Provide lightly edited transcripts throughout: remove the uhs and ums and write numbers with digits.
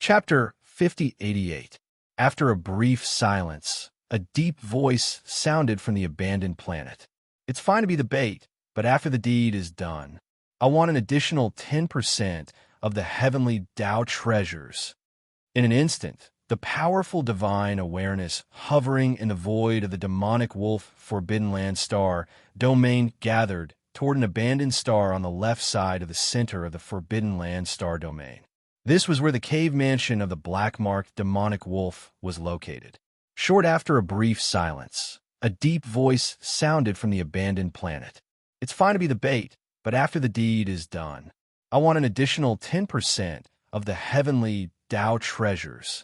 Chapter 5088. After a brief silence, a deep voice sounded from the abandoned planet. It's fine to be the bait, but after the deed is done, I want an additional 10% of the heavenly Tao treasures. In an instant, the powerful divine awareness hovering in the void of the demonic wolf Forbidden Land star domain gathered toward an abandoned star on the left side of the center of the Forbidden Land star domain. This was where the cave mansion of the black-marked demonic wolf was located. Short after a brief silence, a deep voice sounded from the abandoned planet. It's fine to be the bait, but after the deed is done, I want an additional 10% of the heavenly Tao treasures.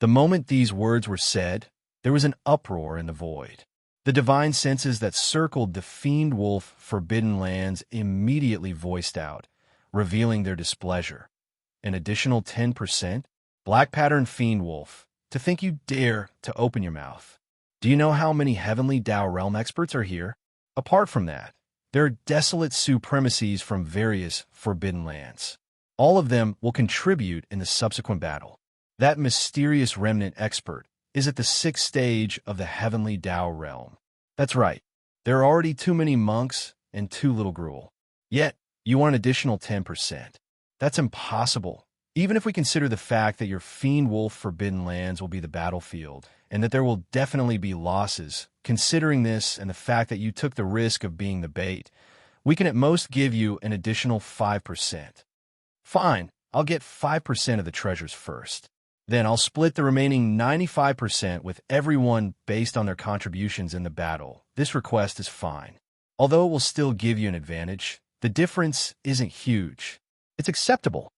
The moment these words were said, there was an uproar in the void. The divine senses that circled the fiend wolf Forbidden Lands immediately voiced out, revealing their displeasure. An additional 10%? Black Pattern Fiend Wolf, to think you dare to open your mouth. Do you know how many heavenly Tao realm experts are here? Apart from that, there are desolate supremacies from various Forbidden Lands. All of them will contribute in the subsequent battle. That mysterious remnant expert is at the 6th stage of the heavenly Tao realm. That's right, there are already too many monks and too little gruel. Yet, you want an additional 10%. That's impossible, even if we consider the fact that your Fiend Wolf Forbidden Lands will be the battlefield, and that there will definitely be losses. Considering this and the fact that you took the risk of being the bait, we can at most give you an additional 5%. Fine, I'll get 5% of the treasures first. Then I'll split the remaining 95% with everyone based on their contributions in the battle. This request is fine. Although it will still give you an advantage, the difference isn't huge. It's acceptable.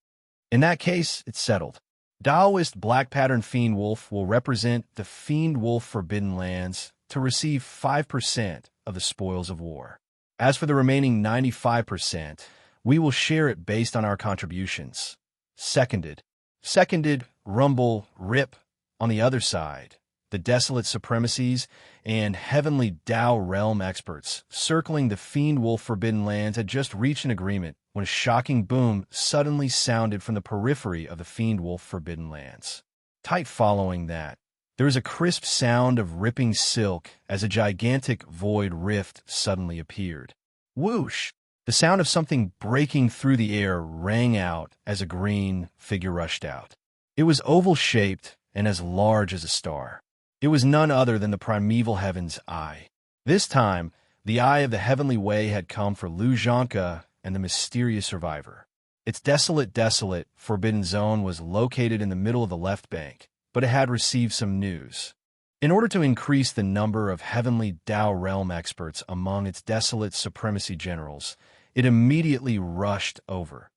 In that case, it's settled. Taoist Black Pattern Fiend Wolf will represent the Fiend Wolf Forbidden Lands to receive 5% of the spoils of war. As for the remaining 95%, we will share it based on our contributions. Seconded. Seconded, Rumble, Rip. On the other side, the desolate supremacies and heavenly Tao realm experts circling the Fiend Wolf Forbidden Lands had just reached an agreement when a shocking boom suddenly sounded from the periphery of the Fiend Wolf Forbidden Lands. Tight following that, there was a crisp sound of ripping silk as a gigantic void rift suddenly appeared. Whoosh! The sound of something breaking through the air rang out as a green figure rushed out. It was oval-shaped and as large as a star. It was none other than the primeval heaven's eye. This time, the eye of the heavenly way had come for Xianxia and the mysterious survivor. Its desolate, forbidden zone was located in the middle of the left bank, but it had received some news. In order to increase the number of heavenly Tao realm experts among its desolate supremacy generals, it immediately rushed over.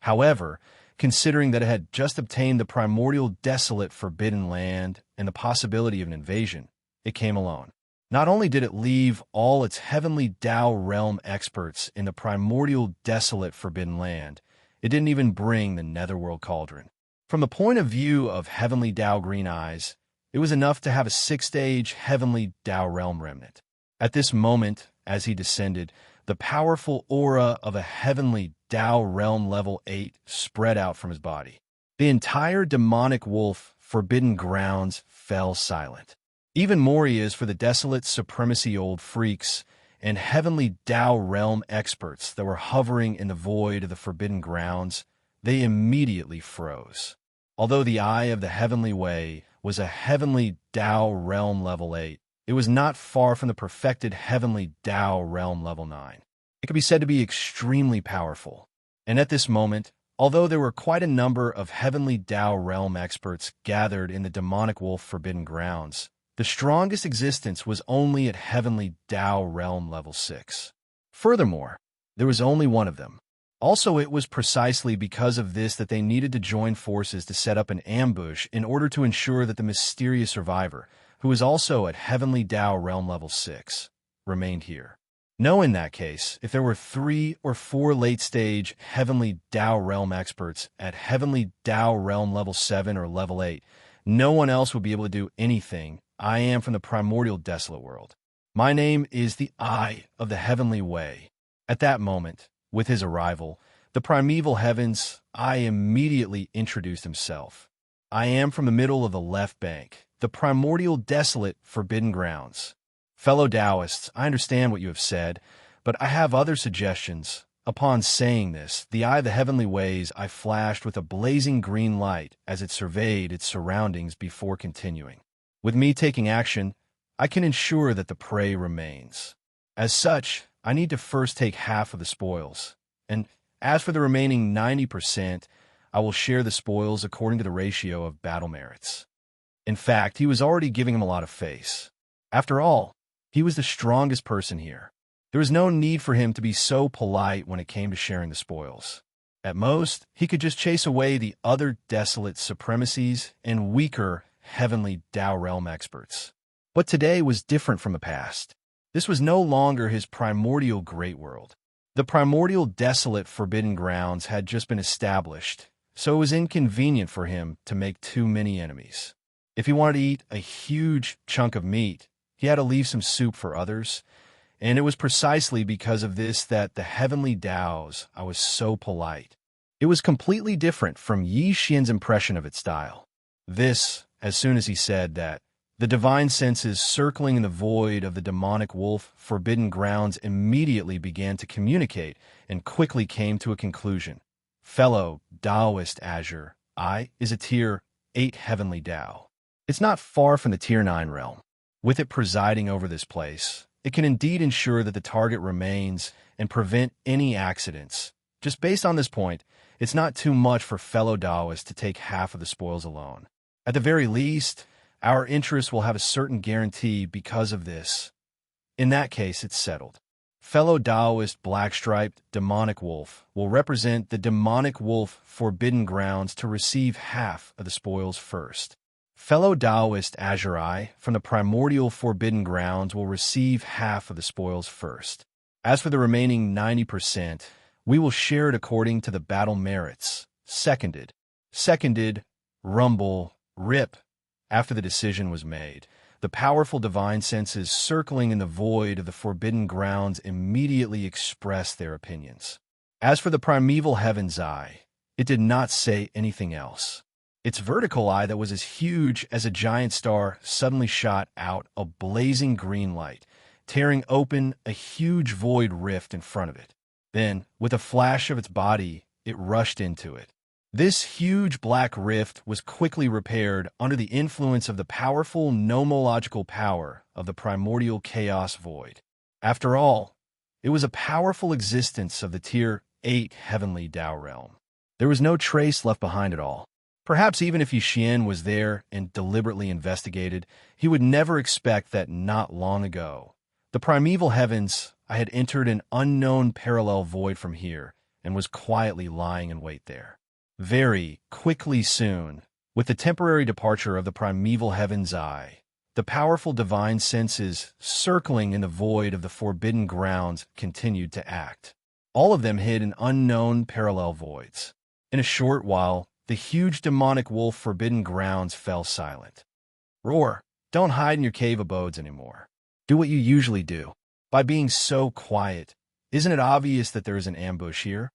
However, considering that it had just obtained the primordial desolate Forbidden Land and the possibility of an invasion, it came alone. Not only did it leave all its heavenly Tao realm experts in the primordial desolate Forbidden Land, it didn't even bring the Netherworld Cauldron. From the point of view of heavenly Tao Green Eyes, it was enough to have a 6th-stage heavenly Tao realm remnant. At this moment, as he descended, the powerful aura of a heavenly Tao realm level 8 spread out from his body. The entire demonic wolf Forbidden Grounds fell silent. Even more is for the desolate supremacy old freaks and heavenly Tao realm experts that were hovering in the void of the Forbidden Grounds, they immediately froze. Although the eye of the heavenly way was a heavenly Tao realm level 8, it was not far from the perfected heavenly Tao realm level 9. It could be said to be extremely powerful. And at this moment, although there were quite a number of heavenly Tao realm experts gathered in the demonic wolf Forbidden Grounds, the strongest existence was only at heavenly Tao realm level 6. Furthermore, there was only one of them. Also, it was precisely because of this that they needed to join forces to set up an ambush in order to ensure that the mysterious survivor, who was also at heavenly Tao realm level 6, remained here. No, in that case, if there were 3 or 4 late-stage heavenly Tao realm experts at heavenly Tao realm level 7 or level 8, no one else would be able to do anything. I am from the primordial desolate world. My name is the Eye of the Heavenly Way. At that moment, with his arrival, the primeval heavens, I immediately introduced himself. I am from the middle of the left bank, the primordial desolate forbidden grounds. Fellow Taoists, I understand what you have said, but I have other suggestions. Upon saying this, the eye of the heavenly ways I flashed with a blazing green light as it surveyed its surroundings before continuing. With me taking action, I can ensure that the prey remains. As such, I need to first take half of the spoils, and as for the remaining 90%, I will share the spoils according to the ratio of battle merits. In fact, he was already giving him a lot of face. After all, he was the strongest person here. There was no need for him to be so polite when it came to sharing the spoils. At most, he could just chase away the other desolate supremacies and weaker heavenly Tao realm experts. But today was different from the past. This was no longer his primordial great world. The primordial desolate forbidden grounds had just been established, so it was inconvenient for him to make too many enemies. If he wanted to eat a huge chunk of meat, he had to leave some soup for others, and it was precisely because of this that the heavenly Taos I was so polite. It was completely different from Yi Xian's impression of its style. This, as soon as he said that, the divine senses circling in the void of the demonic wolf forbidden grounds immediately began to communicate and quickly came to a conclusion. Fellow Taoist Azure, I is a Tier 8 heavenly Tao. It's not far from the Tier 9 realm. With it presiding over this place, it can indeed ensure that the target remains and prevent any accidents. Just based on this point, it's not too much for fellow Taoists to take half of the spoils alone. At the very least, our interests will have a certain guarantee because of this. In that case, it's settled. Fellow Taoist black-striped demonic wolf will represent the demonic wolf forbidden grounds to receive half of the spoils first. Fellow Taoist Azure Eye from the primordial forbidden grounds will receive half of the spoils first. As for the remaining 90%, we will share it according to the battle merits. Seconded. Rumble. Rip. After the decision was made, the powerful divine senses circling in the void of the forbidden grounds immediately expressed their opinions. As for the primeval heaven's eye, it did not say anything else. Its vertical eye that was as huge as a giant star suddenly shot out a blazing green light, tearing open a huge void rift in front of it. Then, with a flash of its body, it rushed into it. This huge black rift was quickly repaired under the influence of the powerful nomological power of the primordial chaos void. After all, it was a powerful existence of the Tier 8 heavenly Tao realm. There was no trace left behind at all. Perhaps even if Yi Xian was there and deliberately investigated, he would never expect that not long ago. The primeval heavens, I had entered an unknown parallel void from here and was quietly lying in wait there. Very quickly soon, with the temporary departure of the primeval heaven's eye, the powerful divine senses circling in the void of the forbidden grounds continued to act. All of them hid in unknown parallel voids. In a short while, the huge demonic wolf forbidden grounds fell silent. Roar, don't hide in your cave abodes anymore. Do what you usually do. By being so quiet, isn't it obvious that there is an ambush here?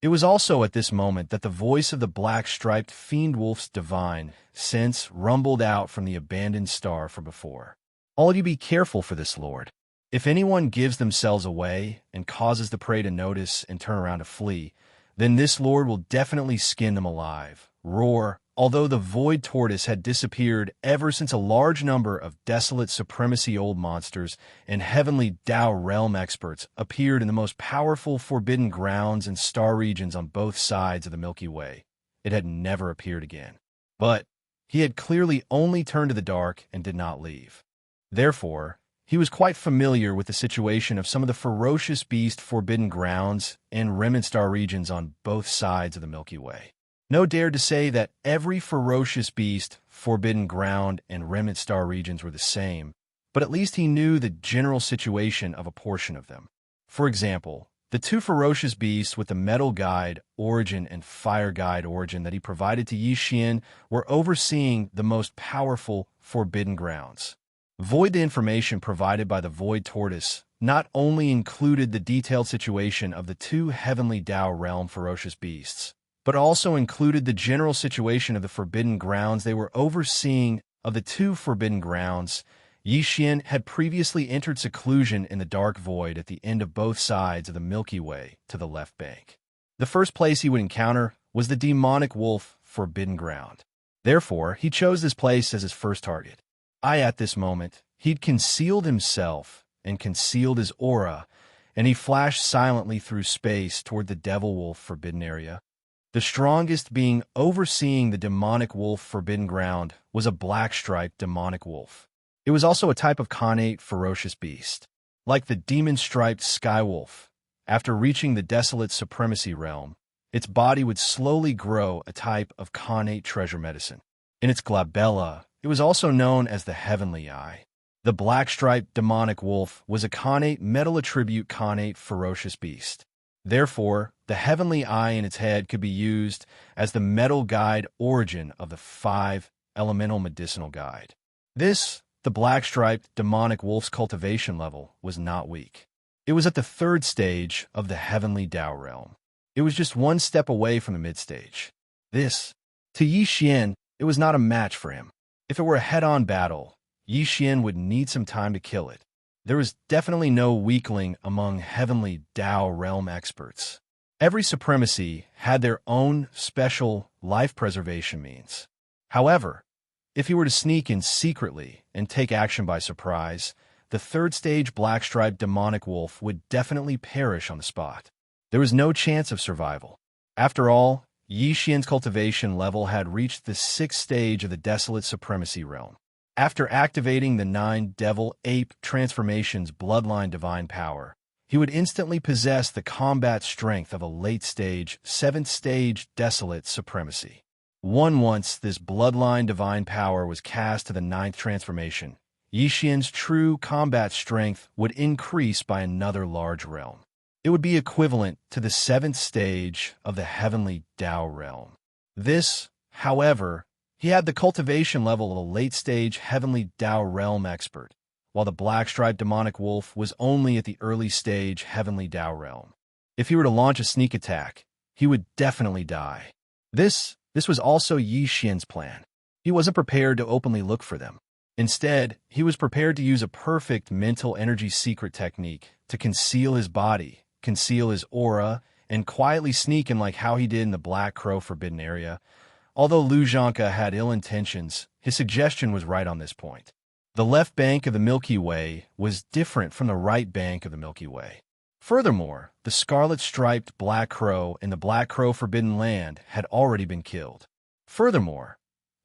It was also at this moment that the voice of the black-striped fiend wolf's divine sense rumbled out from the abandoned star from before. All you be careful for this, Lord. If anyone gives themselves away and causes the prey to notice and turn around to flee, then this Lord will definitely skin them alive. Roar. Although the void tortoise had disappeared ever since a large number of desolate supremacy old monsters and heavenly Tao realm experts appeared in the most powerful forbidden grounds and star regions on both sides of the Milky Way, it had never appeared again. But he had clearly only turned to the dark and did not leave. Therefore, he was quite familiar with the situation of some of the ferocious beast forbidden grounds and remnant star regions on both sides of the Milky Way. No dared to say that every ferocious beast, forbidden ground, and remnant star regions were the same, but at least he knew the general situation of a portion of them. For example, the two ferocious beasts with the Metal Guide origin and Fire Guide origin that he provided to Yi Xian were overseeing the most powerful forbidden grounds. Void the information provided by the Void Tortoise not only included the detailed situation of the two heavenly Tao realm ferocious beasts, but also included the general situation of the Forbidden Grounds they were overseeing. Of the two Forbidden Grounds, Xian had previously entered seclusion in the dark void at the end of both sides of the Milky Way to the left bank. The first place he would encounter was the demonic wolf Forbidden Ground. Therefore, he chose this place as his first target. At this moment, he'd concealed himself and concealed his aura, and he flashed silently through space toward the Devil Wolf Forbidden Area. The strongest being overseeing the demonic wolf Forbidden Ground was a black-striped demonic wolf. It was also a type of connate ferocious beast. Like the demon-striped sky wolf, after reaching the desolate supremacy realm, its body would slowly grow a type of connate treasure medicine. In its glabella, it was also known as the Heavenly Eye. The black-striped demonic wolf was a connate metal attribute connate ferocious beast. Therefore, the Heavenly Eye in its head could be used as the metal guide origin of the 5 elemental medicinal guide. This, the black-striped demonic wolf's cultivation level, was not weak. It was at the 3rd stage of the Heavenly Tao realm. It was just one step away from the mid-stage. This, to Xian, it was not a match for him. If it were a head-on battle, Xian would need some time to kill it. There was definitely no weakling among Heavenly Tao realm experts. Every supremacy had their own special life preservation means. However, if he were to sneak in secretly and take action by surprise, the 3rd stage black-striped demonic wolf would definitely perish on the spot. There was no chance of survival. After all, Xian's cultivation level had reached the 6th stage of the desolate supremacy realm. After activating the 9 devil-ape transformations bloodline divine power, he would instantly possess the combat strength of a late-stage, 7th stage desolate supremacy. Once this bloodline divine power was cast to the 9th transformation, Xian's true combat strength would increase by another large realm. It would be equivalent to the 7th stage of the Heavenly Tao realm. This, however, he had the cultivation level of a late-stage Heavenly Tao realm expert, while the black-striped demonic wolf was only at the early-stage Heavenly Tao realm. If he were to launch a sneak attack, he would definitely die. This was also Xian's plan. He wasn't prepared to openly look for them. Instead, he was prepared to use a perfect mental energy secret technique to conceal his body, conceal his aura, and quietly sneak in like how he did in the Black Crow Forbidden Area. Although Xianxia had ill intentions, his suggestion was right on this point. The left bank of the Milky Way was different from the right bank of the Milky Way. Furthermore, the scarlet-striped Black Crow in the Black Crow Forbidden Land had already been killed. Furthermore,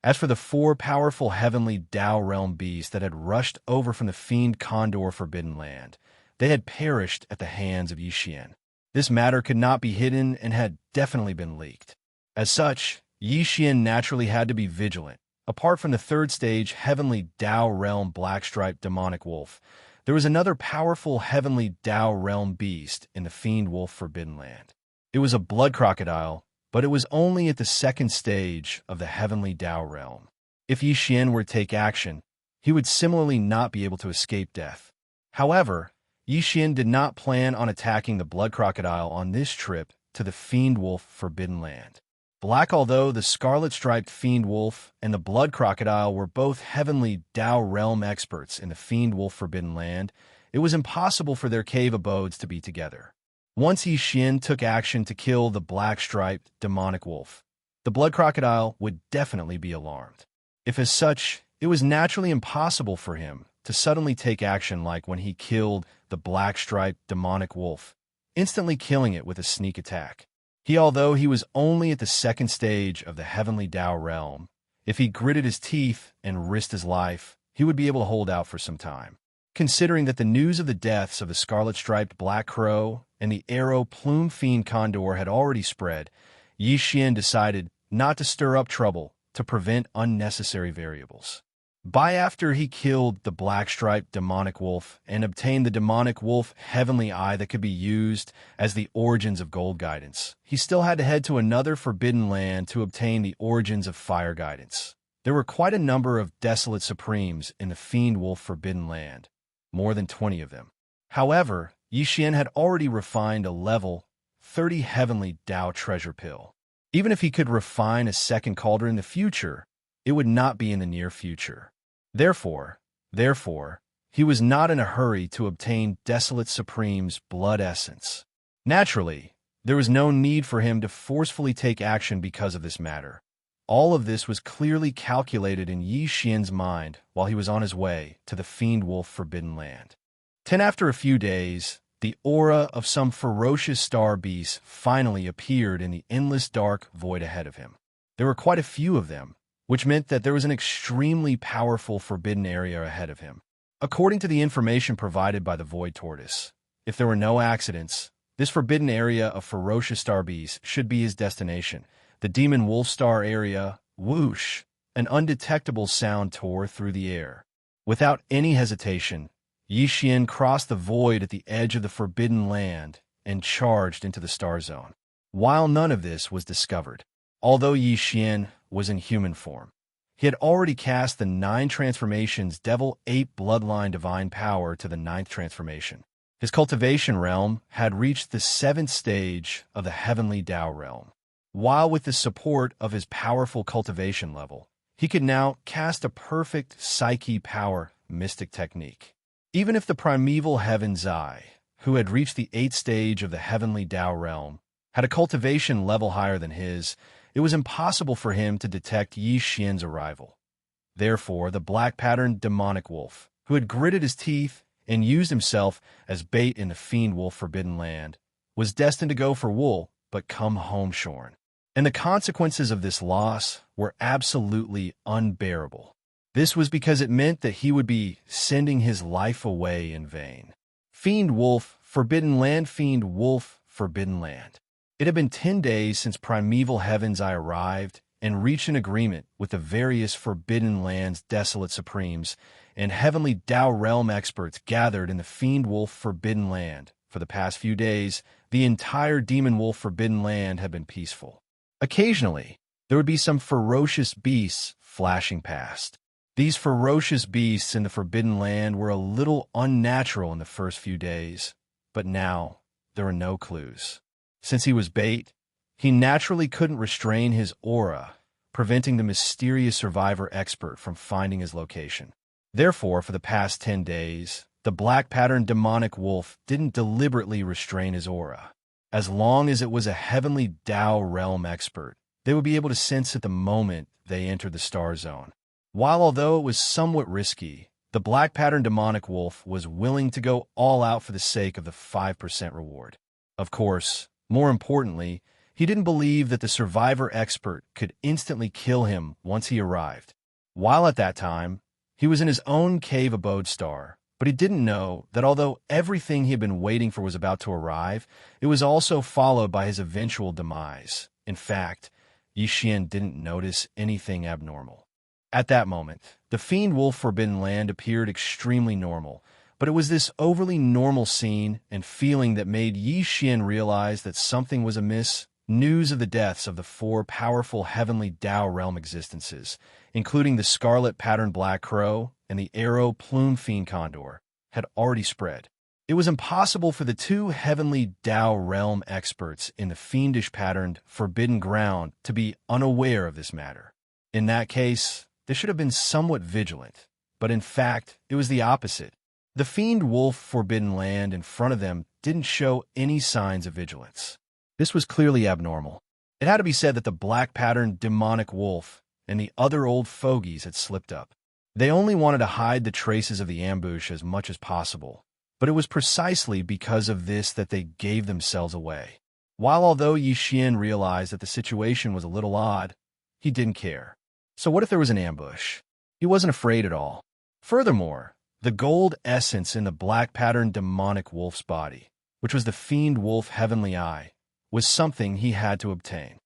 as for the 4 powerful Heavenly Tao realm beasts that had rushed over from the Fiend Condor Forbidden Land, they had perished at the hands of Xian. This matter could not be hidden and had definitely been leaked. As such, Xian naturally had to be vigilant. Apart from the 3rd stage Heavenly Tao realm black-striped demonic wolf, there was another powerful Heavenly Tao realm beast in the Fiend Wolf Forbidden Land. It was a blood crocodile, but it was only at the 2nd stage of the Heavenly Tao realm. If Xian were to take action, he would similarly not be able to escape death. However, Xian did not plan on attacking the blood crocodile on this trip to the Fiend Wolf Forbidden Land. Black, although the scarlet-striped Fiend Wolf and the blood crocodile were both Heavenly Tao realm experts in the Fiend Wolf Forbidden Land, it was impossible for their cave abodes to be together. Once Xian took action to kill the black-striped demonic wolf, the blood crocodile would definitely be alarmed. If as such, it was naturally impossible for him to suddenly take action like when he killed the black-striped demonic wolf, instantly killing it with a sneak attack. Although he was only at the 2nd stage of the Heavenly Tao realm, if he gritted his teeth and risked his life, he would be able to hold out for some time. Considering that the news of the deaths of the scarlet-striped Black Crow and the Arrow Plume Fiend Condor had already spread, Xian decided not to stir up trouble to prevent unnecessary variables. After he killed the black-striped demonic wolf and obtained the demonic wolf Heavenly Eye that could be used as the origins of gold guidance, he still had to head to another forbidden land to obtain the origins of fire guidance. There were quite a number of desolate supremes in the Fiend Wolf Forbidden Land, more than 20 of them. However, Xian had already refined a level 30 Heavenly Tao treasure pill. Even if he could refine a second cauldron in the future, it would not be in the near future. Therefore, he was not in a hurry to obtain Desolate Supreme's blood essence. Naturally, there was no need for him to forcefully take action because of this matter. All of this was clearly calculated in Yi Xian's mind while he was on his way to the Fiend Wolf Forbidden Land. After a few days, the aura of some ferocious star beasts finally appeared in the endless dark void ahead of him. There were quite a few of them, which meant that there was an extremely powerful forbidden area ahead of him. According to the information provided by the Void Tortoise, if there were no accidents, this forbidden area of ferocious star beasts should be his destination. The Demon Wolf Star area, whoosh, an undetectable sound tore through the air. Without any hesitation, Yi Xian crossed the void at the edge of the Forbidden Land and charged into the Star Zone. While none of this was discovered, although Yi Xian was in human form, he had already cast the 9 transformations Devil 8 Bloodline Divine Power to the 9th transformation. His cultivation realm had reached the 7th stage of the Heavenly Tao realm. While with the support of his powerful cultivation level, he could now cast a perfect Psyche Power mystic technique. Even if the primeval Heaven's Eye, who had reached the 8th stage of the Heavenly Tao realm, had a cultivation level higher than his, it was impossible for him to detect Yi Xian's arrival. Therefore, the black-patterned demonic wolf, who had gritted his teeth and used himself as bait in the Fiend Wolf Forbidden Land, was destined to go for wool but come home shorn. And the consequences of this loss were absolutely unbearable. This was because it meant that he would be sending his life away in vain. Fiend Wolf Forbidden Land. Fiend Wolf Forbidden Land. It had been 10 days since Primeval Heaven's Eye arrived and reached an agreement with the various Forbidden Land's Desolate Supremes and Heavenly Tao Realm experts gathered in the Fiend Wolf Forbidden Land. For the past few days, the entire Demon Wolf Forbidden Land had been peaceful. Occasionally, there would be some ferocious beasts flashing past. These ferocious beasts in the Forbidden Land were a little unnatural in the first few days, but now there were no clues. Since he was bait, he naturally couldn't restrain his aura, preventing the mysterious survivor expert from finding his location. Therefore, for the past 10 days, the black-patterned demonic wolf didn't deliberately restrain his aura. As long as it was a Heavenly Tao Realm expert, they would be able to sense it the moment they entered the Star Zone. Although it was somewhat risky, the black-patterned demonic wolf was willing to go all out for the sake of the 5% reward. Of course, more importantly, he didn't believe that the survivor expert could instantly kill him once he arrived. While at that time, he was in his own cave abode star, but he didn't know that although everything he had been waiting for was about to arrive, it was also followed by his eventual demise. In fact, Yi Xian didn't notice anything abnormal. At that moment, the Fiend Wolf Forbidden Land appeared extremely normal, but it was this overly normal scene and feeling that made Yi Xian realize that something was amiss. News of the deaths of the 4 powerful Heavenly Tao Realm existences, including the Scarlet Patterned Black Crow and the Arrow Plume Fiend Condor, had already spread. It was impossible for the 2 Heavenly Tao Realm experts in the fiendish patterned Forbidden Ground to be unaware of this matter. In that case, they should have been somewhat vigilant, but in fact, it was the opposite. The Fiend Wolf Forbidden Land in front of them didn't show any signs of vigilance. This was clearly abnormal. It had to be said that the black-patterned demonic wolf and the other old fogies had slipped up. They only wanted to hide the traces of the ambush as much as possible, but it was precisely because of this that they gave themselves away. Although Yi Xian realized that the situation was a little odd, he didn't care. So what if there was an ambush? He wasn't afraid at all. Furthermore, the gold essence in the black-patterned demonic wolf's body, which was the Fiend Wolf Heavenly Eye, was something he had to obtain.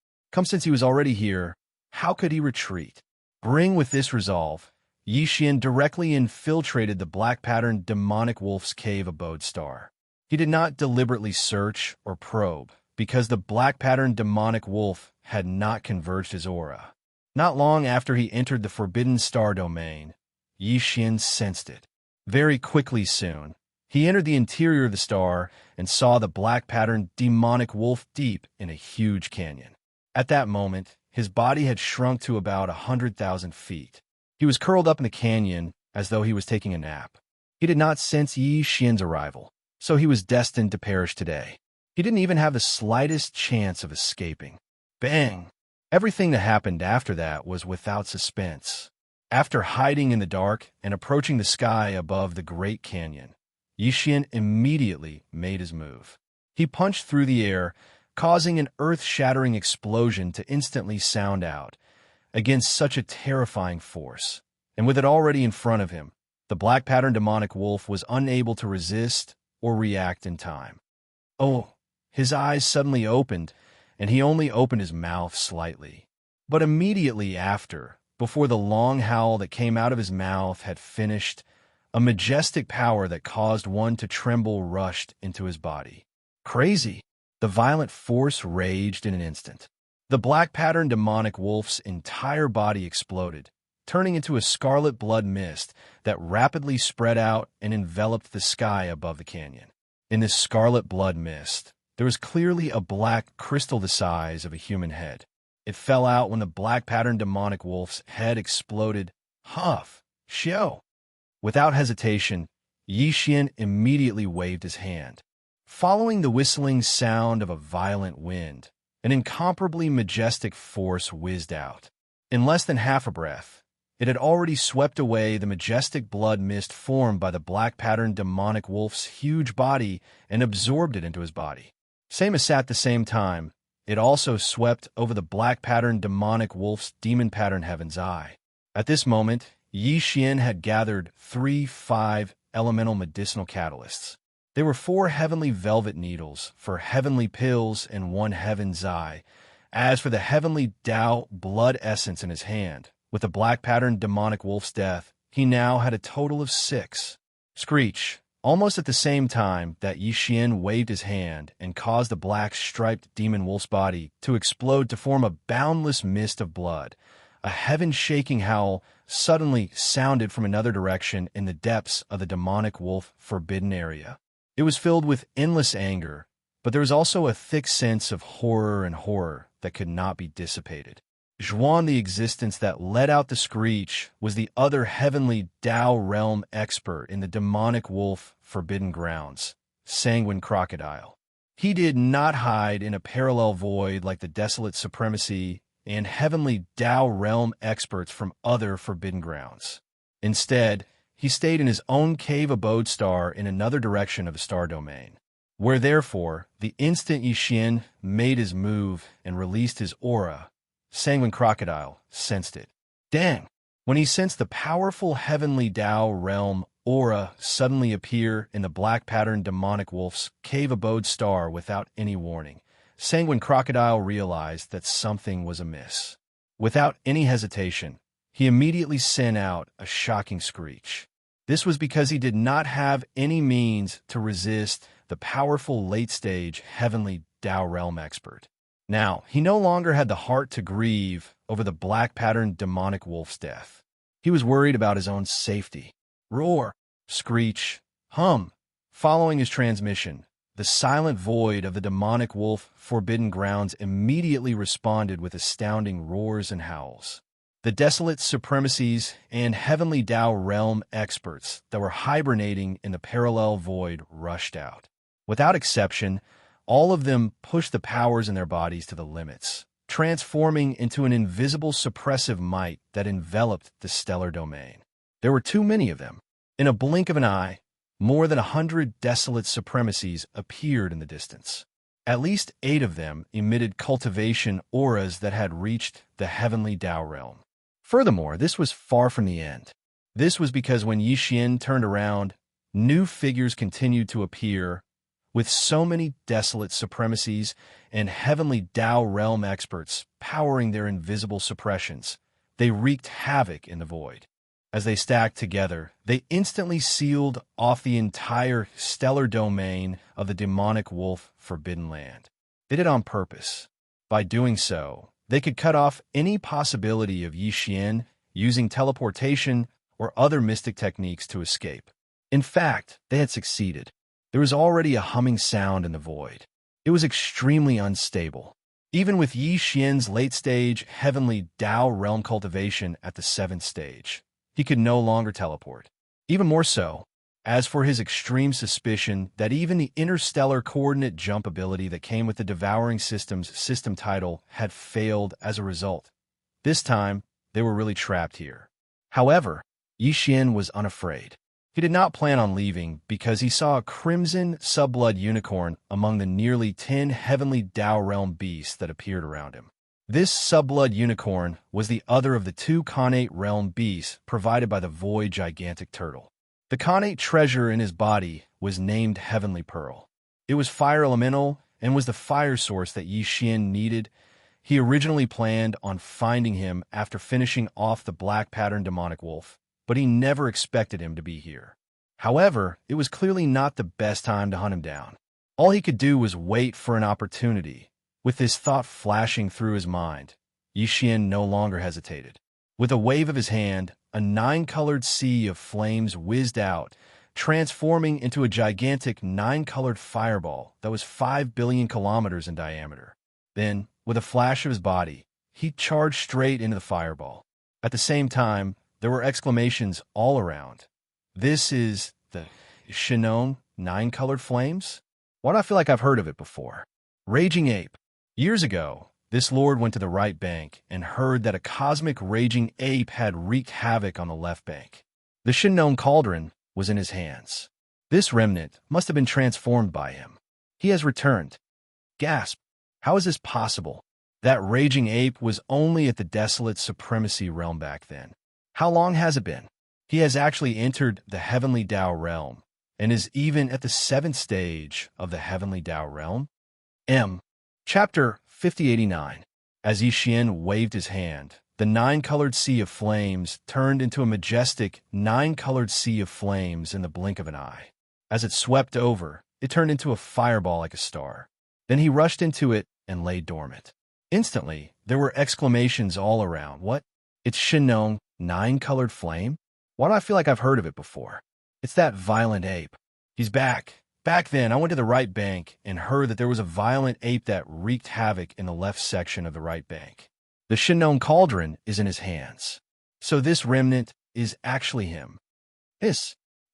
Since he was already here, how could he retreat? With this resolve, Yi Xian directly infiltrated the black-patterned demonic wolf's cave abode star. He did not deliberately search or probe, because the black-patterned demonic wolf had not converged his aura. Not long after he entered the Forbidden Star domain, Yi Xian sensed it. Very quickly soon, he entered the interior of the star and saw the black-patterned demonic wolf deep in a huge canyon. At that moment, his body had shrunk to about 100,000 feet. He was curled up in the canyon as though he was taking a nap. He did not sense Yi Xian's arrival, so he was destined to perish today. He didn't even have the slightest chance of escaping. Bang! Everything that happened after that was without suspense. After hiding in the dark and approaching the sky above the Great Canyon, Yi Xian immediately made his move. He punched through the air, causing an earth-shattering explosion to instantly sound out against such a terrifying force. And with it already in front of him, the black-patterned demonic wolf was unable to resist or react in time. Oh, his eyes suddenly opened, and he only opened his mouth slightly. But immediately after, before the long howl that came out of his mouth had finished, a majestic power that caused one to tremble rushed into his body. Crazy! The violent force raged in an instant. The black-patterned demonic wolf's entire body exploded, turning into a scarlet blood mist that rapidly spread out and enveloped the sky above the canyon. In this scarlet blood mist, there was clearly a black crystal the size of a human head. It fell out when the black-patterned demonic wolf's head exploded. Huff! Xiao! Without hesitation, Yi Xian immediately waved his hand. Following the whistling sound of a violent wind, an incomparably majestic force whizzed out. In less than half a breath, it had already swept away the majestic blood mist formed by the black-patterned demonic wolf's huge body and absorbed it into his body. Same as at the same time, it also swept over the black-patterned demonic wolf's demon-patterned heaven's eye. At this moment, Yi Xian had gathered 5 elemental medicinal catalysts. There were 4 heavenly velvet needles for heavenly pills and 1 heaven's eye. As for the heavenly Tao blood essence in his hand, with the black-patterned demonic wolf's death, he now had a total of 6. Screech! Almost at the same time that Yi Xian waved his hand and caused the black-striped demon wolf's body to explode to form a boundless mist of blood, a heaven-shaking howl suddenly sounded from another direction in the depths of the demonic wolf forbidden area. It was filled with endless anger, but there was also a thick sense of horror that could not be dissipated. Zhuan, the existence that let out the screech, was the other heavenly Tao realm expert in the demonic wolf forbidden grounds, Sanguine Crocodile. He did not hide in a parallel void like the desolate supremacy and heavenly Tao realm experts from other forbidden grounds. Instead, he stayed in his own cave abode star in another direction of the star domain, where therefore, the instant Yi Xian made his move and released his aura, Sanguine Crocodile sensed it. Dang! When he sensed the powerful heavenly Tao realm aura suddenly appear in the black-patterned demonic wolf's cave abode star without any warning, Sanguine Crocodile realized that something was amiss. Without any hesitation, he immediately sent out a shocking screech. This was because he did not have any means to resist the powerful late-stage heavenly Tao realm expert. Now, he no longer had the heart to grieve over the black-patterned demonic wolf's death. He was worried about his own safety. Roar, screech, hum. Following his transmission, the silent void of the demonic wolf forbidden grounds immediately responded with astounding roars and howls. The desolate supremacies and heavenly Tao realm experts that were hibernating in the parallel void rushed out. Without exception, all of them pushed the powers in their bodies to the limits, transforming into an invisible suppressive might that enveloped the stellar domain. There were too many of them. In a blink of an eye, more than 100 desolate supremacies appeared in the distance. At least 8 of them emitted cultivation auras that had reached the heavenly Tao realm. Furthermore, this was far from the end. This was because when Yi Xian turned around, new figures continued to appear. With so many desolate supremacies and heavenly Tao realm experts powering their invisible suppressions, they wreaked havoc in the void. As they stacked together, they instantly sealed off the entire stellar domain of the demonic wolf forbidden land. They did it on purpose. By doing so, they could cut off any possibility of Yi Xian using teleportation or other mystic techniques to escape. In fact, they had succeeded. There was already a humming sound in the void. It was extremely unstable. even with Yi Xian's late-stage heavenly Dao realm cultivation at the 7th stage. He could no longer teleport. Even more so, as for his extreme suspicion that even the interstellar coordinate jump ability that came with the Devouring System's system title had failed as a result. This time, they were really trapped here. However, Yi Xian was unafraid. He did not plan on leaving because he saw a crimson subblood unicorn among the nearly 10 heavenly Dao realm beasts that appeared around him. This subblood unicorn was the other of the 2 Khanate realm beasts provided by the void gigantic turtle. The Khanate treasure in his body was named Heavenly Pearl. It was fire elemental and was the fire source that Yi Xian needed. He originally planned on finding him after finishing off the black pattern demonic wolf, but he never expected him to be here. However, it was clearly not the best time to hunt him down. All he could do was wait for an opportunity. With this thought flashing through his mind, Yi Xian no longer hesitated. With a wave of his hand, a 9-colored sea of flames whizzed out, transforming into a gigantic 9-colored fireball that was 5 billion kilometers in diameter. Then, with a flash of his body, he charged straight into the fireball. At the same time, there were exclamations all around. This is the Shinon 9-colored flames? Why do I feel like I've heard of it before? Raging Ape. Years ago, this lord went to the right bank and heard that a cosmic raging ape had wreaked havoc on the left bank. The Shinon cauldron was in his hands. This remnant must have been transformed by him. He has returned. Gasp! How is this possible? That raging ape was only at the desolate supremacy realm back then. How long has it been? He has actually entered the heavenly Dao realm and is even at the 7th stage of the heavenly Dao realm. Chapter 5089. As Yi Xian waved his hand, the 9-colored sea of flames turned into a majestic 9-colored sea of flames in the blink of an eye. As it swept over, it turned into a fireball like a star. Then he rushed into it and lay dormant. Instantly, there were exclamations all around. What? It's Shinon 9-colored flame? Why do I feel like I've heard of it before? It's that violent ape. He's back. Back then, I went to the right bank and heard that there was a violent ape that wreaked havoc in the left section of the right bank. The Shinon cauldron is in his hands. So this remnant is actually him.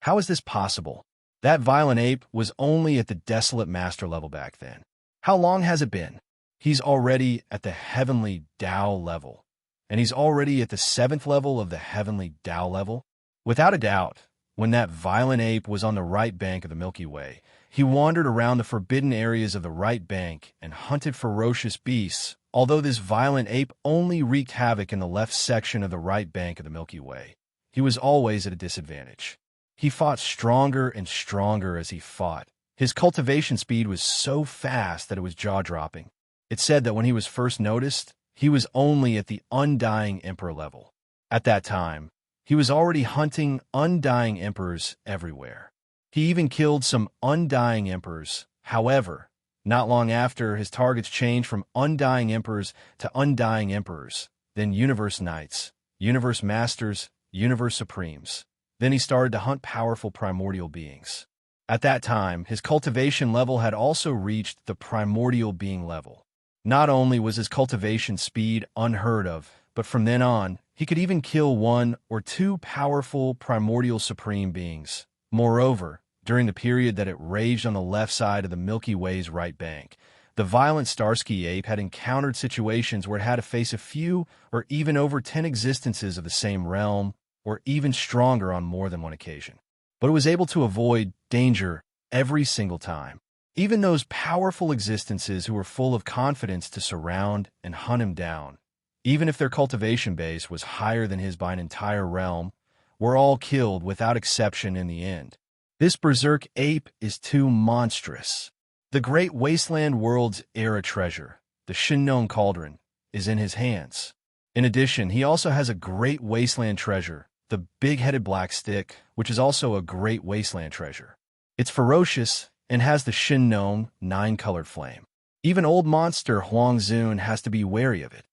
How is this possible? That violent ape was only at the desolate master level back then. How long has it been? He's already at the heavenly Dao level. And he's already at the 7th level of the heavenly Dao level. Without a doubt, when that violent ape was on the right bank of the Milky Way, he wandered around the forbidden areas of the right bank and hunted ferocious beasts, although this violent ape only wreaked havoc in the left section of the right bank of the Milky Way. He was always at a disadvantage. He fought stronger and stronger as he fought. His cultivation speed was so fast that it was jaw-dropping. It said that when he was first noticed, he was only at the Undying Emperor level. At that time, he was already hunting undying emperors everywhere. He even killed some undying emperors. However, not long after, his targets changed from undying emperors to undying emperors, then universe knights, universe masters, universe supremes. Then he started to hunt powerful primordial beings. At that time, his cultivation level had also reached the primordial being level. Not only was his cultivation speed unheard of, but from then on, he could even kill 1 or 2 powerful primordial supreme beings. Moreover, during the period that it raged on the left side of the Milky Way's right bank, the violent Starsky ape had encountered situations where it had to face a few or even over 10 existences of the same realm, or even stronger on more than one occasion. But it was able to avoid danger every single time. Even those powerful existences who were full of confidence to surround and hunt him down, even if their cultivation base was higher than his by an entire realm, were all killed without exception in the end. This berserk ape is too monstrous. The great wasteland world's era treasure, the Shinon cauldron, is in his hands. In addition, he also has a great wasteland treasure, the big-headed black stick, which is also a great wasteland treasure. It's ferocious and has the Shinon 9-colored flame. Even old monster Huangzun has to be wary of it.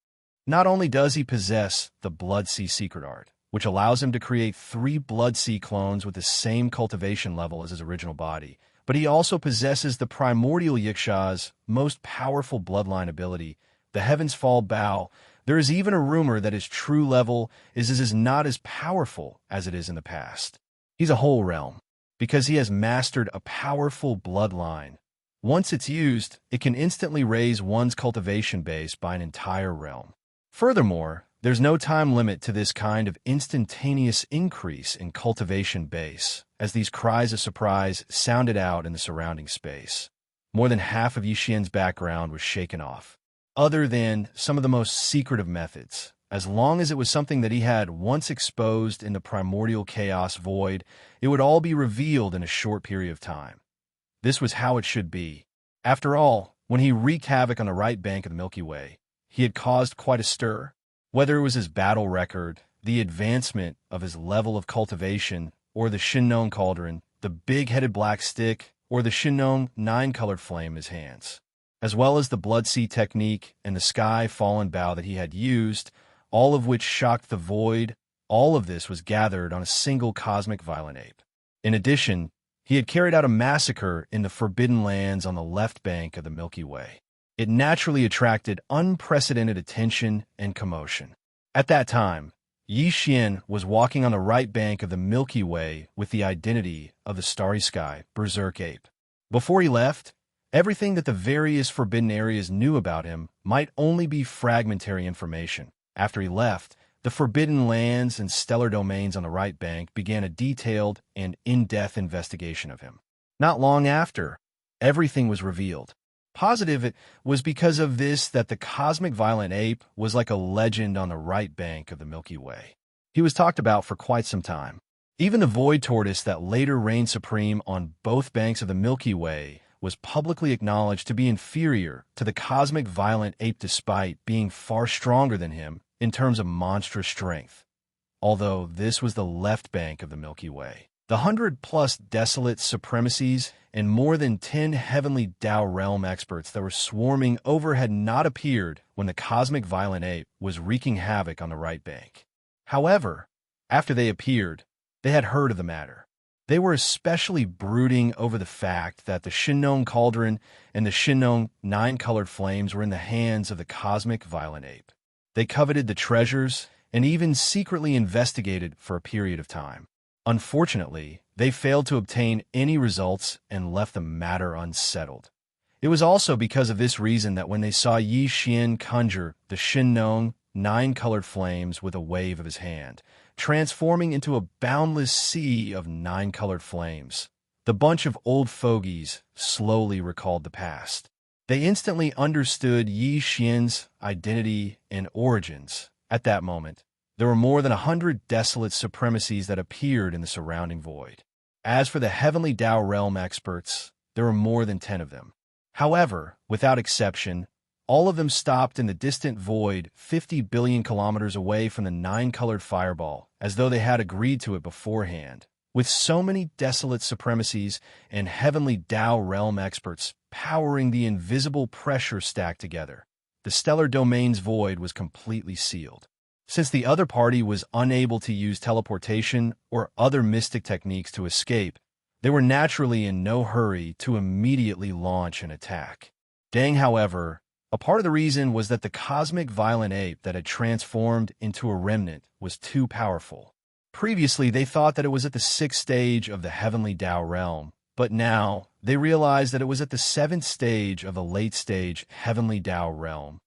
Not only does he possess the Blood Sea secret art, which allows him to create 3 Blood Sea clones with the same cultivation level as his original body, but he also possesses the primordial Yixia's most powerful bloodline ability, The heavens fall bow. There is even a rumor that his true level is not as powerful as it is in the past. He's a whole realm, because he has mastered a powerful bloodline. Once it's used, it can instantly raise one's cultivation base by an entire realm. Furthermore, there's no time limit to this kind of instantaneous increase in cultivation base, as these cries of surprise sounded out in the surrounding space. More than half of Yixian's background was shaken off. Other than some of the most secretive methods, as long as it was something that he had once exposed in the primordial chaos void, it would all be revealed in a short period of time. This was how it should be. After all, when he wreaked havoc on the right bank of the Milky Way, he had caused quite a stir. Whether it was his battle record, the advancement of his level of cultivation, or the Xianxia cauldron, the big-headed black stick, or the Xianxia nine-colored flame in his hands, as well as the blood sea technique and the sky-fallen bow that he had used, all of which shocked the void, all of this was gathered on a single cosmic violent ape. In addition, he had carried out a massacre in the Forbidden Lands on the left bank of the Milky Way. It naturally attracted unprecedented attention and commotion. At that time, Yixian was walking on the right bank of the Milky Way with the identity of the Starry Sky Berserk Ape. Before he left, everything that the various forbidden areas knew about him might only be fragmentary information. After he left, the Forbidden Lands and Stellar Domains on the right bank began a detailed and in-depth investigation of him. Not long after, everything was revealed. Positive it was because of this that the cosmic violent ape was like a legend on the right bank of the Milky Way. He was talked about for quite some time. Even the void tortoise that later reigned supreme on both banks of the Milky Way was publicly acknowledged to be inferior to the cosmic violent ape despite being far stronger than him in terms of monstrous strength. Although this was the left bank of the Milky Way. The 100-plus desolate supremacies and more than 10 heavenly Tao realm experts that were swarming over had not appeared when the cosmic violent ape was wreaking havoc on the right bank. However, after they appeared, they had heard of the matter. They were especially brooding over the fact that the Xianxia cauldron and the Xianxia nine-colored flames were in the hands of the cosmic violent ape. They coveted the treasures and even secretly investigated for a period of time. Unfortunately, they failed to obtain any results and left the matter unsettled. It was also because of this reason that when they saw Yixian conjure the Xianxia nine-colored flames with a wave of his hand, transforming into a boundless sea of nine-colored flames, the bunch of old fogies slowly recalled the past. They instantly understood Yixian's identity and origins. At that moment, there were more than 100 desolate supremacies that appeared in the surrounding void. As for the heavenly Tao realm experts, there were more than 10 of them. However, without exception, all of them stopped in the distant void 50 billion kilometers away from the nine-colored fireball, as though they had agreed to it beforehand. With so many desolate supremacies and heavenly Tao realm experts powering the invisible pressure stack together, the stellar domain's void was completely sealed. Since the other party was unable to use teleportation or other mystic techniques to escape, they were naturally in no hurry to immediately launch an attack. Deng, however, a part of the reason was that the cosmic violent ape that had transformed into a remnant was too powerful. Previously, they thought that it was at the 6th stage of the heavenly Tao realm, but now they realized that it was at the 7th stage of the late-stage heavenly Tao realm.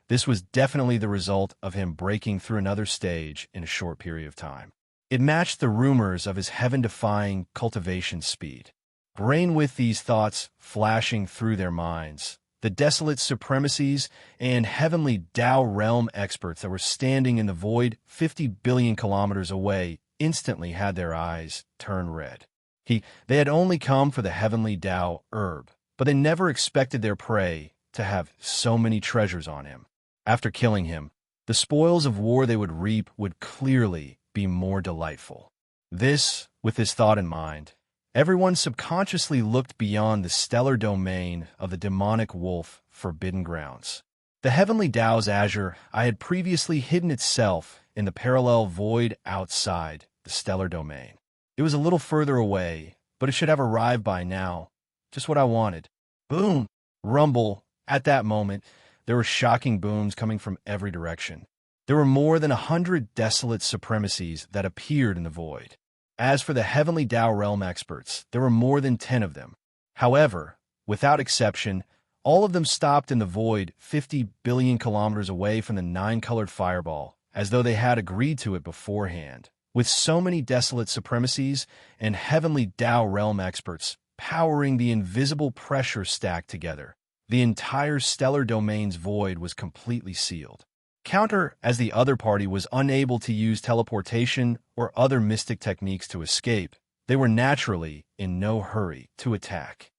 This was definitely the result of him breaking through another stage in a short period of time. It matched the rumors of his heaven-defying cultivation speed. Brain with these thoughts flashing through their minds, the desolate supremacies and heavenly Tao realm experts that were standing in the void 50 billion kilometers away instantly had their eyes turn red. They had only come for the heavenly Tao herb, but they never expected their prey to have so many treasures on him. After killing him, the spoils of war they would reap would clearly be more delightful. With this thought in mind, everyone subconsciously looked beyond the stellar domain of the demonic wolf forbidden grounds. The heavenly Tao's azure eye had previously hidden itself in the parallel void outside the stellar domain. It was a little further away, but it should have arrived by now. Just what I wanted. Boom! Rumble. At that moment, there were shocking booms coming from every direction. There were more than 100 desolate supremacies that appeared in the void. As for the heavenly Tao realm experts, there were more than 10 of them. However, without exception, all of them stopped in the void 50 billion kilometers away from the nine-colored fireball, as though they had agreed to it beforehand. With so many desolate supremacies and heavenly Tao realm experts powering the invisible pressure stacked together, the entire stellar domain's void was completely sealed. Counter as the other party was unable to use teleportation or other mystic techniques to escape, they were naturally in no hurry to attack.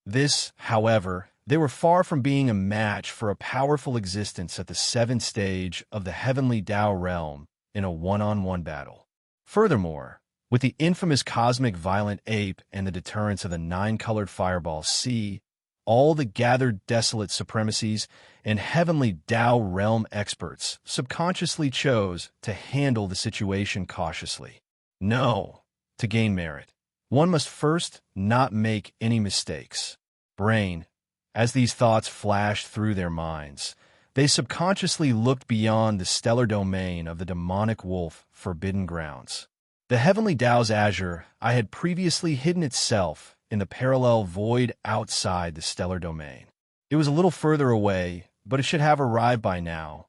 This, however, they were far from being a match for a powerful existence at the 7th stage of the heavenly Tao realm in a one-on-one battle. Furthermore, with the infamous cosmic violent ape and the deterrence of the nine-colored fireball C, all the gathered desolate supremacies and heavenly Tao realm experts subconsciously chose to handle the situation cautiously. No, to gain merit, one must first not make any mistakes. Brain, as these thoughts flashed through their minds, they subconsciously looked beyond the stellar domain of the demonic wolf forbidden grounds. The heavenly Tao's azure I had previously hidden itself in the parallel void outside the stellar domain. It was a little further away, but it should have arrived by now.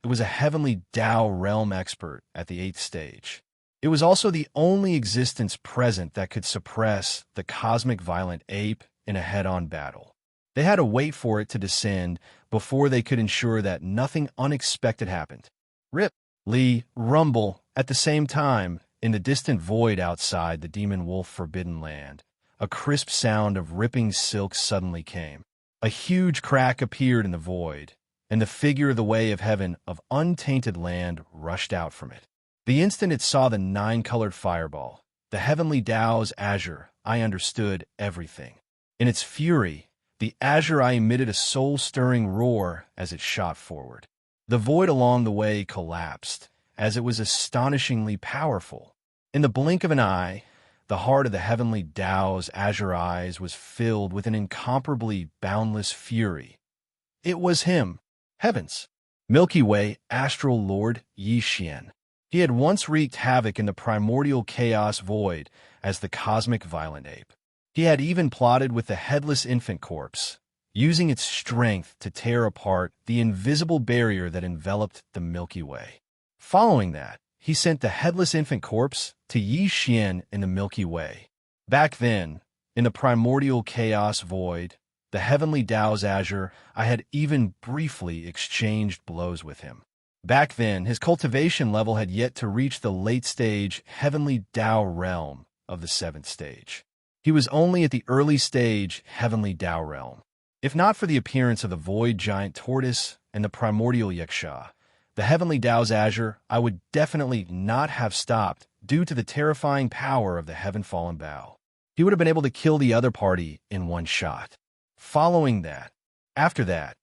It was a heavenly Tao realm expert at the 8th stage. It was also the only existence present that could suppress the cosmic violent ape in a head-on battle. They had to wait for it to descend before they could ensure that nothing unexpected happened. Rip, Lee, rumble, at the same time, in the distant void outside the demon wolf forbidden land. A crisp sound of ripping silk suddenly came. A huge crack appeared in the void, and the figure of the way of heaven of untainted land rushed out from it. The instant it saw the nine-colored fireball, the heavenly Tao's azure, I understood everything. In its fury, the azure I emitted a soul-stirring roar as it shot forward. The void along the way collapsed, as it was astonishingly powerful. In the blink of an eye, the heart of the heavenly Tao's azure eyes was filled with an incomparably boundless fury. It was him, Heaven's Milky Way astral lord Xianxia. He had once wreaked havoc in the primordial chaos void as the cosmic violent ape. He had even plotted with the headless infant corpse, using its strength to tear apart the invisible barrier that enveloped the Milky Way. Following that, he sent the headless infant corpse to Xianxia in the Milky Way. Back then, in the primordial chaos void, the heavenly Tao's azure, I had even briefly exchanged blows with him. Back then, his cultivation level had yet to reach the late-stage heavenly Tao realm of the 7th stage. He was only at the early stage heavenly Tao realm. If not for the appearance of the void giant tortoise and the primordial Wuxia, the heavenly Tao's azure, I would definitely not have stopped due to the terrifying power of the heaven-fallen Bao. He would have been able to kill the other party in one shot. After that,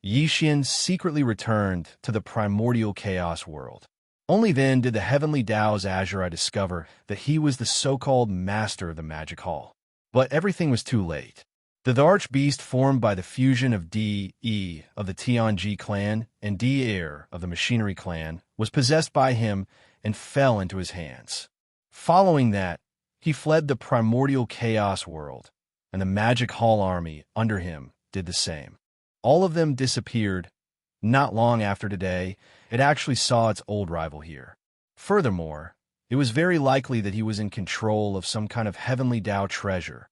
Xianxia secretly returned to the primordial chaos world. Only then did the heavenly Tao's azure I discover that he was the so-called master of the magic hall. But everything was too late. The archbeast formed by the fusion of D-E of the Tianji clan and D-Air of the Machinery clan was possessed by him and fell into his hands. Following that, he fled the primordial chaos world, and the magic hall army under him did the same. All of them disappeared. Not long after today, it actually saw its old rival here. Furthermore, it was very likely that he was in control of some kind of heavenly Tao treasure.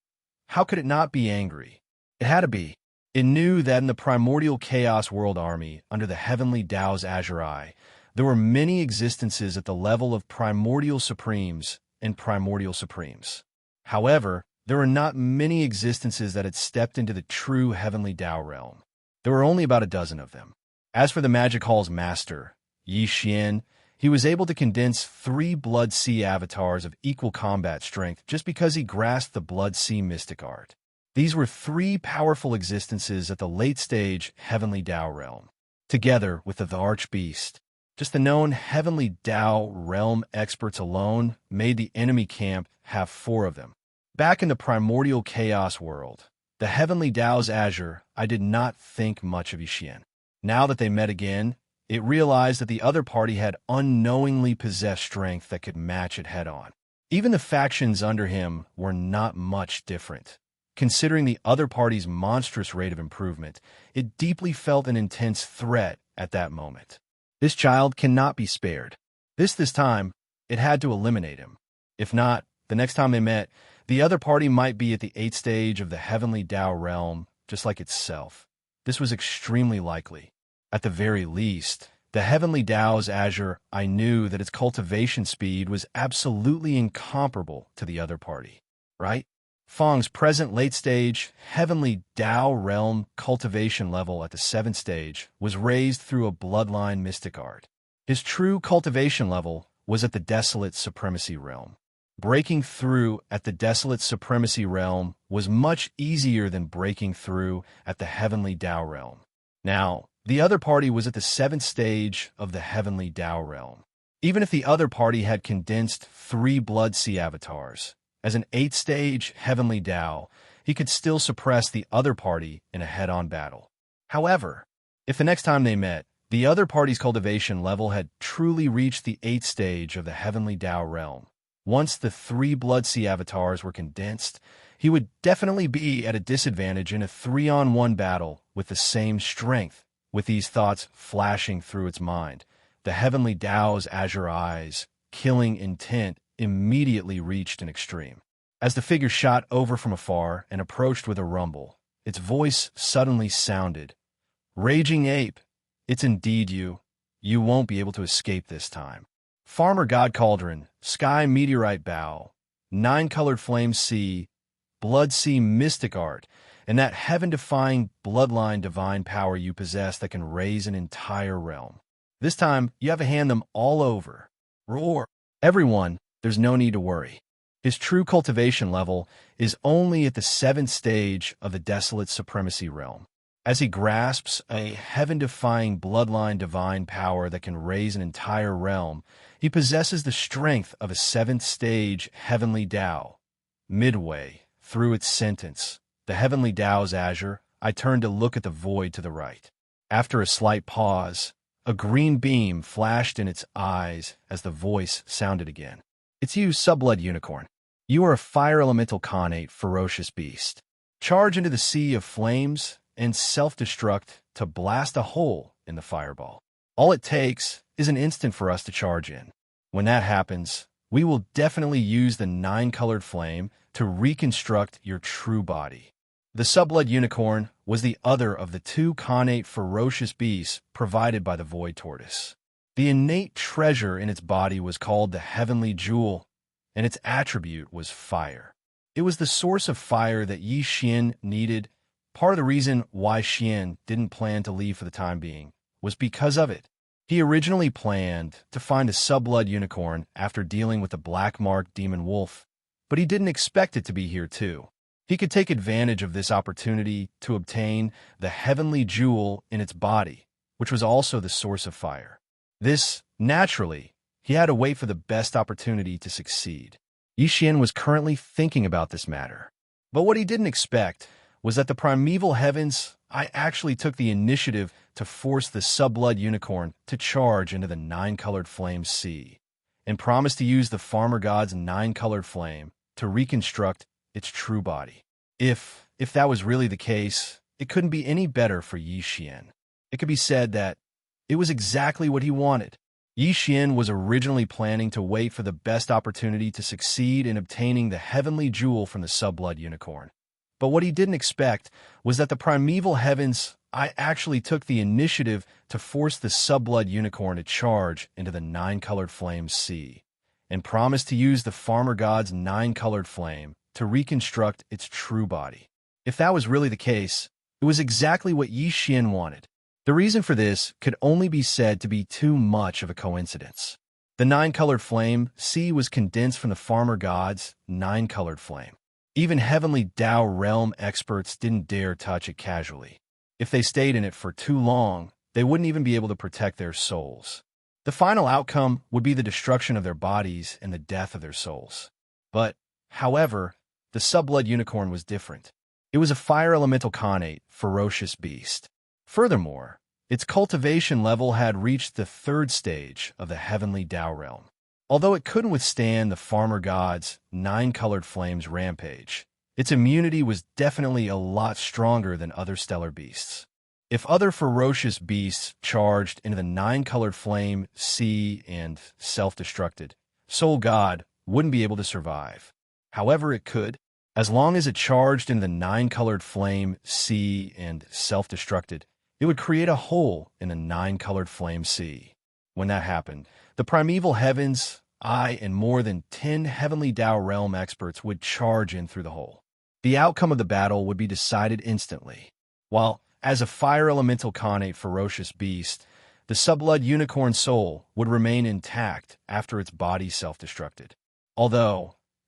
How could it not be angry? It had to be. It knew that in the primordial chaos world army, under the heavenly Tao's azure eye, there were many existences at the level of primordial supremes and primordial supremes. However, there were not many existences that had stepped into the true heavenly Tao realm. There were only about a dozen of them. As for the Magic Hall's master, Xianxia, he was able to condense 3 Blood Sea avatars of equal combat strength just because he grasped the Blood Sea mystic art. These were 3 powerful existences at the late-stage heavenly Tao realm. Together with the Archbeast, just the known heavenly Tao realm experts alone made the enemy camp have 4 of them. Back in the primordial chaos world, the heavenly Tao's azure, I did not think much of Xianxia. Now that they met again, it realized that the other party had unknowingly possessed strength that could match it head-on. Even the factions under him were not much different. Considering the other party's monstrous rate of improvement, it deeply felt an intense threat at that moment. This child cannot be spared. This time, it had to eliminate him. If not, the next time they met, the other party might be at the 8th stage of the heavenly Tao realm, just like itself. This was extremely likely. At the very least, the heavenly Tao's azure, I knew that its cultivation speed was absolutely incomparable to the other party, right? Fang's present late-stage, heavenly Tao realm cultivation level at the 7th stage was raised through a bloodline mystic art. His true cultivation level was at the desolate supremacy realm. Breaking through at the desolate supremacy realm was much easier than breaking through at the heavenly Tao realm. Now, the other party was at the 7th stage of the heavenly Tao realm. Even if the other party had condensed 3 Blood Sea avatars, as an 8th stage heavenly Tao, he could still suppress the other party in a head-on battle. However, if the next time they met, the other party's cultivation level had truly reached the 8th stage of the heavenly Tao realm, once the 3 Blood Sea avatars were condensed, he would definitely be at a disadvantage in a 3-on-1 battle with the same strength. With these thoughts flashing through its mind, the heavenly Tao's azure eyes, killing intent, immediately reached an extreme. As the figure shot over from afar and approached with a rumble, its voice suddenly sounded, "Raging ape, it's indeed you. You won't be able to escape this time. Farmer God Cauldron, Sky Meteorite Bow, 9-colored flame sea, Blood Sea mystic art, and that heaven-defying bloodline divine power you possess that can raise an entire realm. This time, you have to hand them all over. Roar. Everyone, there's no need to worry. His true cultivation level is only at the 7th stage of the desolate supremacy realm. As he grasps a heaven-defying bloodline divine power that can raise an entire realm, he possesses the strength of a 7th stage heavenly Tao. Midway through its sentence, the heavenly Tao's azure, I turned to look at the void to the right. After a slight pause, a green beam flashed in its eyes as the voice sounded again. "It's you, Subblood Unicorn. You are a fire elemental Khanate, ferocious beast. Charge into the sea of flames and self-destruct to blast a hole in the fireball. All it takes is an instant for us to charge in. When that happens, we will definitely use the 9-colored flame to reconstruct your true body." The Subblood Unicorn was the other of the 2 Khanate ferocious beasts provided by the Void Tortoise. The innate treasure in its body was called the Heavenly Jewel, and its attribute was fire. It was the source of fire that Yi Xian needed. Part of the reason why Xian didn't plan to leave for the time being was because of it. He originally planned to find a Subblood Unicorn after dealing with the black-marked demon wolf, but he didn't expect it to be here too. He could take advantage of this opportunity to obtain the Heavenly Jewel in its body, which was also the source of fire. Naturally, he had to wait for the best opportunity to succeed. Yi Xian was currently thinking about this matter. But what he didn't expect was that the primeval heavens, I actually took the initiative to force the Subblood Unicorn to charge into the 9-colored flame sea, and promised to use the Farmer God's 9-colored flame to reconstruct its true body. If that was really the case, it couldn't be any better for Yi Xian. It could be said that it was exactly what he wanted. Yi Xian was originally planning to wait for the best opportunity to succeed in obtaining the Heavenly Jewel from the Subblood Unicorn. But what he didn't expect was that the primeval heavens, I actually took the initiative to force the Subblood Unicorn to charge into the 9-colored flame sea, and promised to use the Farmer God's 9-colored flame to reconstruct its true body. If that was really the case, it was exactly what Yi Xian wanted. The reason for this could only be said to be too much of a coincidence. The 9-colored flame sea was condensed from the Farmer God's 9-colored flame. Even heavenly Tao realm experts didn't dare touch it casually. If they stayed in it for too long, they wouldn't even be able to protect their souls. The final outcome would be the destruction of their bodies and the death of their souls. However, the Subblood Unicorn was different. It was a fire elemental Khanate, ferocious beast. Furthermore, Its cultivation level had reached the third stage of the heavenly Tao realm. Although it couldn't withstand the farmer god's nine-colored flames rampage, its immunity was definitely a lot stronger than other stellar beasts. If other ferocious beasts charged into the nine-colored flame sea and self-destructed, Soul God wouldn't be able to survive. However, it could, as long as it charged into the nine-colored flame sea and self-destructed, it would create a hole in the nine-colored flame sea. When that happened, the primeval heavens, and more than 10 heavenly Tao realm experts would charge in through the hole. The outcome of the battle would be decided instantly. While, as a fire elemental Khanate ferocious beast, the subblood unicorn soul would remain intact after its body self-destructed.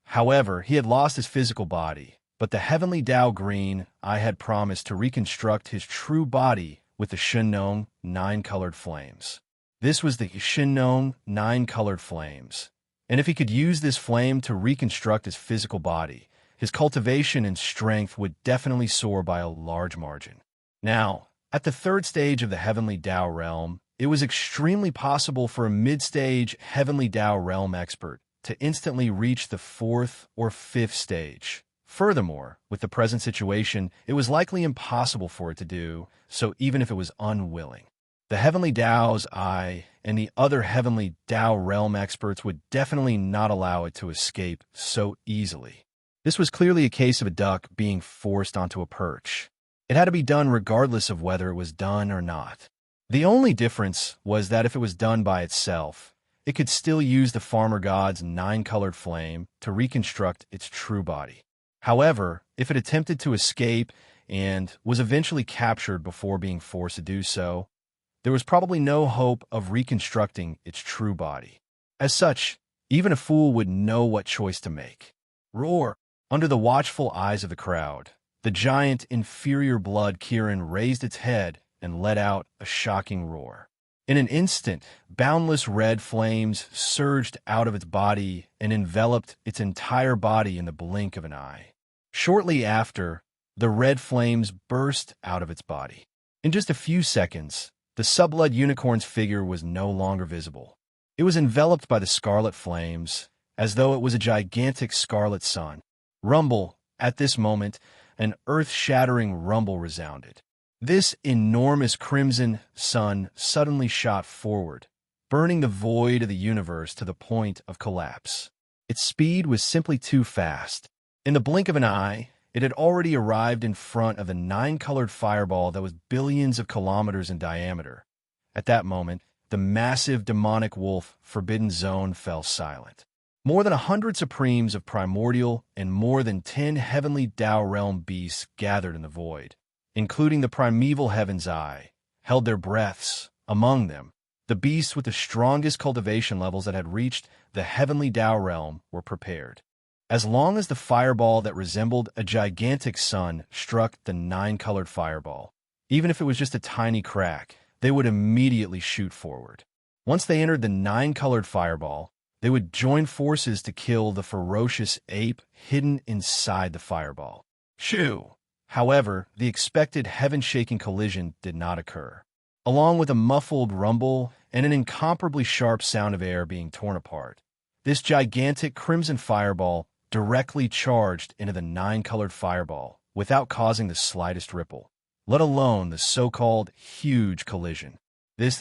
However, he had lost his physical body, but the heavenly Tao Green had promised to reconstruct his true body with the Shinnon nine-colored flames. This was the Shinnon nine-colored flames, and if he could use this flame to reconstruct his physical body, his cultivation and strength would definitely soar by a large margin. Now, at the third stage of the heavenly Tao realm, it was extremely possible for a mid-stage heavenly Tao realm expert to instantly reach the fourth or fifth stage. Furthermore, with the present situation, it was likely impossible for it to do so even if it was unwilling. The heavenly Tao's eye and the other heavenly Tao realm experts would definitely not allow it to escape so easily. This was clearly a case of a duck being forced onto a perch. It had to be done regardless of whether it was done or not. The only difference was that if it was done by itself, it could still use the farmer god's nine-colored flame to reconstruct its true body. However, if it attempted to escape and was eventually captured before being forced to do so, there was probably no hope of reconstructing its true body. As such, even a fool would know what choice to make. Roar! Under the watchful eyes of the crowd, the giant inferior blood Kirin raised its head and let out a shocking roar. In an instant, boundless red flames surged out of its body and enveloped its entire body in the blink of an eye. Shortly after, the red flames burst out of its body. In just a few seconds, the subblood unicorn's figure was no longer visible. It was enveloped by the scarlet flames, as though it was a gigantic scarlet sun. Rumble! At this moment, an earth-shattering rumble resounded. This enormous crimson sun suddenly shot forward, burning the void of the universe to the point of collapse. Its speed was simply too fast. In the blink of an eye, it had already arrived in front of the nine-colored fireball that was billions of kilometers in diameter. At that moment, the massive demonic wolf Forbidden Zone fell silent. More than 100 supremes of primordial and more than 10 heavenly Tao realm beasts gathered in the void, including the primeval heaven's eye, held their breaths. Among them, the beasts with the strongest cultivation levels that had reached the heavenly Tao realm were prepared. As long as the fireball that resembled a gigantic sun struck the nine-colored fireball, even if it was just a tiny crack, they would immediately shoot forward. Once they entered the nine-colored fireball, they would join forces to kill the ferocious ape hidden inside the fireball. Shoo! However, the expected heaven-shaking collision did not occur. Along with a muffled rumble and an incomparably sharp sound of air being torn apart, this gigantic crimson fireball directly charged into the nine-colored fireball without causing the slightest ripple, let alone the so-called huge collision. It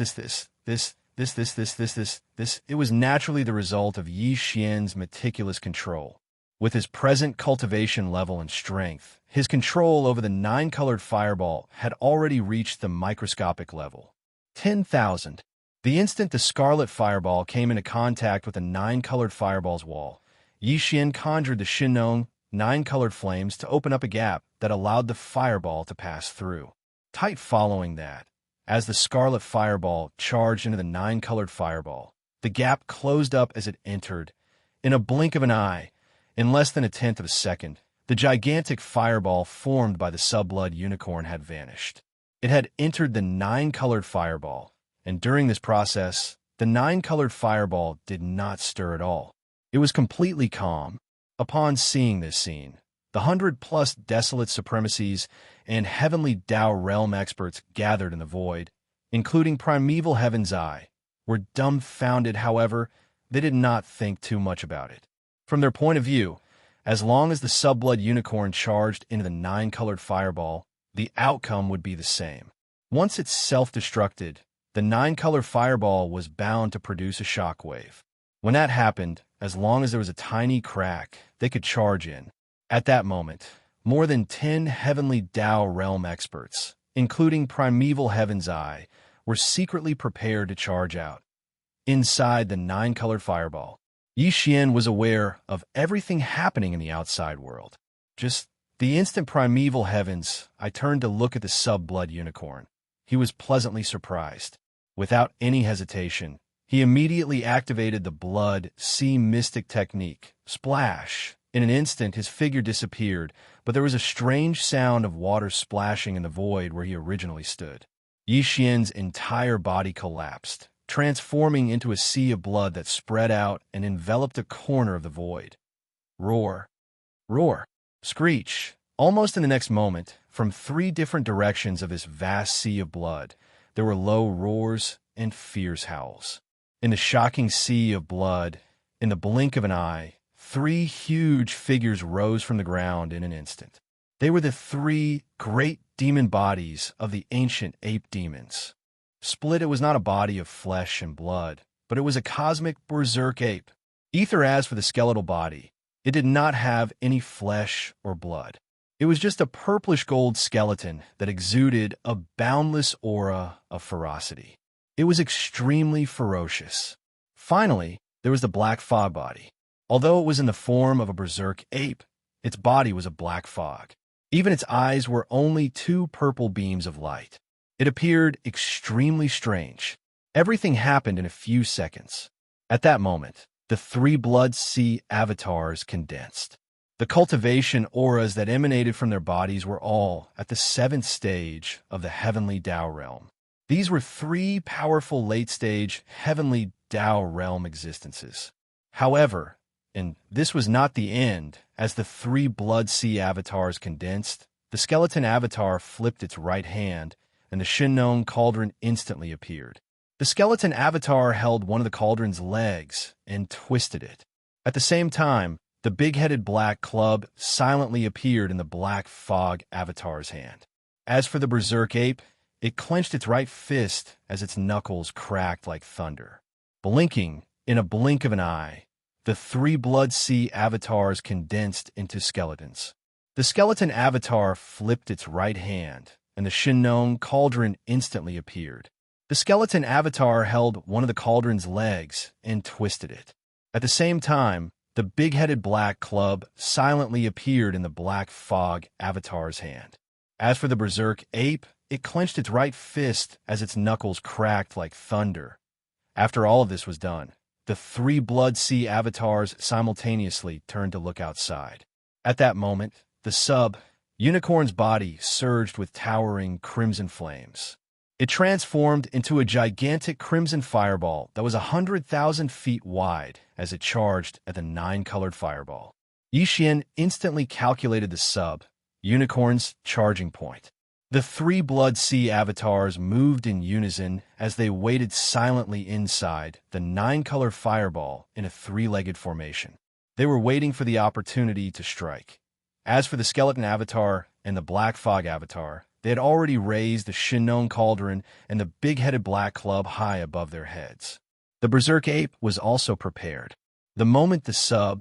was naturally the result of Yi Xian's meticulous control. With his present cultivation level and strength, his control over the nine-colored fireball had already reached the microscopic level. 10,000. The instant the scarlet fireball came into contact with the nine-colored fireball's wall, Yi Xian conjured the Shinnon nine-colored flames to open up a gap that allowed the fireball to pass through. Tight following that, as the scarlet fireball charged into the nine-colored fireball, the gap closed up as it entered. In a blink of an eye, in less than a tenth of a second, the gigantic fireball formed by the subblood unicorn had vanished. It had entered the nine-colored fireball, and during this process, the nine-colored fireball did not stir at all. It was completely calm. Upon seeing this scene, the 100+ desolate supremacies and heavenly Tao realm experts gathered in the void, including primeval Heaven's Eye, were dumbfounded. However, they did not think too much about it. From their point of view, as long as the sub-blood unicorn charged into the nine-colored fireball, the outcome would be the same. Once it self-destructed, the nine-color fireball was bound to produce a shockwave. When that happened, as long as there was a tiny crack, they could charge in. At that moment, more than 10 heavenly Tao realm experts, including primeval Heaven's Eye, were secretly prepared to charge out. Inside the nine-colored fireball, Xianxia was aware of everything happening in the outside world. Just the instant primeval heavens, I turned to look at the sub-blood unicorn. He was pleasantly surprised. Without any hesitation, he immediately activated the blood sea mystic technique. Splash! In an instant, his figure disappeared, but there was a strange sound of water splashing in the void where he originally stood. Xianxia's entire body collapsed, transforming into a sea of blood that spread out and enveloped a corner of the void. Roar! Roar! Screech! Almost in the next moment, from 3 different directions of this vast sea of blood, there were low roars and fierce howls. In the shocking sea of blood, in the blink of an eye, 3 huge figures rose from the ground in an instant. They were the 3 great demon bodies of the ancient ape demons. Split, it was not a body of flesh and blood, but it was a cosmic berserk ape. Ether, as for the skeletal body, it did not have any flesh or blood. It was just a purplish gold skeleton that exuded a boundless aura of ferocity. It was extremely ferocious. Finally, there was the black fog body. Although it was in the form of a berserk ape, its body was a black fog. Even its eyes were only 2 purple beams of light. It appeared extremely strange. Everything happened in a few seconds. At that moment, the 3 blood sea avatars condensed. The cultivation auras that emanated from their bodies were all at the 7th stage of the heavenly Tao realm. These were 3 powerful late-stage heavenly Tao realm existences. However, and this was not the end, as the 3 blood sea avatars condensed, the skeleton avatar flipped its right hand, and the Shinnon cauldron instantly appeared. The skeleton avatar held one of the cauldron's legs and twisted it. At the same time, the big-headed black club silently appeared in the black fog avatar's hand. As for the berserk ape, it clenched its right fist as its knuckles cracked like thunder. Blinking in a blink of an eye, the 3 blood sea avatars condensed into skeletons. The skeleton avatar flipped its right hand, and the Shinnon cauldron instantly appeared. The skeleton avatar held one of the cauldron's legs and twisted it. At the same time, the big-headed black club silently appeared in the black fog avatar's hand. As for the berserk ape, it clenched its right fist as its knuckles cracked like thunder. After all of this was done, the 3 blood sea avatars simultaneously turned to look outside. At that moment, the unicorn's body surged with towering crimson flames. It transformed into a gigantic crimson fireball that was 100,000 feet wide as it charged at the 9-colored fireball. Xianxia instantly calculated the unicorn's charging point. The 3 blood sea avatars moved in unison as they waited silently inside the 9-color fireball in a 3-legged formation. They were waiting for the opportunity to strike. As for the skeleton avatar and the black fog avatar, they had already raised the Shinnon cauldron and the big-headed black club high above their heads. The berserk ape was also prepared. The moment the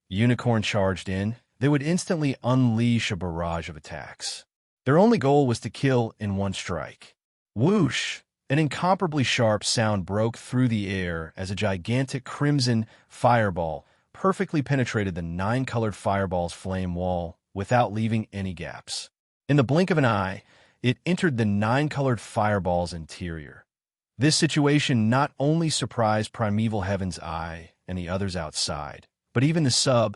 unicorn charged in, they would instantly unleash a barrage of attacks. Their only goal was to kill in one strike. Whoosh! An incomparably sharp sound broke through the air as a gigantic crimson fireball perfectly penetrated the 9-colored fireball's flame wall without leaving any gaps. In the blink of an eye, it entered the 9-colored fireball's interior. This situation not only surprised primeval Heaven's Eye and the others outside, but even the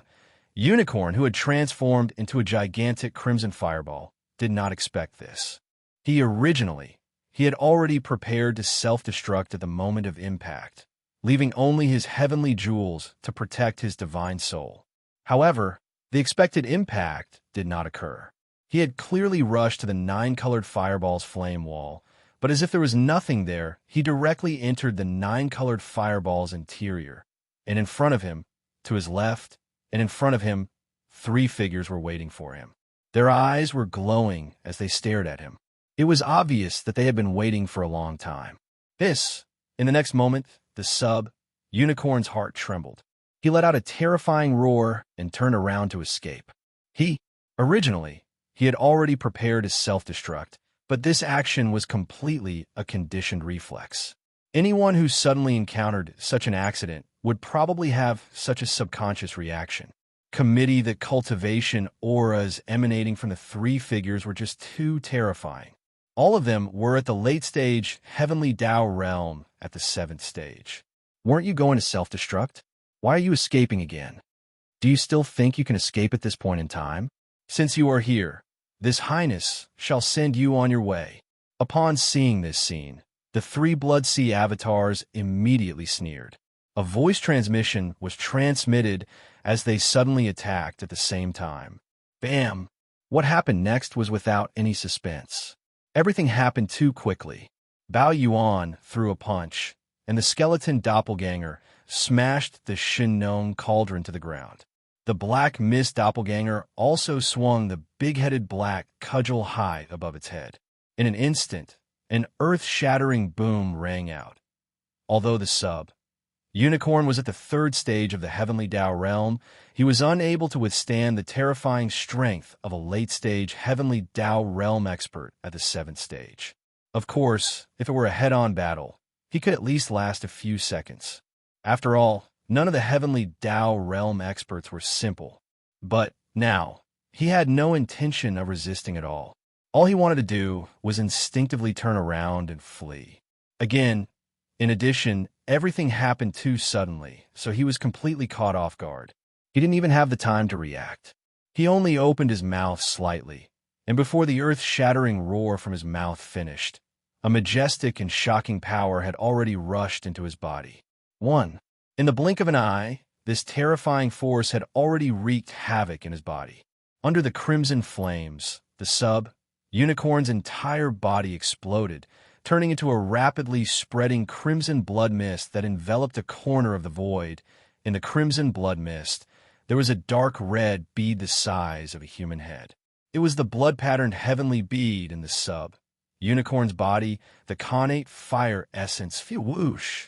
unicorn who had transformed into a gigantic crimson fireball did not expect this. He had already prepared to self-destruct at the moment of impact, leaving only his heavenly jewels to protect his divine soul. However, the expected impact did not occur. He had clearly rushed to the 9-colored fireball's flame wall, But as if there was nothing there, he directly entered the 9-colored fireball's interior, and in front of him, to his left, and in front of him, 3 figures were waiting for him. Their eyes were glowing as they stared at him. It was obvious that they had been waiting for a long time. In the next moment, the unicorn's heart trembled. He let out a terrifying roar and turned around to escape. Originally, he had already prepared his self-destruct, but this action was completely a conditioned reflex. Anyone who suddenly encountered such an accident would probably have such a subconscious reaction. The cultivation auras emanating from the 3 figures were just too terrifying. All of them were at the late-stage Heavenly Tao realm at the 7th stage. Weren't you going to self-destruct? Why are you escaping again? Do you still think you can escape at this point in time? Since you are here, this Highness shall send you on your way. Upon seeing this scene, the 3 Blood Sea avatars immediately sneered. A voice transmission was transmitted as they suddenly attacked at the same time. Bam! What happened next was without any suspense. Everything happened too quickly. Bao Yuan threw a punch, and the skeleton doppelganger smashed the Shinnong cauldron to the ground. The Black Mist doppelganger also swung the big-headed black cudgel high above its head. In an instant, an earth-shattering boom rang out. Although the unicorn was at the 3rd stage of the Heavenly Tao realm, he was unable to withstand the terrifying strength of a late-stage Heavenly Tao realm expert at the 7th stage. Of course, if it were a head-on battle, he could at least last a few seconds. After all, none of the Heavenly Tao realm experts were simple. But now, he had no intention of resisting at all. All he wanted to do was instinctively turn around and flee. Again, in addition, everything happened too suddenly, so he was completely caught off guard. He didn't even have the time to react. He only opened his mouth slightly, and before the earth-shattering roar from his mouth finished, a majestic and shocking power had already rushed into his body. In the blink of an eye, this terrifying force had already wreaked havoc in his body. Under the crimson flames, the unicorn's entire body exploded, turning into a rapidly spreading crimson blood mist that enveloped a corner of the void. In the crimson blood mist, there was a dark red bead the size of a human head. It was the blood-patterned heavenly bead in the unicorn's body, the connate fire essence. Whoosh!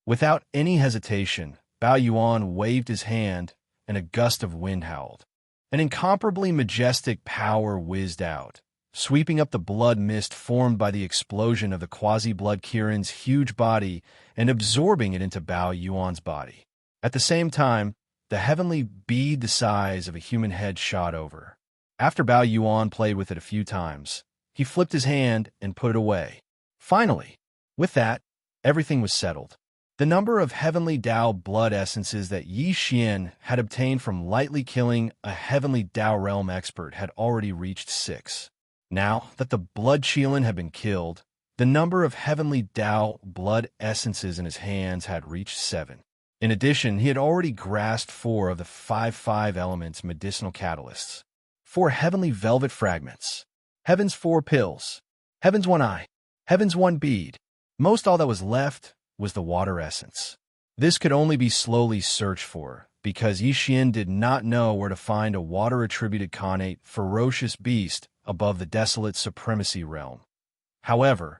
Without any hesitation, Bao Yuan waved his hand, and a gust of wind howled. An incomparably majestic power whizzed out, sweeping up the blood mist formed by the explosion of the quasi-blood Kirin's huge body and absorbing it into Bao Yuan's body. At the same time, the heavenly bead the size of a human head shot over. After Bao Yuan played with it a few times, he flipped his hand and put it away. Finally, with that, everything was settled. The number of Heavenly Tao blood essences that Yi Xian had obtained from lightly killing a Heavenly Tao realm expert had already reached 6. Now that the blood Qilin had been killed, the number of Heavenly Tao blood essences in his hands had reached 7. In addition, he had already grasped 4 of the 5 elements medicinal catalysts, 4 heavenly velvet fragments, Heaven's 4 pills, Heaven's 1 eye, Heaven's 1 bead. Most all that was left was the water essence. This could only be slowly searched for, because Yi Xian did not know where to find a water-attributed connate ferocious beast above the desolate supremacy realm. However,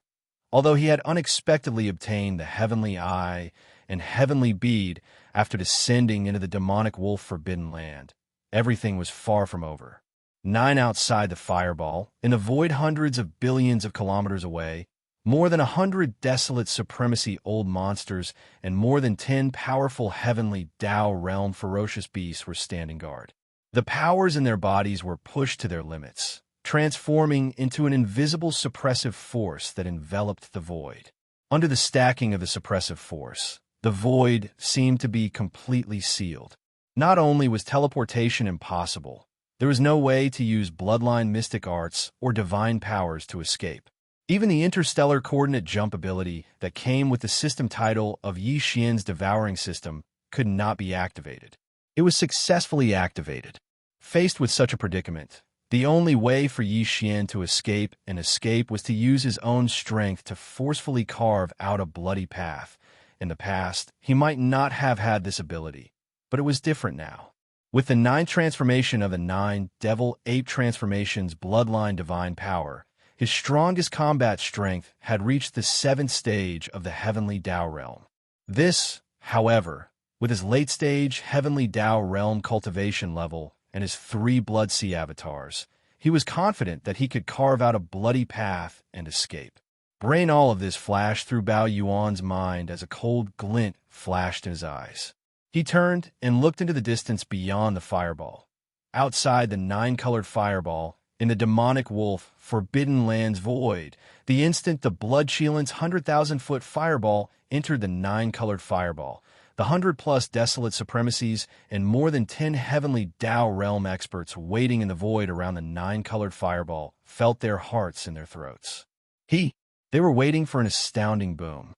although he had unexpectedly obtained the heavenly eye and heavenly bead after descending into the demonic wolf forbidden land, everything was far from over. 9 outside the fireball, in the void hundreds of billions of kilometers away, more than 100 desolate supremacy old monsters and more than 10 powerful heavenly Tao realm ferocious beasts were standing guard. The powers in their bodies were pushed to their limits, transforming into an invisible suppressive force that enveloped the void. Under the stacking of the suppressive force, the void seemed to be completely sealed. Not only was teleportation impossible, there was no way to use bloodline mystic arts or divine powers to escape. Even the interstellar coordinate jump ability that came with the system title of Yi Xian's Devouring System could not be activated. It was successfully activated. Faced with such a predicament, The only way for Xian to escape and escape was to use his own strength to forcefully carve out a bloody path. In the past, he might not have had this ability, but it was different now. With the 9th transformation of the 9 Devil-Ape transformations bloodline divine power, his strongest combat strength had reached the 7th stage of the Heavenly Tao realm. This, however, with his late-stage Heavenly Tao realm cultivation level and his 3 Blood Sea avatars, he was confident that he could carve out a bloody path and escape. Brain all of this flashed through Bao Yuan's mind as a cold glint flashed in his eyes. He turned and looked into the distance beyond the fireball. Outside the 9-colored fireball, in the demonic wolf Forbidden Lands void, the instant the Blood Shielan's 100,000-foot fireball entered the 9-colored fireball, the 100-plus desolate supremacies and more than 10 heavenly Tao realm experts waiting in the void around the 9-colored fireball felt their hearts in their throats. They were waiting for an astounding boom.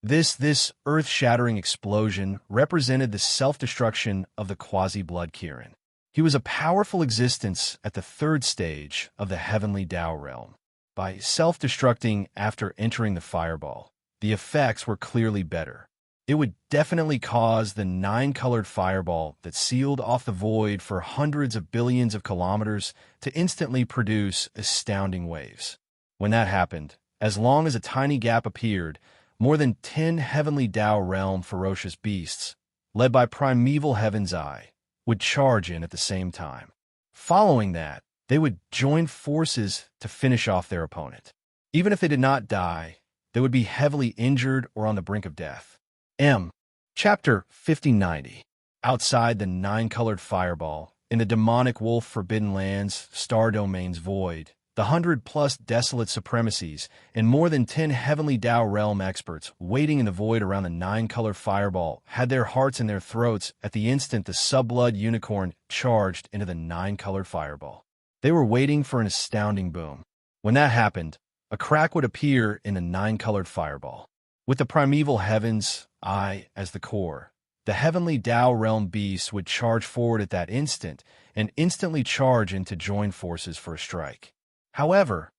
This earth-shattering explosion represented the self-destruction of the quasi-blood Kirin. He was a powerful existence at the 3rd stage of the Heavenly Tao realm. By self-destructing after entering the fireball, the effects were clearly better. It would definitely cause the 9-colored fireball that sealed off the void for hundreds of billions of kilometers to instantly produce astounding waves. When that happened, as long as a tiny gap appeared, more than 10 Heavenly Tao realm ferocious beasts, led by Primeval Heaven's Eye, would charge in at the same time. Following that, they would join forces to finish off their opponent. Even if they did not die, they would be heavily injured or on the brink of death. Chapter 5090. Outside the 9-colored fireball, in the demonic wolf Forbidden Lands, Star Domain's void, the 100-plus desolate supremacies and more than 10 Heavenly Tao realm experts waiting in the void around the 9-colored fireball had their hearts in their throats at the instant the Subblood Unicorn charged into the 9-colored fireball. They were waiting for an astounding boom. When that happened, a crack would appear in the 9-colored fireball. With the Primeval Heaven's Eye as the core, the Heavenly Tao realm beasts would charge forward at that instant and instantly charge in to join forces for a strike. However,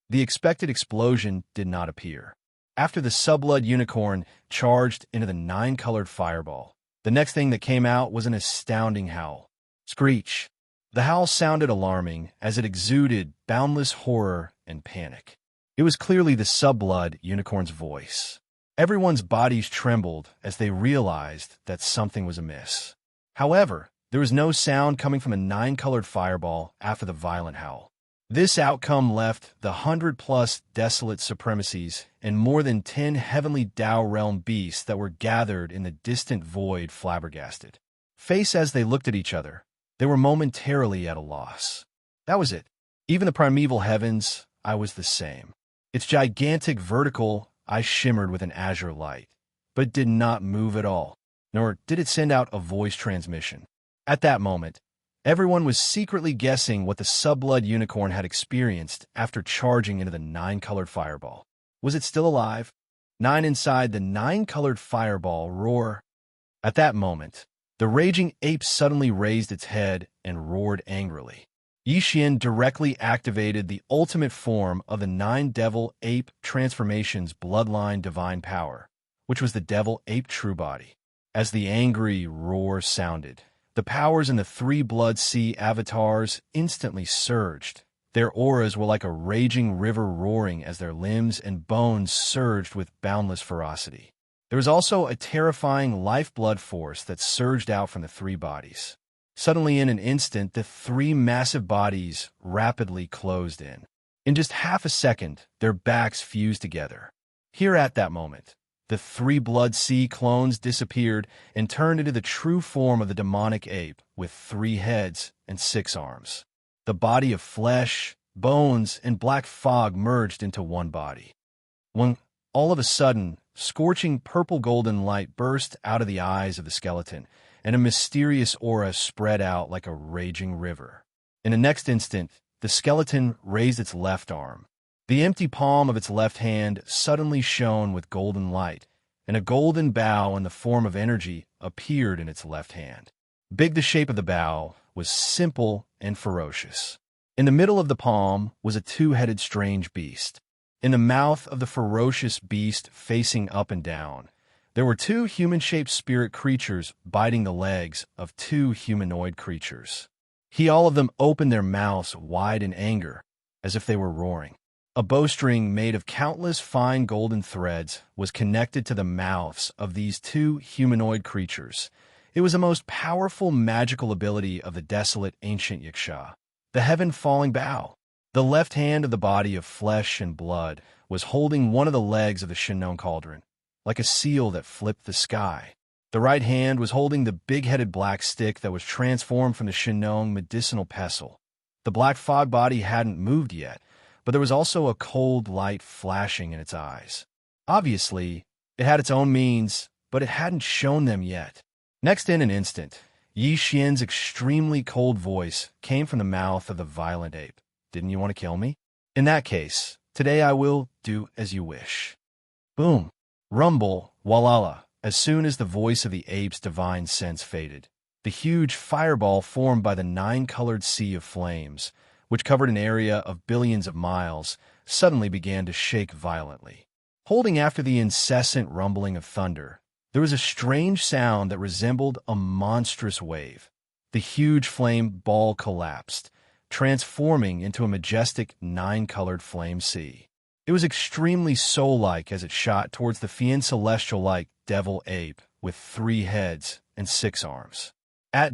the expected explosion did not appear. After the Subblood Unicorn charged into the 9-colored fireball, the next thing that came out was an astounding howl. Screech. The howl sounded alarming as it exuded boundless horror and panic. It was clearly the Subblood Unicorn's voice. Everyone's bodies trembled as they realized that something was amiss. However, there was no sound coming from a 9-colored fireball after the violent howl. This outcome left the 100-plus desolate supremacies and more than 10 Heavenly Tao realm beasts that were gathered in the distant void flabbergasted. Faced as they looked at each other, they were momentarily at a loss. That was it. Even the Primeval Heaven's Eye was the same. Its gigantic vertical eye shimmered with an azure light, but it did not move at all, nor did it send out a voice transmission. At that moment, everyone was secretly guessing what the Subblood Unicorn had experienced after charging into the 9-colored fireball. Was it still alive? 9 inside the 9-colored fireball roar. At that moment, the raging ape suddenly raised its head and roared angrily. Xian directly activated the ultimate form of the 9 Devil-Ape transformations bloodline divine power, which was the Devil-Ape True Body. As the angry roar sounded, the powers in the 3 Blood Sea avatars instantly surged. Their auras were like a raging river roaring as their limbs and bones surged with boundless ferocity. There was also a terrifying lifeblood force that surged out from the 3 bodies. Suddenly, in an instant, the 3 massive bodies rapidly closed in. In just half a second, their backs fused together. Here at that moment, the 3 Blood Sea clones disappeared and turned into the true form of the demonic ape with 3 heads and 6 arms. The body of flesh, bones, and black fog merged into one body. When, all of a sudden, scorching purple-golden light burst out of the eyes of the skeleton, and a mysterious aura spread out like a raging river. In the next instant, the skeleton raised its left arm. The empty palm of its left hand suddenly shone with golden light, and a golden bow in the form of energy appeared in its left hand. Big the shape of the bow, was simple and ferocious. In the middle of the palm was a two-headed strange beast. In the mouth of the ferocious beast facing up and down, there were two human-shaped spirit creatures biting the legs of two humanoid creatures. All of them opened their mouths wide in anger, as if they were roaring. A bowstring made of countless fine golden threads was connected to the mouths of these two humanoid creatures. It was the most powerful magical ability of the desolate ancient Wuxia, the heaven-falling bow. The left hand of the body of flesh and blood was holding one of the legs of the Shinong cauldron, like a seal that flipped the sky. The right hand was holding the big-headed black stick that was transformed from the Shinong medicinal pestle. The black fog body hadn't moved yet, but there was also a cold light flashing in its eyes. Obviously, it had its own means, but it hadn't shown them yet. Next in an instant, Yi Xian's extremely cold voice came from the mouth of the violent ape. Didn't you want to kill me? In that case, today I will do as you wish. Boom. Rumble, walala. As soon as the voice of the ape's divine sense faded, the huge fireball formed by the nine-colored sea of flames, which covered an area of billions of miles, suddenly began to shake violently. Holding after the incessant rumbling of thunder, there was a strange sound that resembled a monstrous wave. The huge flame ball collapsed, transforming into a majestic nine-colored flame sea. It was extremely soul-like as it shot towards the fiend celestial-like devil ape with 3 heads and 6 arms.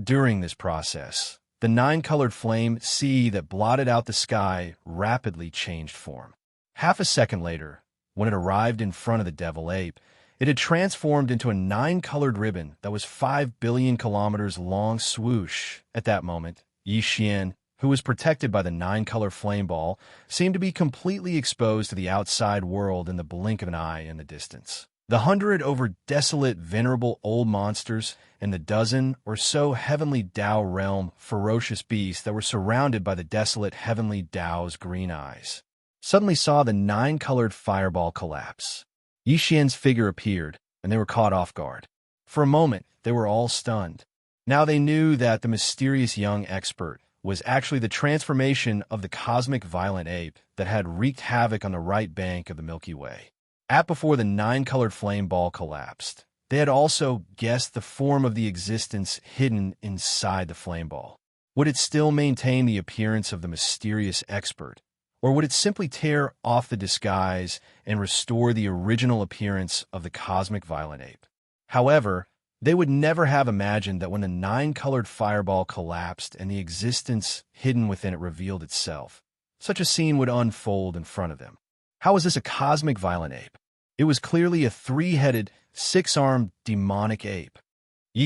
During this process, the nine-colored flame sea that blotted out the sky rapidly changed form. Half a second later, when it arrived in front of the devil ape, it had transformed into a 9-colored ribbon that was 5 billion kilometers long. Swoosh. At that moment, Yi Xian, who was protected by the 9-color flame ball, seemed to be completely exposed to the outside world in the blink of an eye in the distance. The 100 over desolate, venerable old monsters and the dozen or so heavenly Tao realm ferocious beasts that were surrounded by the desolate heavenly Tao's green eyes suddenly saw the 9-colored fireball collapse. Yi Xian's figure appeared, and they were caught off guard. For a moment, they were all stunned. Now they knew that the mysterious young expert was actually the transformation of the cosmic violent ape that had wreaked havoc on the right bank of the Milky Way. Before the 9-colored flame ball collapsed, they had also guessed the form of the existence hidden inside the flame ball. Would it still maintain the appearance of the mysterious expert, or would it simply tear off the disguise and restore the original appearance of the cosmic violent ape? However, they would never have imagined that when the 9-colored fireball collapsed and the existence hidden within it revealed itself, such a scene would unfold in front of them. How was this a cosmic violent ape? It was clearly a 3-headed, 6-armed demonic ape.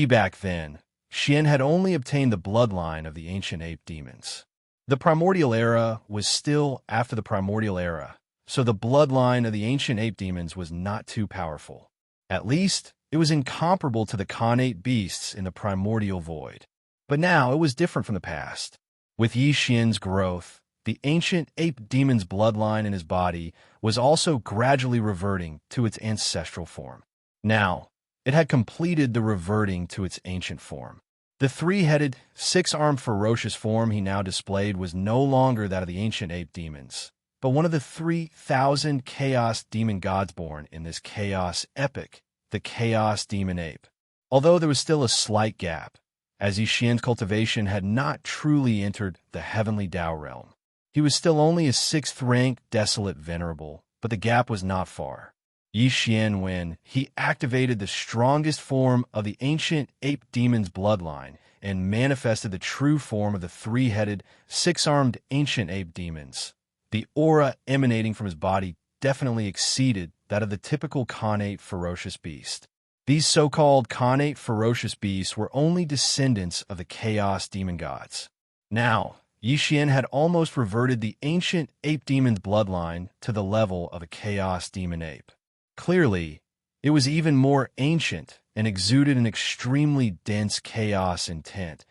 Back then, Xian had only obtained the bloodline of the ancient ape demons. The primordial era was still after the primordial era, so the bloodline of the ancient ape demons was not too powerful. At least, it was incomparable to the Khanate beasts in the primordial void. But now it was different from the past. With Yi Xian's growth, the ancient ape demon's bloodline in his body was also gradually reverting to its ancestral form. Now, it had completed the reverting to its ancient form. The 3-headed, 6-armed ferocious form he now displayed was no longer that of the ancient ape demons, but one of the 3,000 chaos demon gods born in this chaos epic, the Chaos Demon Ape. Although there was still a slight gap, as Yi Xian's cultivation had not truly entered the heavenly Tao realm. He was still only a 6th-rank desolate venerable, but the gap was not far. Yi Xian, when he activated the strongest form of the ancient ape demon's bloodline and manifested the true form of the 3-headed, 6-armed ancient ape demons, the aura emanating from his body definitely exceeded that of the typical Khanate ferocious beast. These so-called Khanate ferocious beasts were only descendants of the chaos demon gods. Now, Yi Xian had almost reverted the ancient ape demon's bloodline to the level of a chaos demon ape. Clearly, it was even more ancient and exuded an extremely dense chaos intent.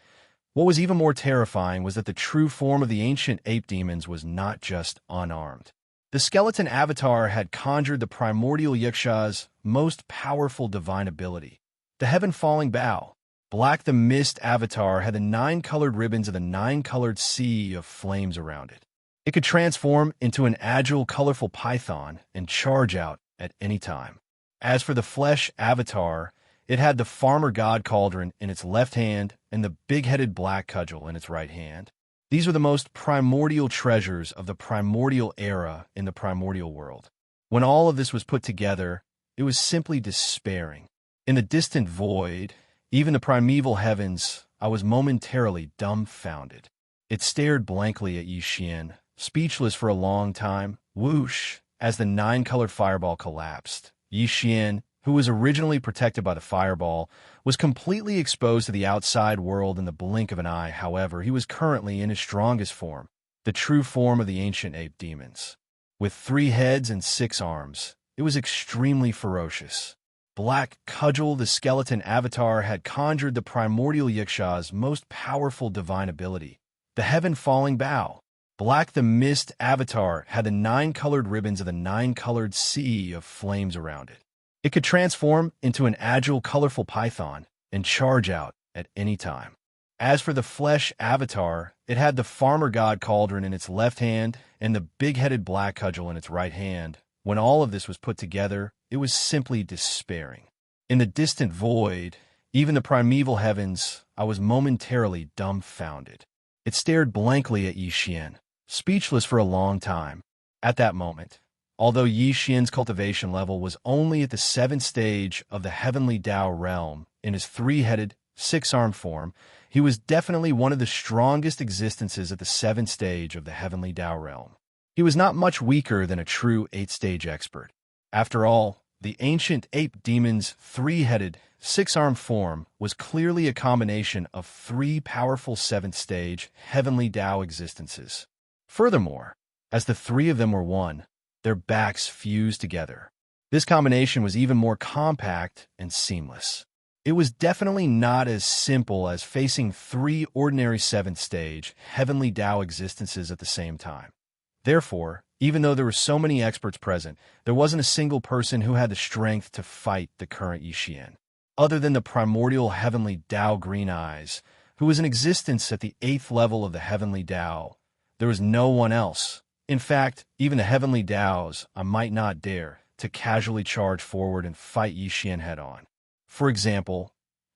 What was even more terrifying was that the true form of the ancient ape demons was not just unarmed. The skeleton avatar had conjured the primordial Wuxia's most powerful divine ability, the heaven-falling bow. Black the Mist avatar had the 9-colored ribbons of the 9-colored sea of flames around it. It could transform into an agile, colorful python and charge out at any time. As for the Flesh avatar, it had the farmer god cauldron in its left hand and the big-headed black cudgel in its right hand. These were the most primordial treasures of the primordial era in the primordial world. When all of this was put together, it was simply despairing. In the distant void, even the primeval heavens, I was momentarily dumbfounded. It stared blankly at Xianxia, speechless for a long time. Whoosh! As the 9-colored fireball collapsed, Xianxia, who was originally protected by the fireball, was completely exposed to the outside world in the blink of an eye. However, he was currently in his strongest form, the true form of the ancient ape demons. With 3 heads and 6 arms, it was extremely ferocious. Black Cudgel, the skeleton avatar, had conjured the primordial Wuxia's most powerful divine ability, the heaven-falling bow. Black the Mist avatar had the 9-colored ribbons of the 9-colored sea of flames around it. It could transform into an agile, colorful python and charge out at any time. As for the Flesh avatar, it had the farmer god cauldron in its left hand and the big-headed black cudgel in its right hand. When all of this was put together, it was simply despairing. In the distant void, even the primeval heavens, I was momentarily dumbfounded. It stared blankly at Xianxia, speechless for a long time. At that moment, although Xianxia's cultivation level was only at the 7th stage of the heavenly Tao realm, in his 3-headed, 6-armed form, he was definitely one of the strongest existences at the 7th stage of the heavenly Tao realm. He was not much weaker than a true 8th-stage expert. After all, the ancient ape demon's 3-headed, 6-armed form was clearly a combination of 3 powerful 7th-stage heavenly Tao existences. Furthermore, as the 3 of them were one, their backs fused together. This combination was even more compact and seamless. It was definitely not as simple as facing 3 ordinary 7th-stage heavenly Tao existences at the same time. Therefore, even though there were so many experts present, there wasn't a single person who had the strength to fight the current Xianxia. Other than the primordial heavenly Tao Green Eyes, who was in existence at the 8th level of the heavenly Tao, there was no one else. In fact, even the heavenly Taos, I might not dare to casually charge forward and fight Xianxia head-on. For example,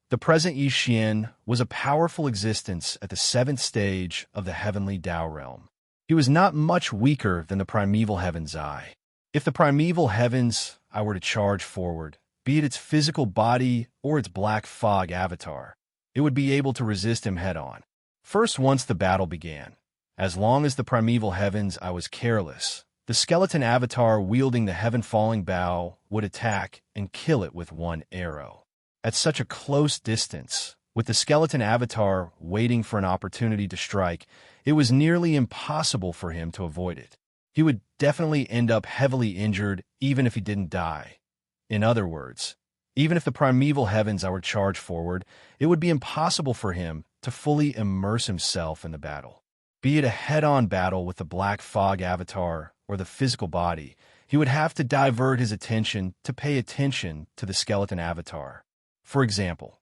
the present Xianxia was a powerful existence at the 7th stage of the heavenly Tao realm. He was not much weaker than the primeval heaven's eye. If the primeval heavens I were to charge forward, be it its physical body or its black fog avatar, it would be able to resist him head-on. First, once the battle began, as long as the primeval heavens I was careless, the skeleton avatar wielding the heaven-falling bow would attack and kill it with 1 arrow. At such a close distance, with the skeleton avatar waiting for an opportunity to strike, it was nearly impossible for him to avoid it. He would definitely end up heavily injured even if he didn't die. In other words, even if the primeval heavens I were charged forward, it would be impossible for him to fully immerse himself in the battle. Be it a head-on battle with the black fog avatar or the physical body, he would have to divert his attention to pay attention to the skeleton avatar. For example,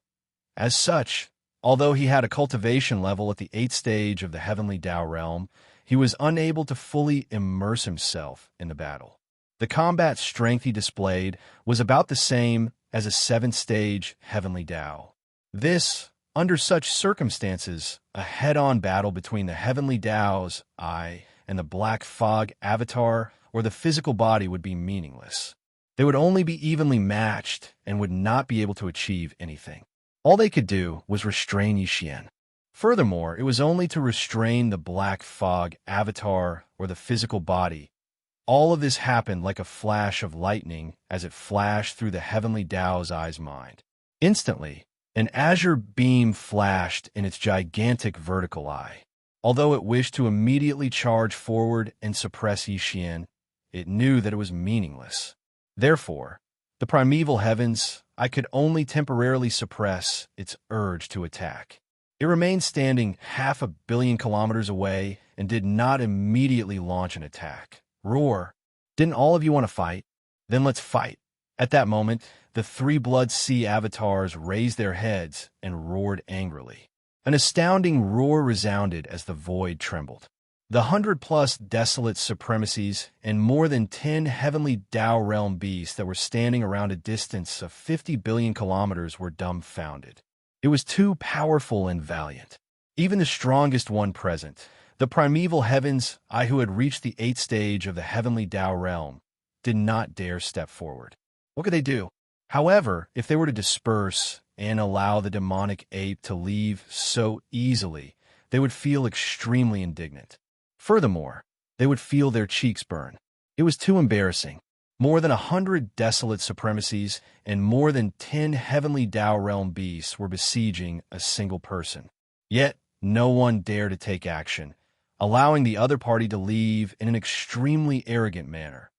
as such, although he had a cultivation level at the 8th stage of the heavenly Tao realm, he was unable to fully immerse himself in the battle. The combat strength he displayed was about the same as a 7th stage heavenly Tao. This, under such circumstances, a head-on battle between the heavenly Tao's eye and the black fog avatar or the physical body would be meaningless. They would only be evenly matched and would not be able to achieve anything. All they could do was restrain Xianxia. Furthermore, it was only to restrain the black fog avatar or the physical body. All of this happened like a flash of lightning as it flashed through the heavenly Tao's eye's mind. Instantly, an azure beam flashed in its gigantic vertical eye. Although it wished to immediately charge forward and suppress Xianxia, it knew that it was meaningless. Therefore, the primeval heavens, I could only temporarily suppress its urge to attack. It remained standing 500 million kilometers away and did not immediately launch an attack. Roar! Didn't all of you want to fight? Then let's fight. At that moment, the three Blood Sea avatars raised their heads and roared angrily. An astounding roar resounded as the void trembled. The 100-plus desolate supremacies and more than 10 heavenly Tao realm beasts that were standing around a distance of 50 billion kilometers were dumbfounded. It was too powerful and valiant. Even the strongest one present, the primeval heavens, I who had reached the 8th stage of the heavenly Tao realm, did not dare step forward. What could they do? However, if they were to disperse and allow the demonic ape to leave so easily, they would feel extremely indignant. Furthermore, they would feel their cheeks burn. It was too embarrassing. More than 100 desolate supremacies and more than 10 heavenly Tao realm beasts were besieging a single person. Yet, no one dared to take action, allowing the other party to leave in an extremely arrogant manner.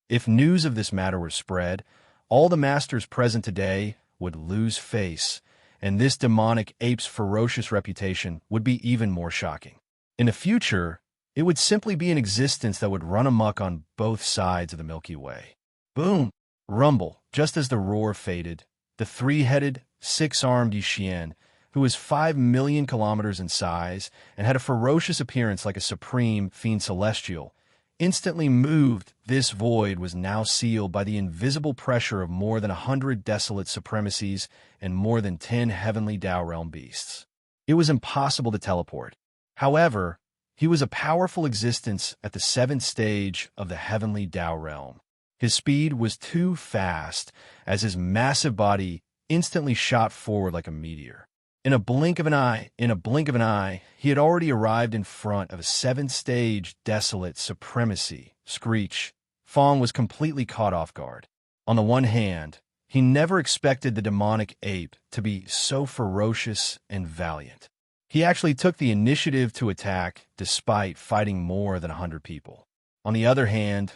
If news of this matter were spread, all the masters present today would lose face, and this demonic ape's ferocious reputation would be even more shocking. In the future, it would simply be an existence that would run amok on both sides of the Milky Way. Boom! Rumble. Just as the roar faded, the three-headed, six-armed Yixian, who was 5 million kilometers in size and had a ferocious appearance like a supreme fiend celestial, instantly moved. This void was now sealed by the invisible pressure of more than 100 desolate supremacies and more than 10 heavenly Tao realm beasts. It was impossible to teleport. However, he was a powerful existence at the 7th stage of the heavenly Tao realm. His speed was too fast, as his massive body instantly shot forward like a meteor. In a blink of an eye, he had already arrived in front of a 7th stage desolate supremacy. Screech. Fong was completely caught off guard. On the one hand, he never expected the demonic ape to be so ferocious and valiant. He actually took the initiative to attack despite fighting more than 100 people. On the other hand,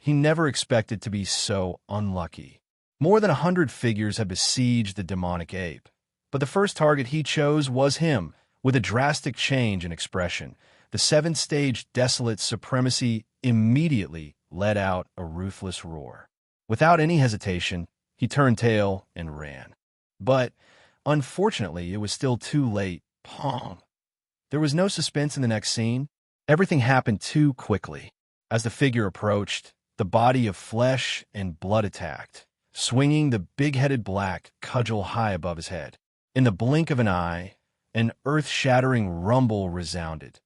he never expected to be so unlucky. More than 100 figures had besieged the demonic ape, but the first target he chose was him. With a drastic change in expression, the 7th stage desolate supremacy immediately let out a ruthless roar. Without any hesitation, he turned tail and ran. But unfortunately, it was still too late. Pong! There was no suspense in the next scene. Everything happened too quickly. As the figure approached, the body of flesh and blood attacked, swinging the big-headed black cudgel high above his head. In the blink of an eye, an earth-shattering rumble resounded.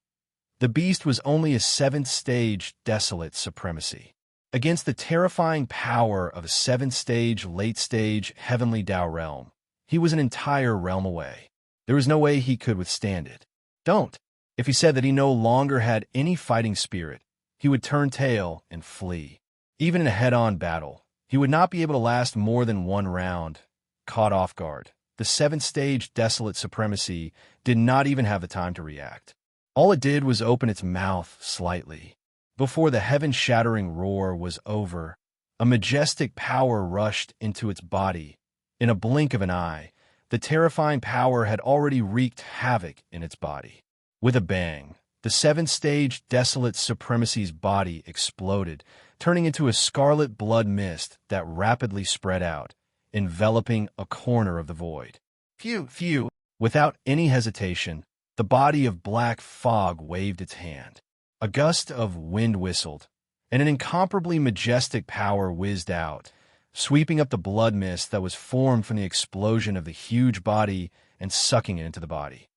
The beast was only a 7th stage desolate supremacy. Against the terrifying power of a 7th stage, late stage, heavenly Tao realm, he was an entire realm away. There was no way he could withstand it. Don't. If he said that he no longer had any fighting spirit, he would turn tail and flee. Even in a head-on battle, he would not be able to last more than one round. Caught off guard, the 7th stage desolate supremacy did not even have the time to react. All it did was open its mouth slightly. Before the heaven-shattering roar was over, a majestic power rushed into its body. In a blink of an eye, the terrifying power had already wreaked havoc in its body. With a bang, the 7th stage desolate supremacy's body exploded, turning into a scarlet blood mist that rapidly spread out, enveloping a corner of the void. Phew! Without any hesitation, the body of black fog waved its hand. A gust of wind whistled, and an incomparably majestic power whizzed out, sweeping up the blood mist that was formed from the explosion of the huge body and sucking it into the body.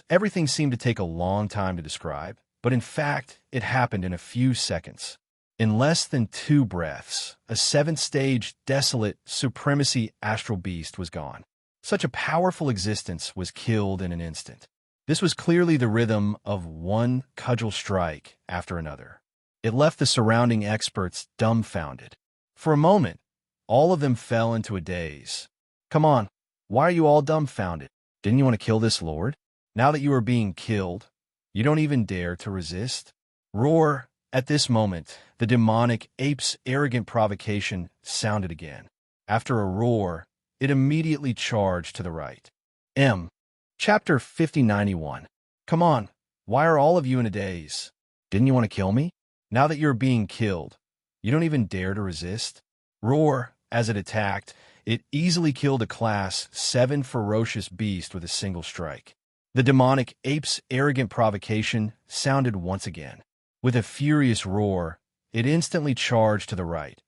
Everything seemed to take a long time to describe, but in fact, it happened in a few seconds. In less than 2 breaths, a 7th stage desolate supremacy astral beast was gone. Such a powerful existence was killed in an instant. This was clearly the rhythm of one cudgel strike after another. It left the surrounding experts dumbfounded. For a moment, all of them fell into a daze. Come on, why are you all dumbfounded? Didn't you want to kill this lord? Now that you are being killed, you don't even dare to resist? Roar! At this moment, the demonic ape's arrogant provocation sounded again. After a roar, it immediately charged to the right. Chapter 5091. Come on, why are all of you in a daze? Didn't you want to kill me? Now that you're being killed, you don't even dare to resist? Roar, as it attacked, it easily killed a Class 7 ferocious beast with a single strike. The demonic ape's arrogant provocation sounded once again. With a furious roar, it instantly charged to the right.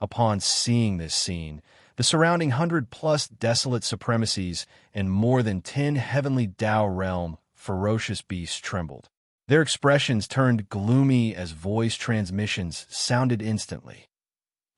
Upon seeing this scene, the surrounding 100-plus desolate supremacies and more than 10 heavenly Tao realm ferocious beasts trembled. Their expressions turned gloomy as voice transmissions sounded instantly.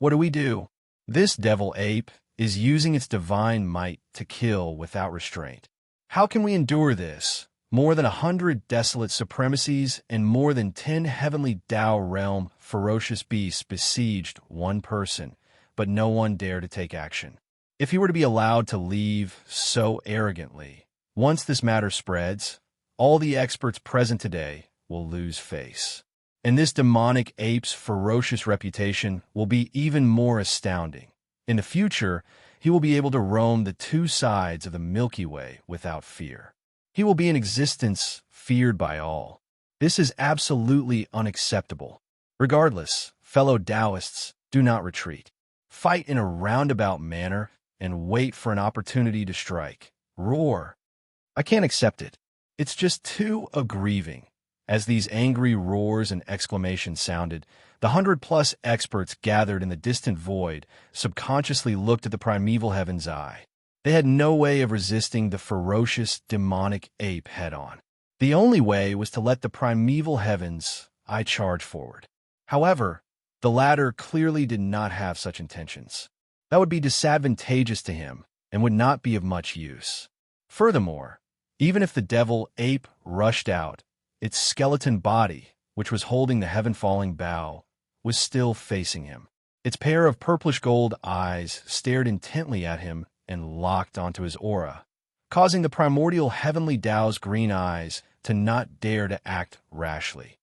What do? This devil ape is using its divine might to kill without restraint. How can we endure this? More than 100 desolate supremacies and more than 10 heavenly Tao realm ferocious beasts besieged one person, but no one dared to take action. If he were to be allowed to leave so arrogantly, once this matter spreads, all the experts present today will lose face. And this demonic ape's ferocious reputation will be even more astounding. In the future, he will be able to roam the two sides of the Milky Way without fear. He will be in existence feared by all. This is absolutely unacceptable. Regardless, fellow Taoists, do not retreat. Fight in a roundabout manner and wait for an opportunity to strike. Roar. I can't accept it. It's just too aggrieving. As these angry roars and exclamations sounded, the 100-plus experts gathered in the distant void subconsciously looked at the primeval heaven's eye. They had no way of resisting the ferocious, demonic ape head-on. The only way was to let the primeval heavens eye charge forward. However, the latter clearly did not have such intentions. That would be disadvantageous to him and would not be of much use. Furthermore, even if the devil ape rushed out, its skeleton body, which was holding the heaven-falling bow, was still facing him. Its pair of purplish-gold eyes stared intently at him and locked onto his aura, causing the primordial heavenly Tao's green eyes to not dare to act rashly.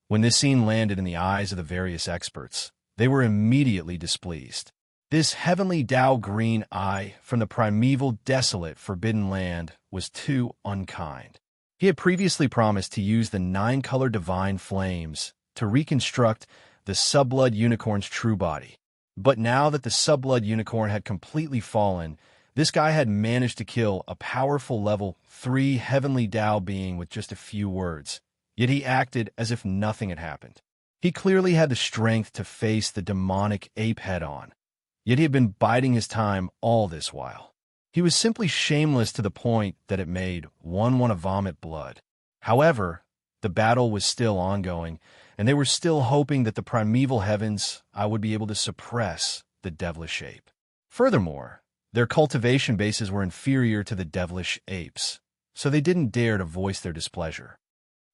When this scene landed in the eyes of the various experts, they were immediately displeased. This heavenly Tao green eye from the primeval desolate forbidden land was too unkind. He had previously promised to use the 9-color divine flames to reconstruct the subblood unicorn's true body. But now that the subblood unicorn had completely fallen, this guy had managed to kill a powerful level 3 heavenly Tao being with just a few words. Yet he acted as if nothing had happened. He clearly had the strength to face the demonic ape head-on. Yet he had been biding his time all this while. He was simply shameless to the point that it made one want to vomit blood. However, the battle was still ongoing, and they were still hoping that the primeval heavens would be able to suppress the devilish ape. Furthermore, their cultivation bases were inferior to the devilish apes, so they didn't dare to voice their displeasure.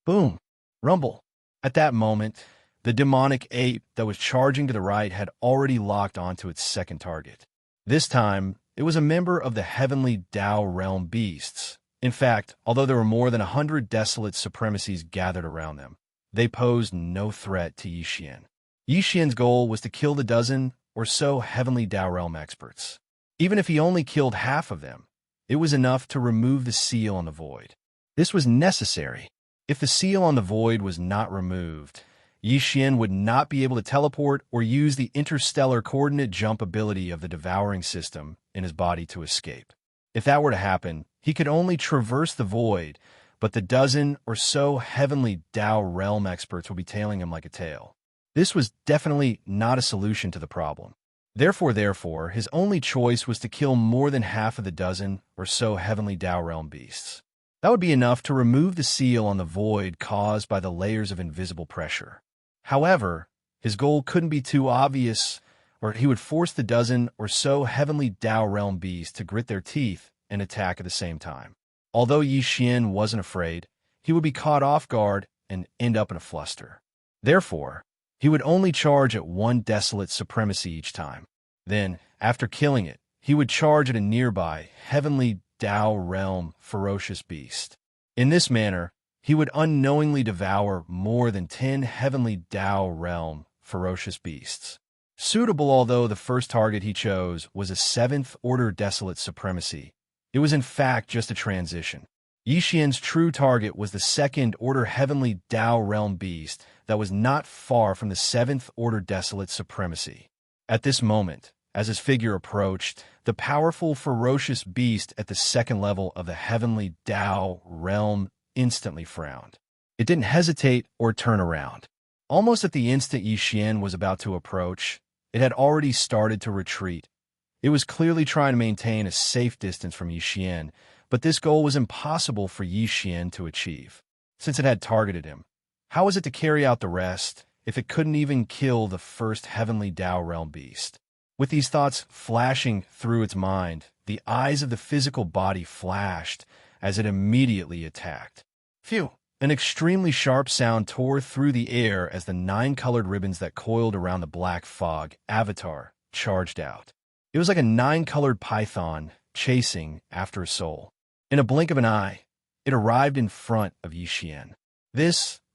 Boom! Rumble! At that moment, the demonic ape that was charging to the right had already locked onto its second target. This time, it was a member of the heavenly Tao realm beasts. In fact, although there were more than 100 desolate supremacies gathered around them, they posed no threat to Yixian. Yixian's goal was to kill the dozen or so heavenly Tao realm experts. Even if he only killed half of them, it was enough to remove the seal on the void. This was necessary. If the seal on the void was not removed, Yixian would not be able to teleport or use the interstellar coordinate jump ability of the devouring system in his body to escape. If that were to happen, he could only traverse the void, but the dozen or so heavenly Tao realm experts would be tailing him like a tail. This was definitely not a solution to the problem. Therefore, his only choice was to kill more than half of the dozen or so heavenly Tao realm beasts. That would be enough to remove the seal on the void caused by the layers of invisible pressure. However, his goal couldn't be too obvious, or he would force the dozen or so heavenly Tao realm beasts to grit their teeth and attack at the same time. Although Yixian wasn't afraid, he would be caught off guard and end up in a fluster. Therefore, he would only charge at one desolate supremacy each time. Then, after killing it, he would charge at a nearby heavenly Tao realm ferocious beast. In this manner, he would unknowingly devour more than 10 heavenly Tao realm ferocious beasts. Suitable although the first target he chose was a 7th-order desolate supremacy, it was in fact just a transition. Yixian's true target was the 2nd-order heavenly Tao realm beast that was not far from the 7th-order desolate supremacy. At this moment, As his figure approached, the powerful, ferocious beast at the second level of the heavenly Tao realm instantly frowned. It didn't hesitate or turn around. Almost at the instant Yixian was about to approach, it had already started to retreat. It was clearly trying to maintain a safe distance from Yixian, but this goal was impossible for Yixian to achieve, since it had targeted him. How was it to carry out the rest if it couldn't even kill the first heavenly Tao realm beast? With these thoughts flashing through its mind, the eyes of the physical body flashed as it immediately attacked. Phew! An extremely sharp sound tore through the air as the 9-colored ribbons that coiled around the black fog avatar charged out. It was like a 9-colored python chasing after a soul. In a blink of an eye, it arrived in front of Yixian.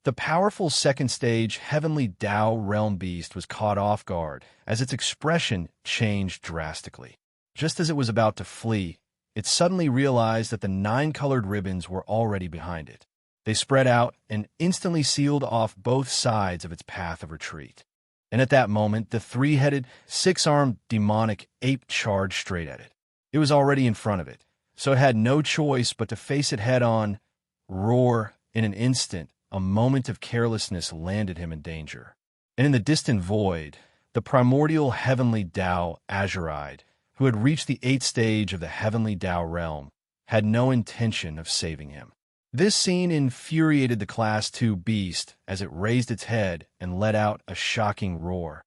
The powerful second-stage heavenly Tao realm beast was caught off guard as its expression changed drastically. Just as it was about to flee, it suddenly realized that the 9-colored ribbons were already behind it. They spread out and instantly sealed off both sides of its path of retreat. And at that moment, the 3-headed, 6-armed demonic ape charged straight at it. It was already in front of it, so it had no choice but to face it head-on. Roar! In an instant, a moment of carelessness landed him in danger. And in the distant void, the primordial heavenly Tao Azuride, who had reached the 8th stage of the heavenly Tao realm, had no intention of saving him. This scene infuriated the Class 2 beast as it raised its head and let out a shocking roar.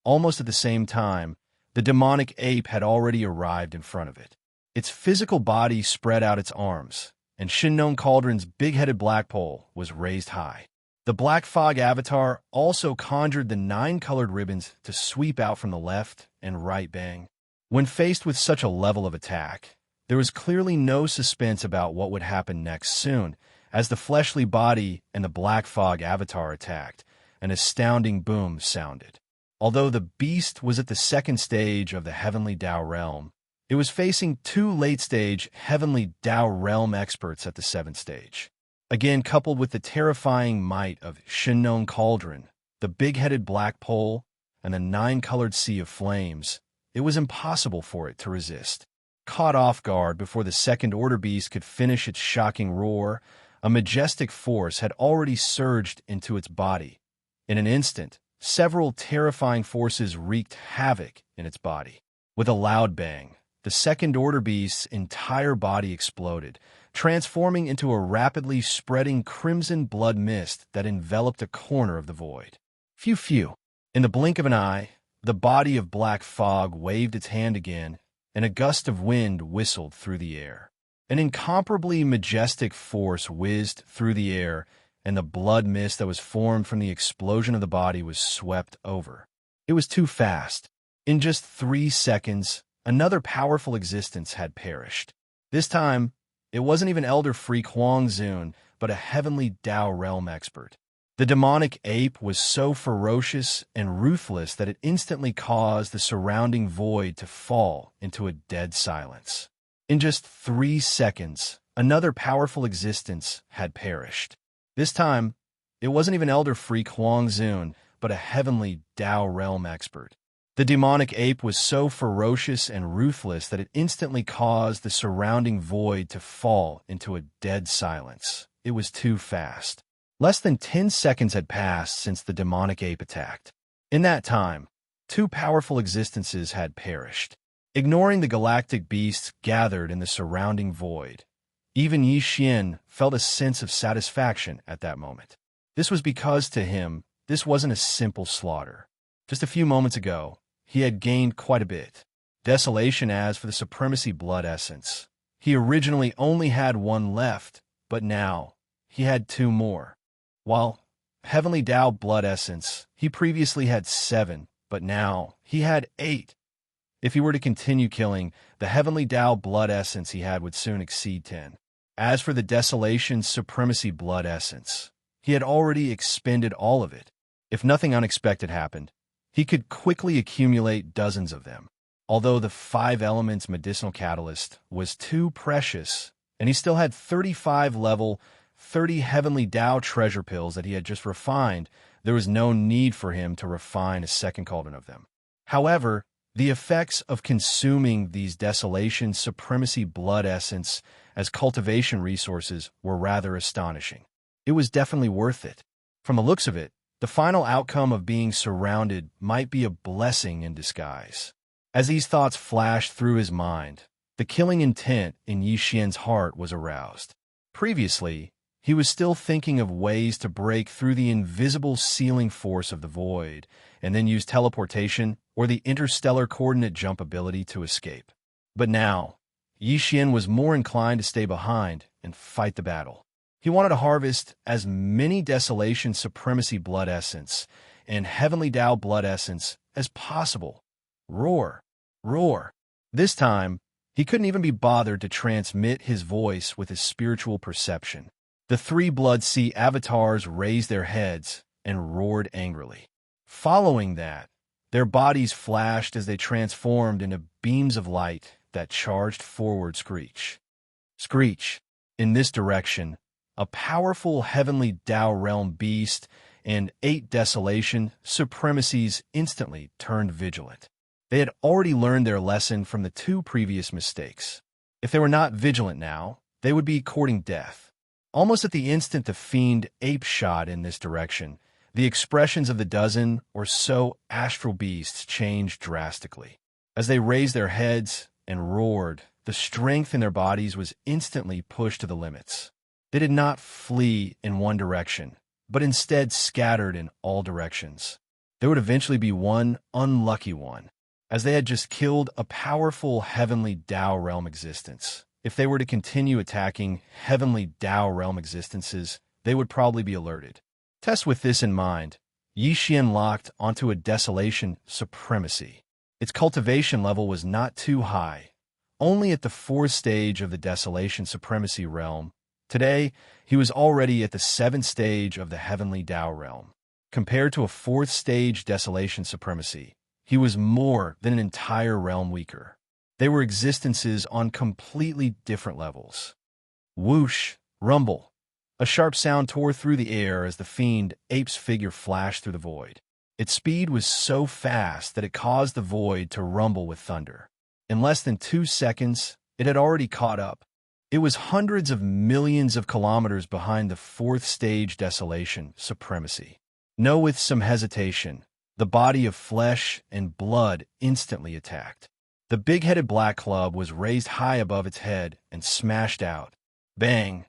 Almost at the same time, the demonic ape had already arrived in front of it. Its physical body spread out its arms, and Shinnon Cauldron's big-headed black pole was raised high. The black fog avatar also conjured the 9-colored ribbons to sweep out from the left and right bang. When faced with such a level of attack, there was clearly no suspense about what would happen next soon. As the fleshly body and the black fog avatar attacked, an astounding boom sounded. Although the beast was at the 2nd stage of the heavenly Tao realm, it was facing 2 late-stage heavenly Tao realm experts at the 7th stage. Again, coupled with the terrifying might of Shinnon Cauldron, the big-headed black pole, and the 9-colored sea of flames, it was impossible for it to resist. Caught off guard before the second-order beast could finish its shocking roar, a majestic force had already surged into its body. In an instant, several terrifying forces wreaked havoc in its body. With a loud bang, the second-order beast's entire body exploded, transforming into a rapidly spreading crimson blood mist that enveloped a corner of the void. Phew, phew. In the blink of an eye, the body of black fog waved its hand again, and a gust of wind whistled through the air. An incomparably majestic force whizzed through the air, and the blood mist that was formed from the explosion of the body was swept over. It was too fast. In just 3 seconds, another powerful existence had perished. This time, it wasn't even Elder Freak Huang Zun, but a heavenly Tao realm expert. The demonic ape was so ferocious and ruthless that it instantly caused the surrounding void to fall into a dead silence. In just 3 seconds, another powerful existence had perished. This time, it wasn't even Elder Freak Huang Zun, but a heavenly Tao realm expert. The demonic ape was so ferocious and ruthless that it instantly caused the surrounding void to fall into a dead silence. It was too fast. Less than 10 seconds had passed since the demonic ape attacked. In that time, 2 powerful existences had perished. Ignoring the galactic beasts gathered in the surrounding void, even Yixian felt a sense of satisfaction at that moment. This was because to him, this wasn't a simple slaughter. Just a few moments ago, he had gained quite a bit. Desolation as for the supremacy blood essence. He originally only had 1 left, but now he had 2 more. While heavenly Tao blood essence, he previously had 7, but now he had 8. If he were to continue killing, the heavenly Tao blood essence he had would soon exceed 10. As for the Desolation's supremacy blood essence, he had already expended all of it. If nothing unexpected happened, he could quickly accumulate dozens of them. Although the 5 elements medicinal catalyst was too precious, and he still had 35 level 30 heavenly Tao treasure pills that he had just refined, there was no need for him to refine a second cauldron of them. However, The effects of consuming these Desolation Supremacy blood essence as cultivation resources were rather astonishing. It was definitely worth it. From the looks of it, the final outcome of being surrounded might be a blessing in disguise. As these thoughts flashed through his mind, the killing intent in Yixian's heart was aroused. Previously, he was still thinking of ways to break through the invisible sealing force of the void and then use teleportation or the interstellar coordinate jump ability to escape. But now, Yixian was more inclined to stay behind and fight the battle. He wanted to harvest as many Desolation Supremacy blood essence and Heavenly Tao blood essence as possible. Roar, roar. This time, he couldn't even be bothered to transmit his voice with his spiritual perception. The three Blood Sea avatars raised their heads and roared angrily. Following that, their bodies flashed as they transformed into beams of light that charged forward Screech. Screech, in this direction, a powerful Heavenly Tao realm beast and 8 Desolation Supremacies instantly turned vigilant. They had already learned their lesson from the 2 previous mistakes. If they were not vigilant now, they would be courting death. Almost at the instant the fiend ape shot in this direction, the expressions of the dozen or so astral beasts changed drastically. As they raised their heads and roared, the strength in their bodies was instantly pushed to the limits. They did not flee in one direction, but instead scattered in all directions. There would eventually be one unlucky one, as they had just killed a powerful Heavenly Tao realm existence. If they were to continue attacking Heavenly Tao realm existences, they would probably be alerted. Test with this in mind, Yixian locked onto a Desolation Supremacy. Its cultivation level was not too high, only at the 4th stage of the Desolation Supremacy realm. Today, he was already at the 7th stage of the Heavenly Tao realm. Compared to a 4th stage Desolation Supremacy, he was more than an entire realm weaker. They were existences on completely different levels. Whoosh, rumble. A sharp sound tore through the air as the fiend ape's figure flashed through the void. Its speed was so fast that it caused the void to rumble with thunder. In less than 2 seconds, it had already caught up. It was hundreds of millions of kilometers behind the 4th stage Desolation Supremacy. With some hesitation, the body of flesh and blood instantly attacked. The big-headed black club was raised high above its head and smashed out. Bang!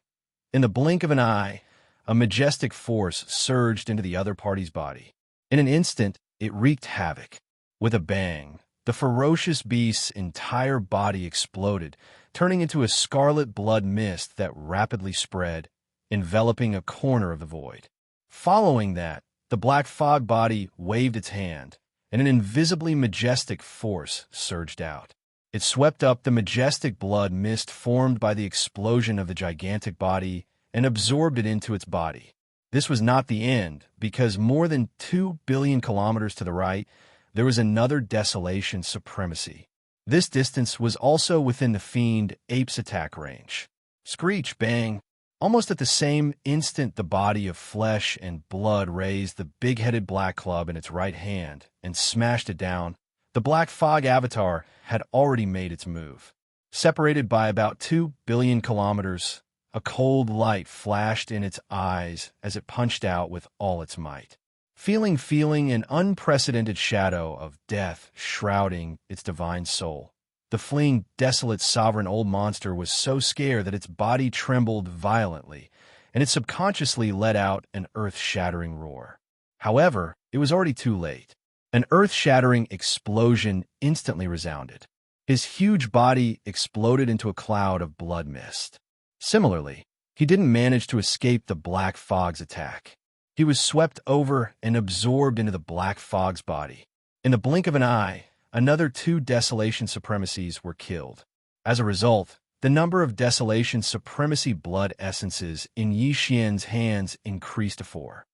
In the blink of an eye, a majestic force surged into the other party's body. In an instant, it wreaked havoc. With a bang, the ferocious beast's entire body exploded, turning into a scarlet blood mist that rapidly spread, enveloping a corner of the void. Following that, the black fog body waved its hand, and an invisibly majestic force surged out. It swept up the majestic blood mist formed by the explosion of the gigantic body and absorbed it into its body. This was not the end, because more than 2 billion kilometers to the right, there was another Desolation Supremacy. This distance was also within the fiend ape's attack range. Screech, bang! Almost at the same instant, the body of flesh and blood raised the big-headed black club in its right hand and smashed it down. The black fog avatar had already made its move. Separated by about 2 billion kilometers, a cold light flashed in its eyes as it punched out with all its might. Feeling an unprecedented shadow of death shrouding its divine soul. The fleeing, desolate, sovereign old monster was so scared that its body trembled violently, and it subconsciously let out an earth-shattering roar. However, it was already too late. An earth-shattering explosion instantly resounded. His huge body exploded into a cloud of blood mist. Similarly, he didn't manage to escape the black fog's attack. He was swept over and absorbed into the black fog's body. In the blink of an eye, another 2 Desolation Supremacies were killed. As a result, the number of Desolation Supremacy blood essences in Yixian's hands increased to 4.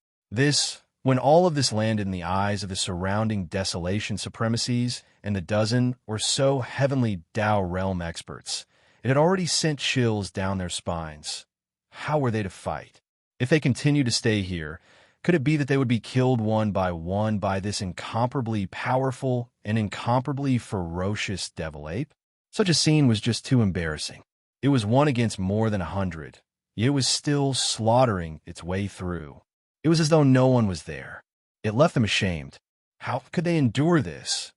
When all of this landed in the eyes of the surrounding Desolation Supremacies and the dozen or so Heavenly Tao realm experts, it had already sent chills down their spines. How were they to fight? If they continued to stay here, Could it be that they would be killed one by this incomparably powerful and incomparably ferocious devil ape? Such a scene was just too embarrassing. It was one against more than 100. It was still slaughtering its way through. It was as though no one was there. It left them ashamed. How could they endure this?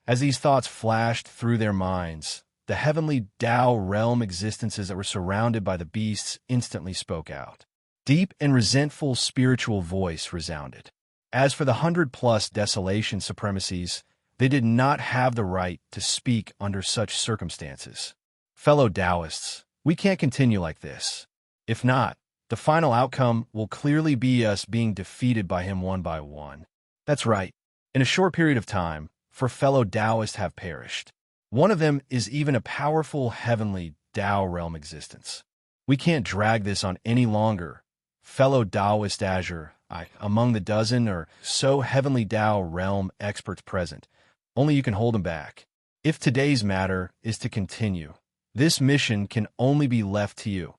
As these thoughts flashed through their minds, the heavenly Tao realm existences that were surrounded by the beasts instantly spoke out. Deep and resentful spiritual voice resounded. As for the 100+ desolation supremacies, they did not have the right to speak under such circumstances. Fellow Taoists, we can't continue like this. If not, the final outcome will clearly be us being defeated by him one by one. That's right. In a short period of time, 4 fellow Taoists have perished. One of them is even a powerful heavenly Tao realm existence. We can't drag this on any longer. Fellow Taoist Azure, among the dozen or so heavenly Tao realm experts present, only you can hold them back. If today's matter is to continue, this mission can only be left to you.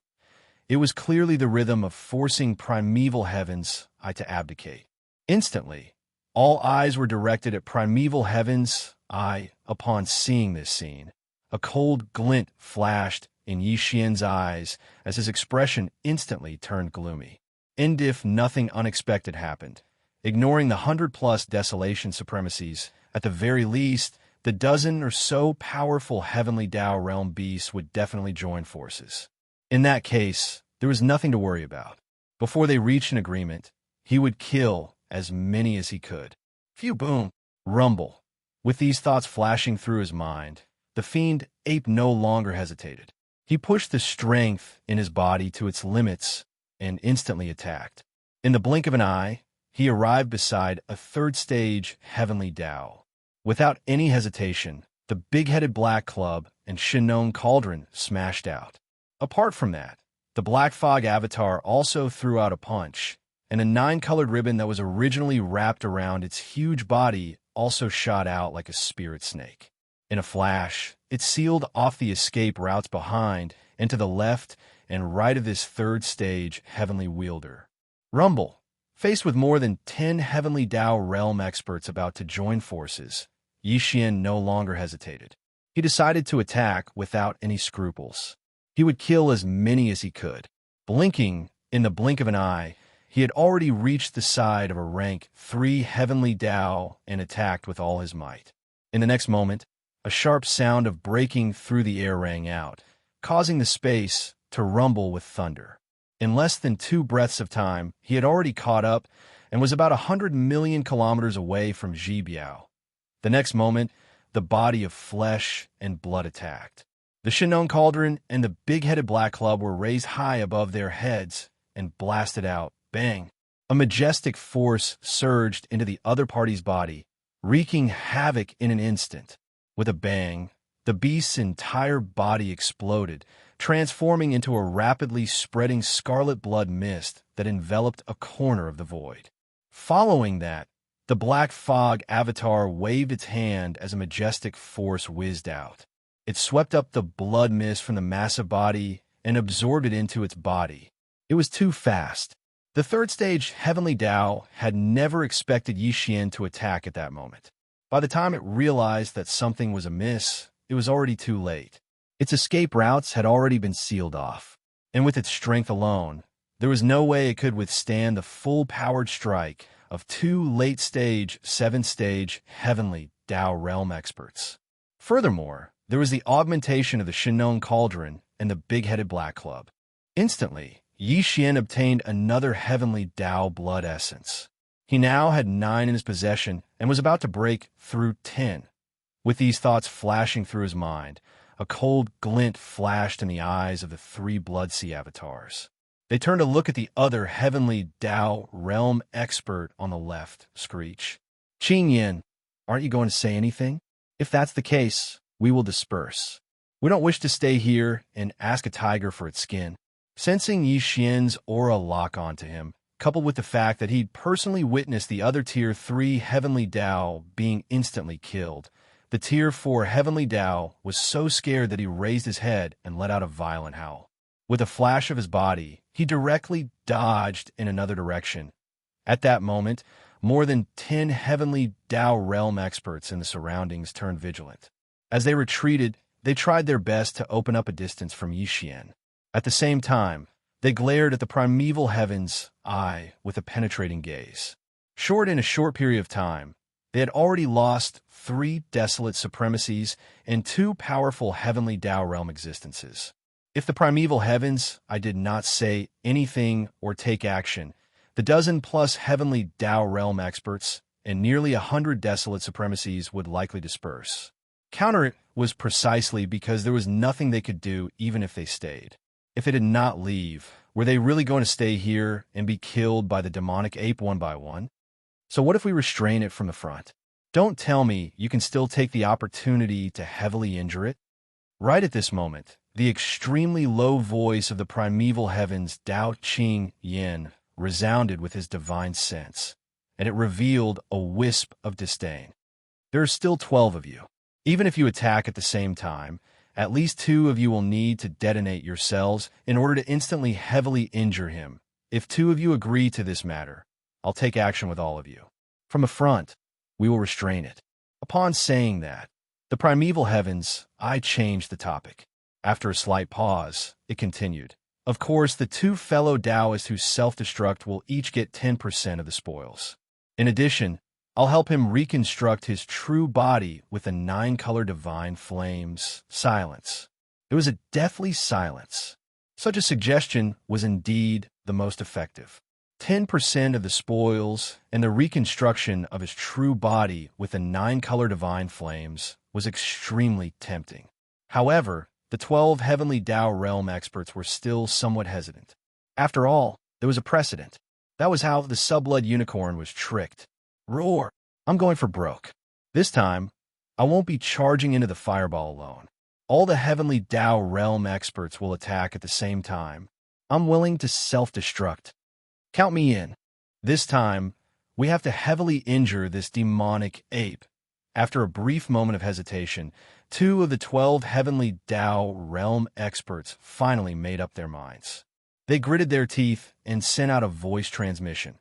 It was clearly the rhythm of forcing primeval heavens to abdicate. Instantly, all eyes were directed at primeval heavens. Upon seeing this scene, a cold glint flashed in Xianxia's eyes as his expression instantly turned gloomy. And if nothing unexpected happened, ignoring the 100+ desolation supremacies, at the very least, the dozen or so powerful heavenly Tao realm beasts would definitely join forces. In that case, there was nothing to worry about. Before they reached an agreement, he would kill as many as he could. Phew, boom, rumble. With these thoughts flashing through his mind, the fiend ape no longer hesitated. He pushed the strength in his body to its limits and instantly attacked. In the blink of an eye, he arrived beside a 3rd-stage heavenly Tao. Without any hesitation, the big-headed black club and Xianxia cauldron smashed out. Apart from that, the Black Fog avatar also threw out a punch, and a 9-colored ribbon that was originally wrapped around its huge body also shot out like a spirit snake. In a flash, it sealed off the escape routes behind and to the left and right of this 3rd-stage heavenly wielder. Rumble. Faced with more than 10 heavenly Tao realm experts about to join forces, Xian no longer hesitated. He decided to attack without any scruples. He would kill as many as he could. Blinking in the blink of an eye, he had already reached the side of a rank 3 heavenly Tao and attacked with all his might. In the next moment, a sharp sound of breaking through the air rang out, causing the space to rumble with thunder. In less than 2 breaths of time, he had already caught up and was about 100 million kilometers away from Zhibiao. The next moment, the body of flesh and blood attacked. The Xianxia cauldron and the big-headed black club were raised high above their heads and blasted out. Bang! A majestic force surged into the other party's body, wreaking havoc in an instant. With a bang, the beast's entire body exploded, transforming into a rapidly spreading scarlet blood mist that enveloped a corner of the void. Following that, the Black Fog avatar waved its hand as a majestic force whizzed out. It swept up the blood mist from the massive body and absorbed it into its body. It was too fast. The 3rd-stage heavenly Tao had never expected Xian to attack at that moment. By the time it realized that something was amiss, it was already too late. Its escape routes had already been sealed off, and with its strength alone, there was no way it could withstand the full-powered strike of 2 late-stage, 7th-stage heavenly Tao realm experts. Furthermore, there was the augmentation of the Xianxia cauldron and the big-headed black club. Instantly, Xian obtained another heavenly Tao blood essence. He now had 9 in his possession and was about to break through 10. With these thoughts flashing through his mind, a cold glint flashed in the eyes of the 3 Bloodsea avatars. They turned to look at the other heavenly Tao realm expert on the left, screech. Qin Yin, aren't you going to say anything? If that's the case, we will disperse. We don't wish to stay here and ask a tiger for its skin. Sensing Xian's aura lock onto him, coupled with the fact that he'd personally witnessed the other Tier 3 heavenly Tao being instantly killed, the Tier 4 heavenly Tao was so scared that he raised his head and let out a violent howl. With a flash of his body, he directly dodged in another direction. At that moment, more than 10 heavenly Tao realm experts in the surroundings turned vigilant. As they retreated, they tried their best to open up a distance from Yixian. At the same time, they glared at the primeval heaven's eye with a penetrating gaze. In a short period of time, they had already lost 3 desolate supremacies and 2 powerful heavenly Tao realm existences. If the primeval heavens, I did not say anything or take action, the dozen-plus heavenly Tao realm experts and nearly 100 desolate supremacies would likely disperse. Counter it was precisely because there was nothing they could do even if they stayed. If it did not leave, were they really going to stay here and be killed by the demonic ape one by one? So what if we restrain it from the front? Don't tell me you can still take the opportunity to heavily injure it? Right at this moment, the extremely low voice of the primeval heavens Dao Qing Yin resounded with his divine sense, and it revealed a wisp of disdain. There are still 12 of you. Even if you attack at the same time, at least 2 of you will need to detonate yourselves in order to instantly heavily injure him. If 2 of you agree to this matter, I'll take action with all of you. From the front, we will restrain it. Upon saying that, the primeval heavens, I changed the topic. After a slight pause, it continued. Of course, the 2 fellow Taoists who self-destruct will each get 10% of the spoils. In addition, I'll help him reconstruct his true body with the 9-color divine flames. Silence. There was a deathly silence. Such a suggestion was indeed the most effective. 10% of the spoils and the reconstruction of his true body with the 9-color divine flames was extremely tempting. However, the 12 heavenly Tao realm experts were still somewhat hesitant. After all, there was a precedent. That was how the subblood unicorn was tricked. Roar! I'm going for broke. This time, I won't be charging into the fireball alone. All the heavenly Tao realm experts will attack at the same time. I'm willing to self-destruct. Count me in. This time, we have to heavily injure this demonic ape. After a brief moment of hesitation, 2 of the 12 heavenly Tao realm experts finally made up their minds. They gritted their teeth and sent out a voice transmission.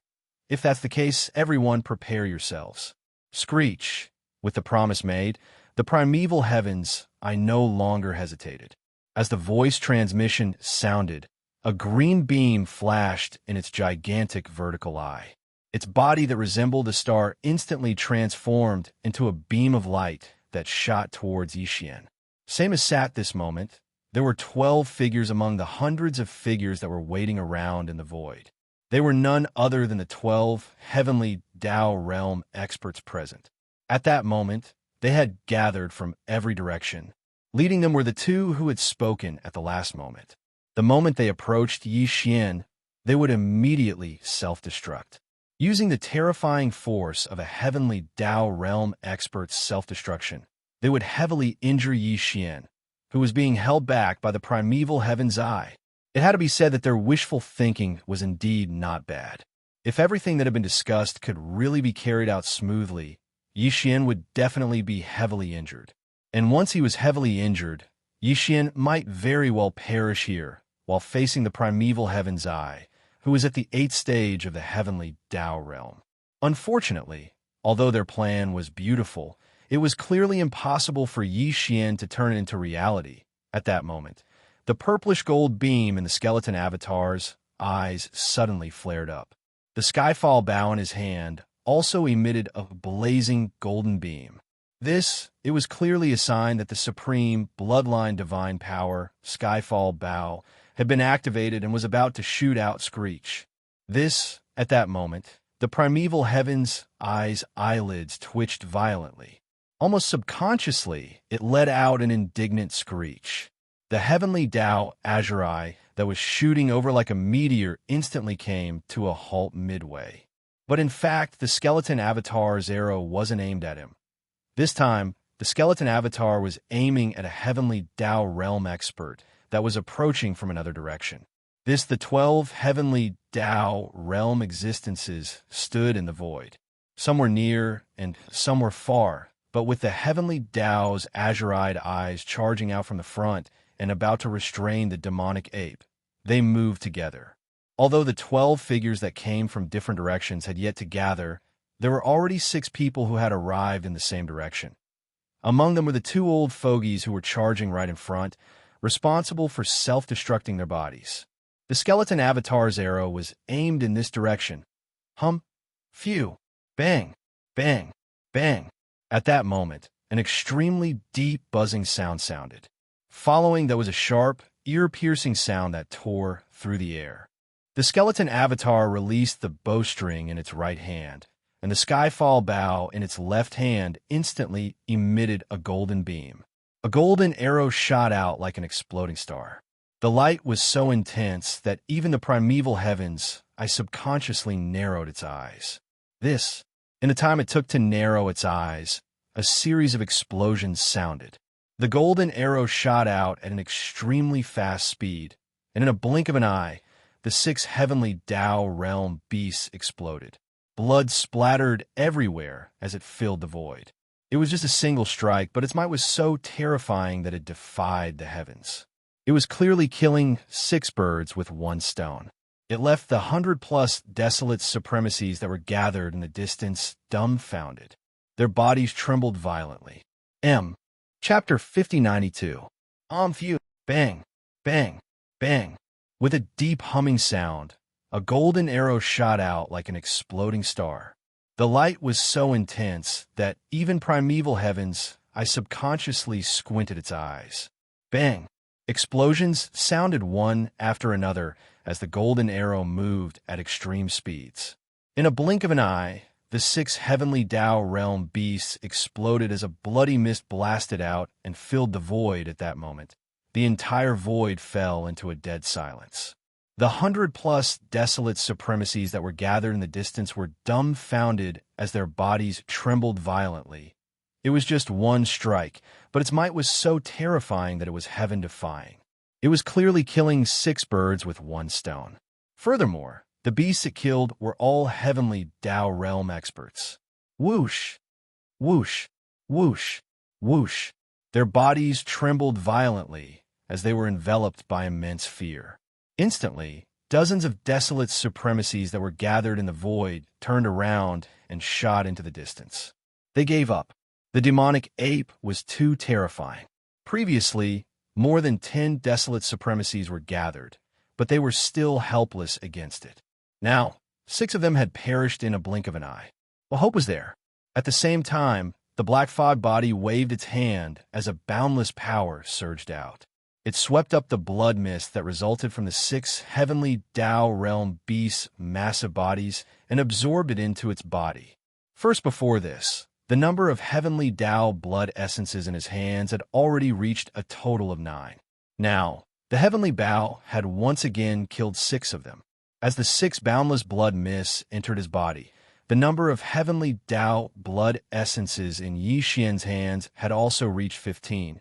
If that's the case, everyone prepare yourselves. Screech. With the promise made, the primeval heavens, I no longer hesitated. As the voice transmission sounded, a green beam flashed in its gigantic vertical eye. Its body that resembled a star instantly transformed into a beam of light that shot towards Yixian. Same as Sat this moment, there were 12 figures among the hundreds of figures that were waiting around in the void. They were none other than the 12 heavenly Tao realm experts present. At that moment, they had gathered from every direction. Leading them were the 2 who had spoken at the last moment. The moment they approached Yixian, they would immediately self-destruct. Using the terrifying force of a heavenly Tao realm expert's self-destruction, they would heavily injure Yixian, who was being held back by the primeval heaven's eye. It had to be said that their wishful thinking was indeed not bad. If everything that had been discussed could really be carried out smoothly, Yixian would definitely be heavily injured. And once he was heavily injured, Yixian might very well perish here while facing the primeval heaven's eye, who was at the 8th stage of the heavenly Tao realm. Unfortunately, although their plan was beautiful, it was clearly impossible for Yixian to turn it into reality. At that moment, the purplish gold beam in the skeleton avatar's eyes suddenly flared up. The Skyfall bow in his hand also emitted a blazing golden beam. It was clearly a sign that the supreme bloodline divine power, Skyfall bow, had been activated and was about to shoot out Screech. At that moment, the primeval heaven's eyelids twitched violently. Almost subconsciously, it let out an indignant screech. The heavenly Tao azure eye that was shooting over like a meteor instantly came to a halt midway. But in fact, the skeleton avatar's arrow wasn't aimed at him. This time, the skeleton avatar was aiming at a heavenly Tao realm expert that was approaching from another direction. The 12 heavenly Tao realm existences stood in the void. Some were near and some were far, but with the heavenly Tao's azure-eyed eyes charging out from the front and about to restrain the demonic ape, they moved together. Although the 12 figures that came from different directions had yet to gather, there were already 6 people who had arrived in the same direction. Among them were the 2 old fogies who were charging right in front, responsible for self-destructing their bodies. The skeleton avatar's arrow was aimed in this direction. Hum, phew, bang, bang, bang. At that moment, an extremely deep buzzing sound sounded. Following that was a sharp, ear-piercing sound that tore through the air. The skeleton avatar released the bowstring in its right hand, and the skyfall bow in its left hand instantly emitted a golden beam. A golden arrow shot out like an exploding star. The light was so intense that even the primeval heavens, I subconsciously narrowed its eyes. This, in the time it took to narrow its eyes, a series of explosions sounded. The golden arrow shot out at an extremely fast speed, and in a blink of an eye, the 6 heavenly Tao realm beasts exploded. Blood splattered everywhere as it filled the void. It was just a single strike, but its might was so terrifying that it defied the heavens. It was clearly killing 6 birds with 1 stone. It left the 100+ desolate supremacies that were gathered in the distance dumbfounded. Their bodies trembled violently. Chapter 5092. Phew, bang, bang, bang. With a deep humming sound, a golden arrow shot out like an exploding star. The light was so intense that even primeval heavens, I subconsciously squinted its eyes. Bang! Explosions sounded one after another as the golden arrow moved at extreme speeds. In a blink of an eye, the 6 heavenly Tao realm beasts exploded as a bloody mist blasted out and filled the void at that moment. The entire void fell into a dead silence. The 100+ desolate supremacies that were gathered in the distance were dumbfounded as their bodies trembled violently. It was just 1 strike, but its might was so terrifying that it was heaven-defying. It was clearly killing 6 birds with 1 stone. Furthermore, the beasts it killed were all heavenly Tao realm experts. Whoosh, whoosh, whoosh, whoosh. Their bodies trembled violently as they were enveloped by immense fear. Instantly, dozens of desolate supremacies that were gathered in the void turned around and shot into the distance. They gave up. The demonic ape was too terrifying. Previously, more than 10 desolate supremacies were gathered, but they were still helpless against it. Now, 6 of them had perished in a blink of an eye. Well, hope was there. At the same time, the black fog body waved its hand as a boundless power surged out. It swept up the blood mist that resulted from the 6 heavenly Tao realm beasts' massive bodies and absorbed it into its body. First before this, the number of heavenly Tao blood essences in his hands had already reached a total of 9. Now, the heavenly Bao had once again killed 6 of them. As the 6 boundless blood mists entered his body, the number of heavenly Tao blood essences in Xianxia's hands had also reached 15.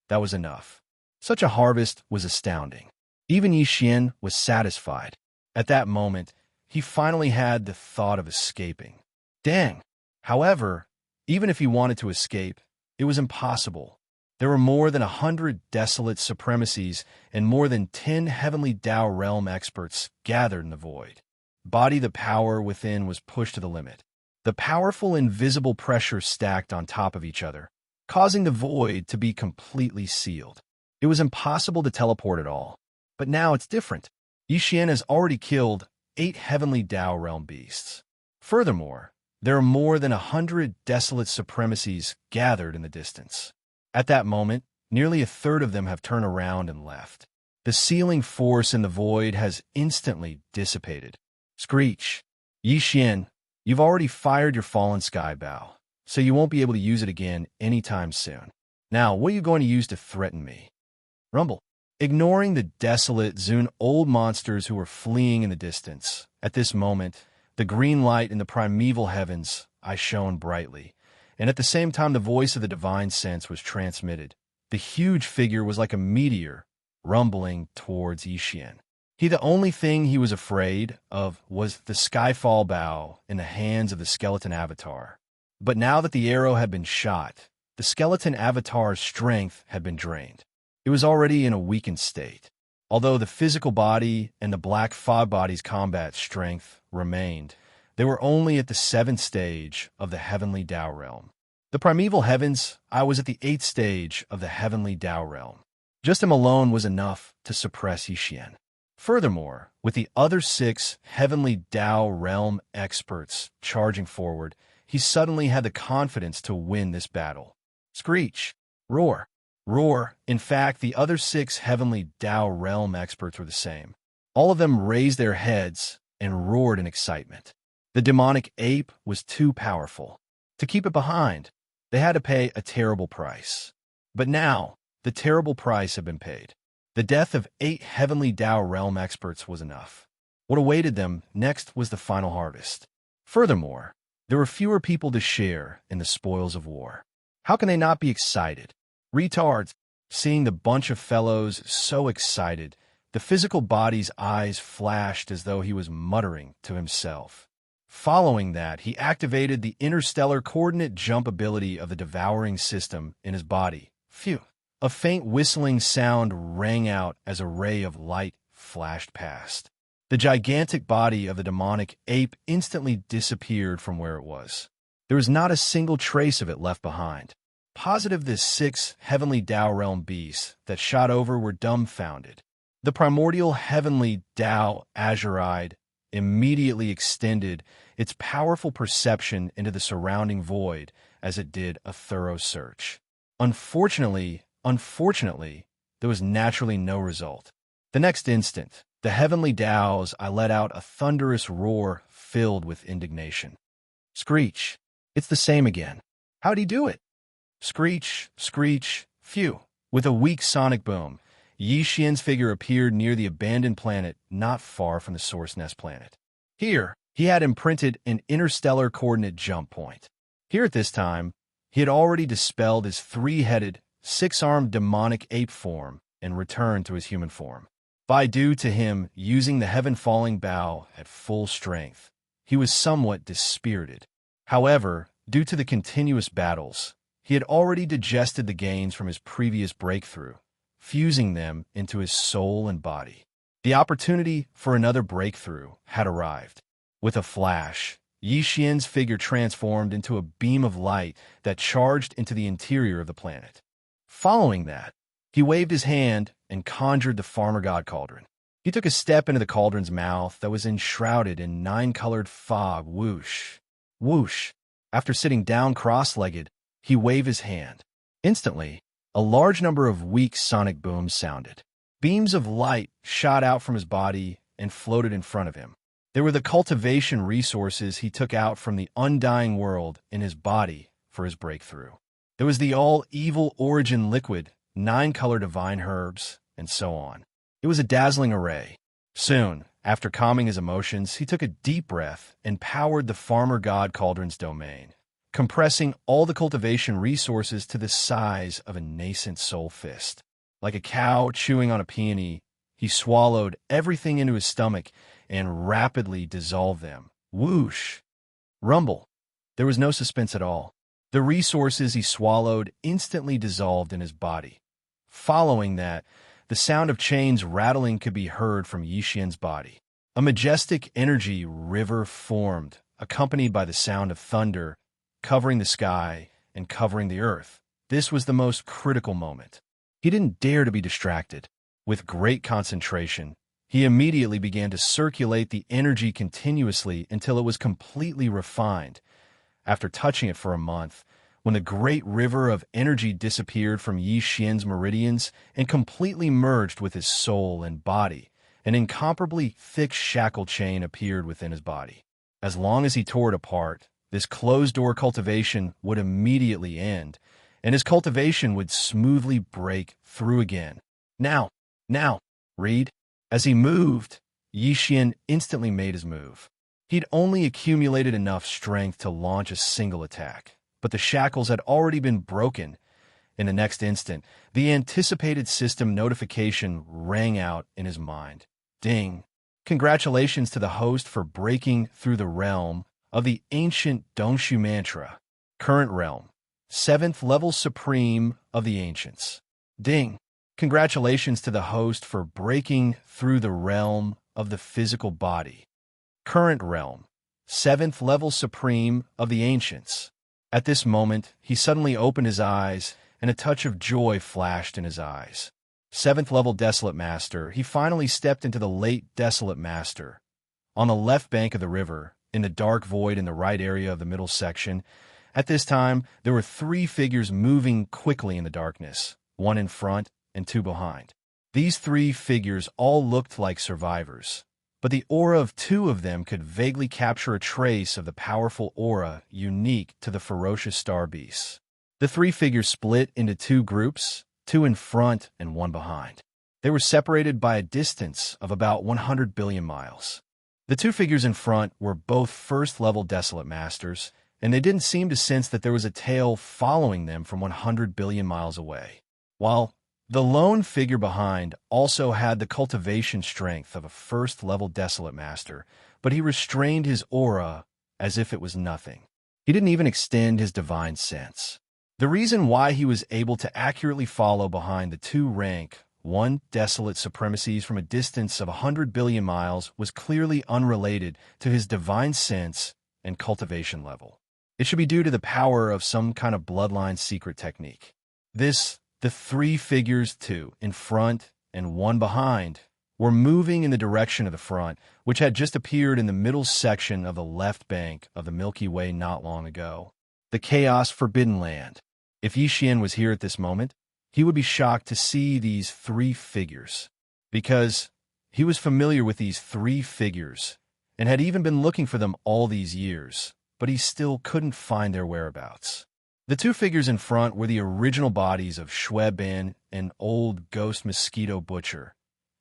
That was enough. Such a harvest was astounding. Even Xian was satisfied. At that moment, he finally had the thought of escaping. Dang! However, even if he wanted to escape, it was impossible. There were more than 100 desolate supremacies and more than 10 heavenly Tao realm experts gathered in the void. The power within was pushed to the limit. The powerful invisible pressure stacked on top of each other, causing the void to be completely sealed. It was impossible to teleport at all. But now it's different. Xian has already killed 8 heavenly Tao realm beasts. Furthermore, there are more than 100 desolate supremacies gathered in the distance. At that moment, nearly a third of them have turned around and left. The sealing force in the void has instantly dissipated. Screech! Xian, you've already fired your fallen sky bow, so you won't be able to use it again anytime soon. Now, what are you going to use to threaten me? Rumble. Ignoring the desolate Zun old monsters who were fleeing in the distance, at this moment, the green light in the primeval heavens shone brightly, and at the same time the voice of the divine sense was transmitted. The huge figure was like a meteor, rumbling towards Xian. The only thing he was afraid of was the skyfall bow in the hands of the skeleton avatar. But now that the arrow had been shot, the skeleton avatar's strength had been drained. It was already in a weakened state. Although the physical body and the black fog body's combat strength remained, they were only at the 7th stage of the heavenly Tao realm. The primeval heavens, I was at the 8th stage of the heavenly Tao realm. Just him alone was enough to suppress Yixian. Furthermore, with the other 6 heavenly Tao realm experts charging forward, he suddenly had the confidence to win this battle. Screech! Roar! Roar! In fact, the other 6 heavenly Tao realm experts were the same. All of them raised their heads and roared in excitement. The demonic ape was too powerful. To keep it behind, they had to pay a terrible price. But now, the terrible price had been paid. The death of 8 heavenly Tao realm experts was enough. What awaited them next was the final harvest. Furthermore, there were fewer people to share in the spoils of war. How can they not be excited? Retards! Seeing the bunch of fellows so excited, the physical body's eyes flashed as though he was muttering to himself. Following that, he activated the interstellar coordinate jump ability of the devouring system in his body. Phew! A faint whistling sound rang out as a ray of light flashed past. The gigantic body of the demonic ape instantly disappeared from where it was. There was not a single trace of it left behind. Positive the 6 heavenly Tao realm beasts that shot over were dumbfounded. The primordial heavenly Tao azuride immediately extended its powerful perception into the surrounding void as it did a thorough search. Unfortunately, there was naturally no result. The next instant, the heavenly Taos, I let out a thunderous roar filled with indignation. Screech! It's the same again. How'd he do it? Screech, screech, phew! With a weak sonic boom, Yixian's figure appeared near the abandoned planet not far from the Source Nest planet. Here, he had imprinted an interstellar coordinate jump point. Here at this time, he had already dispelled his 3-headed, 6-armed demonic ape form and returned to his human form. By due to him using the heaven-falling bow at full strength, he was somewhat dispirited. However, due to the continuous battles, he had already digested the gains from his previous breakthrough, fusing them into his soul and body. The opportunity for another breakthrough had arrived. With a flash, Yixian's figure transformed into a beam of light that charged into the interior of the planet. Following that, he waved his hand and conjured the farmer god cauldron. He took a step into the cauldron's mouth that was enshrouded in 9-colored fog. Whoosh! Whoosh! After sitting down cross-legged, he waved his hand. Instantly, a large number of weak sonic booms sounded. Beams of light shot out from his body and floated in front of him. They were the cultivation resources he took out from the undying world in his body for his breakthrough. There was the all-evil origin liquid, 9-color divine herbs, and so on. It was a dazzling array. Soon, after calming his emotions, he took a deep breath and powered the farmer god cauldron's domain, compressing all the cultivation resources to the size of a nascent soul fist. Like a cow chewing on a peony, he swallowed everything into his stomach and rapidly dissolved them. Whoosh! Rumble! There was no suspense at all. The resources he swallowed instantly dissolved in his body. Following that, the sound of chains rattling could be heard from Yixian's body. A majestic energy river formed, accompanied by the sound of thunder, covering the sky and covering the earth. This was the most critical moment. He didn't dare to be distracted. With great concentration, he immediately began to circulate the energy continuously until it was completely refined. After touching it for a month, when the great river of energy disappeared from Yixian's meridians and completely merged with his soul and body, an incomparably thick shackle chain appeared within his body. As long as he tore it apart, this closed-door cultivation would immediately end, and his cultivation would smoothly break through again. Now, read. As he moved, Yixian instantly made his move. He'd only accumulated enough strength to launch a single attack, but the shackles had already been broken. In the next instant, the anticipated system notification rang out in his mind. Ding! Congratulations to the host for breaking through the realm of the ancient Dongshu mantra. Current realm, 7th level supreme of the ancients. Ding! Congratulations to the host for breaking through the realm of the physical body. Current realm, 7th level supreme of the ancients. At this moment, he suddenly opened his eyes, and a touch of joy flashed in his eyes. 7th level Desolate Master, he finally stepped into the late Desolate Master. On the left bank of the river, in the dark void in the right area of the middle section, at this time, there were 3 figures moving quickly in the darkness, 1 in front and 2 behind. These 3 figures all looked like survivors, but the aura of 2 of them could vaguely capture a trace of the powerful aura unique to the ferocious star beasts. The 3 figures split into 2 groups, 2 in front and 1 behind. They were separated by a distance of about 100 billion miles. The 2 figures in front were both first-level Desolate Masters, and they didn't seem to sense that there was a tail following them from 100 billion miles away. While the lone figure behind also had the cultivation strength of a first-level Desolate Master, but he restrained his aura as if it was nothing. He didn't even extend his divine sense. The reason why he was able to accurately follow behind the 2 rank 1 desolate supremacies from a distance of 100 billion miles was clearly unrelated to his divine sense and cultivation level. It should be due to the power of some kind of bloodline secret technique. The 3 figures, 2 in front and 1 behind, were moving in the direction of the front, which had just appeared in the middle section of the left bank of the Milky Way not long ago. The Chaos Forbidden Land. If Yixian was here at this moment, he would be shocked to see these 3 figures, because he was familiar with these 3 figures and had even been looking for them all these years, but he still couldn't find their whereabouts. The 2 figures in front were the original bodies of Xue Bin and Old Ghost Mosquito Butcher.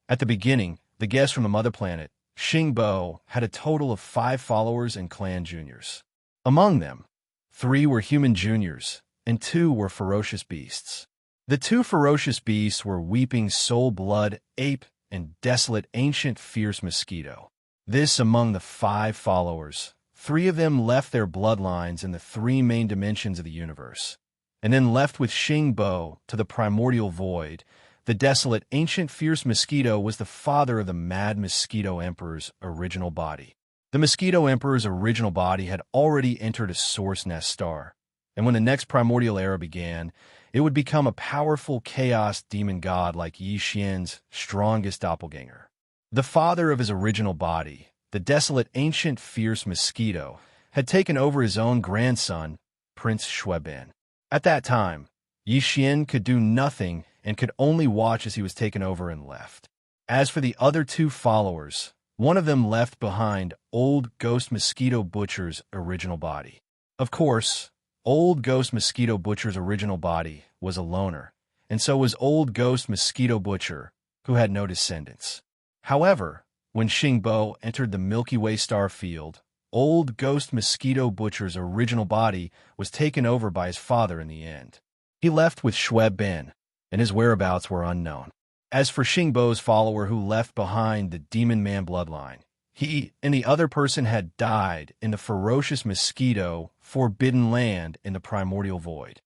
At the beginning, the guest from the mother planet, Xingbo, had a total of 5 followers and clan juniors. Among them, 3 were human juniors, and 2 were ferocious beasts. The 2 ferocious beasts were Weeping Soul Blood Ape and Desolate Ancient Fierce Mosquito. This among the 5 followers. 3 of them left their bloodlines in the 3 main dimensions of the universe, and then left with Xingbo to the primordial void. The Desolate Ancient Fierce Mosquito was the father of the Mad Mosquito Emperor's original body. The Mosquito Emperor's original body had already entered a Source Nest star, and when the next primordial era began, it would become a powerful chaos demon god like Yixian's strongest doppelganger. The father of his original body, the Desolate Ancient Fierce Mosquito, had taken over his own grandson, Prince Xue Bin. At that time, Yixian could do nothing and could only watch as he was taken over and left. As for the other 2 followers, one of them left behind Old Ghost Mosquito Butcher's original body. Of course, Old Ghost Mosquito Butcher's original body was a loner, and so was Old Ghost Mosquito Butcher, who had no descendants. However, when Xingbo entered the Milky Way star field, Old Ghost Mosquito Butcher's original body was taken over by his father in the end. He left with Xue Bin, and his whereabouts were unknown. As for Xingbo's follower who left behind the Demon Man bloodline, he and the other person had died in the ferocious mosquito Forbidden Land in the primordial void.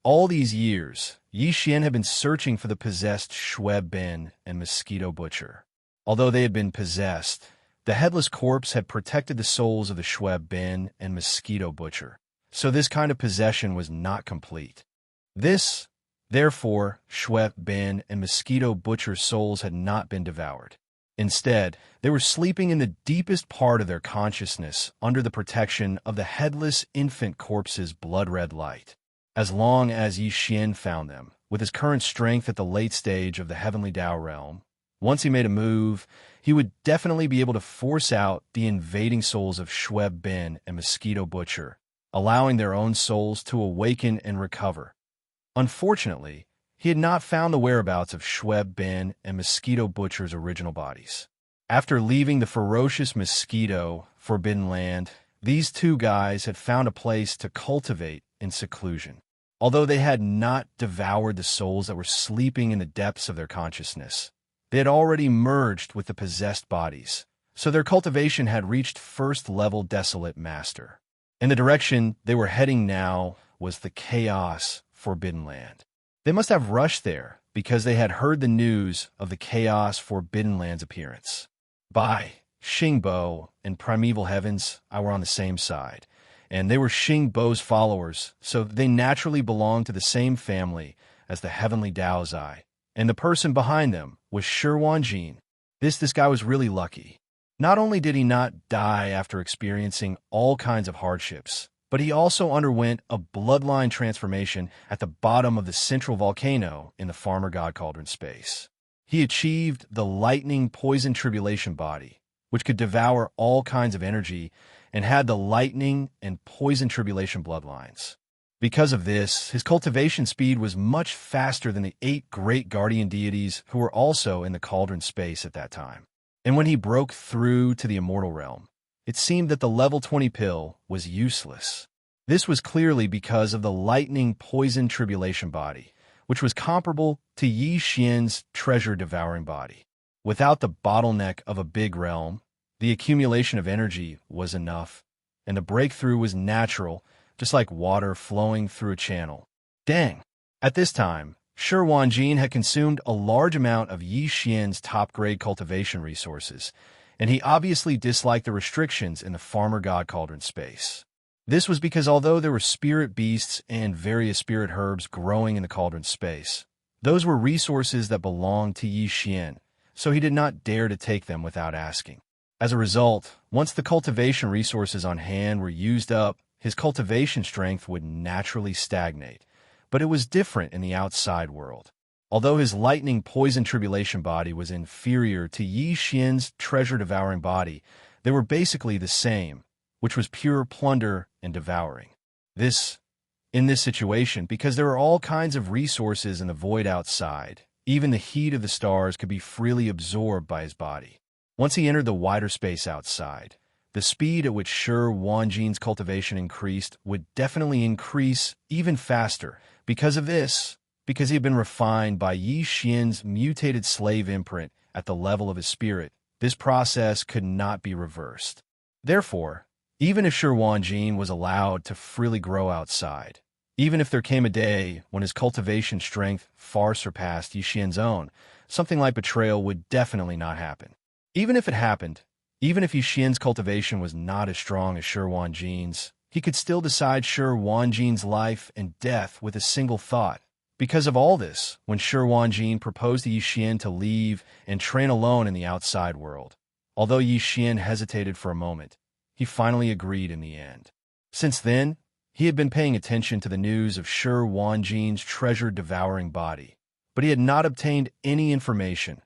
All these years, Yixian had been searching for the possessed Xue Bin and Mosquito Butcher. Although they had been possessed, the headless corpse had protected the souls of the Xue Bin and Mosquito Butcher, so this kind of possession was not complete. Therefore, Xue Bin and Mosquito Butcher's souls had not been devoured. Instead, they were sleeping in the deepest part of their consciousness under the protection of the headless infant corpse's blood-red light. As long as Yixian found them, with his current strength at the late stage of the Heavenly Tao realm, once he made a move, he would definitely be able to force out the invading souls of Xue Bin and Mosquito Butcher, allowing their own souls to awaken and recover. Unfortunately, he had not found the whereabouts of Xue Bin and Mosquito Butcher's original bodies. After leaving the ferocious Mosquito Forbidden Land, these 2 guys had found a place to cultivate in seclusion. Although they had not devoured the souls that were sleeping in the depths of their consciousness, they had already merged with the possessed bodies, so their cultivation had reached first-level Desolate Master. And the direction they were heading now was the Chaos Forbidden Land. They must have rushed there, because they had heard the news of the Chaos Forbidden Land's appearance. By Xingbo and Primeval Heavens, I were on the same side, and they were Xingbo's followers, so they naturally belonged to the same family as the Heavenly Daozai, and the person behind them was Shi Wanjin. This guy was really lucky. Not only did he not die after experiencing all kinds of hardships, but he also underwent a bloodline transformation at the bottom of the central volcano in the Farmer God Cauldron space. He achieved the lightning poison tribulation body, which could devour all kinds of energy, and had the lightning and poison tribulation bloodlines. Because of this, his cultivation speed was much faster than the 8 great guardian deities who were also in the cauldron space at that time. And when he broke through to the immortal realm, it seemed that the level 20 pill was useless. This was clearly because of the lightning poison tribulation body, which was comparable to Yi Xian's treasure-devouring body. Without the bottleneck of a big realm, the accumulation of energy was enough, and the breakthrough was natural, just like water flowing through a channel. Dang! At this time, Shi Wanjin had consumed a large amount of Yi Xian's top-grade cultivation resources, and he obviously disliked the restrictions in the Farmer God Cauldron space. This was because although there were spirit beasts and various spirit herbs growing in the cauldron space, those were resources that belonged to Yi Xian, so he did not dare to take them without asking. As a result, once the cultivation resources on hand were used up, his cultivation strength would naturally stagnate. But it was different in the outside world. Although his lightning poison tribulation body was inferior to Yi Xian's treasure-devouring body, they were basically the same, which was pure plunder and devouring. In this situation, because there are all kinds of resources in the void outside, even the heat of the stars could be freely absorbed by his body. Once he entered the wider space outside, the speed at which Shi Wanjin's cultivation increased would definitely increase even faster. Because of this, because he had been refined by Yi Xian's mutated slave imprint at the level of his spirit, this process could not be reversed. Therefore, even if Shi Wanjin was allowed to freely grow outside, even if there came a day when his cultivation strength far surpassed Yi Xian's own, something like betrayal would definitely not happen. Even if it happened, even if Yi Xian's cultivation was not as strong as Shi Wanjin's, he could still decide Shi Wanjin's life and death with a single thought. Because of all this, when Shi Wanjin proposed to Yi Xian to leave and train alone in the outside world, although Yi Xian hesitated for a moment, he finally agreed in the end. Since then, he had been paying attention to the news of Shi Wanjin's treasure-devouring body, but he had not obtained any information,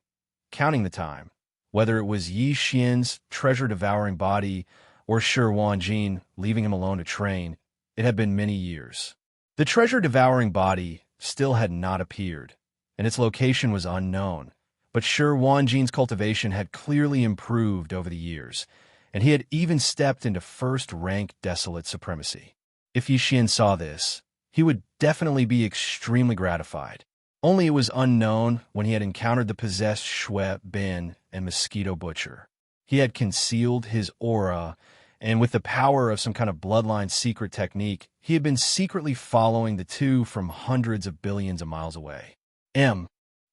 counting the time, whether it was Yi Xian's treasure-devouring body or Shi Wanjin leaving him alone to train. It had been many years. The treasure-devouring body still had not appeared, and its location was unknown, but Shi Wanjin's cultivation had clearly improved over the years, and he had even stepped into first-rank desolate supremacy. If Yi Xian saw this, he would definitely be extremely gratified. Only it was unknown when he had encountered the possessed Shui Bin and Mosquito Butcher. He had concealed his aura, and with the power of some kind of bloodline secret technique, he had been secretly following the two from hundreds of billions of miles away.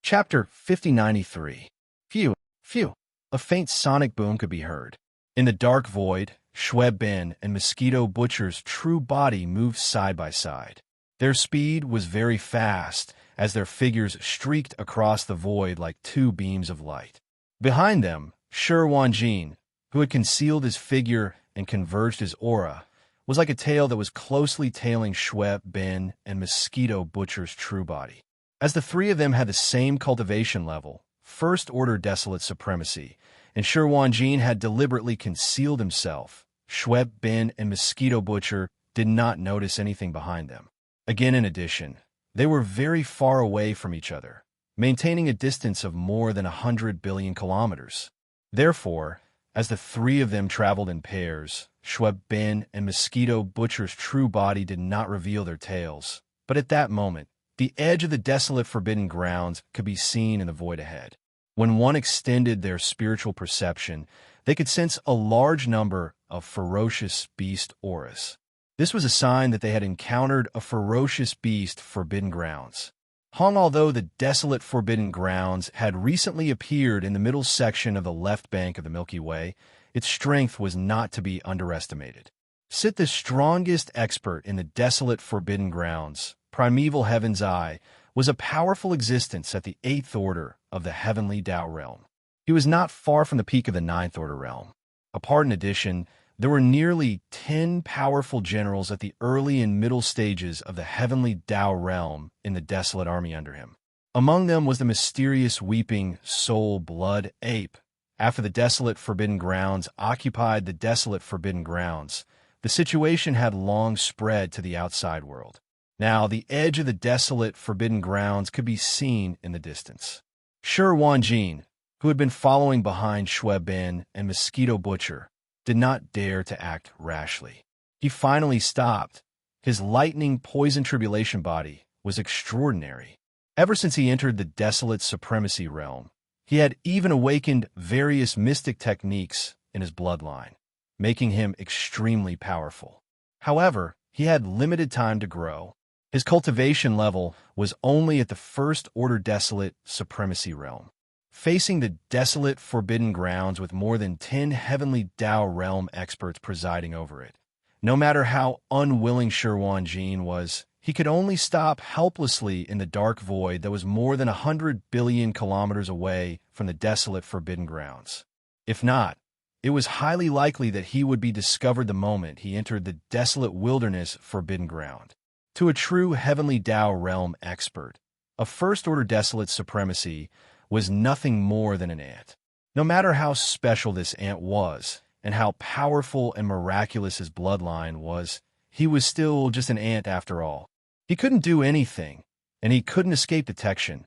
Chapter 5093. Phew. A faint sonic boom could be heard. In the dark void, Shui Bin and Mosquito Butcher's true body moved side by side. Their speed was very fast, as their figures streaked across the void like two beams of light. Behind them, Shi Wanjin, who had concealed his figure and converged his aura, was like a tail that was closely tailing Shui Bin and Mosquito Butcher's true body. As the three of them had the same cultivation level, first-order desolate supremacy, and Shi Wanjin had deliberately concealed himself, Shui Bin and Mosquito Butcher did not notice anything behind them. Again, in addition, they were very far away from each other, maintaining a distance of more than 100 billion kilometers. Therefore, as the three of them traveled in pairs, Shui Bin and Mosquito Butcher's true body did not reveal their tails. But at that moment, the edge of the desolate forbidden grounds could be seen in the void ahead. When one extended their spiritual perception, they could sense a large number of ferocious beast auras. This was a sign that they had encountered a ferocious beast forbidden grounds. Although the desolate Forbidden Grounds had recently appeared in the middle section of the left bank of the Milky Way, its strength was not to be underestimated. Sit the strongest expert in the desolate Forbidden Grounds, primeval Heaven's Eye, was a powerful existence at the 8th order of the heavenly Tao realm. He was not far from the peak of the 9th order realm. Apart in addition, there were nearly 10 powerful generals at the early and middle stages of the heavenly Tao realm in the desolate army under him. Among them was the mysterious weeping soul blood ape. After the desolate Forbidden Grounds occupied the desolate Forbidden Grounds, the situation had long spread to the outside world. Now, the edge of the desolate Forbidden Grounds could be seen in the distance. Shi Wanjin, who had been following behind Shui Bin and Mosquito Butcher, did not dare to act rashly. He finally stopped. His lightning poison tribulation body was extraordinary. Ever since he entered the desolate supremacy realm, he had even awakened various mystic techniques in his bloodline, making him extremely powerful. However, he had limited time to grow. His cultivation level was only at the first order desolate supremacy realm. Facing the desolate Forbidden Grounds with more than 10 heavenly Tao realm experts presiding over it, no matter how unwilling Shi Wanjin was, he could only stop helplessly in the dark void that was more than 100 billion kilometers away from the desolate Forbidden Grounds. If not, it was highly likely that he would be discovered the moment he entered the desolate wilderness Forbidden Ground. To a true heavenly Tao realm expert, a first-order desolate supremacy was nothing more than an ant. No matter how special this ant was, and how powerful and miraculous his bloodline was, he was still just an ant after all. He couldn't do anything, and he couldn't escape detection.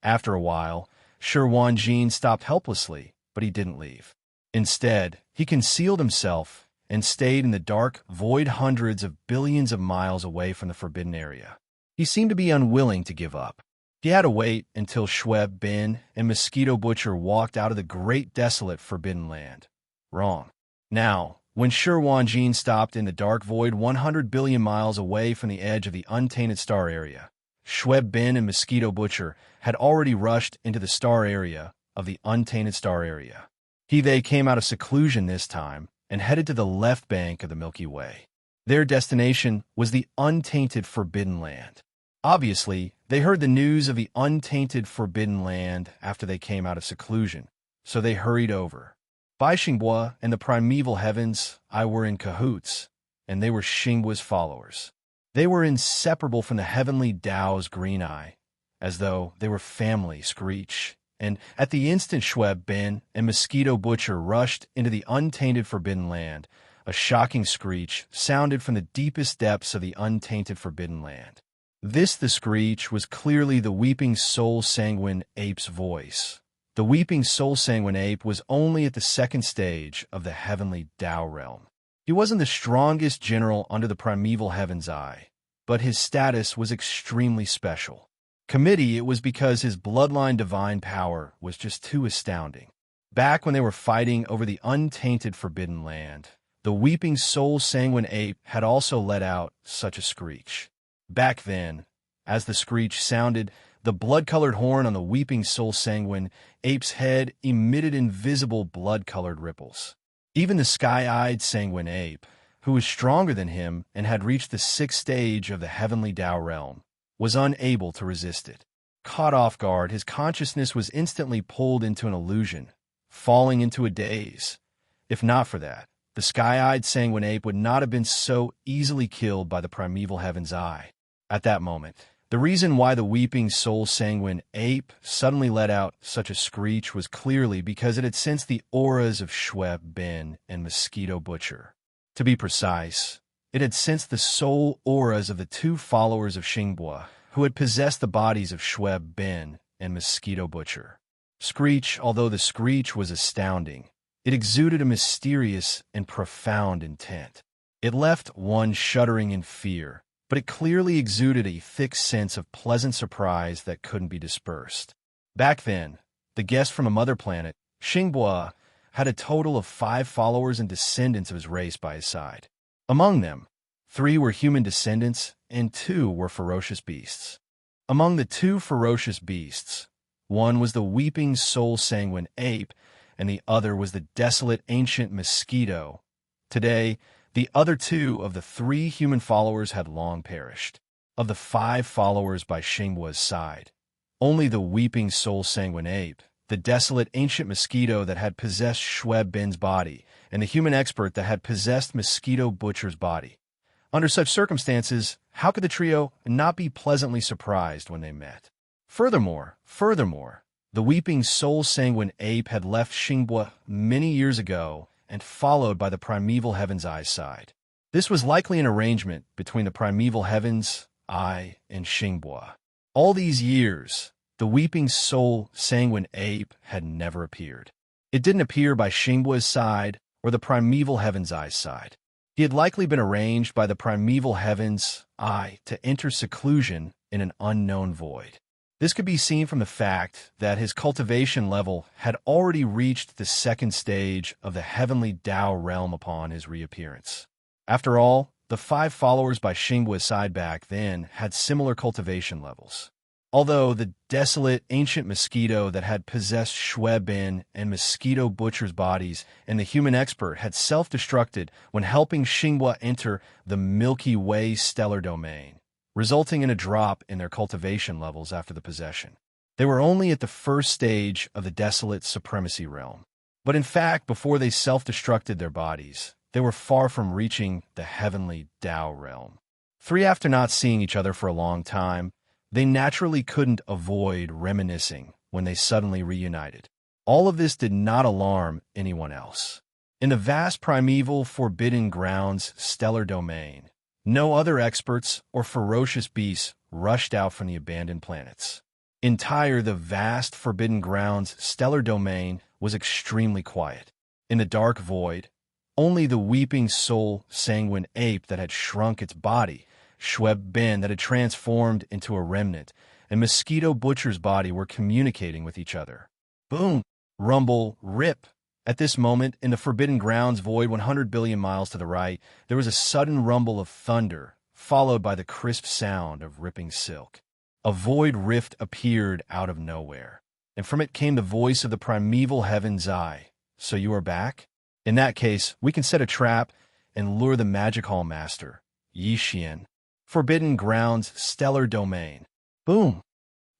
After a while, Shi Wanjin stopped helplessly, but he didn't leave. Instead, he concealed himself and stayed in the dark void hundreds of billions of miles away from the forbidden area. He seemed to be unwilling to give up. He had to wait until Shui Bin and Mosquito Butcher walked out of the great desolate forbidden land. Wrong. Now, when Shi Wanjin stopped in the dark void 100 billion miles away from the edge of the untainted star area, Shui Bin and Mosquito Butcher had already rushed into the star area of the untainted star area. They came out of seclusion this time and headed to the left bank of the Milky Way. Their destination was the untainted forbidden land. Obviously, they heard the news of the untainted forbidden land after they came out of seclusion, so they hurried over. Bai Xinghua and the primeval heavens, I were in cahoots, and they were Xinghua's followers. They were inseparable from the heavenly Tao's green eye, as though they were family screech. And at the instant Shui Bin and Mosquito Butcher rushed into the untainted forbidden land, a shocking screech sounded from the deepest depths of the untainted forbidden land. The screech was clearly the weeping soul sanguine ape's voice. The weeping soul sanguine ape was only at the second stage of the heavenly Tao realm. He wasn't the strongest general under the primeval Heaven's Eye, but his status was extremely special. Committee, it was because his bloodline divine power was just too astounding. Back when they were fighting over the untainted forbidden land, the weeping soul sanguine ape had also let out such a screech. Back then, as the screech sounded, the blood-colored horn on the weeping soul sanguine ape's head emitted invisible blood-colored ripples. Even the sky-eyed sanguine ape, who was stronger than him and had reached the 6th stage of the heavenly Tao realm, was unable to resist it. Caught off guard, his consciousness was instantly pulled into an illusion, falling into a daze. If not for that, the sky-eyed sanguine ape would not have been so easily killed by the primeval Heaven's Eye. At that moment, the reason why the weeping soul sanguine ape suddenly let out such a screech was clearly because it had sensed the auras of Shui Bin and Mosquito Butcher. To be precise, it had sensed the soul auras of the two followers of Xinghua, who had possessed the bodies of Shui Bin and Mosquito Butcher. Screech, although the screech was astounding, it exuded a mysterious and profound intent. It left one shuddering in fear, but it clearly exuded a thick sense of pleasant surprise that couldn't be dispersed. Back then, the guest from a mother planet, Xinghua, had a total of 5 followers and descendants of his race by his side. Among them, 3 were human descendants and 2 were ferocious beasts. Among the two ferocious beasts, one was the weeping soul-sanguine ape, and the other was the desolate ancient mosquito. Today, the other two of the 3 human followers had long perished. Of the 5 followers by Xingbua's side, only the weeping soul-sanguine ape, the desolate ancient mosquito that had possessed Xueb Bin's body, and the human expert that had possessed Mosquito Butcher's body. Under such circumstances, how could the trio not be pleasantly surprised when they met? Furthermore, the weeping soul-sanguine ape had left Xingbua many years ago and followed by the primeval Heaven's Eye side. This was likely an arrangement between the primeval Heaven's Eye and Xingbua. All these years, the weeping soul-sanguine ape had never appeared. It didn't appear by Xingbua's side or the primeval Heaven's Eye side. He had likely been arranged by the primeval Heaven's Eye to enter seclusion in an unknown void. This could be seen from the fact that his cultivation level had already reached the 2nd stage of the heavenly Tao realm upon his reappearance. After all, the 5 followers by Xingbua's side back then had similar cultivation levels. Although the desolate ancient mosquito that had possessed Xueb Bin and Mosquito Butcher's bodies and the human expert had self-destructed when helping Xingbua enter the Milky Way stellar domain, resulting in a drop in their cultivation levels after the possession. They were only at the 1st stage of the desolate supremacy realm. But in fact, before they self-destructed their bodies, they were far from reaching the heavenly Tao realm. 3 after not seeing each other for a long time, they naturally couldn't avoid reminiscing when they suddenly reunited. All of this did not alarm anyone else. In the vast primeval Forbidden Grounds stellar domain, no other experts or ferocious beasts rushed out from the abandoned planets. The vast Forbidden Grounds stellar domain was extremely quiet. In the dark void, only the weeping soul-sanguine ape that had shrunk its body, Xueb Bin that had transformed into a remnant, and Mosquito Butcher's body were communicating with each other. Boom! Rumble! Rip! At this moment, in the Forbidden Grounds void 100 billion miles to the right, there was a sudden rumble of thunder, followed by the crisp sound of ripping silk. A void rift appeared out of nowhere, and from it came the voice of the primeval Heaven's Eye. So you are back? In that case, we can set a trap and lure the Magic Hall Master, Yixian. Forbidden Grounds stellar domain. Boom!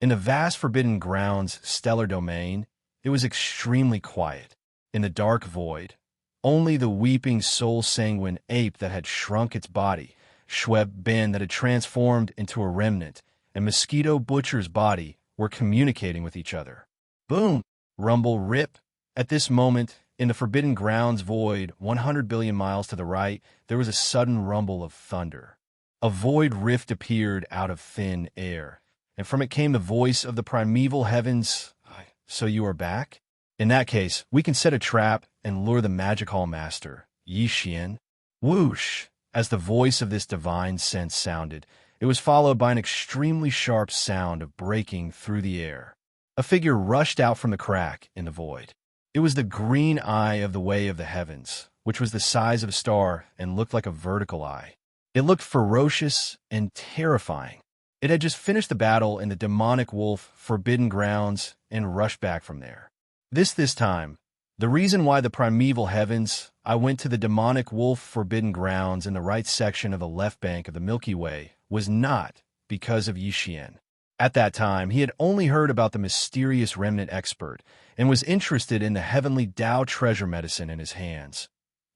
In the vast Forbidden Grounds stellar domain, it was extremely quiet. In the dark void, only the weeping soul-sanguine ape that had shrunk its body, Xueb Bin that had transformed into a remnant, and Mosquito Butcher's body were communicating with each other. Boom! Rumble! Rip! At this moment, in the Forbidden Grounds void 100 billion miles to the right, there was a sudden rumble of thunder. A void rift appeared out of thin air, and from it came the voice of the primeval Heaven's Eye. So you are back? In that case, we can set a trap and lure the Magic Hall Master, Yixian. Whoosh! As the voice of this divine sense sounded, it was followed by an extremely sharp sound of breaking through the air. A figure rushed out from the crack in the void. It was the green eye of the Way of the Heavens, which was the size of a star and looked like a vertical eye. It looked ferocious and terrifying. It had just finished the battle in the demonic wolf Forbidden Grounds and rushed back from there. This time, the reason why the primeval Heavens, I went to the demonic wolf Forbidden Grounds in the right section of the left bank of the Milky Way was not because of Yixian. At that time, he had only heard about the mysterious remnant expert and was interested in the heavenly Tao treasure medicine in his hands.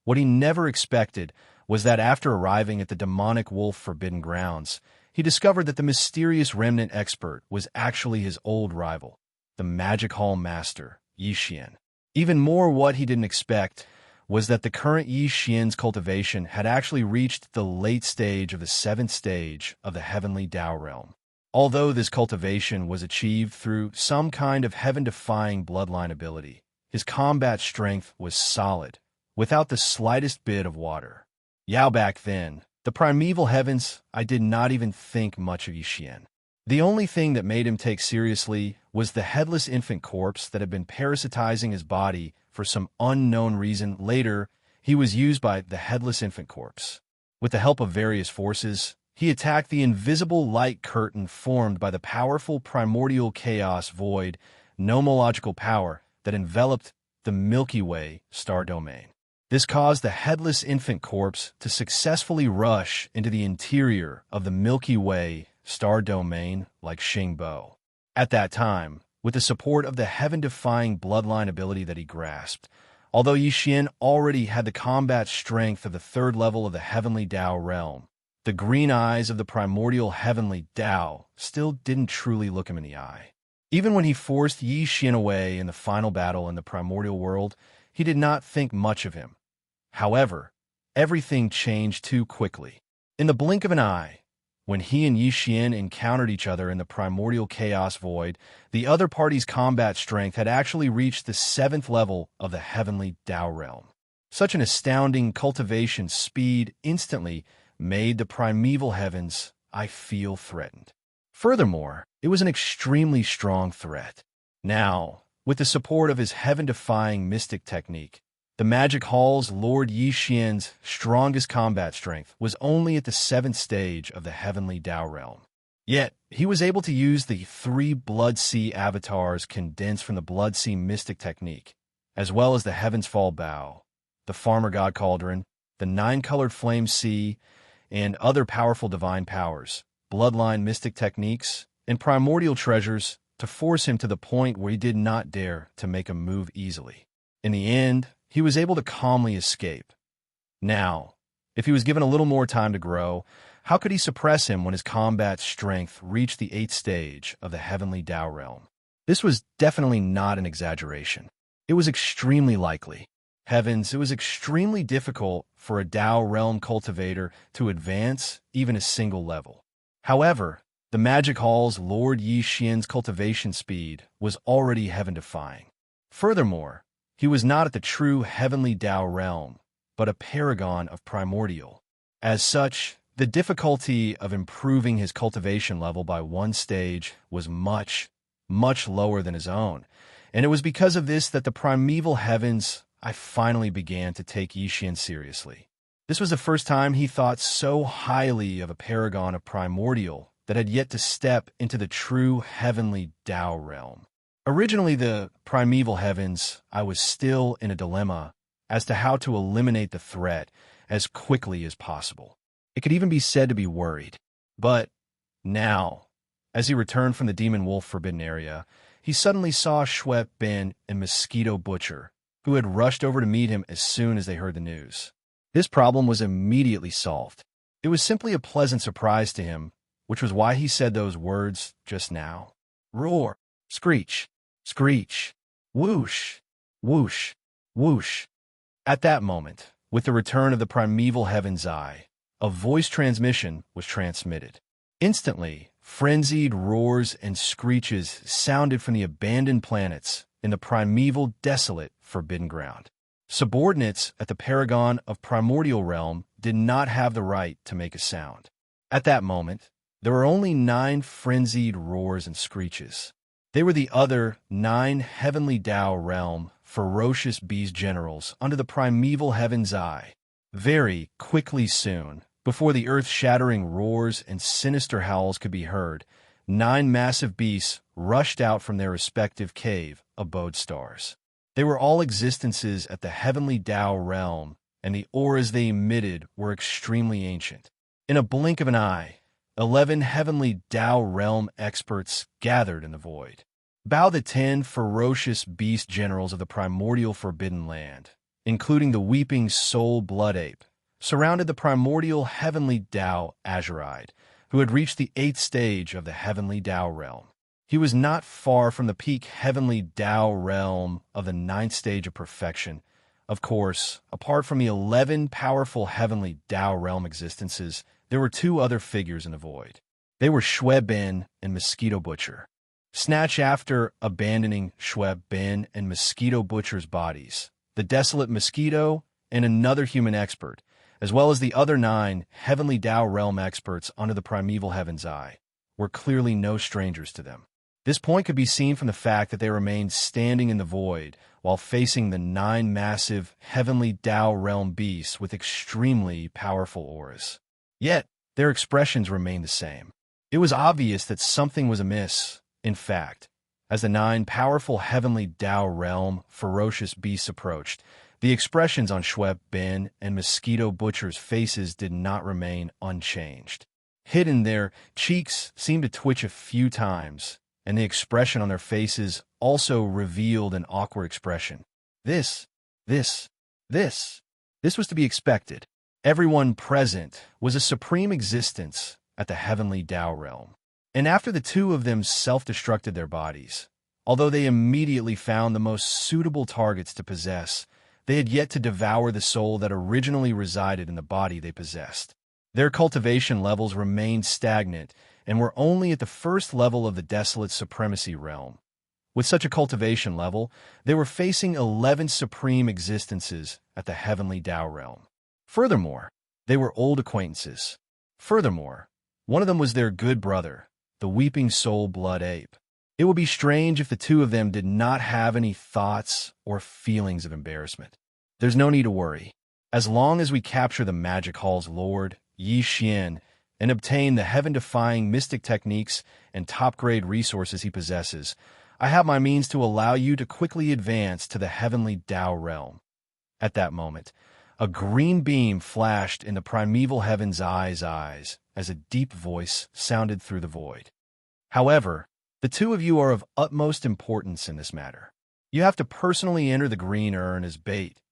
What he never expected was that after arriving at the demonic wolf Forbidden Grounds, he discovered that the mysterious remnant expert was actually his old rival, the Magic Hall Master, Yixian. Even more, what he didn't expect was that the current Yixian's cultivation had actually reached the late stage of the 7th stage of the heavenly Tao realm. Although this cultivation was achieved through some kind of heaven-defying bloodline ability, his combat strength was solid, without the slightest bit of water. Back then, the primeval Heavens, I did not even think much of Yixian. The only thing that made him take seriously was the headless infant corpse that had been parasitizing his body for some unknown reason. Later, he was used by the headless infant corpse. With the help of various forces, he attacked the invisible light curtain formed by the powerful primordial chaos void nomological power that enveloped the Milky Way star domain. This caused the headless infant corpse to successfully rush into the interior of the Milky Way star domain like Xingbo. At that time, with the support of the heaven-defying bloodline ability that he grasped, although Yixian already had the combat strength of the third level of the Heavenly Tao realm, the green eyes of the primordial Heavenly Tao still didn't truly look him in the eye. Even when he forced Yixian away in the final battle in the primordial world, he did not think much of him. However, everything changed too quickly. In the blink of an eye, when he and Yixian encountered each other in the primordial chaos void, the other party's combat strength had actually reached the 7th level of the Heavenly Tao realm. Such an astounding cultivation speed instantly made the primeval heavens, I feel, threatened. Furthermore, it was an extremely strong threat. Now, with the support of his heaven-defying mystic technique, the Magic Hall's Lord Yixian's strongest combat strength was only at the 7th stage of the Heavenly Tao realm. Yet, he was able to use the 3 Blood Sea avatars condensed from the Blood Sea mystic technique, as well as the Heaven's Fall Bow, the Farmer God Cauldron, the 9-colored Flame Sea, and other powerful divine powers, bloodline mystic techniques, and primordial treasures to force him to the point where he did not dare to make a move easily. In the end, he was able to calmly escape. Now, if he was given a little more time to grow, how could he suppress him when his combat strength reached the 8th stage of the Heavenly Tao realm? This was definitely not an exaggeration. It was extremely likely. Heavens, it was extremely difficult for a Tao realm cultivator to advance even a single level. However, the Magic Hall's Lord Yixian's cultivation speed was already heaven-defying. Furthermore, he was not at the true Heavenly Tao realm, but a paragon of primordial. As such, the difficulty of improving his cultivation level by 1 stage was much, much lower than his own, and it was because of this that the primeval heavens, I finally began to take Yixian seriously. This was the first time he thought so highly of a paragon of primordial that had yet to step into the true Heavenly Tao realm. Originally, the primeval heavens, I was still in a dilemma as to how to eliminate the threat as quickly as possible. It could even be said to be worried. But now, as he returned from the Demon Wolf Forbidden Area, he suddenly saw Xue Ben and Mosquito Butcher, who had rushed over to meet him as soon as they heard the news. This problem was immediately solved. It was simply a pleasant surprise to him, which was why he said those words just now. Roar, screech, screech, whoosh, whoosh, whoosh. At that moment, with the return of the primeval heaven's eye, a voice transmission was transmitted. Instantly, frenzied roars and screeches sounded from the abandoned planets in the primeval desolate forbidden ground. Subordinates at the Paragon of Primordial Realm did not have the right to make a sound. At that moment, there were only 9 frenzied roars and screeches. They were the other 9 Heavenly Tao Realm ferocious beast generals under the primeval heaven's eye. Very quickly soon, before the earth-shattering roars and sinister howls could be heard, 9 massive beasts rushed out from their respective cave abode stars. They were all existences at the Heavenly Tao realm, and the auras they emitted were extremely ancient. In a blink of an eye, 11 Heavenly Tao realm experts gathered in the void. Bow the 10 ferocious beast generals of the primordial forbidden land, including the weeping soul blood ape, surrounded the primordial Heavenly Tao Azuride, who had reached the 8th stage of the Heavenly Tao realm. He was not far from the peak Heavenly Tao realm of the 9th stage of perfection. Of course, apart from the 11 powerful Heavenly Tao realm existences, there were 2 other figures in the void. They were Xue Ben and Mosquito Butcher. Snatch after abandoning Xue Ben and Mosquito Butcher's bodies, the desolate Mosquito and another human expert, as well as the other 9 Heavenly Tao realm experts under the primeval heaven's eye, were clearly no strangers to them. This point could be seen from the fact that they remained standing in the void while facing the 9 massive Heavenly Tao realm beasts with extremely powerful auras. Yet, their expressions remained the same. It was obvious that something was amiss. In fact, as the 9 powerful heavenly Tao realm ferocious beasts approached, the expressions on Shui Ben and Mosquito Butcher's faces did not remain unchanged. Hidden, their cheeks seemed to twitch a few times, and the expression on their faces also revealed an awkward expression. This was to be expected. Everyone present was a supreme existence at the heavenly Tao realm. And after the two of them self-destructed their bodies, although they immediately found the most suitable targets to possess, they had yet to devour the soul that originally resided in the body they possessed. Their cultivation levels remained stagnant and were only at the first level of the desolate supremacy realm. With such a cultivation level, they were facing 11 supreme existences at the heavenly Tao realm. Furthermore, they were old acquaintances. Furthermore, one of them was their good brother, the Weeping Soul Blood Ape. It would be strange if the two of them did not have any thoughts or feelings of embarrassment. There's no need to worry. As long as we capture the Magic Hall's Lord, Xianxia, and obtain the heaven-defying mystic techniques and top-grade resources he possesses, I have my means to allow you to quickly advance to the heavenly Tao realm. At that moment, a green beam flashed in the primeval heaven's eyes as a deep voice sounded through the void. However, the two of you are of utmost importance in this matter. You have to personally enter the green urn as bait.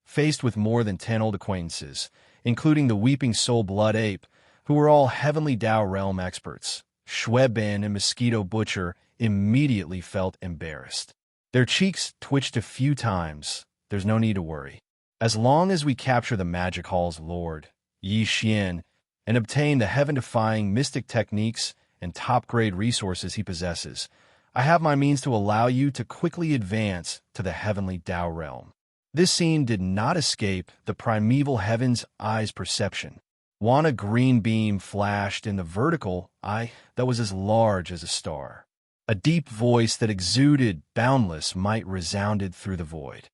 Faced with more than 10 old acquaintances, including the Weeping Soul Blood Ape, who were all heavenly Tao realm experts, Shui Ben and Mosquito Butcher immediately felt embarrassed. Their cheeks twitched a few times. There's no need to worry. As long as we capture the Magic Hall's Lord, Xianxia, and obtain the heaven-defying mystic techniques and top-grade resources he possesses, I have my means to allow you to quickly advance to the heavenly Tao realm. This scene did not escape the primeval heaven's eye's perception. A green beam flashed in the vertical eye that was as large as a star. A deep voice that exuded boundless might resounded through the void.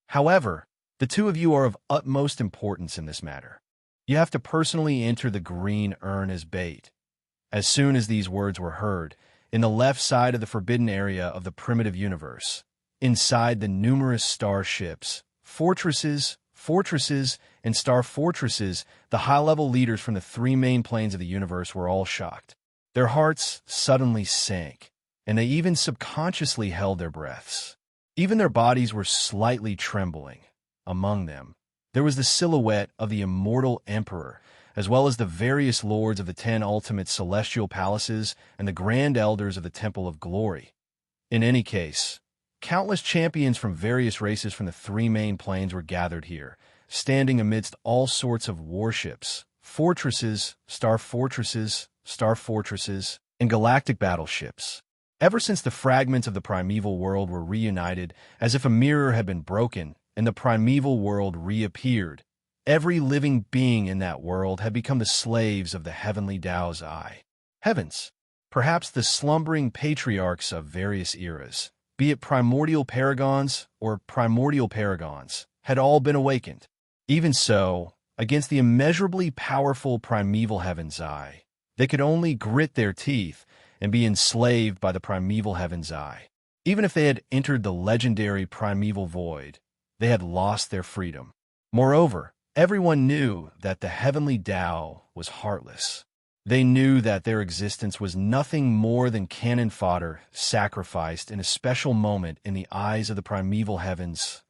However, the two of you are of utmost importance in this matter. You have to personally enter the green urn as bait. As soon as these words were heard, in the left side of the forbidden area of the primitive universe, inside the numerous starships, fortresses, and star fortresses, the high-level leaders from the 3 main planes of the universe were all shocked. Their hearts suddenly sank, and they even subconsciously held their breaths. Even their bodies were slightly trembling. Among them, there was the silhouette of the immortal emperor, as well as the various lords of the 10 ultimate celestial palaces and the grand elders of the Temple of Glory. In any case, countless champions from various races from the 3 main planes were gathered here, standing amidst all sorts of warships, fortresses, and galactic battleships. Ever since the fragments of the primeval world were reunited, as if a mirror had been broken, and the primeval world reappeared, every living being in that world had become the slaves of the heavenly Tao's eye. Heavens, perhaps the slumbering patriarchs of various eras, be it primordial paragons or primordial paragons, had all been awakened. Even so, against the immeasurably powerful primeval heaven's eye, they could only grit their teeth and be enslaved by the primeval heaven's eye. Even if they had entered the legendary primeval void, they had lost their freedom. Moreover, everyone knew that the heavenly Tao was heartless. They knew that their existence was nothing more than cannon fodder sacrificed in a special moment in the eyes of the primeval heavens.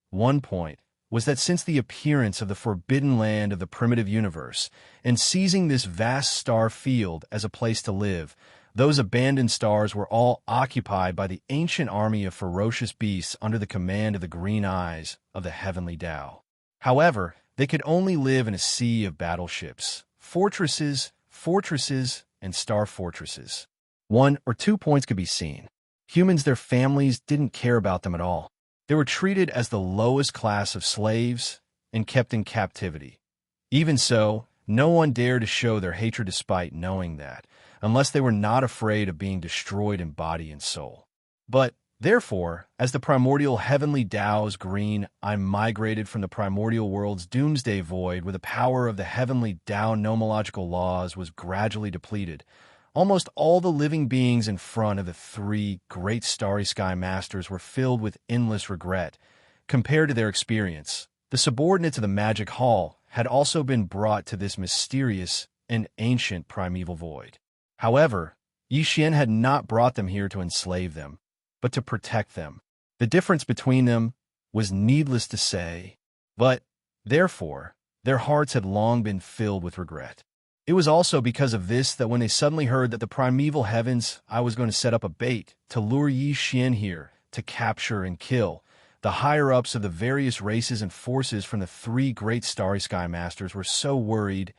One point was that since the appearance of the forbidden land of the primitive universe and seizing this vast star field as a place to live, those abandoned stars were all occupied by the ancient army of ferocious beasts under the command of the green eyes of the heavenly Tao. However, they could only live in a sea of battleships, fortresses, and star fortresses. 1 or 2 points could be seen. Humans, their families, didn't care about them at all. They were treated as the lowest class of slaves and kept in captivity. Even so, no one dared to show their hatred despite knowing that, unless they were not afraid of being destroyed in body and soul. But Therefore, as the primordial heavenly Tao's green, I migrated from the primordial world's doomsday void where the power of the heavenly Tao nomological laws was gradually depleted. Almost all the living beings in front of the three great starry sky masters were filled with endless regret. Compared to their experience, the subordinates of the magic hall had also been brought to this mysterious and ancient primeval void. However, Xian had not brought them here to enslave them, but to protect them. The difference between them was needless to say, but, therefore, their hearts had long been filled with regret. It was also because of this that when they suddenly heard that the primeval heavens I was going to set up a bait to lure Xian here to capture and kill, the higher-ups of the various races and forces from the three great starry sky masters were so worried.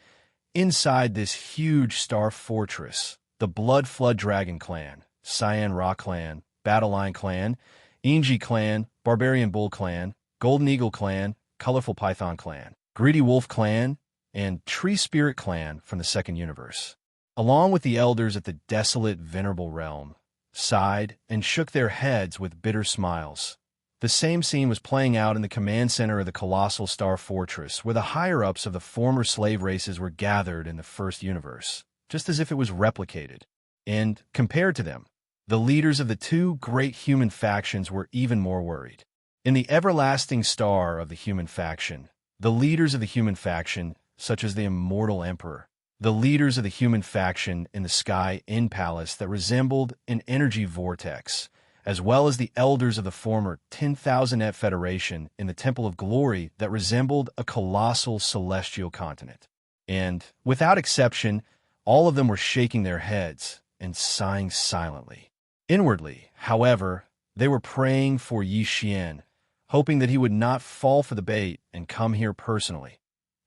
Inside this huge star fortress, the Blood Flood Dragon Clan, Cyan Ra Clan, Battle Line Clan, Inji Clan, Barbarian Bull Clan, Golden Eagle Clan, Colorful Python Clan, Greedy Wolf Clan, and Tree Spirit Clan from the Second Universe, along with the elders at the desolate, venerable realm, sighed and shook their heads with bitter smiles. The same scene was playing out in the command center of the colossal star fortress, where the higher-ups of the former slave races were gathered in the First Universe, just as if it was replicated. And, compared to them, the leaders of the two great human factions were even more worried. In the everlasting star of the human faction, the leaders of the human faction, such as the Immortal Emperor, the leaders of the human faction in the Sky Inn Palace that resembled an energy vortex, as well as the elders of the former 10,000-net Federation in the Temple of Glory that resembled a colossal celestial continent. And, without exception, all of them were shaking their heads and sighing silently. Inwardly, however, they were praying for Xian, hoping that he would not fall for the bait and come here personally.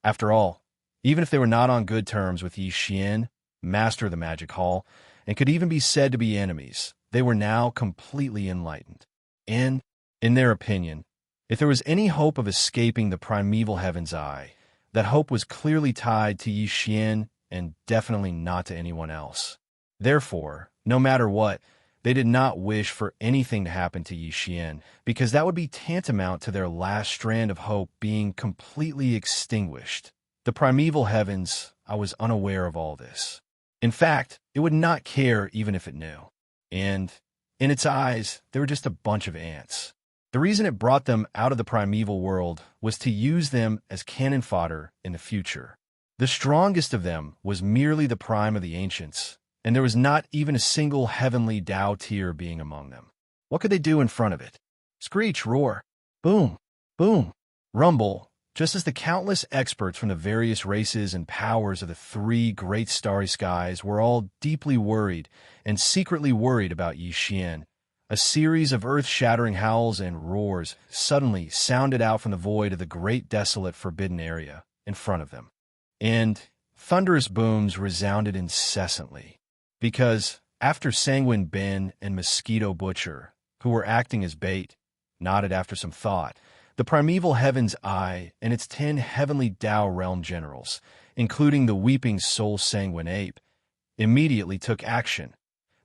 After all, even if they were not on good terms with Xian, master of the Magic Hall, and could even be said to be enemies, they were now completely enlightened. And, in their opinion, if there was any hope of escaping the primeval heaven's eye, that hope was clearly tied to Xian and definitely not to anyone else. Therefore, no matter what, they did not wish for anything to happen to Xian, because that would be tantamount to their last strand of hope being completely extinguished. The primeval heavens, I was unaware of all this. In fact, it would not care even if it knew. And, in its eyes, they were just a bunch of ants. The reason it brought them out of the primeval world was to use them as cannon fodder in the future. The strongest of them was merely the prime of the ancients, and there was not even a single heavenly Tao tier being among them. What could they do in front of it? Screech, roar, boom, boom, rumble, just as the countless experts from the various races and powers of the three great starry skies were all deeply worried and secretly worried about Xian. A series of earth-shattering howls and roars suddenly sounded out from the void of the great desolate forbidden area in front of them. And thunderous booms resounded incessantly, because, after Sanguine Ben and Mosquito Butcher, who were acting as bait, nodded after some thought, the primeval heaven's eye and its 10 heavenly Tao realm generals, including the weeping soul Sanguine Ape, immediately took action.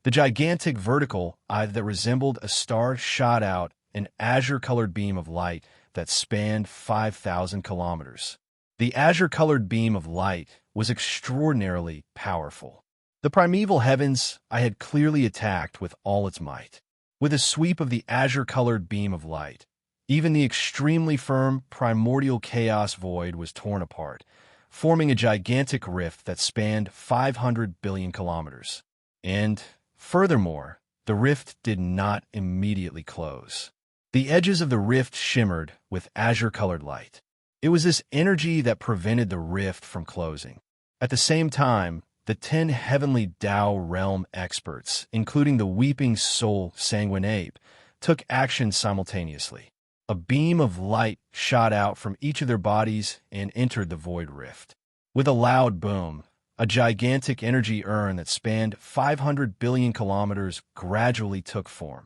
The gigantic vertical eye that resembled a star shot out an azure-colored beam of light that spanned 5,000 kilometers. The azure-colored beam of light was extraordinarily powerful. The primeval heavens I had clearly attacked with all its might. With a sweep of the azure-colored beam of light, even the extremely firm primordial chaos void was torn apart, forming a gigantic rift that spanned 500 billion kilometers. And, furthermore, the rift did not immediately close. The edges of the rift shimmered with azure-colored light. It was this energy that prevented the rift from closing. At the same time, the 10 heavenly Tao realm experts, including the weeping soul Sanguine Ape, took action simultaneously. A beam of light shot out from each of their bodies and entered the void rift. With a loud boom, a gigantic energy urn that spanned 500 billion kilometers gradually took form.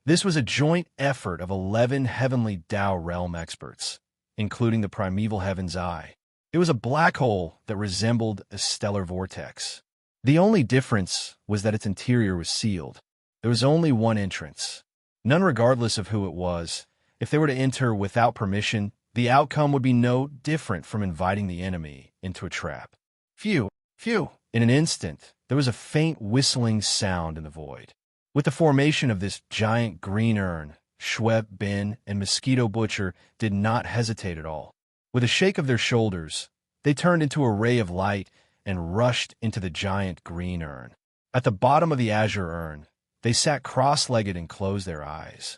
This was a joint effort of 11 heavenly Tao realm experts, including the primeval heaven's eye. It was a black hole that resembled a stellar vortex. The only difference was that its interior was sealed. There was only one entrance. None regardless of who it was. If they were to enter without permission, the outcome would be no different from inviting the enemy into a trap. Phew, phew. In an instant, there was a faint whistling sound in the void. With the formation of this giant green urn, Schweb, Ben, and Mosquito Butcher did not hesitate at all. With a shake of their shoulders, they turned into a ray of light and rushed into the giant green urn. At the bottom of the azure urn, they sat cross-legged and closed their eyes.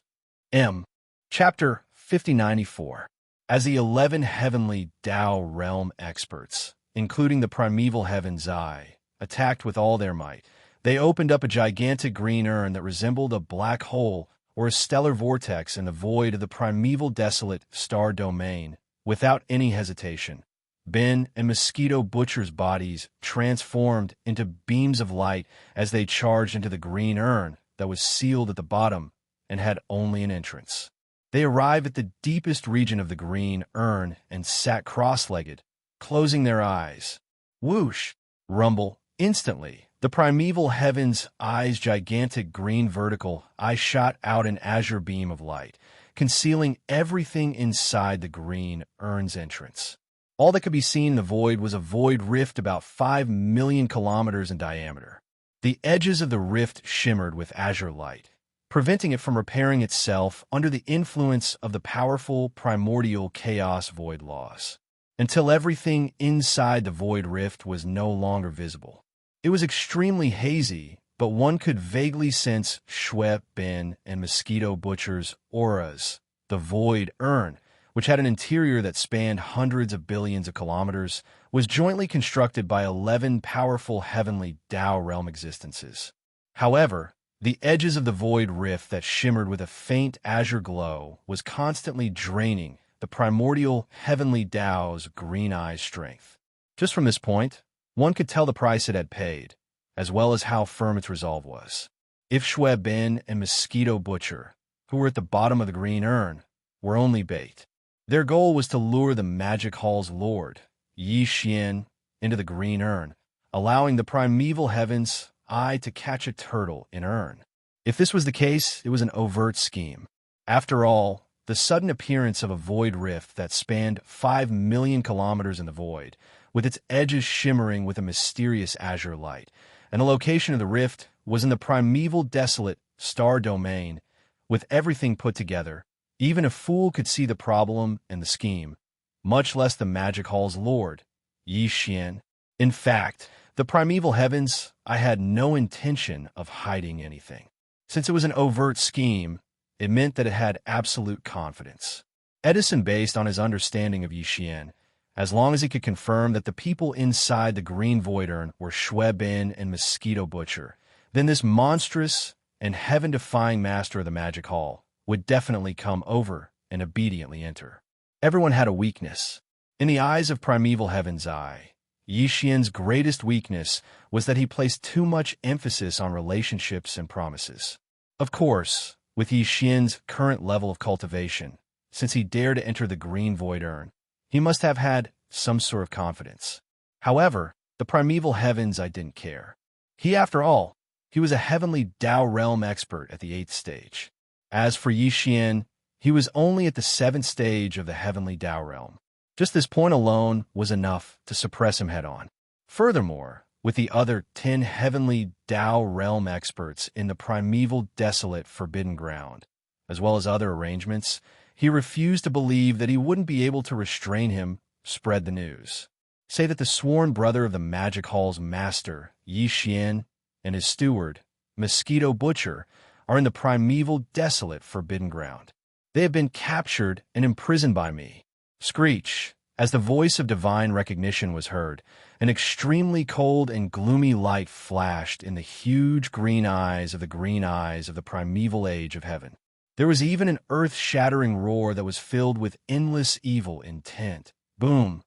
Chapter 5094. As the 11 heavenly Tao realm experts, including the primeval heaven's eye, attacked with all their might, they opened up a gigantic green urn that resembled a black hole or a stellar vortex in the void of the primeval desolate star domain. Without any hesitation, Ben and Mosquito Butcher's bodies transformed into beams of light as they charged into the green urn that was sealed at the bottom and had only an entrance. They arrived at the deepest region of the green urn and sat cross-legged, closing their eyes. Whoosh! Rumble! Instantly, the primeval heaven's eye's gigantic green vertical eye shot out an azure beam of light, concealing everything inside the green urn's entrance. All that could be seen in the void was a void rift about 5 million kilometers in diameter. The edges of the rift shimmered with azure light, preventing it from repairing itself under the influence of the powerful primordial chaos void laws, until everything inside the void rift was no longer visible. It was extremely hazy, but one could vaguely sense Schweb, Ben, and Mosquito Butcher's auras. The void urn, which had an interior that spanned hundreds of billions of kilometers, was jointly constructed by 11 powerful heavenly Tao realm existences. However, the edges of the void rift that shimmered with a faint azure glow was constantly draining the primordial heavenly Tao's green eye's strength. Just from this point, one could tell the price it had paid, as well as how firm its resolve was. If Schweb, Ben, and Mosquito Butcher, who were at the bottom of the green urn, were only bait, their goal was to lure the Magic Hall's lord, Xianxia, into the green urn, allowing the primeval heaven's eye to catch a turtle in urn. If this was the case, it was an overt scheme. After all, the sudden appearance of a void rift that spanned 5 million kilometers in the void, with its edges shimmering with a mysterious azure light, and the location of the rift was in the primeval desolate star domain. With everything put together, even a fool could see the problem and the scheme, much less the Magic Hall's lord, Xianxia. In fact, the primeval heavens, I had no intention of hiding anything. Since it was an overt scheme, it meant that it had absolute confidence. Edison based on his understanding of Xianxia, as long as he could confirm that the people inside the green void urn were Schweben and Mosquito Butcher, then this monstrous and heaven-defying master of the Magic Hall would definitely come over and obediently enter. Everyone had a weakness. In the eyes of Primeval Heaven's Eye, Yixian's greatest weakness was that he placed too much emphasis on relationships and promises. Of course, with Yixian's current level of cultivation, since he dared to enter the green void urn, he must have had some sort of confidence. However, the Primeval Heavens I didn't care. After all, he was a heavenly Tao realm expert at the 8th stage. As for Yixian, he was only at the 7th stage of the heavenly Tao realm. Just this point alone was enough to suppress him head-on. Furthermore, with the other 10 heavenly Tao realm experts in the primeval desolate forbidden ground, as well as other arrangements, he refused to believe that he wouldn't be able to restrain him, spread the news. Say that the sworn brother of the Magic Hall's master, Yixian, and his steward, Mosquito Butcher, are in the primeval desolate forbidden ground. They have been captured and imprisoned by me. Screech, as the voice of divine recognition was heard, an extremely cold and gloomy light flashed in the huge green eyes of the primeval age of heaven. There was even an earth-shattering roar that was filled with endless evil intent. Boom!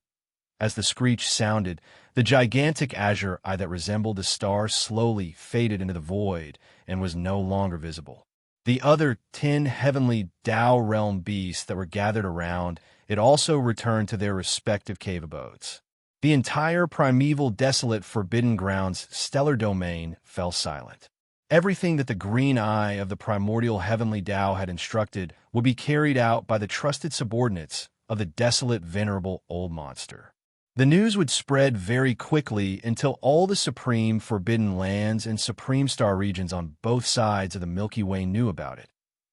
As the screech sounded, the gigantic azure eye that resembled a star slowly faded into the void and was no longer visible. The other 10 heavenly Tao realm beasts that were gathered around it also returned to their respective cave abodes. The entire primeval desolate forbidden grounds stellar domain fell silent. Everything that the green eye of the primordial heavenly Tao had instructed would be carried out by the trusted subordinates of the desolate, venerable old monster. The news would spread very quickly until all the supreme forbidden lands and supreme star regions on both sides of the Milky Way knew about it.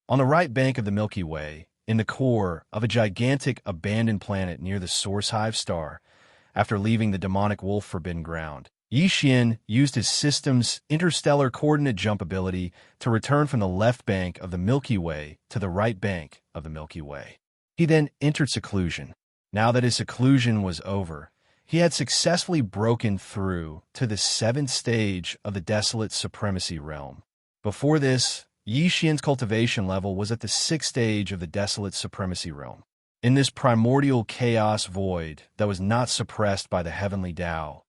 On the right bank of the Milky Way, in the core of a gigantic abandoned planet near the Source Hive star, after leaving the demonic wolf forbidden ground, Xian used his system's interstellar coordinate jump ability to return from the left bank of the Milky Way to the right bank of the Milky Way. He then entered seclusion. Now that his seclusion was over, he had successfully broken through to the 7th stage of the desolate supremacy realm. Before this, Xian's cultivation level was at the 6th stage of the desolate supremacy realm. In this primordial chaos void that was not suppressed by the heavenly Tao,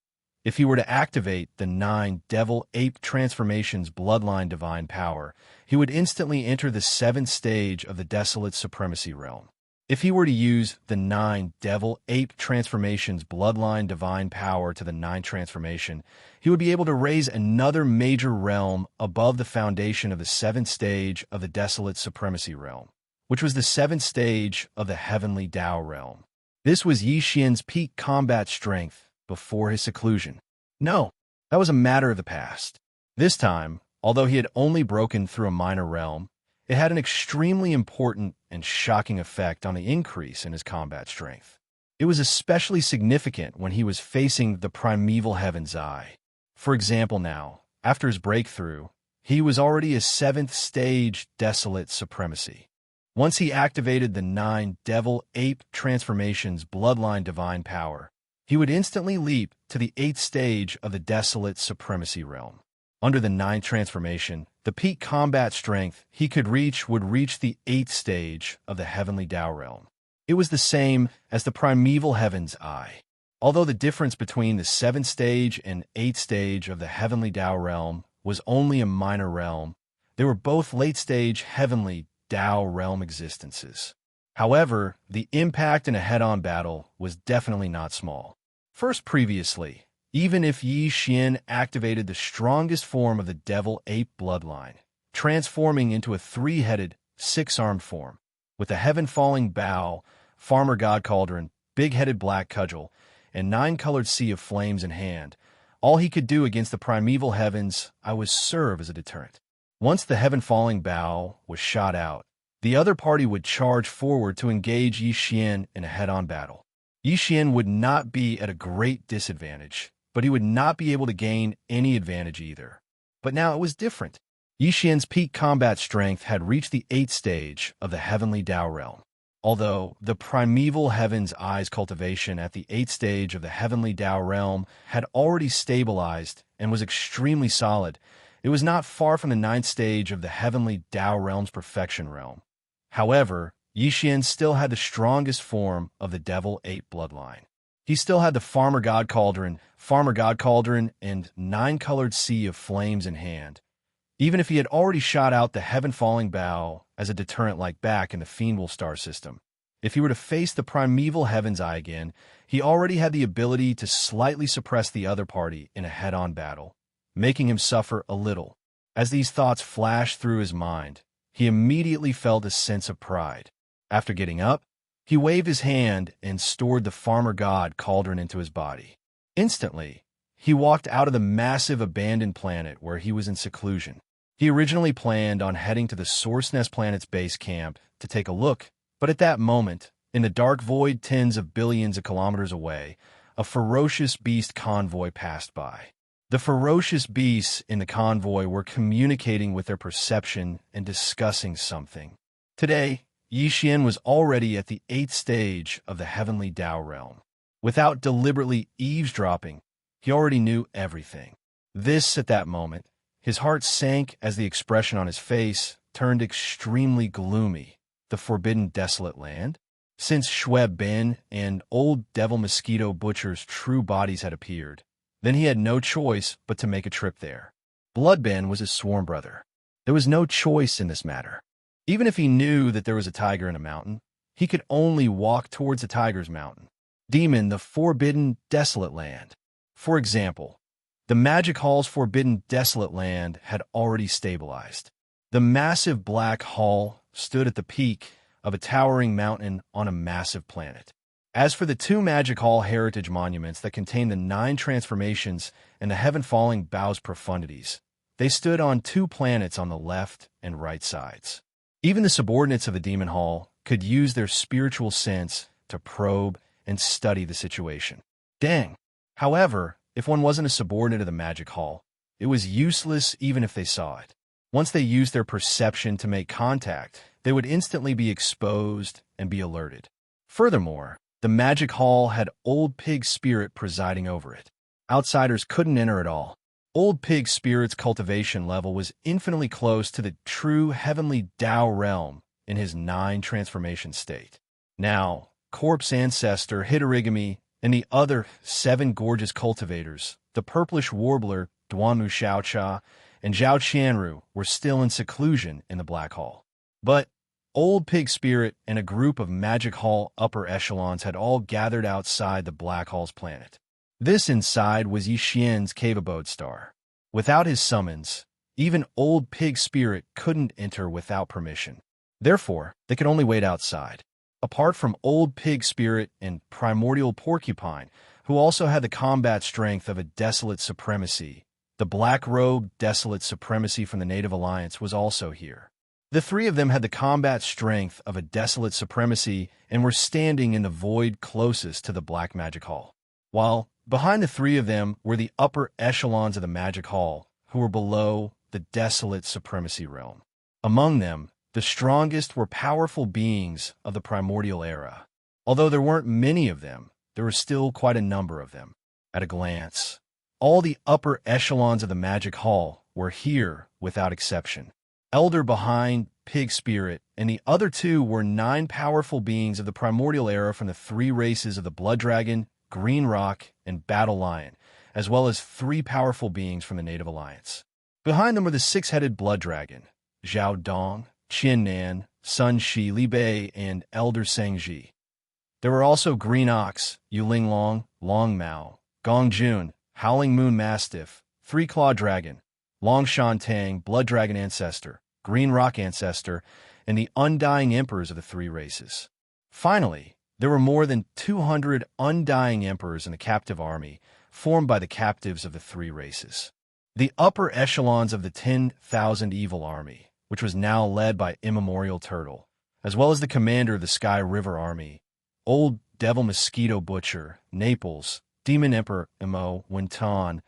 if he were to activate the 9 devil-ape transformations bloodline divine power, he would instantly enter the 7th stage of the desolate supremacy realm. If he were to use the 9 devil-ape transformations bloodline divine power to the 9th transformation, he would be able to raise another major realm above the foundation of the 7th stage of the desolate supremacy realm, which was the 7th stage of the heavenly Tao realm. This was Xian's peak combat strength before his seclusion. No, that was a matter of the past. This time, although he had only broken through a minor realm, it had an extremely important and shocking effect on the increase in his combat strength. It was especially significant when he was facing the primeval heaven's eye. For example now, after his breakthrough, he was already a 7th stage desolate supremacy. Once he activated the 9 devil-ape transformations bloodline divine power, he would instantly leap to the 8th stage of the desolate supremacy realm. Under the 9th transformation, the peak combat strength he could reach would reach the 8th stage of the heavenly Tao realm. It was the same as the primeval heaven's eye. Although the difference between the 7th stage and 8th stage of the heavenly Tao realm was only a minor realm, they were both late-stage heavenly Tao realm existences. However, the impact in a head-on battle was definitely not small. First, previously, even if Xian activated the strongest form of the devil-ape bloodline, transforming into a 3-headed, 6-armed form, with a heaven-falling bow, farmer god cauldron, big-headed black cudgel, and 9-colored sea of flames in hand, all he could do against the primeval heavens would serve as a deterrent. Once the heaven-falling bow was shot out, the other party would charge forward to engage Xian in a head-on battle. Xian would not be at a great disadvantage, but he would not be able to gain any advantage either. But now it was different. Xian's peak combat strength had reached the 8th stage of the heavenly Tao realm. Although the primeval heaven's eyes cultivation at the 8th stage of the heavenly Tao realm had already stabilized and was extremely solid, it was not far from the 9th stage of the heavenly Tao realm's perfection realm. However, Xian still had the strongest form of the devil-ape bloodline. He still had the farmer god cauldron, and 9-colored sea of flames in hand, even if he had already shot out the heaven-falling bow as a deterrent like back in the Fiendwolf star system. If he were to face the primeval heaven's eye again, he already had the ability to slightly suppress the other party in a head-on battle, making him suffer a little. As these thoughts flashed through his mind, he immediately felt a sense of pride. After getting up, he waved his hand and stored the farmer god cauldron into his body. Instantly, he walked out of the massive abandoned planet where he was in seclusion. He originally planned on heading to the Source Nest planet's base camp to take a look, but at that moment, in the dark void tens of billions of kilometers away, a ferocious beast convoy passed by. The ferocious beasts in the convoy were communicating with their perception and discussing something. Today, Xian was already at the 8th stage of the heavenly Tao realm. Without deliberately eavesdropping, he already knew everything. At that moment, his heart sank as the expression on his face turned extremely gloomy. The forbidden desolate land? Since Schweb Ben and old devil mosquito butcher's true bodies had appeared, then he had no choice but to make a trip there. Bloodben was his sworn brother. There was no choice in this matter. Even if he knew that there was a tiger in a mountain, he could only walk towards the tiger's mountain. Demon, the forbidden desolate land. For example, The Magic Hall's forbidden desolate land had already stabilized. The massive black hall stood at the peak of a towering mountain on a massive planet. As for the two Magic Hall heritage monuments that contain the 9 transformations and the heaven-falling boughs profundities, they stood on 2 planets on the left and right sides. Even the subordinates of the Demon Hall could use their spiritual sense to probe and study the situation. Dang! However, if one wasn't a subordinate of the Magic Hall, it was useless even if they saw it. Once they used their perception to make contact, they would instantly be exposed and be alerted. Furthermore, the Magic Hall had Old Pig Spirit presiding over it. Outsiders couldn't enter at all. Old Pig Spirit's cultivation level was infinitely close to the true heavenly Tao realm in his 9 transformation state. Now, Corpse Ancestor, Hitorigami, and the other 7 gorgeous cultivators, the purplish warbler Duanmu Xiaocha and Zhao Qianru, were still in seclusion in the Black Hall. But Old Pig Spirit and a group of Magic Hall upper echelons had all gathered outside the Black Hall's planet. This inside was Yixian's cave abode star. Without his summons, even Old Pig Spirit couldn't enter without permission. Therefore, they could only wait outside. Apart from Old Pig Spirit and Primordial Porcupine, who also had the combat strength of a Desolate Supremacy, the Black-Robed Desolate Supremacy from the Native Alliance was also here. The 3 of them had the combat strength of a Desolate Supremacy and were standing in the void closest to the Black Magic Hall, while behind the 3 of them were the upper echelons of the Magic Hall, who were below the Desolate Supremacy realm. Among them, the strongest were powerful beings of the primordial era. Although there weren't many of them, there were still quite a number of them. At a glance, all the upper echelons of the Magic Hall were here without exception. Elder behind Pig Spirit and the other 2 were 9 powerful beings of the primordial era from the 3 races of the Blood Dragon, Green Rock, and Battle Lion, as well as 3 powerful beings from the Native Alliance. Behind them were the 6-headed Blood Dragon, Zhao Dong, Qin Nan, Sun Shi, Li Bei, and Elder Sengji. There were also Green Ox, Yuling Long, Long Mao, Gong Jun, Howling Moon Mastiff, 3-Claw Dragon, Long Shan Tang, Blood Dragon Ancestor, Green Rock Ancestor, and the Undying Emperors of the 3 races. Finally, there were more than 200 Undying Emperors in the captive army, formed by the captives of the 3 races. The upper echelons of the 10,000 Evil Army, which was now led by Immemorial Turtle, as well as the commander of the Sky River Army, Old Devil Mosquito Butcher, Naples, Demon Emperor Imo, Winton,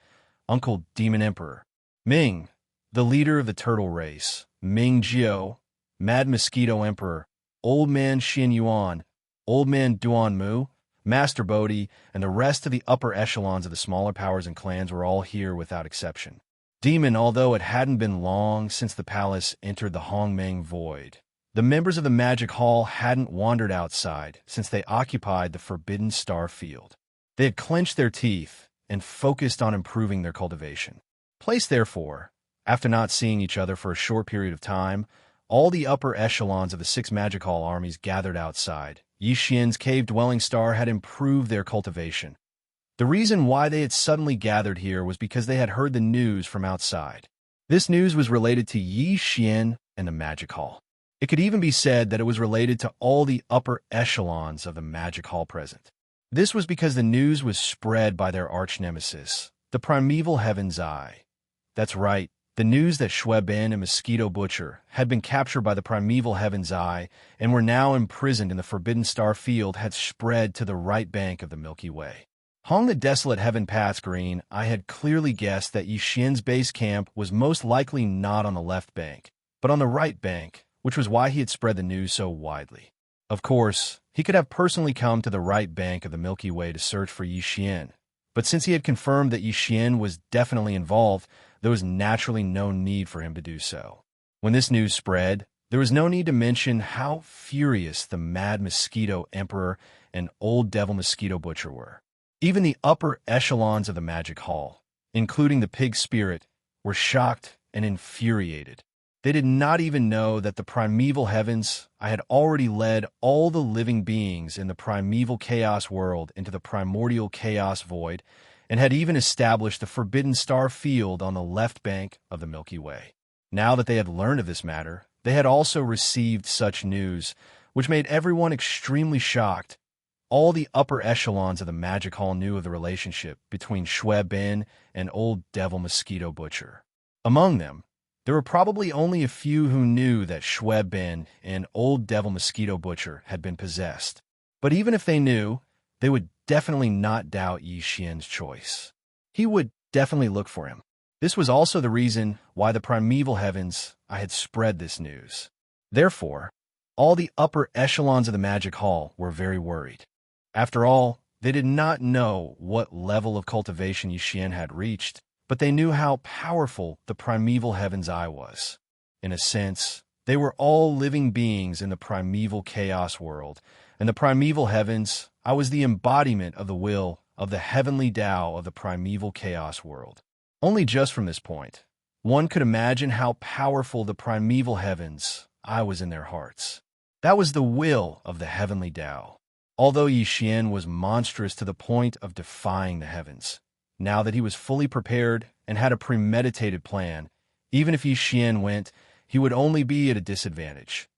Uncle Demon Emperor, Ming, the leader of the Turtle race, Ming Jiao, Mad Mosquito Emperor, Old Man Xin Yuan, Old Man Duan Mu, Master Bodhi, and the rest of the upper echelons of the smaller powers and clans were all here without exception. Demon, although it hadn't been long since the palace entered the Hongmeng Void, the members of the Magic Hall hadn't wandered outside since they occupied the Forbidden Star Field. They had clenched their teeth and focused on improving their cultivation. Placed, therefore, after not seeing each other for a short period of time, all the upper echelons of the 6 Magic Hall armies gathered outside. Yixian's cave-dwelling star had improved their cultivation. The reason why they had suddenly gathered here was because they had heard the news from outside. This news was related to Yixian and the Magic Hall. It could even be said that it was related to all the upper echelons of the Magic Hall present. This was because the news was spread by their arch-nemesis, the Primeval Heaven's Eye. That's right, the news that Shueben and Mosquito Butcher had been captured by the Primeval Heaven's Eye and were now imprisoned in the Forbidden Star Field had spread to the right bank of the Milky Way. Hong the Desolate Heaven Paths Green, I had clearly guessed that Yixian's base camp was most likely not on the left bank, but on the right bank, which was why he had spread the news so widely. Of course, he could have personally come to the right bank of the Milky Way to search for Yixian, but since he had confirmed that Yixian was definitely involved, there was naturally no need for him to do so. When this news spread, there was no need to mention how furious the Mad Mosquito Emperor and Old Devil Mosquito Butcher were. Even the upper echelons of the Magic Hall, including the Pig Spirit, were shocked and infuriated. They did not even know that the primeval heavens, I had already led all the living beings in the primeval chaos world into the primordial chaos void, and had even established the Forbidden Star field on the left bank of the Milky Way. Now that they had learned of this matter, they had also received such news, which made everyone extremely shocked. All the upper echelons of the Magic Hall knew of the relationship between Xue Bin and Old Devil Mosquito Butcher. Among them, there were probably only a few who knew that Xue Bin and Old Devil Mosquito Butcher had been possessed. But even if they knew, they would definitely not doubt Yi Xian's choice. He would definitely look for him. This was also the reason why the primeval heavens I had spread this news. Therefore, all the upper echelons of the Magic Hall were very worried. After all, they did not know what level of cultivation Yi Xian had reached, but they knew how powerful the primeval heavens I was. In a sense, they were all living beings in the primeval chaos world, and the primeval heavens, I was the embodiment of the will of the heavenly Tao of the primeval chaos world. Only just from this point, one could imagine how powerful the primeval heavens I was in their hearts. That was the will of the heavenly Tao. Although Yi Xian was monstrous to the point of defying the heavens, now that he was fully prepared and had a premeditated plan, even if Yi Xian went, he would only be at a disadvantage.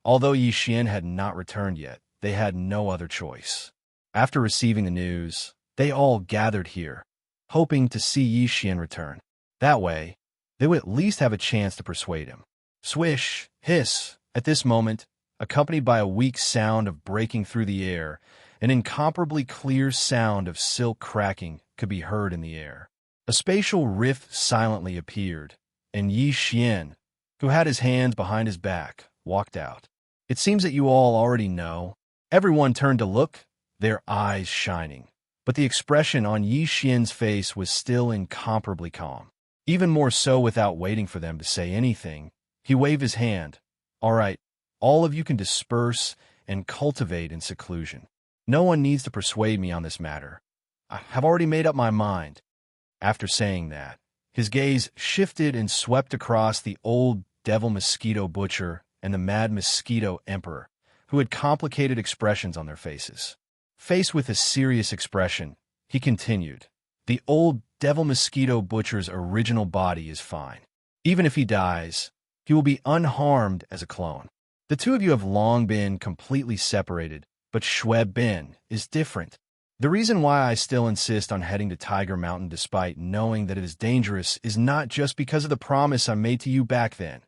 Although Yi Xian had not returned yet, they had no other choice. After receiving the news, they all gathered here, hoping to see Yi Xian return. That way, they would at least have a chance to persuade him. Swish, hiss, at this moment, accompanied by a weak sound of breaking through the air, an incomparably clear sound of silk cracking could be heard in the air. A spatial rift silently appeared, and Yi Xian, who had his hands behind his back, walked out. It seems that you all already know. Everyone turned to look, their eyes shining. But the expression on Yi Xian's face was still incomparably calm. Even more so without waiting for them to say anything, he waved his hand. All right, all of you can disperse and cultivate in seclusion. No one needs to persuade me on this matter. I have already made up my mind. After saying that, his gaze shifted and swept across the Old Devil Mosquito Butcher and the Mad Mosquito Emperor, who had complicated expressions on their faces. Faced with a serious expression, he continued, "The Old Devil Mosquito Butcher's original body is fine. Even if he dies, he will be unharmed as a clone. The two of you have long been completely separated, but Xue Bin is different. The reason why I still insist on heading to Tiger Mountain despite knowing that it is dangerous is not just because of the promise I made to you back then."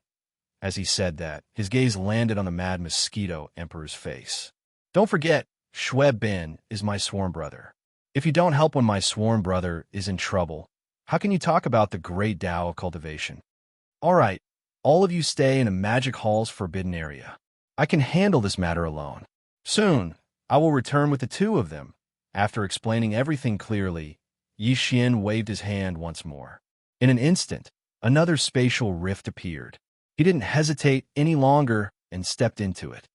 As he said that, his gaze landed on the Mad Mosquito Emperor's face. "Don't forget, Xue Bin is my sworn brother. If you don't help when my sworn brother is in trouble, how can you talk about the great Tao of cultivation? All right, all of you stay in the Magic Hall's forbidden area. I can handle this matter alone. Soon, I will return with the two of them." After explaining everything clearly, Yi Xian waved his hand once more. In an instant, another spatial rift appeared. He didn't hesitate any longer and stepped into it.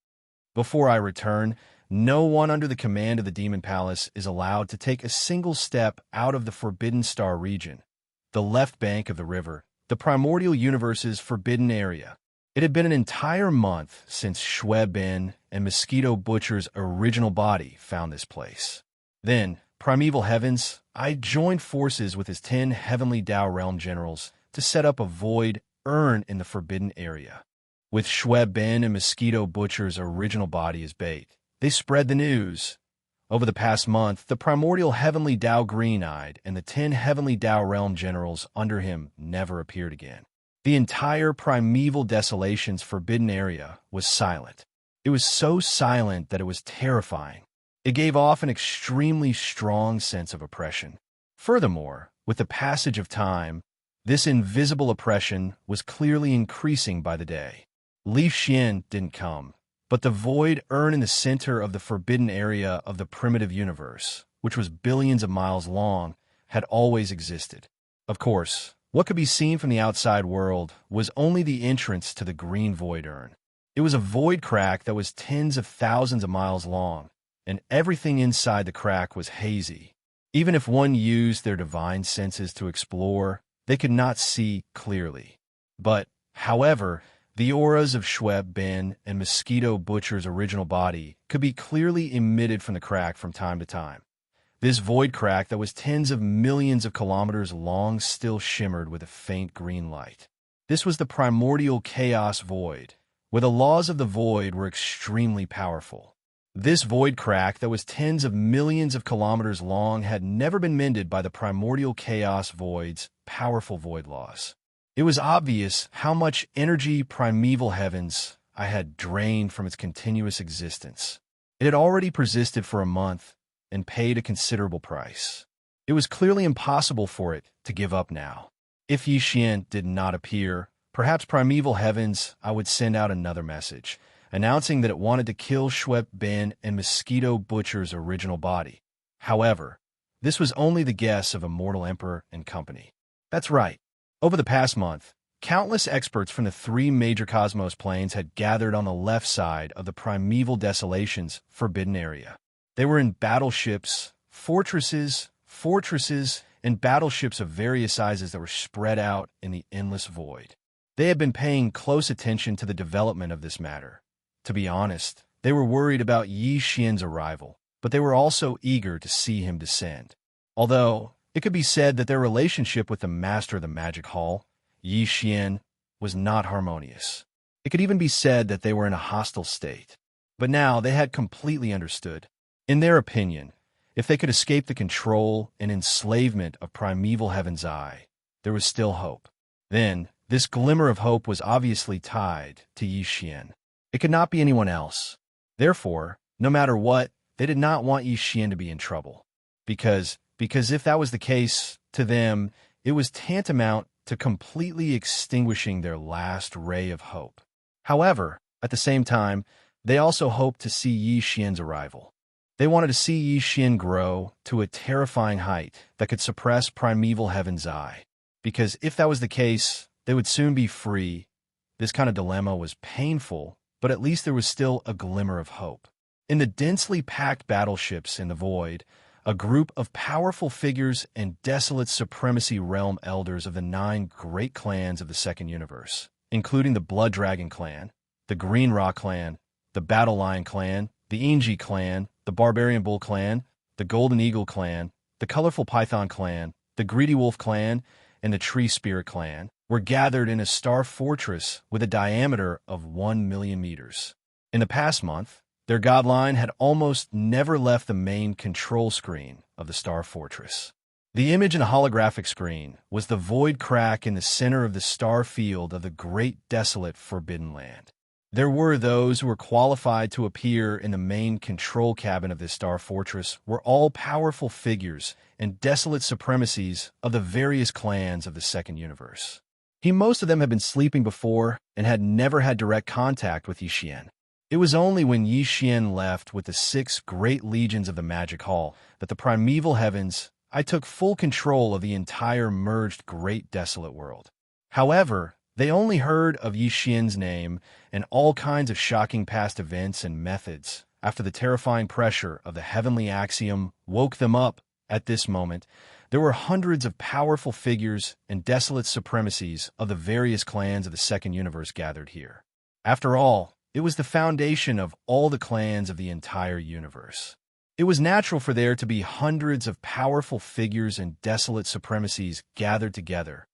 "Before I return, no one under the command of the Demon Palace is allowed to take a single step out of the Forbidden Star region, the left bank of the river, the primordial universe's forbidden area." It had been an entire month since Xue Bin and Mosquito Butcher's original body found this place. Then, primeval heavens, I joined forces with his 10 heavenly Tao realm generals to set up a void urn in the forbidden area. With Xue Bin and Mosquito Butcher's original body as bait, they spread the news. Over the past month, the primordial heavenly Tao Green-Eyed and the 10 heavenly Tao realm generals under him never appeared again. The entire primeval desolation's forbidden area was silent. It was so silent that it was terrifying. It gave off an extremely strong sense of oppression. Furthermore, with the passage of time, this invisible oppression was clearly increasing by the day. Li Xian didn't come, but the void urn in the center of the forbidden area of the primitive universe, which was billions of miles long, had always existed. Of course, what could be seen from the outside world was only the entrance to the green void urn. It was a void crack that was tens of thousands of miles long, and everything inside the crack was hazy. Even if one used their divine senses to explore, they could not see clearly. But, however, the auras of Xue Bin and Mosquito Butcher's original body could be clearly emitted from the crack from time to time. This void crack that was tens of millions of kilometers long still shimmered with a faint green light. This was the primordial chaos void, where the laws of the void were extremely powerful. This void crack that was tens of millions of kilometers long had never been mended by the primordial chaos void's powerful void laws. It was obvious how much energy primeval heavens I had drained from its continuous existence. It had already persisted for a month and paid a considerable price. It was clearly impossible for it to give up now. If Xianxia did not appear, perhaps primeval heavens I would send out another message, announcing that it wanted to kill Schwepp Ben and Mosquito Butcher's original body. However, this was only the guess of Immortal Emperor and company. That's right. Over the past month, countless experts from the three major cosmos planes had gathered on the left side of the primeval desolation's forbidden area. They were in battleships, fortresses, and battleships of various sizes that were spread out in the endless void. They had been paying close attention to the development of this matter. To be honest, they were worried about Xianxia's arrival, but they were also eager to see him descend. Although, it could be said that their relationship with the master of the magic hall, Xianxia, was not harmonious. It could even be said that they were in a hostile state. But now they had completely understood. In their opinion, if they could escape the control and enslavement of primeval heaven's eye, there was still hope. Then, this glimmer of hope was obviously tied to Xianxia. It could not be anyone else. Therefore, no matter what, they did not want Xianxia to be in trouble. Because if that was the case, to them, it was tantamount to completely extinguishing their last ray of hope. However, at the same time, they also hoped to see Xianxia's arrival. They wanted to see Xianxia grow to a terrifying height that could suppress primeval heaven's eye. Because if that was the case, they would soon be free. This kind of dilemma was painful, but at least there was still a glimmer of hope. In the densely packed battleships in the void, a group of powerful figures and desolate supremacy realm elders of the 9 great clans of the Second Universe, including the Blood Dragon clan, the Green Rock clan, the Battle Lion clan, the Inji clan, the Barbarian Bull clan, the Golden Eagle clan, the Colorful Python clan, the Greedy Wolf clan, and the Tree Spirit clan, were gathered in a star fortress with a diameter of 1 million meters. In the past month, their godline had almost never left the main control screen of the star fortress. The image in a holographic screen was the void crack in the center of the star field of the great desolate Forbidden Land. There were those who were qualified to appear in the main control cabin of this star fortress were all powerful figures and desolate supremacies of the various clans of the Second Universe. Most of them had been sleeping before and had never had direct contact with Xianxia. It was only when Xianxia left with the 6 great legions of the Magic Hall that the primeval heavens, I took full control of the entire merged great desolate world. However, they only heard of Xianxia's name and all kinds of shocking past events and methods after the terrifying pressure of the heavenly axiom woke them up. At this moment, there were hundreds of powerful figures and desolate supremacies of the various clans of the Second Universe gathered here. After all, it was the foundation of all the clans of the entire universe. It was natural for there to be hundreds of powerful figures and desolate supremacies gathered together.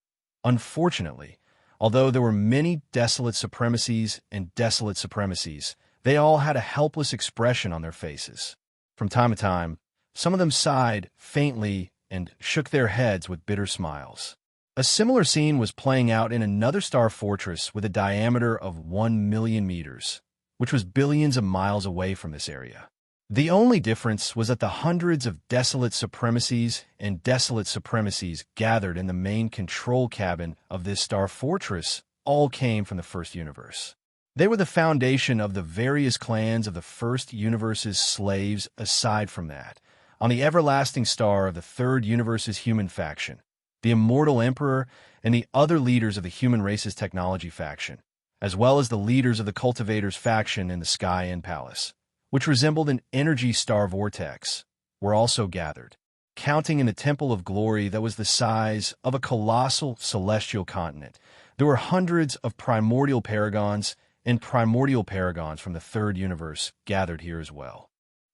Unfortunately, although there were many desolate supremacies and desolate supremacies, they all had a helpless expression on their faces. From time to time, some of them sighed faintly and shook their heads with bitter smiles. A similar scene was playing out in another star fortress with a diameter of 1 million meters, which was billions of miles away from this area. The only difference was that the hundreds of desolate supremacies and desolate supremacies gathered in the main control cabin of this star fortress all came from the First Universe. They were the foundation of the various clans of the First Universe's slaves. Aside from that, on the everlasting star of the Third Universe's human faction, the Immortal Emperor and the other leaders of the human race's technology faction, as well as the leaders of the cultivators faction in the Sky End Palace, which resembled an energy star vortex, were also gathered, counting in a temple of glory that was the size of a colossal celestial continent. There were hundreds of primordial paragons and primordial paragons from the Third Universe gathered here as well.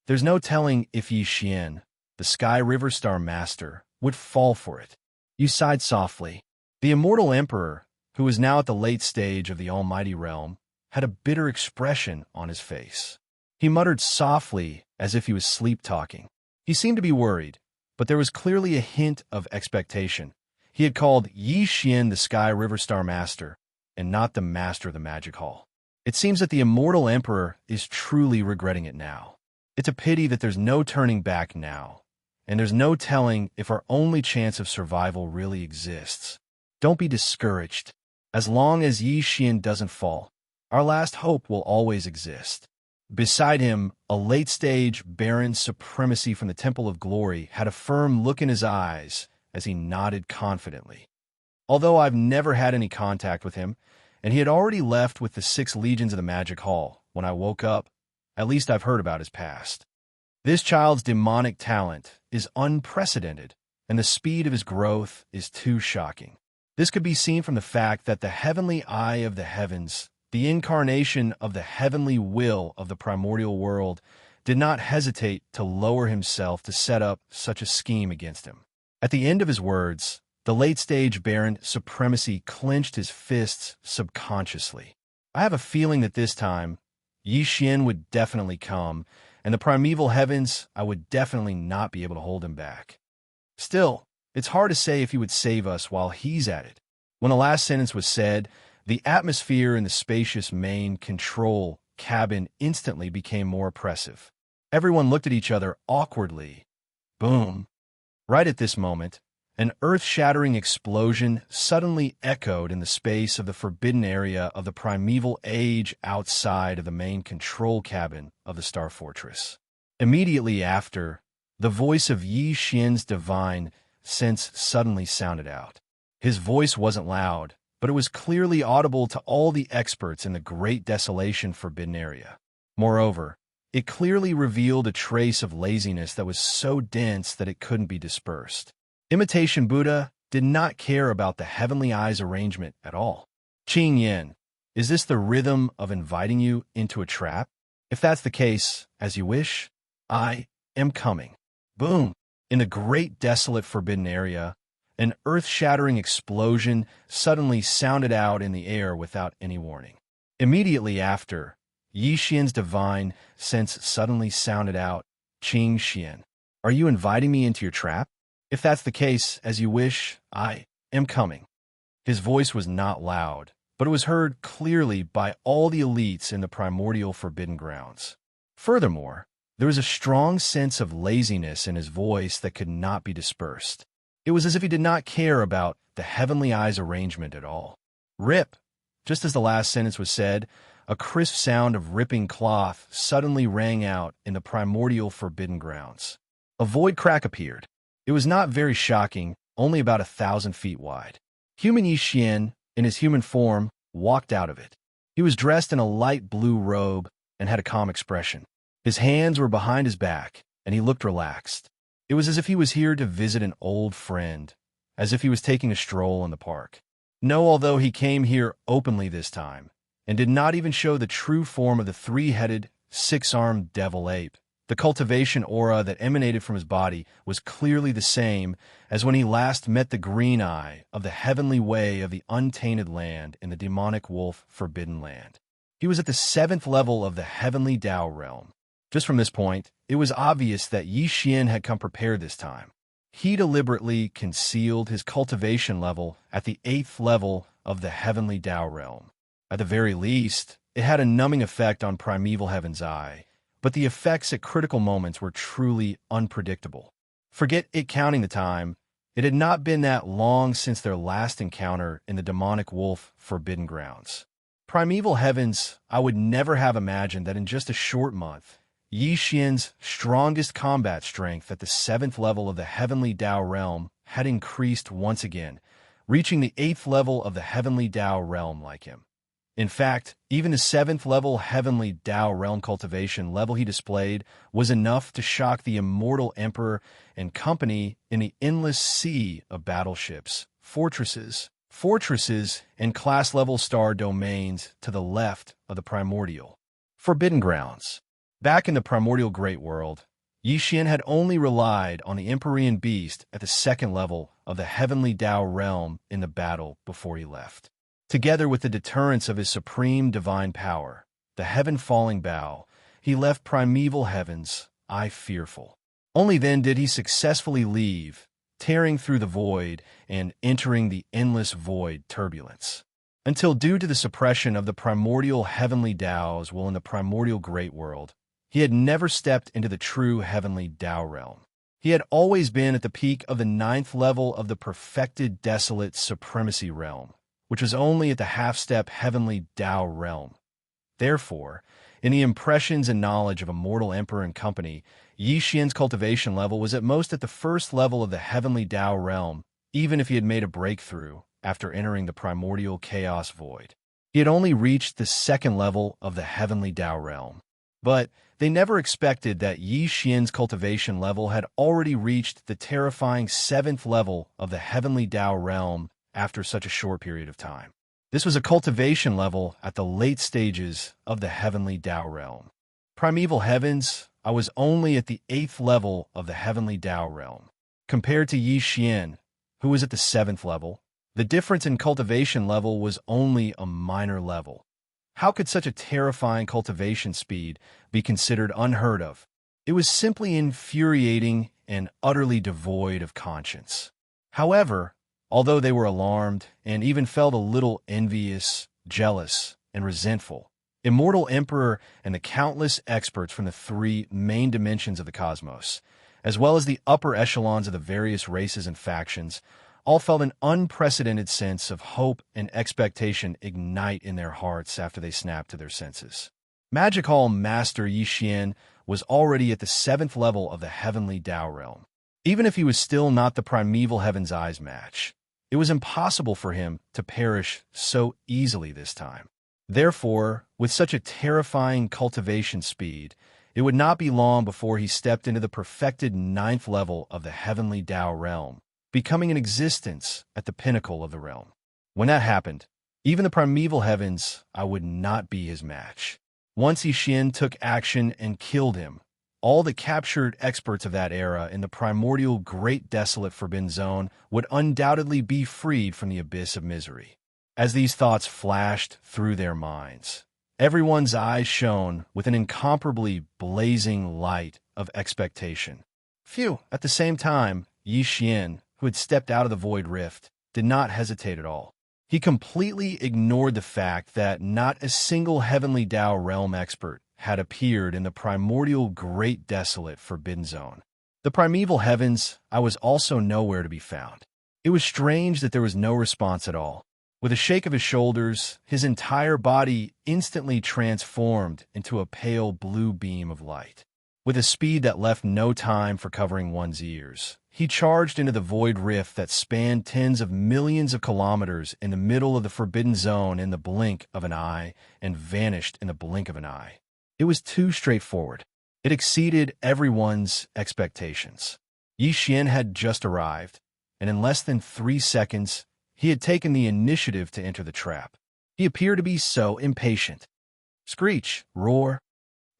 There's no telling if Xianxia the Sky River Star Master, would fall for it. You sighed softly. The immortal emperor, who was now at the late stage of the almighty realm, had a bitter expression on his face. He muttered softly as if he was sleep-talking. He seemed to be worried, but there was clearly a hint of expectation. He had called Xianxia the Sky River Star Master, and not the Master of the Magic Hall. It seems that the immortal emperor is truly regretting it now. It's a pity that there's no turning back now, and there's no telling if our only chance of survival really exists. Don't be discouraged. As long as Xianxia doesn't fall, our last hope will always exist. Beside him, a late-stage Baron Supremacy from the Temple of Glory had a firm look in his eyes as he nodded confidently. Although I've never had any contact with him, and he had already left with the 6 legions of the Magic Hall when I woke up, at least I've heard about his past. This child's demonic talent is unprecedented, and the speed of his growth is too shocking. This could be seen from the fact that the heavenly eye of the heavens, the incarnation of the heavenly will of the primordial world, did not hesitate to lower himself to set up such a scheme against him. At the end of his words, the late-stage Baron Supremacy clenched his fists subconsciously. I have a feeling that this time, Xianxia would definitely come, and the primeval heavens, I would definitely not be able to hold him back. Still, it's hard to say if he would save us while he's at it. When the last sentence was said, the atmosphere in the spacious main control cabin instantly became more oppressive. Everyone looked at each other awkwardly. Boom. Right at this moment, an earth-shattering explosion suddenly echoed in the space of the forbidden area of the primeval age outside of the main control cabin of the Star Fortress. Immediately after, the voice of Xianxia's divine sense suddenly sounded out. His voice wasn't loud, but it was clearly audible to all the experts in the Great Desolation Forbidden Area. Moreover, it clearly revealed a trace of laziness that was so dense that it couldn't be dispersed. Imitation Buddha did not care about the heavenly eyes arrangement at all. Qing Yin, is this the rhythm of inviting you into a trap? If that's the case, as you wish, I am coming. Boom! In the Great Desolate Forbidden Area, an earth-shattering explosion suddenly sounded out in the air without any warning. Immediately after, Xianxia's divine sense suddenly sounded out, Qing Xian, are you inviting me into your trap? If that's the case, as you wish, I am coming. His voice was not loud, but it was heard clearly by all the elites in the primordial Forbidden Grounds. Furthermore, there was a strong sense of laziness in his voice that could not be dispersed. It was as if he did not care about the heavenly eyes arrangement at all. Rip! Just as the last sentence was said, a crisp sound of ripping cloth suddenly rang out in the primordial Forbidden Grounds. A void crack appeared. It was not very shocking, only about 1,000 feet wide. Human Xian, in his human form, walked out of it. He was dressed in a light blue robe and had a calm expression. His hands were behind his back, and he looked relaxed. It was as if he was here to visit an old friend, as if he was taking a stroll in the park. No, although he came here openly this time, and did not even show the true form of the 3-headed, 6-armed devil ape, the cultivation aura that emanated from his body was clearly the same as when he last met the green eye of the heavenly way of the untainted land in the demonic wolf forbidden land. He was at the 7th level of the heavenly Tao realm. Just from this point, it was obvious that Xian had come prepared this time. He deliberately concealed his cultivation level at the 8th level of the heavenly Tao realm. At the very least, it had a numbing effect on primeval heaven's eye, but the effects at critical moments were truly unpredictable. Forget it counting the time, it had not been that long since their last encounter in the demonic wolf forbidden grounds. Primeval heavens, I would never have imagined that in just a short month, Xian's strongest combat strength at the 7th level of the heavenly Tao realm had increased once again, reaching the 8th level of the heavenly Tao realm like him. In fact, even the 7th level heavenly Tao realm cultivation level he displayed was enough to shock the immortal emperor and company in the endless sea of battleships, fortresses, and class-level star domains to the left of the primordial Forbidden Grounds. Back in the primordial Great World, Yi Xian had only relied on the Empyrean beast at the second level of the heavenly Tao realm in the battle before he left. Together with the deterrence of his supreme divine power, the heaven-falling bow, he left primeval heavens, fearful. Only then did he successfully leave, tearing through the void and entering the endless void turbulence. Until due to the suppression of the primordial heavenly Taos while in the primordial great world, he had never stepped into the true heavenly Tao realm. He had always been at the peak of the 9th level of the perfected desolate supremacy realm, which was only at the half-step heavenly Tao realm. Therefore, in the impressions and knowledge of Immortal Emperor and company, Yi Xian's cultivation level was at most at the first level of the heavenly Tao realm, even if he had made a breakthrough after entering the primordial chaos void. He had only reached the second level of the heavenly Tao realm. But they never expected that Yi Xian's cultivation level had already reached the terrifying 7th level of the heavenly Tao realm after such a short period of time. This was a cultivation level at the late stages of the heavenly Tao realm. Primeval heavens, I was only at the 8th level of the heavenly Tao realm. Compared to Yi Xian, who was at the 7th level, the difference in cultivation level was only a minor level. How could such a terrifying cultivation speed be considered unheard of? It was simply infuriating and utterly devoid of conscience. However, although they were alarmed and even felt a little envious, jealous, and resentful, Immortal Emperor and the countless experts from the 3 main dimensions of the cosmos, as well as the upper echelons of the various races and factions, all felt an unprecedented sense of hope and expectation ignite in their hearts after they snapped to their senses. Magic Hall Master Yi Xian was already at the 7th level of the heavenly Tao realm. Even if he was still not the primeval Heaven's Eyes match, it was impossible for him to perish so easily this time. Therefore, with such a terrifying cultivation speed, it would not be long before he stepped into the perfected 9th level of the heavenly Tao realm, becoming an existence at the pinnacle of the realm. When that happened, even the primeval heavens, I would not be his match. Once Yi Xian took action and killed him, all the captured experts of that era in the primordial great desolate forbidden zone would undoubtedly be freed from the abyss of misery. As these thoughts flashed through their minds, everyone's eyes shone with an incomparably blazing light of expectation. Phew! At the same time, Yi Xian, who had stepped out of the void rift, did not hesitate at all. He completely ignored the fact that not a single heavenly Tao realm expert had appeared in the primordial great desolate forbidden zone. The primeval heavens, I was also nowhere to be found. It was strange that there was no response at all. With a shake of his shoulders, his entire body instantly transformed into a pale blue beam of light. With a speed that left no time for covering one's ears, he charged into the void rift that spanned tens of millions of kilometers in the middle of the forbidden zone in the blink of an eye and vanished in the blink of an eye. It was too straightforward. It exceeded everyone's expectations. Yi Xian had just arrived, and in less than 3 seconds, he had taken the initiative to enter the trap. He appeared to be so impatient. Screech, roar,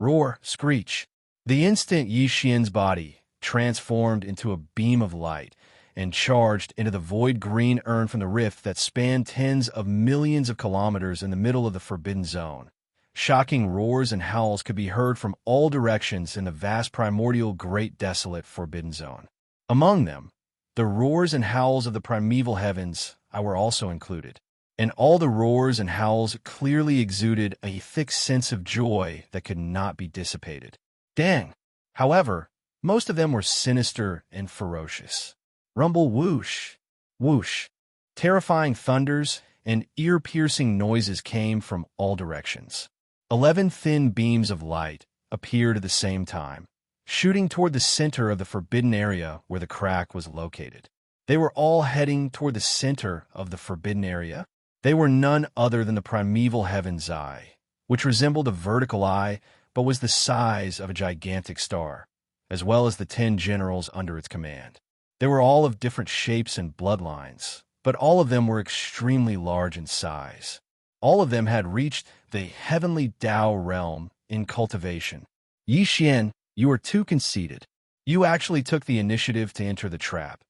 roar, screech. The instant Yi Xian's body transformed into a beam of light and charged into the void green urn from the rift that spanned tens of millions of kilometers in the middle of the forbidden zone. Shocking roars and howls could be heard from all directions in the vast primordial great desolate forbidden zone. Among them, the roars and howls of the primeval heavens were also included, and all the roars and howls clearly exuded a thick sense of joy that could not be dissipated. Dang! However, most of them were sinister and ferocious. Rumble whoosh, whoosh. Terrifying thunders and ear-piercing noises came from all directions. 11 thin beams of light appeared at the same time, shooting toward the center of the forbidden area where the crack was located. They were all heading toward the center of the forbidden area. They were none other than the primeval Heaven's Eye, which resembled a vertical eye but was the size of a gigantic star, as well as the 10 generals under its command. They were all of different shapes and bloodlines, but all of them were extremely large in size. All of them had reached the heavenly Tao realm in cultivation. Yi Xian, you are too conceited. You actually took the initiative to enter the trap.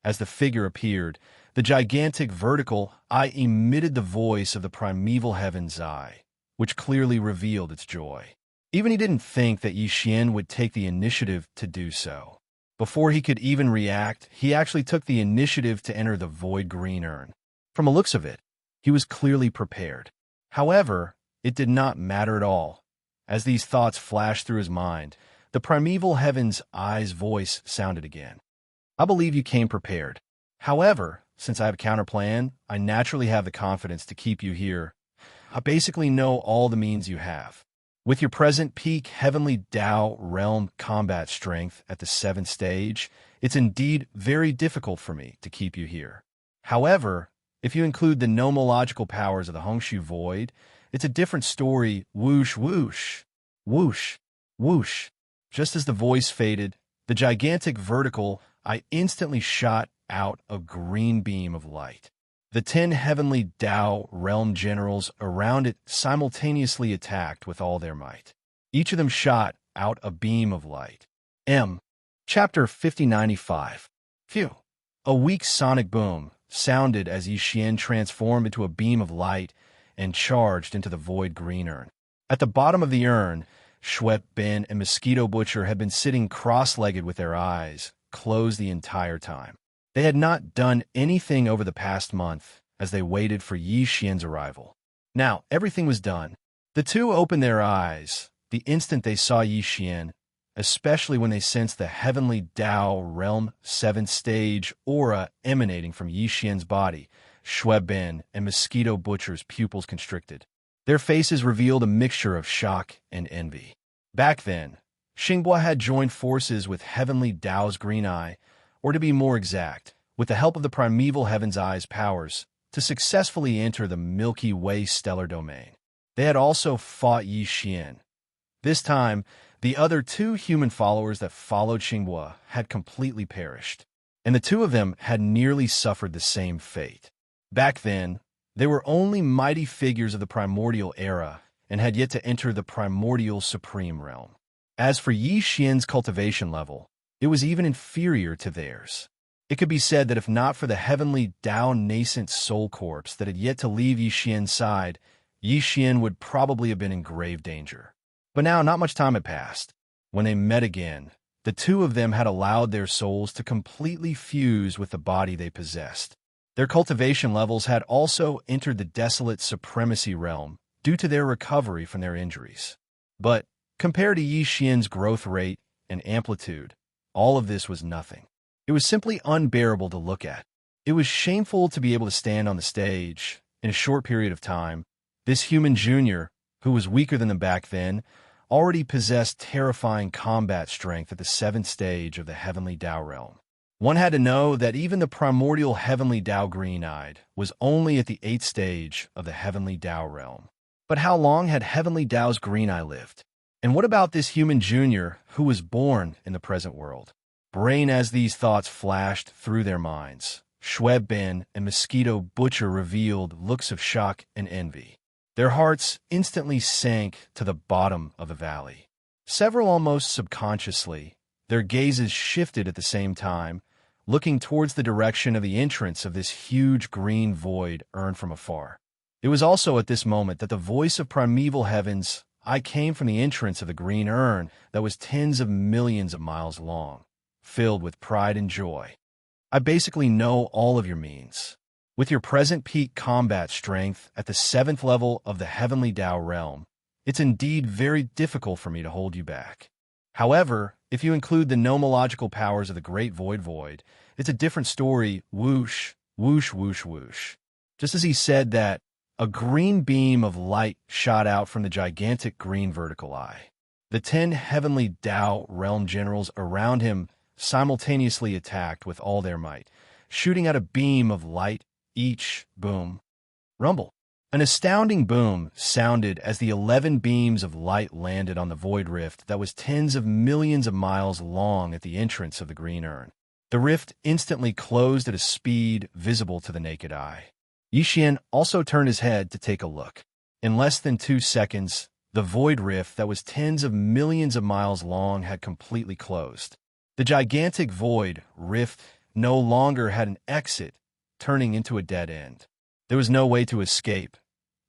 As the figure appeared, the gigantic vertical eye emitted the voice of the primeval heaven's eye, which clearly revealed its joy. Even he didn't think that Yixian would take the initiative to do so. Before he could even react, he actually took the initiative to enter the void green urn. From the looks of it, he was clearly prepared. However, it did not matter at all. As these thoughts flashed through his mind, the primeval heaven's eye's voice sounded again. I believe you came prepared. However, since I have a counterplan, I naturally have the confidence to keep you here. I basically know all the means you have. With your present peak Heavenly Tao realm combat strength at the 7th stage, it's indeed very difficult for me to keep you here. However, if you include the nomological powers of the Hongshu Void, it's a different story. Whoosh, whoosh, whoosh, whoosh. Just as the voice faded, the gigantic vertical eye instantly shot out a green beam of light. The 10 Heavenly Tao realm generals around it simultaneously attacked with all their might. Each of them shot out a beam of light. Chapter 5095. Phew. A weak sonic boom sounded as Yixian transformed into a beam of light and charged into the void green urn. At the bottom of the urn, Schwep Ben and Mosquito Butcher had been sitting cross-legged with their eyes closed the entire time. They had not done anything over the past month as they waited for Yixian's arrival. Now, everything was done. The two opened their eyes the instant they saw Yixian, especially when they sensed the Heavenly Tao Realm 7th stage aura emanating from Yixian's body. Schweb Ben and Mosquito Butcher's pupils constricted. Their faces revealed a mixture of shock and envy. Back then, Xinghua had joined forces with Heavenly Tao's Green Eye, or to be more exact, with the help of the Primeval Heaven's Eye's powers, to successfully enter the Milky Way stellar domain. They had also fought Yixian. This time, the other two human followers that followed Xinghua had completely perished, and the two of them had nearly suffered the same fate. Back then, they were only mighty figures of the primordial era and had yet to enter the primordial supreme realm. As for Yixian's cultivation level, it was even inferior to theirs. It could be said that if not for the Heavenly Tao nascent soul corpse that had yet to leave Yixian's side, Yixian would probably have been in grave danger. But now not much time had passed. When they met again, the two of them had allowed their souls to completely fuse with the body they possessed. Their cultivation levels had also entered the desolate supremacy realm due to their recovery from their injuries. But compared to Yixian's growth rate and amplitude, all of this was nothing. It was simply unbearable to look at. It was shameful to be able to stand on the stage in a short period of time. This human junior, who was weaker than them back then, already possessed terrifying combat strength at the 7th stage of the Heavenly Tao realm. One had to know that even the primordial Heavenly Tao Green-Eyed was only at the 8th stage of the Heavenly Tao realm. But how long had Heavenly Tao's Green Eye lived? And what about this human junior who was born in the present world? Brain as these thoughts flashed through their minds, Schweb Ben and Mosquito Butcher revealed looks of shock and envy. Their hearts instantly sank to the bottom of the valley. Several almost subconsciously, their gazes shifted at the same time, looking towards the direction of the entrance of this huge green void urn from afar. It was also at this moment that the voice of primeval heavens came from the entrance of the green urn that was tens of millions of miles long, filled with pride and joy. I basically know all of your means. With your present peak combat strength at the 7th level of the Heavenly Tao realm, it's indeed very difficult for me to hold you back. However, if you include the nomological powers of the Great Void, it's a different story. Whoosh, whoosh, whoosh, whoosh. Just as he said that, a green beam of light shot out from the gigantic green vertical eye. The 10 Heavenly Tao realm generals around him simultaneously attacked with all their might, shooting out a beam of light. Each boom, rumble. An astounding boom sounded as the 11 beams of light landed on the void rift that was tens of millions of miles long at the entrance of the green urn. The rift instantly closed at a speed visible to the naked eye. Yixian also turned his head to take a look. In less than 2 seconds, the void rift that was tens of millions of miles long had completely closed. The gigantic void rift no longer had an exit, turning into a dead end. There was no way to escape.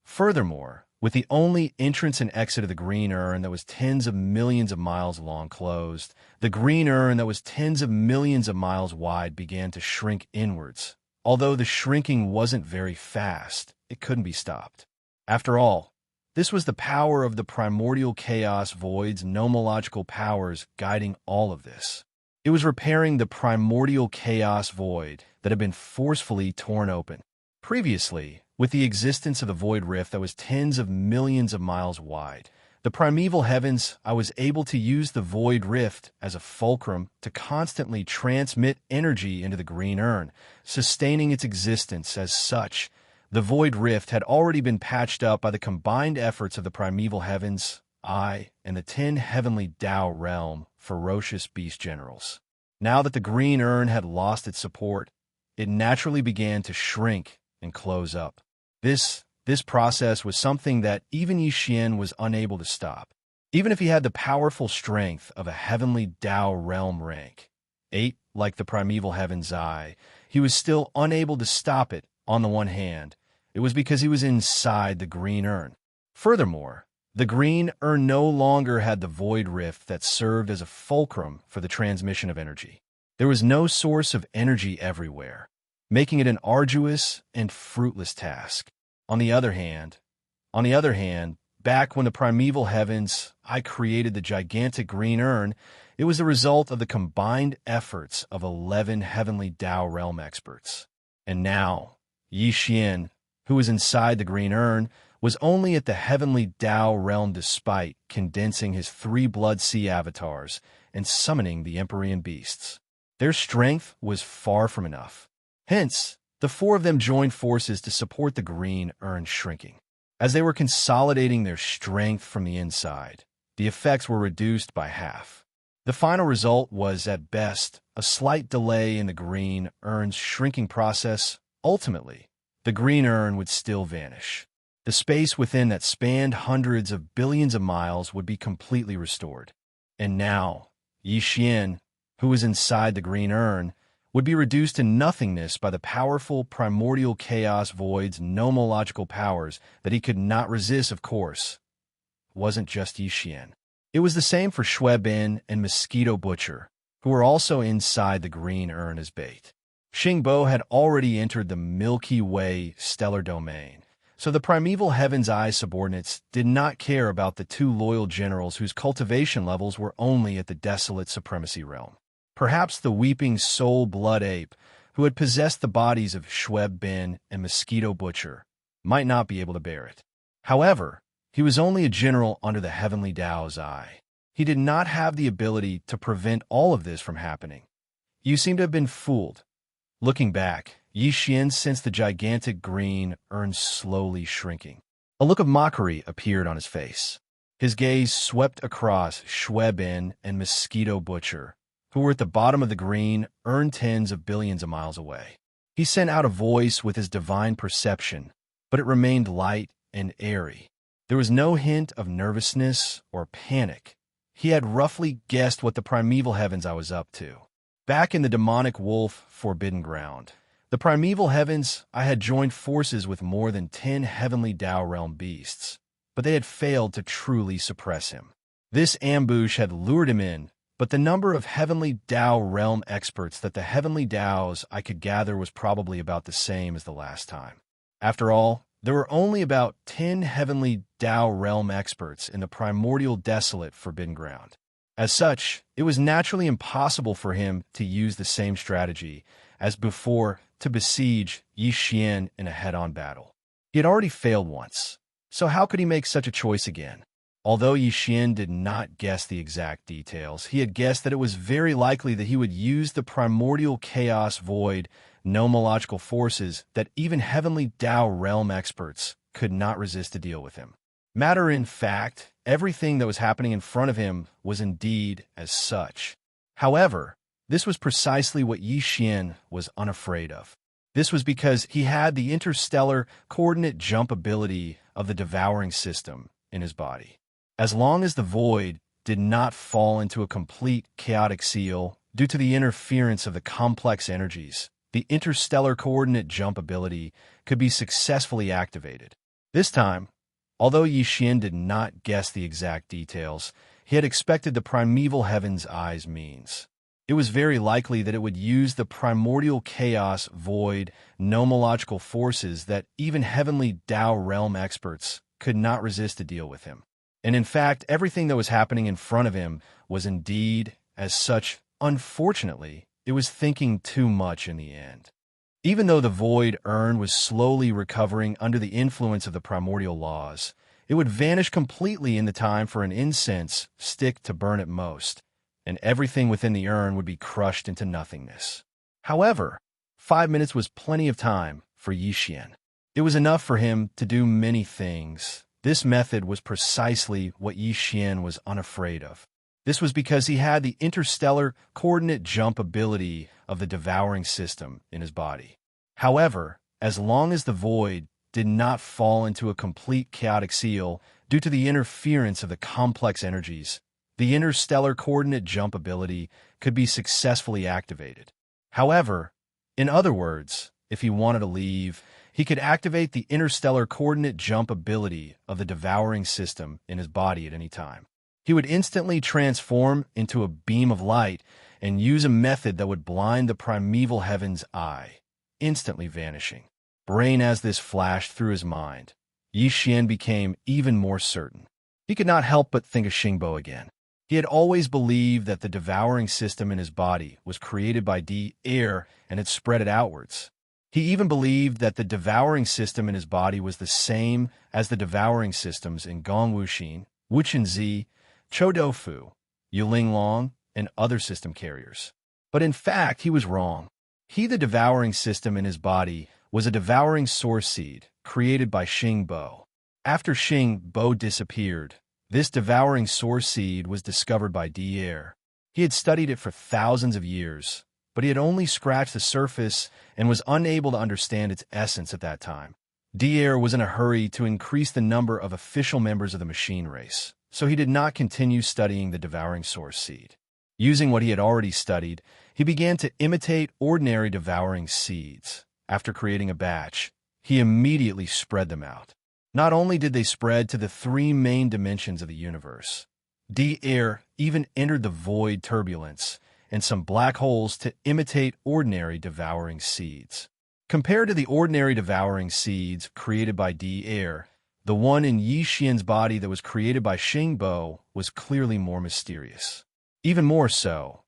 Furthermore, with the only entrance and exit of the green urn that was tens of millions of miles long closed, the green urn that was tens of millions of miles wide began to shrink inwards. Although the shrinking wasn't very fast, it couldn't be stopped. After all, this was the power of the primordial chaos void's nomological powers guiding all of this. It was repairing the primordial chaos void that had been forcefully torn open. Previously, with the existence of the void rift that was tens of millions of miles wide, the primeval heavens, I was able to use the void rift as a fulcrum to constantly transmit energy into the green urn, sustaining its existence as such. The void rift had already been patched up by the combined efforts of the primeval heavens, I, and the 10 heavenly Tao realm ferocious beast generals. Now that the green urn had lost its support, it naturally began to shrink and close up. This process was something that even Xianxia was unable to stop. Even if he had the powerful strength of a heavenly Tao realm rank 8, like the primeval heaven's eye, he was still unable to stop it. On the one hand, it was because he was inside the green urn. Furthermore, the green urn no longer had the void rift that served as a fulcrum for the transmission of energy. There was no source of energy everywhere, making it an arduous and fruitless task. On the other hand, back when the primeval heavens, I created the gigantic green urn, it was the result of the combined efforts of 11 heavenly Tao realm experts. And now, Xianxia, who was inside the green urn, was only at the heavenly Tao realm despite condensing his 3 blood sea avatars and summoning the Empyrean beasts. Their strength was far from enough. Hence, the 4 of them joined forces to support the green urn shrinking. As they were consolidating their strength from the inside, the effects were reduced by half. The final result was, at best, a slight delay in the green urn's shrinking process. Ultimately, the green urn would still vanish. The space within that spanned hundreds of billions of miles would be completely restored. And now, Xianxia, who was inside the green urn, would be reduced to nothingness by the powerful primordial chaos void's nomological powers that he could not resist. Of course, it wasn't just Xianxia. It was the same for Shuebin and Mosquito Butcher, who were also inside the green urn as bait. Xingbo had already entered the Milky Way stellar domain, so the primeval heaven's eye subordinates did not care about the 2 loyal generals whose cultivation levels were only at the desolate supremacy realm. Perhaps the weeping soul blood ape, who had possessed the bodies of Shuebin and Mosquito Butcher, might not be able to bear it. However, he was only a general under the heavenly Tao's eye. He did not have the ability to prevent all of this from happening. You seem to have been fooled. Looking back, Xianxia sensed the gigantic green urn slowly shrinking. A look of mockery appeared on his face. His gaze swept across Shuebin and Mosquito Butcher, who were at the bottom of the green urn tens of billions of miles away. He sent out a voice with his divine perception, but it remained light and airy. There was no hint of nervousness or panic. He had roughly guessed what the primeval heavens I was up to. Back in the demonic wolf forbidden ground, the primeval heavens, I had joined forces with more than 10 heavenly Tao realm beasts, but they had failed to truly suppress him. This ambush had lured him in, but the number of heavenly Tao realm experts that the heavenly Taos I could gather was probably about the same as the last time. After all, there were only about 10 heavenly Tao realm experts in the primordial desolate forbidden ground. As such, it was naturally impossible for him to use the same strategy as before to besiege Xianxia in a head-on battle. He had already failed once, so how could he make such a choice again? Although Xianxia did not guess the exact details, he had guessed that it was very likely that he would use the primordial chaos void nomological forces that even heavenly Tao realm experts could not resist to deal with him. Matter in fact, everything that was happening in front of him was indeed as such. However, this was precisely what Xianxia was unafraid of. This was because he had the interstellar coordinate jump ability of the devouring system in his body. As long as the void did not fall into a complete chaotic seal Due to the interference of the complex energies, the interstellar coordinate jump ability could be successfully activated. This time, although Yixian did not guess the exact details, he had expected the primeval heaven's eyes means. It was very likely that it would use the primordial chaos, void, nomological forces that even heavenly Tao realm experts could not resist to deal with him. And in fact, everything that was happening in front of him was indeed as such. Unfortunately, it was thinking too much in the end. Even though the void urn was slowly recovering under the influence of the primordial laws, it would vanish completely in the time for an incense stick to burn at most, and everything within the urn would be crushed into nothingness. However, 5 minutes was plenty of time for Yixian. It was enough for him to do many things. This method was precisely what Yixian was unafraid of. This was because he had the interstellar coordinate jump ability of the devouring system in his body. However, as long as the void did not fall into a complete chaotic seal due to the interference of the complex energies, the interstellar coordinate jump ability could be successfully activated. However, in other words, if he wanted to leave, he could activate the interstellar coordinate jump ability of the devouring system in his body at any time. He would instantly transform into a beam of light and use a method that would blind the primeval heaven's eye, instantly vanishing. Brain as this flashed through his mind, Yixian became even more certain. He could not help but think of Xingbo again. He had always believed that the devouring system in his body was created by air and had spread it outwards. He even believed that the devouring system in his body was the same as the devouring systems in Gongwuxin, Wuchenzi, Choudofu, Yulinglong, and other system carriers. But in fact, he was wrong. The devouring system in his body, was a devouring source seed created by Xingbo. After Xingbo disappeared, this devouring source seed was discovered by Devourer. He had studied it for thousands of years, but he had only scratched the surface and was unable to understand its essence at that time. Devourer was in a hurry to increase the number of official members of the machine race, so he did not continue studying the devouring source seed. Using what he had already studied, he began to imitate ordinary devouring seeds. After creating a batch, he immediately spread them out. Not only did they spread to the 3 main dimensions of the universe, Devourer even entered the void turbulence and some black holes to imitate ordinary devouring seeds. Compared to the ordinary devouring seeds created by Devourer, the one in Yixian's body that was created by Xingbo was clearly more mysterious. Even more so.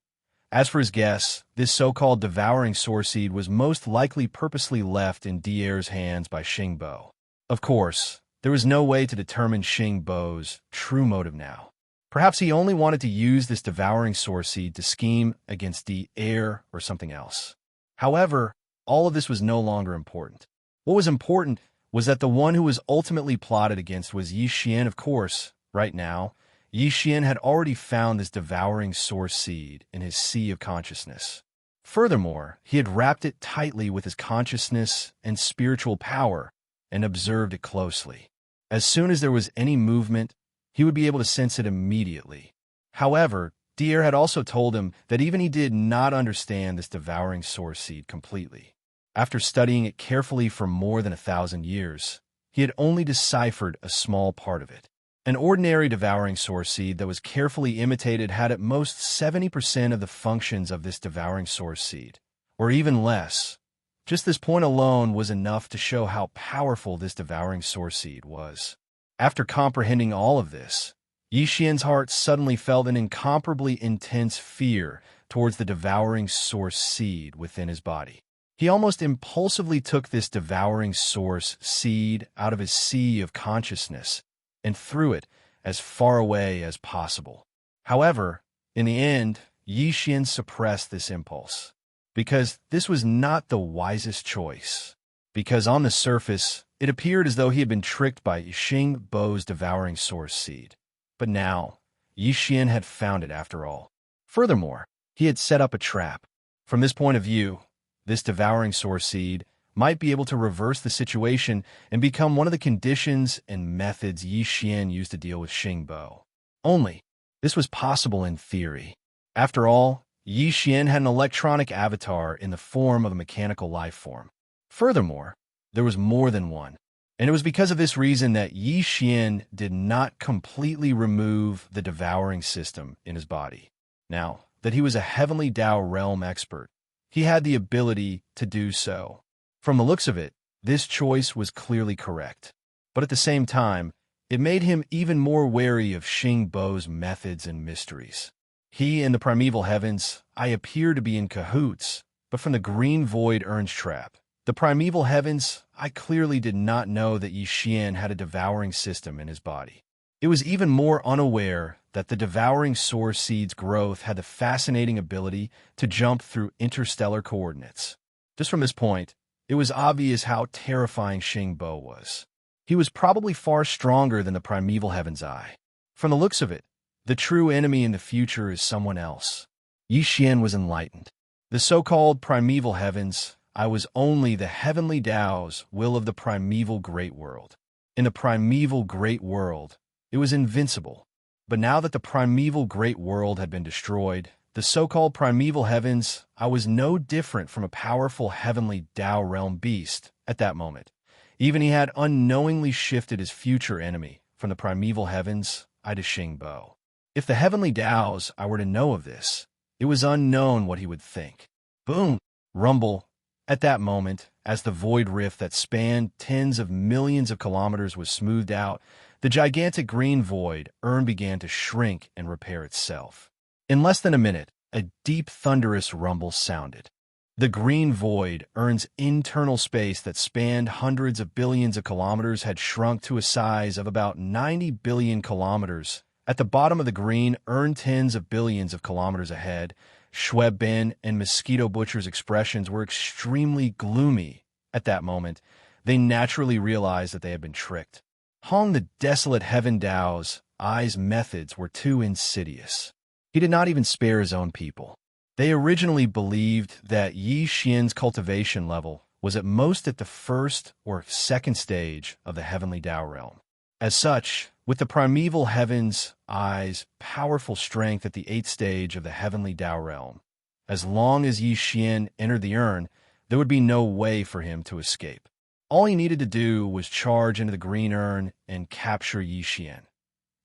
As for his guess, this so-called devouring source seed was most likely purposely left in Devaurer's hands by Xingbo. Of course, there was no way to determine Xingbo's true motive now. Perhaps he only wanted to use this devouring source seed to scheme against Devourer or something else. However, all of this was no longer important. What was important was that the one who was ultimately plotted against was Yixian, of course. Right now, Yixian had already found this devouring source seed in his sea of consciousness. Furthermore, he had wrapped it tightly with his consciousness and spiritual power and observed it closely. As soon as there was any movement, he would be able to sense it immediately. However, Devourer had also told him that even he did not understand this devouring source seed completely. After studying it carefully for more than 1,000 years, he had only deciphered a small part of it. An ordinary devouring source seed that was carefully imitated had at most 70% of the functions of this devouring source seed, or even less. Just this point alone was enough to show how powerful this devouring source seed was. After comprehending all of this, Yixian's heart suddenly felt an incomparably intense fear towards the devouring source seed within his body. He almost impulsively took this devouring source seed out of his sea of consciousness and threw it as far away as possible. However, in the end, Yixian suppressed this impulse, because this was not the wisest choice. Because on the surface, it appeared as though he had been tricked by Xingbo's devouring source seed. But now, Yixian had found it after all. Furthermore, he had set up a trap. From this point of view, this devouring source seed might be able to reverse the situation and become one of the conditions and methods Yixian used to deal with Xingbo. Only, this was possible in theory. After all, Yi Xian had an electronic avatar in the form of a mechanical life form. Furthermore, there was more than one. And it was because of this reason that Yi Xian did not completely remove the devouring system in his body. Now, that he was a heavenly Tao realm expert, he had the ability to do so. From the looks of it, this choice was clearly correct. But at the same time, it made him even more wary of Xing Bo's methods and mysteries. He and the primeval heavens, I appear to be in cahoots, but from the green void urns trap, the primeval heavens, I clearly did not know that Yi Xian had a devouring system in his body. It was even more unaware that the devouring source seed's growth had the fascinating ability to jump through interstellar coordinates. Just from this point, it was obvious how terrifying Xing Bo was. He was probably far stronger than the primeval heaven's eye. From the looks of it, the true enemy in the future is someone else. Yi Xian was enlightened. The so-called primeval heavens, I was only the heavenly Tao's will of the primeval great world. In the primeval great world, it was invincible. But now that the primeval great world had been destroyed, the so-called primeval heavens, I was no different from a powerful heavenly Tao realm beast at that moment. Even he had unknowingly shifted his future enemy from the primeval heavens, I to Xing Bo. If the heavenly Taos I were to know of this, it was unknown what he would think. Boom! Rumble. At that moment, as the void rift that spanned tens of millions of kilometers was smoothed out, the gigantic green void urn began to shrink and repair itself. In less than a minute, a deep thunderous rumble sounded. The green void urn's internal space that spanned hundreds of billions of kilometers had shrunk to a size of about 90 billion kilometers. At the bottom of the green urn, tens of billions of kilometers ahead, Xue Bin and Mosquito Butcher's expressions were extremely gloomy. At that moment, they naturally realized that they had been tricked. Hong the desolate heaven Tao's eyes methods were too insidious. He did not even spare his own people. They originally believed that Yi Xian's cultivation level was at most at the first or second stage of the heavenly Tao realm. As such, with the primeval heaven's eyes' powerful strength at the 8th stage of the heavenly Tao realm, as long as Yi Xian entered the urn, there would be no way for him to escape. All he needed to do was charge into the green urn and capture Yi Xian.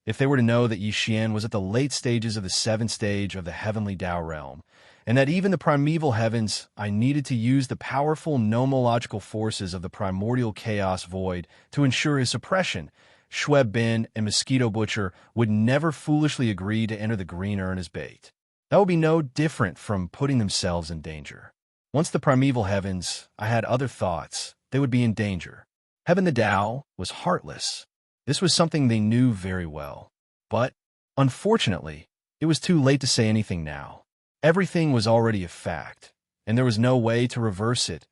If they were to know that Yi Xian was at the late stages of the 7th stage of the heavenly Tao realm, and that even the primeval heavens, I needed to use the powerful nomological forces of the primordial chaos void to ensure his suppression, Xue Bin and Mosquito Butcher would never foolishly agree to enter the green urn as bait. That would be no different from putting themselves in danger. Once the primeval heavens, I had other thoughts, they would be in danger. Heaven the Tao was heartless. This was something they knew very well. But, unfortunately, it was too late to say anything now. Everything was already a fact, and there was no way to reverse it.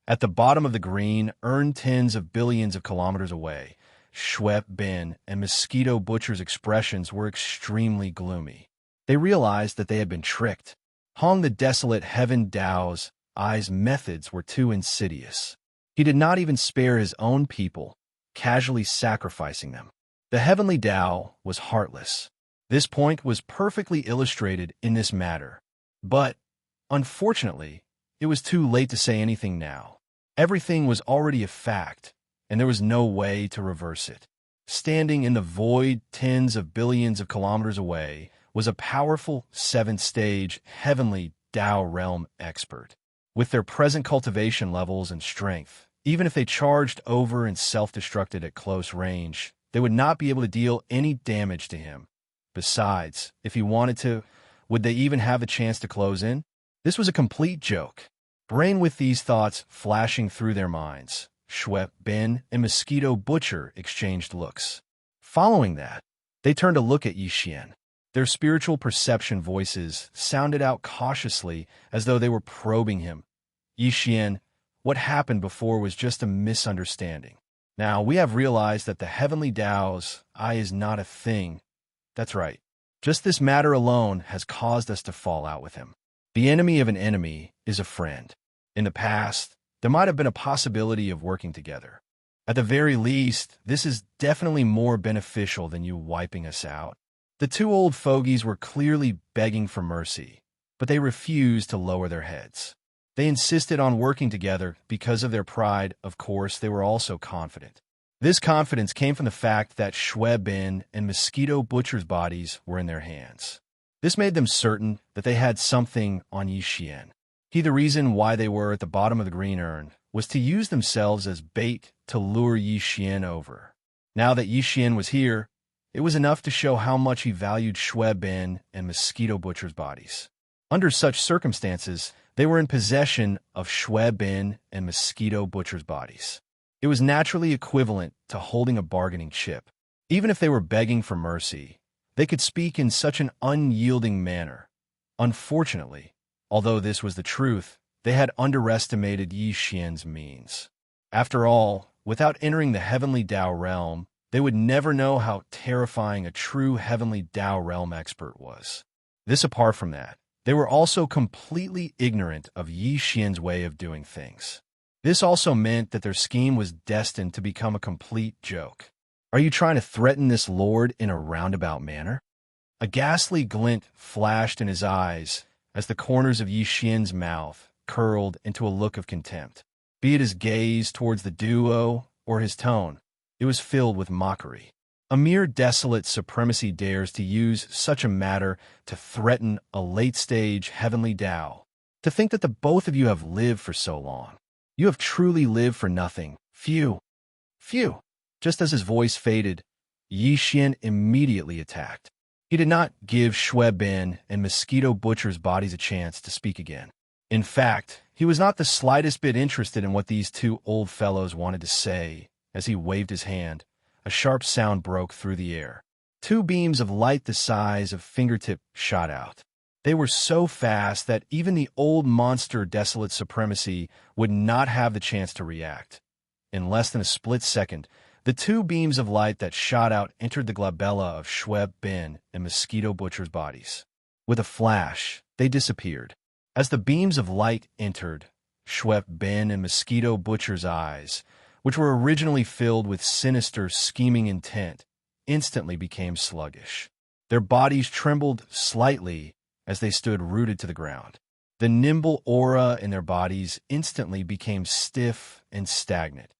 At the bottom of the green urn, tens of billions of kilometers away, Xue Bin and Mosquito Butcher's expressions were extremely gloomy. They realized that they had been tricked. Hong the desolate heaven Tao's eyes methods were too insidious. He did not even spare his own people, casually sacrificing them. The heavenly Tao was heartless. This point was perfectly illustrated in this matter. But, unfortunately, it was too late to say anything now. Everything was already a fact, and there was no way to reverse it. Standing in the void tens of billions of kilometers away was a powerful 7th-stage heavenly Tao realm expert. With their present cultivation levels and strength, even if they charged over and self-destructed at close range, they would not be able to deal any damage to him. Besides, if he wanted to, would they even have a chance to close in? This was a complete joke. Brain with these thoughts flashing through their minds, Xue Bin and Mosquito Butcher exchanged looks. Following that, they turned to look at Yi Xian. Their spiritual perception voices sounded out cautiously as though they were probing him. Yi Xian, what happened before was just a misunderstanding. Now, we have realized that the heavenly Tao's eye is not a thing. That's right. Just this matter alone has caused us to fall out with him. The enemy of an enemy is a friend. In the past, there might have been a possibility of working together. At the very least, this is definitely more beneficial than you wiping us out. The two old fogies were clearly begging for mercy, but they refused to lower their heads. They insisted on working together because of their pride. Of course, they were also confident. This confidence came from the fact that Shui Bin and Mosquito Butcher's bodies were in their hands. This made them certain that they had something on Yixian. The reason why they were at the bottom of the green urn was to use themselves as bait to lure Yixian over. Now that Yixian was here, it was enough to show how much he valued Shui Bin and Mosquito Butcher's bodies. Under such circumstances, they were in possession of Shui Bin and Mosquito Butcher's bodies. It was naturally equivalent to holding a bargaining chip. Even if they were begging for mercy, they could speak in such an unyielding manner. Unfortunately, although this was the truth, they had underestimated Yi Xian's means. After all, without entering the heavenly Dao realm, they would never know how terrifying a true heavenly Dao realm expert was. This apart from that, they were also completely ignorant of Yi Xian's way of doing things. This also meant that their scheme was destined to become a complete joke. Are you trying to threaten this lord in a roundabout manner? A ghastly glint flashed in his eyes as the corners of Yi Xian's mouth curled into a look of contempt. Be it his gaze towards the duo or his tone, it was filled with mockery. A mere desolate supremacy dares to use such a matter to threaten a late-stage heavenly Dao. To think that the both of you have lived for so long. You have truly lived for nothing. Phew. Phew. Just as his voice faded, Yi Xian immediately attacked. He did not give Shui Bin and Mosquito Butcher's bodies a chance to speak again. In fact, he was not the slightest bit interested in what these two old fellows wanted to say. As he waved his hand, a sharp sound broke through the air. Two beams of light the size of fingertip shot out. They were so fast that even the old monster Desolate Supremacy would not have the chance to react. In less than a split second, the two beams of light that shot out entered the glabella of Shui Bin and Mosquito Butcher's bodies. With a flash, they disappeared. As the beams of light entered, Shui Bin and Mosquito Butcher's eyes, which were originally filled with sinister, scheming intent, instantly became sluggish. Their bodies trembled slightly as they stood rooted to the ground. The nimble aura in their bodies instantly became stiff and stagnant.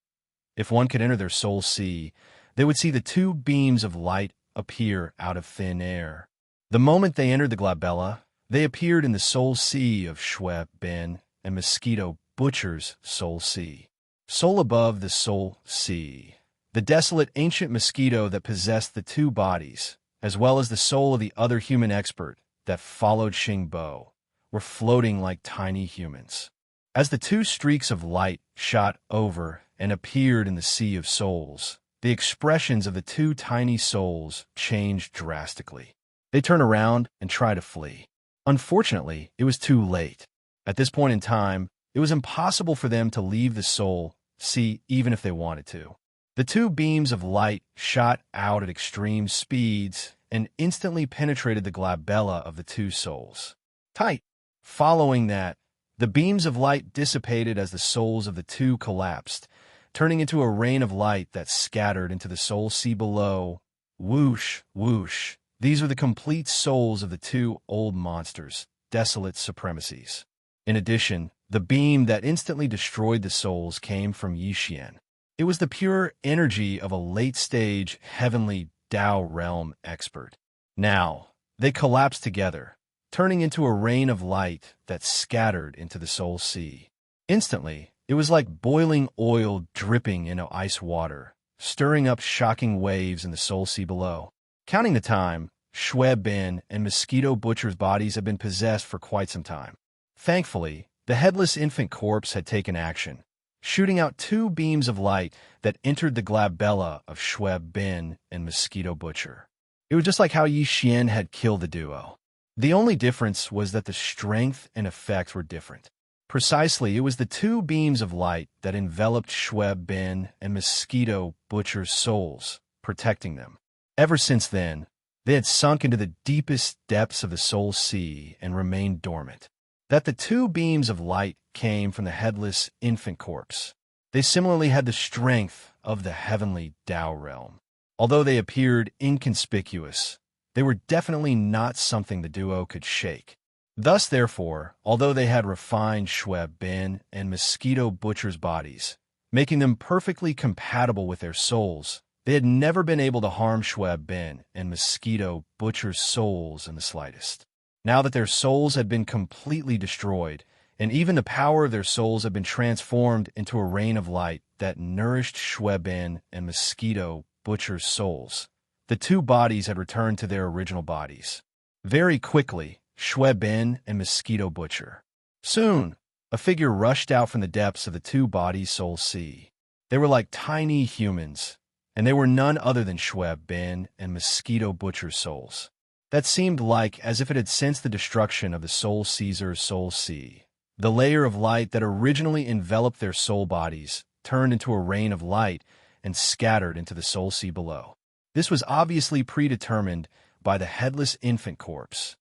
If one could enter their soul sea, they would see the two beams of light appear out of thin air. The moment they entered the glabella, they appeared in the soul sea of Shui Bin and Mosquito Butcher's soul sea. Soul above the soul sea, the desolate ancient mosquito that possessed the two bodies, as well as the soul of the other human expert that followed Xingbo, were floating like tiny humans. As the two streaks of light shot over and appeared in the sea of souls, the expressions of the two tiny souls changed drastically. They turned around and tried to flee. Unfortunately, it was too late. At this point in time, it was impossible for them to leave the soul sea even if they wanted to. The two beams of light shot out at extreme speeds and instantly penetrated the glabella of the two souls. Tight. Following that, the beams of light dissipated as the souls of the two collapsed, turning into a rain of light that scattered into the soul sea below. Whoosh, whoosh. These were the complete souls of the two old monsters, Desolate Supremacies. In addition, the beam that instantly destroyed the souls came from Yixian. It was the pure energy of a late-stage, heavenly Dao realm expert. Now, they collapsed together, turning into a rain of light that scattered into the soul sea. Instantly, it was like boiling oil dripping into ice water, stirring up shocking waves in the soul sea below. Counting the time, Shui Bin and Mosquito Butcher's bodies had been possessed for quite some time. Thankfully, the headless infant corpse had taken action, shooting out two beams of light that entered the glabella of Shui Bin and Mosquito Butcher. It was just like how Yi Xian had killed the duo. The only difference was that the strength and effects were different. Precisely, it was the two beams of light that enveloped Shui Bin and Mosquito Butcher's souls, protecting them. Ever since then, they had sunk into the deepest depths of the soul sea and remained dormant. That the two beams of light came from the headless infant corpse. They similarly had the strength of the heavenly Dao realm. Although they appeared inconspicuous, they were definitely not something the duo could shake. Thus, therefore, although they had refined Shweb Bin and Mosquito Butcher's bodies, making them perfectly compatible with their souls, they had never been able to harm Shweb Bin and Mosquito Butcher's souls in the slightest. Now that their souls had been completely destroyed, and even the power of their souls had been transformed into a rain of light that nourished Shweb Bin and Mosquito Butcher's souls, the two bodies had returned to their original bodies. Very quickly, Shweb Bin and Mosquito Butcher. Soon, a figure rushed out from the depths of the two bodies' soul sea. They were like tiny humans, and they were none other than Shweb Bin and Mosquito Butcher's souls. That seemed like as if it had sensed the destruction of the Soul Caesar's soul sea. The layer of light that originally enveloped their soul bodies turned into a rain of light and scattered into the soul sea below. This was obviously predetermined by the headless infant corpse.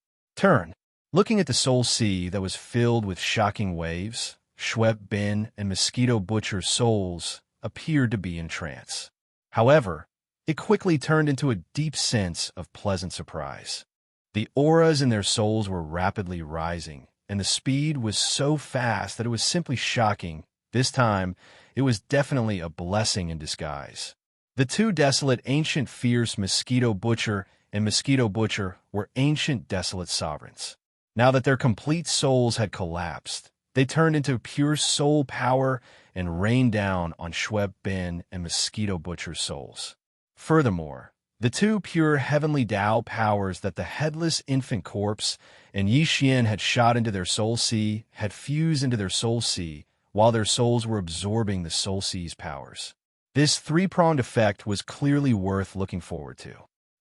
Looking at the soul sea that was filled with shocking waves, Shweb Bin and Mosquito Butcher's souls appeared to be in trance. However, it quickly turned into a deep sense of pleasant surprise. The auras in their souls were rapidly rising, and the speed was so fast that it was simply shocking. This time, it was definitely a blessing in disguise. The two desolate, ancient, fierce Mosquito Butcher and Mosquito Butcher were ancient, desolate sovereigns. Now that their complete souls had collapsed, they turned into pure soul power and rained down on Shweb Bin and Mosquito Butcher's souls. Furthermore, the two pure heavenly Tao powers that the headless infant corpse and Xianxia had shot into their soul sea had fused into their soul sea while their souls were absorbing the soul sea's powers. This three-pronged effect was clearly worth looking forward to.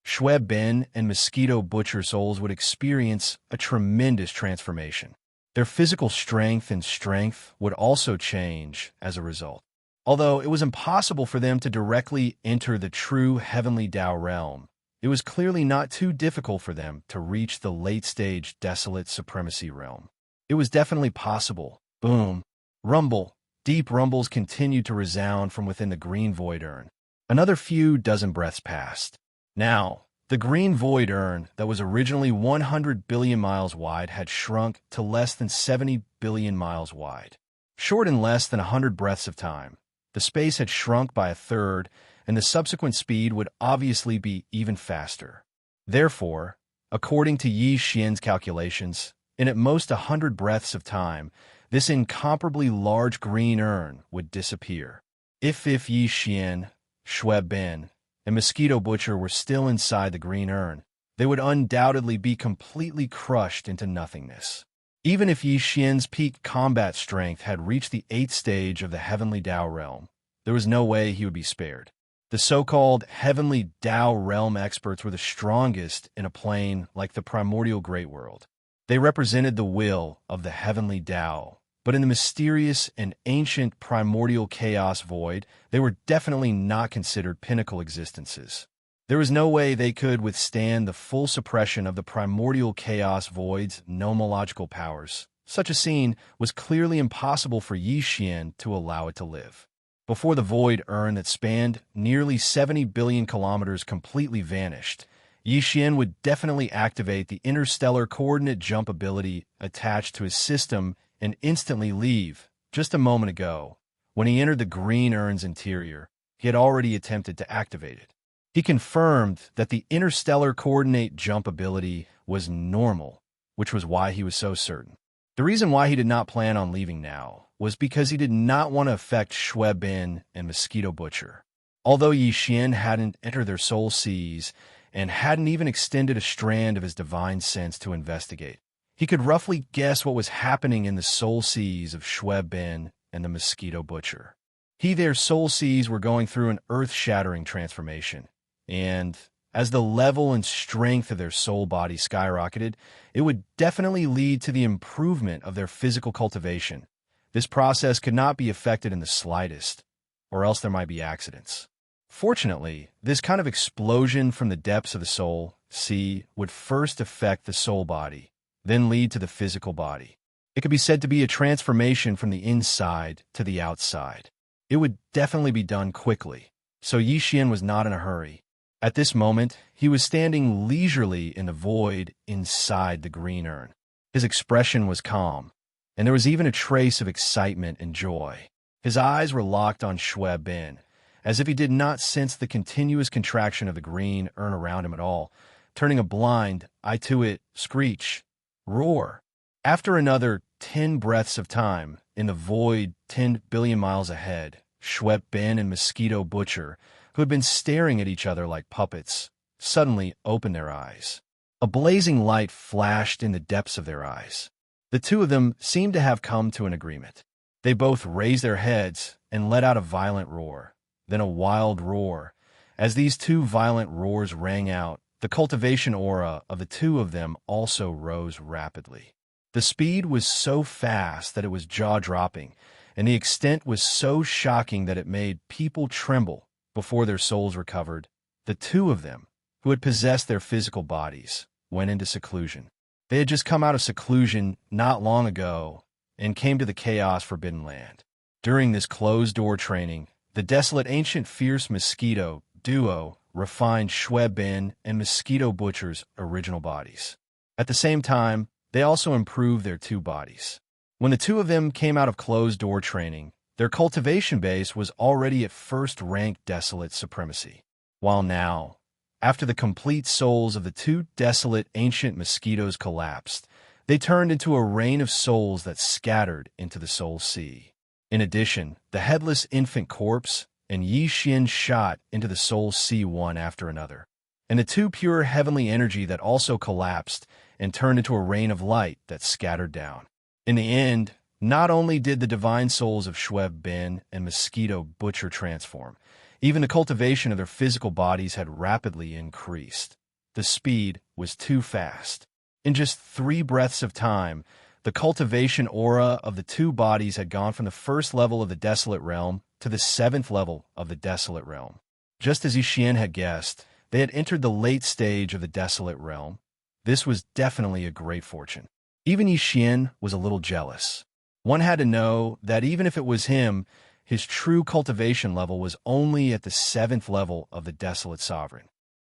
Shweb Bin and Mosquito Butcher souls would experience a tremendous transformation. Their physical strength and strength would also change as a result. Although it was impossible for them to directly enter the true heavenly Tao realm, it was clearly not too difficult for them to reach the late-stage desolate supremacy realm. It was definitely possible. Boom. Rumble. Deep rumbles continued to resound from within the green void urn. Another few dozen breaths passed. Now, the green void urn that was originally 100 billion miles wide had shrunk to less than 70 billion miles wide. Short in less than 100 breaths of time, the space had shrunk by a third, and the subsequent speed would obviously be even faster. Therefore, according to Xianxia's calculations, in at most 100 breaths of time, this incomparably large green urn would disappear. If Xianxia, Shweb Bin, and Mosquito Butcher were still inside the green urn, they would undoubtedly be completely crushed into nothingness. Even if Xianxia's peak combat strength had reached the 8th stage of the Heavenly Tao realm, there was no way he would be spared. The so-called Heavenly Tao realm experts were the strongest in a plane like the primordial Great World. They represented the will of the Heavenly Tao, but in the mysterious and ancient primordial chaos void, they were definitely not considered pinnacle existences. There was no way they could withstand the full suppression of the primordial chaos void's nomological powers. Such a scene was clearly impossible for Xian to allow it to live. Before the void urn that spanned nearly 70 billion kilometers completely vanished, Xian would definitely activate the interstellar coordinate jump ability attached to his system and instantly leave. Just a moment ago, when he entered the green urn's interior, he had already attempted to activate it. He confirmed that the interstellar coordinate jump ability was normal, which was why he was so certain. The reason why he did not plan on leaving now was because he did not want to affect Shweb Bin and Mosquito Butcher. Although Xian hadn't entered their soul seas and hadn't even extended a strand of his divine sense to investigate, he could roughly guess what was happening in the soul seas of Shweb Bin and the Mosquito Butcher. Their soul seas were going through an earth-shattering transformation, and as the level and strength of their soul body skyrocketed, it would definitely lead to the improvement of their physical cultivation. This process could not be affected in the slightest, or else there might be accidents. Fortunately, this kind of explosion from the depths of the soul sea would first affect the soul body, then lead to the physical body. It could be said to be a transformation from the inside to the outside. It would definitely be done quickly, so Xian was not in a hurry. At this moment, he was standing leisurely in the void inside the green urn. His expression was calm, and there was even a trace of excitement and joy. His eyes were locked on Shui Bin, as if he did not sense the continuous contraction of the green urn around him at all, turning a blind eye to it, screech, roar. After another 10 breaths of time, in the void 10 billion miles ahead, Shui Bin and Mosquito Butcher, who had been staring at each other like puppets, suddenly opened their eyes. A blazing light flashed in the depths of their eyes. The two of them seemed to have come to an agreement. They both raised their heads and let out a violent roar, then a wild roar. As these two violent roars rang out, the cultivation aura of the two of them also rose rapidly. The speed was so fast that it was jaw-dropping, and the extent was so shocking that it made people tremble before their souls recovered. The two of them, who had possessed their physical bodies, went into seclusion. They had just come out of seclusion not long ago and came to the Chaos Forbidden Land. During this closed-door training, the desolate ancient fierce mosquito duo refined Shui Bin and Mosquito Butcher's original bodies. At the same time, they also improved their two bodies. When the two of them came out of closed-door training, their cultivation base was already at first-ranked desolate supremacy. While now, after the complete souls of the two desolate ancient mosquitoes collapsed, they turned into a rain of souls that scattered into the soul sea. In addition, the headless infant corpse and Xianxia shot into the soul sea one after another, and the two pure heavenly energy that also collapsed and turned into a rain of light that scattered down. In the end, not only did the divine souls of Shui Bin and Mosquito Butcher transform, even the cultivation of their physical bodies had rapidly increased. The speed was too fast. In just 3 breaths of time, the cultivation aura of the two bodies had gone from the first level of the Desolate Realm to the 7th level of the Desolate Realm. Just as Yixian had guessed, they had entered the late stage of the Desolate Realm. This was definitely a great fortune. Even Yixian was a little jealous. One had to know that even if it was him, his true cultivation level was only at the 7th level of the Desolate Sovereign.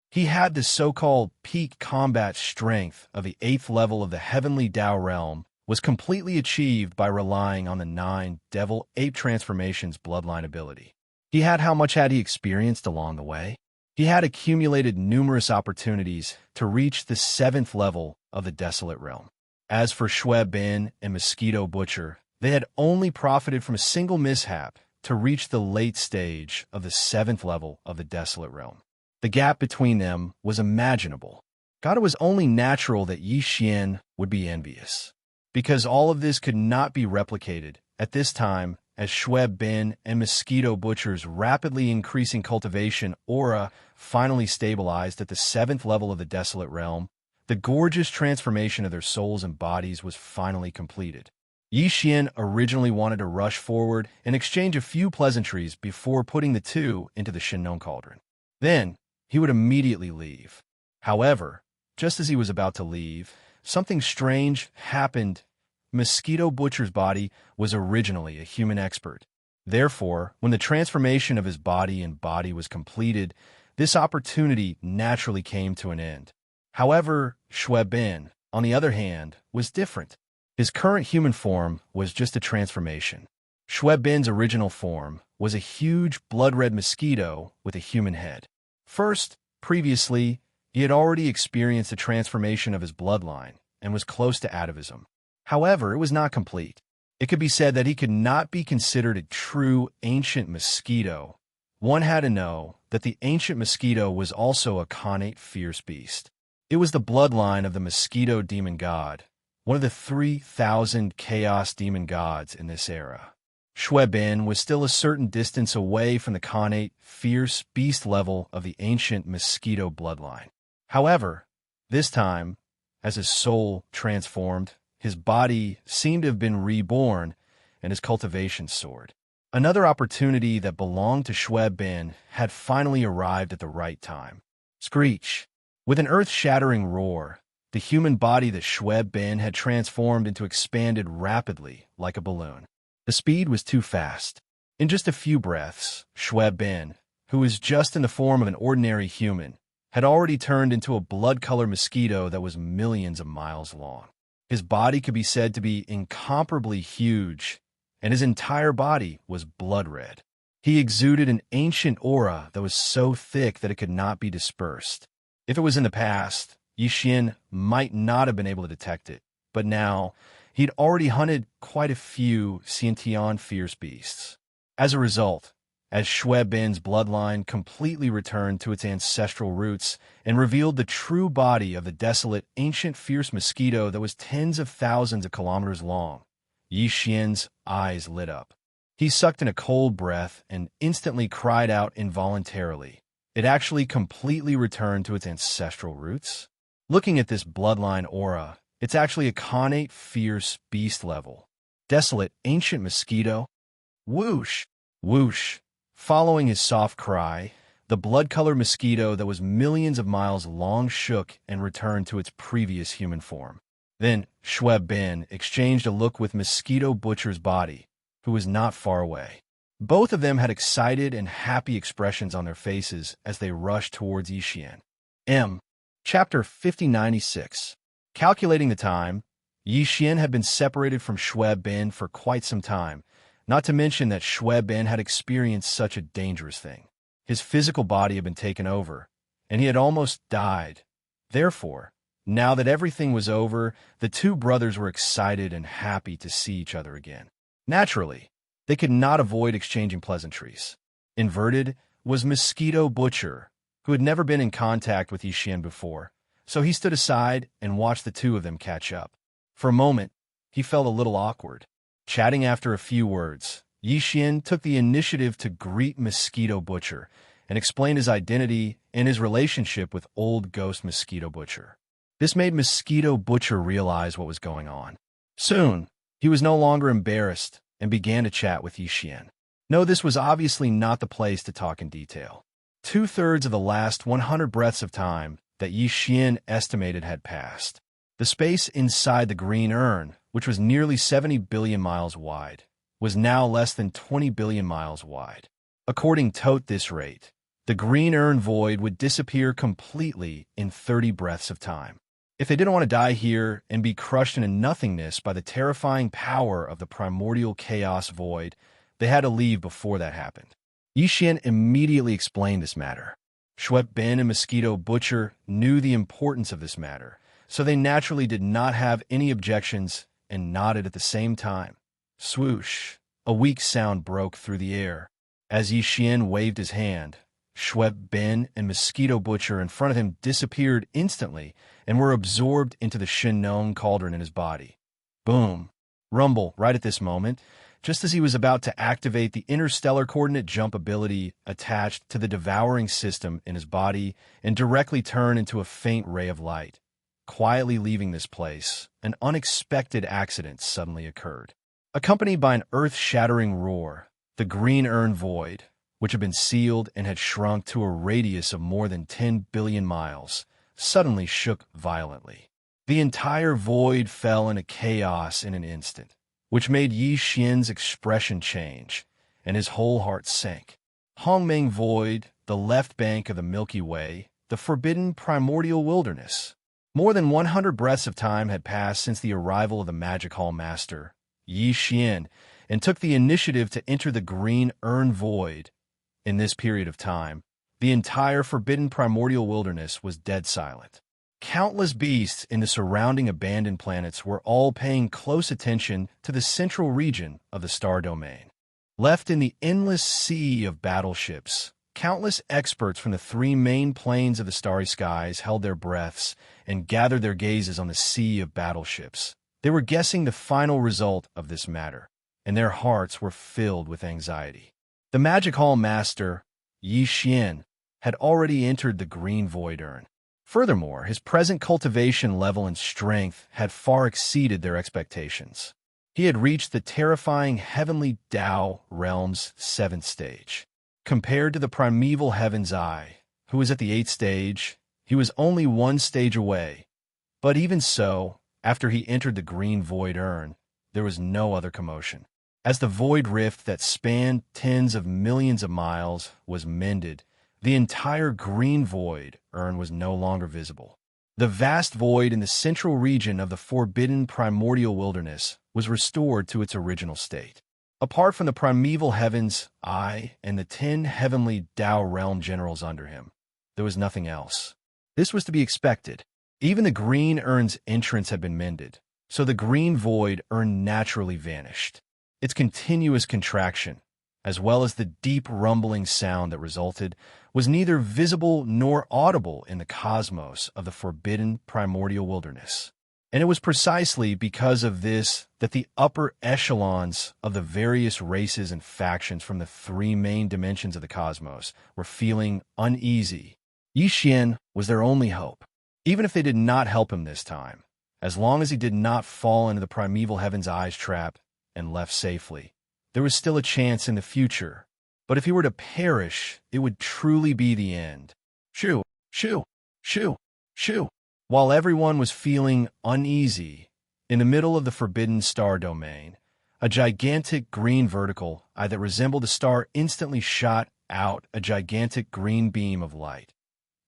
He had the so-called peak combat strength of the 8th level of the Heavenly Tao Realm was completely achieved by relying on the 9 Devil Ape Transformations bloodline ability. How much had he experienced along the way? He had accumulated numerous opportunities to reach the 7th level of the Desolate Realm. As for Shui Bin and Mosquito Butcher, they had only profited from a single mishap to reach the late stage of the 7th level of the Desolate Realm. The gap between them was imaginable. God, it was only natural that Yixian would be envious, because all of this could not be replicated at this time as Shui Bin and Mosquito Butcher's rapidly increasing cultivation aura finally stabilized at the 7th level of the Desolate Realm. The gorgeous transformation of their souls and bodies was finally completed. Yixian originally wanted to rush forward and exchange a few pleasantries before putting the two into the Shinnon Cauldron. Then, he would immediately leave. However, just as he was about to leave, something strange happened. Mosquito Butcher's body was originally a human expert. Therefore, when the transformation of his body and body was completed, this opportunity naturally came to an end. However, Shui Bin, on the other hand, was different. His current human form was just a transformation. Shui Bin's original form was a huge blood-red mosquito with a human head. First, previously, he had already experienced the transformation of his bloodline and was close to atavism. However, it was not complete. It could be said that he could not be considered a true ancient mosquito. One had to know that the ancient mosquito was also a connate fierce beast. It was the bloodline of the mosquito demon god, one of the 3,000 chaos demon gods in this era. Shui Bin was still a certain distance away from the connate fierce beast level of the ancient mosquito bloodline. However, this time, as his soul transformed, his body seemed to have been reborn, and his cultivation soared. Another opportunity that belonged to Shui Bin had finally arrived at the right time. Screech! With an earth-shattering roar, the human body that Shui Bin had transformed into expanded rapidly like a balloon. The speed was too fast. In just a few breaths, Shui Bin, who was just in the form of an ordinary human, had already turned into a blood-colored mosquito that was millions of miles long. His body could be said to be incomparably huge, and his entire body was blood red. He exuded an ancient aura that was so thick that it could not be dispersed. If it was in the past, Yixian might not have been able to detect it, but now he'd already hunted quite a few Xianxia fierce beasts. As a result, as Shui Bin's bloodline completely returned to its ancestral roots and revealed the true body of the desolate, ancient fierce mosquito that was tens of thousands of kilometers long, Yixian's eyes lit up. He sucked in a cold breath and instantly cried out involuntarily. It actually completely returned to its ancestral roots. Looking at this bloodline aura, it's actually a connate, fierce beast level. Desolate, ancient mosquito. Whoosh! Whoosh! Following his soft cry, the blood-colored mosquito that was millions of miles long shook and returned to its previous human form. Then Shui Bin exchanged a look with Mosquito Butcher's body, who was not far away. Both of them had excited and happy expressions on their faces as they rushed towards Yixian. Chapter 5096. Calculating the time, Yixian had been separated from Shui Bin for quite some time, not to mention that Shui Bin had experienced such a dangerous thing. His physical body had been taken over, and he had almost died. Therefore, now that everything was over, the two brothers were excited and happy to see each other again. Naturally, they could not avoid exchanging pleasantries. Inverted was Mosquito Butcher, who had never been in contact with Yixian before, so he stood aside and watched the two of them catch up. For a moment, he felt a little awkward. Chatting after a few words, Yixian took the initiative to greet Mosquito Butcher and explain his identity and his relationship with old ghost Mosquito Butcher. This made Mosquito Butcher realize what was going on. Soon, he was no longer embarrassed and began to chat with Yixian. No, this was obviously not the place to talk in detail. 2/3 of the last 100 breaths of time that Yixian estimated had passed. The space inside the green urn, which was nearly 70 billion miles wide, was now less than 20 billion miles wide. According to this rate, the green urn void would disappear completely in 30 breaths of time. If they didn't want to die here and be crushed into nothingness by the terrifying power of the primordial chaos void, they had to leave before that happened. Yixian immediately explained this matter. Shui Bin and Mosquito Butcher knew the importance of this matter, so they naturally did not have any objections and nodded at the same time. Swoosh! A weak sound broke through the air. As Yixian waved his hand, Shui Bin and Mosquito Butcher in front of him disappeared instantly and were absorbed into the Shinong cauldron in his body. Boom! Rumble right at this moment, just as he was about to activate the interstellar coordinate jump ability attached to the devouring system in his body and directly turn into a faint ray of light. Quietly leaving this place, an unexpected accident suddenly occurred. Accompanied by an earth-shattering roar, the green urn void, which had been sealed and had shrunk to a radius of more than 10 billion miles, suddenly shook violently. The entire void fell into chaos in an instant, which made Yixian's expression change, and his whole heart sank. Hongmeng Void, the left bank of the Milky Way, the forbidden primordial wilderness. More than 100 breaths of time had passed since the arrival of the Magic Hall Master, Yixian, and took the initiative to enter the green urn void. In this period of time, the entire forbidden primordial wilderness was dead silent. Countless beasts in the surrounding abandoned planets were all paying close attention to the central region of the star domain. Left in the endless sea of battleships, countless experts from the three main planes of the starry skies held their breaths and gathered their gazes on the sea of battleships. They were guessing the final result of this matter, and their hearts were filled with anxiety. The Magic Hall Master, Yixian, had already entered the green void urn. Furthermore, his present cultivation level and strength had far exceeded their expectations. He had reached the terrifying heavenly Tao realm's 7th stage. Compared to the primeval Heaven's Eye, who was at the 8th stage, he was only 1 stage away. But even so, after he entered the green void urn, there was no other commotion. As the void rift that spanned tens of millions of miles was mended, the entire green void urn was no longer visible. The vast void in the central region of the forbidden primordial wilderness was restored to its original state. Apart from the primeval heaven's eye and the 10 heavenly Tao realm generals under him, there was nothing else. This was to be expected. Even the green urn's entrance had been mended, so the green void urn naturally vanished. Its continuous contraction, as well as the deep rumbling sound that resulted, was neither visible nor audible in the cosmos of the forbidden primordial wilderness. And it was precisely because of this that the upper echelons of the various races and factions from the 3 main dimensions of the cosmos were feeling uneasy. Yixian was their only hope, even if they did not help him this time. As long as he did not fall into the primeval heaven's eyes trap and left safely, there was still a chance in the future. But if he were to perish, it would truly be the end. Shoo, shoo, shoo, shoo. While everyone was feeling uneasy, in the middle of the forbidden star domain, a gigantic green vertical eye that resembled a star instantly shot out a gigantic green beam of light.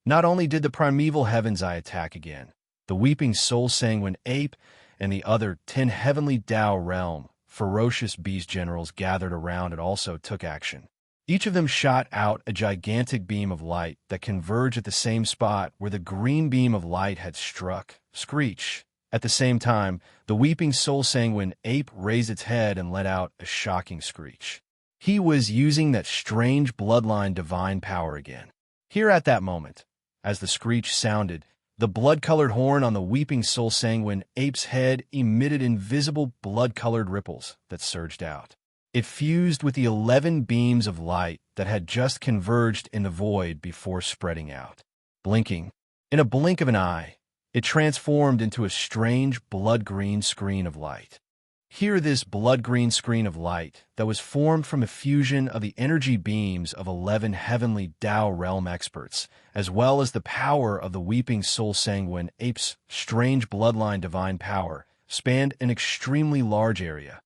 Not only did the primeval heaven's eye attack again, the weeping soul sanguine ape and the other 10 heavenly Tao realm ferocious beast generals gathered around and also took action. Each of them shot out a gigantic beam of light that converged at the same spot where the green beam of light had struck. Screech. At the same time, the weeping soul sanguine ape raised its head and let out a shocking screech. He was using that strange bloodline divine power again. Here at that moment, as the screech sounded, the blood-colored horn on the weeping soul sanguine ape's head emitted invisible blood-colored ripples that surged out. It fused with the 11 beams of light that had just converged in the void before spreading out. Blinking, in a blink of an eye, it transformed into a strange blood-green screen of light. Here this blood-green screen of light that was formed from a fusion of the energy beams of 11 heavenly Tao realm experts, as well as the power of the weeping soul sanguine ape's strange bloodline divine power, spanned an extremely large area,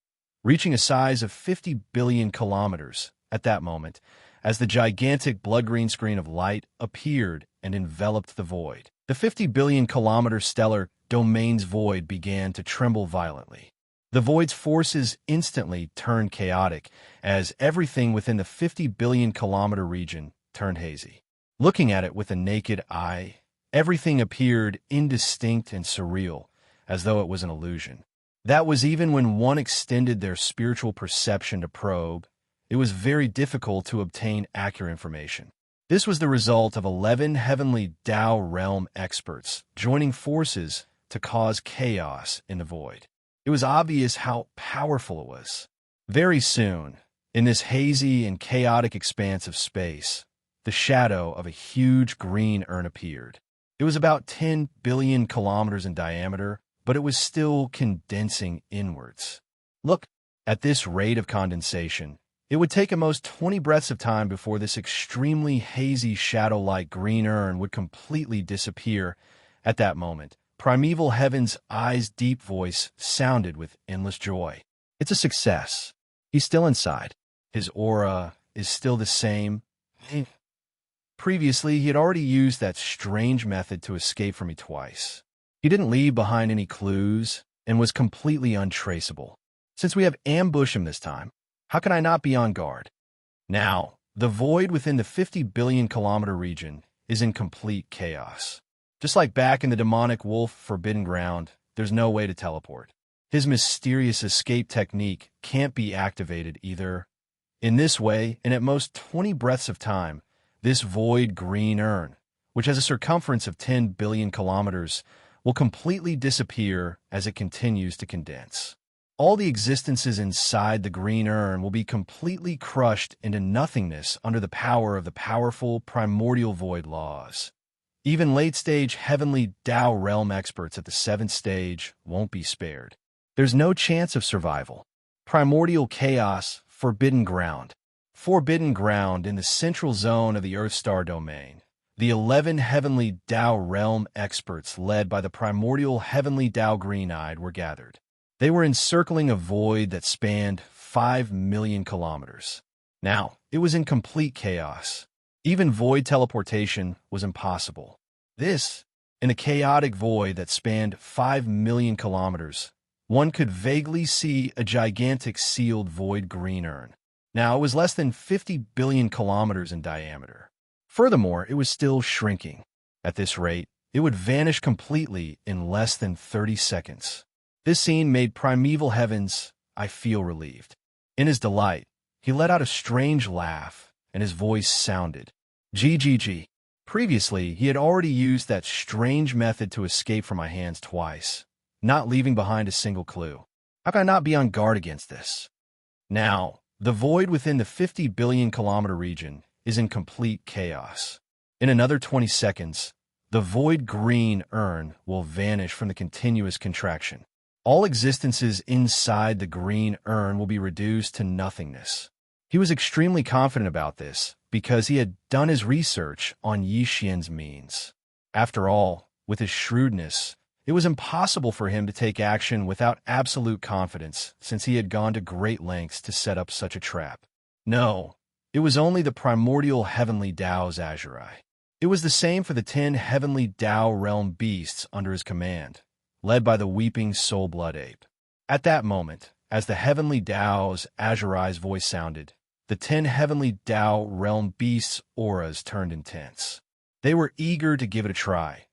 reaching a size of 50 billion kilometers at that moment, as the gigantic blood-green screen of light appeared and enveloped the void. The 50 billion kilometer stellar domain's void began to tremble violently. The void's forces instantly turned chaotic as everything within the 50 billion kilometer region turned hazy. Looking at it with a naked eye, everything appeared indistinct and surreal, as though it was an illusion. That was even when one extended their spiritual perception to probe. It was very difficult to obtain accurate information. This was the result of 11 heavenly Tao realm experts joining forces to cause chaos in the void. It was obvious how powerful it was. Very soon, in this hazy and chaotic expanse of space, the shadow of a huge green urn appeared. It was about 10 billion kilometers in diameter, but it was still condensing inwards. Look, at this rate of condensation, it would take at most 20 breaths of time before this extremely hazy shadow-like green urn would completely disappear. At that moment, Primeval Heaven's eyes' deep voice sounded with endless joy. It's a success. He's still inside. His aura is still the same. Previously, he had already used that strange method to escape from me twice. He didn't leave behind any clues and was completely untraceable. Since we have ambushed him this time, how can I not be on guard? Now, the void within the 50 billion kilometer region is in complete chaos. Just like back in the demonic wolf forbidden ground, there's no way to teleport. His mysterious escape technique can't be activated either. In this way, in at most 20 breaths of time, this void green urn, which has a circumference of 10 billion kilometers, will completely disappear as it continues to condense. All the existences inside the green urn will be completely crushed into nothingness under the power of the powerful primordial void laws. Even late-stage heavenly Tao realm experts at the 7th stage won't be spared. There's no chance of survival. Primordial chaos, forbidden ground. Forbidden ground in the central zone of the Earth star domain. The 11 heavenly Tao realm experts led by the primordial heavenly Tao green-eyed were gathered. They were encircling a void that spanned 5 million kilometers. Now, it was in complete chaos. Even void teleportation was impossible. This In the chaotic void that spanned 5 million kilometers, one could vaguely see a gigantic sealed void green urn. Now, it was less than 50 billion kilometers in diameter. Furthermore, it was still shrinking. At this rate, it would vanish completely in less than 30 seconds. This scene made Primeval Heavens, I feel, relieved. In his delight, he let out a strange laugh, and his voice sounded, GGG. Previously, he had already used that strange method to escape from my hands twice, not leaving behind a single clue. How can I not be on guard against this? Now, the void within the 50 billion kilometer region is in complete chaos. In another 20 seconds, the void green urn will vanish from the continuous contraction. All existences inside the green urn will be reduced to nothingness. He was extremely confident about this because he had done his research on Yixian's means. After all, with his shrewdness, it was impossible for him to take action without absolute confidence since he had gone to great lengths to set up such a trap. No, it was only the primordial heavenly Tao's Azurai. It was the same for the 10 heavenly Tao realm beasts under his command, led by the weeping soul blood ape. At that moment, as the heavenly Tao's Azurai's voice sounded, the 10 heavenly Tao realm beasts' auras turned intense. They were eager to give it a try.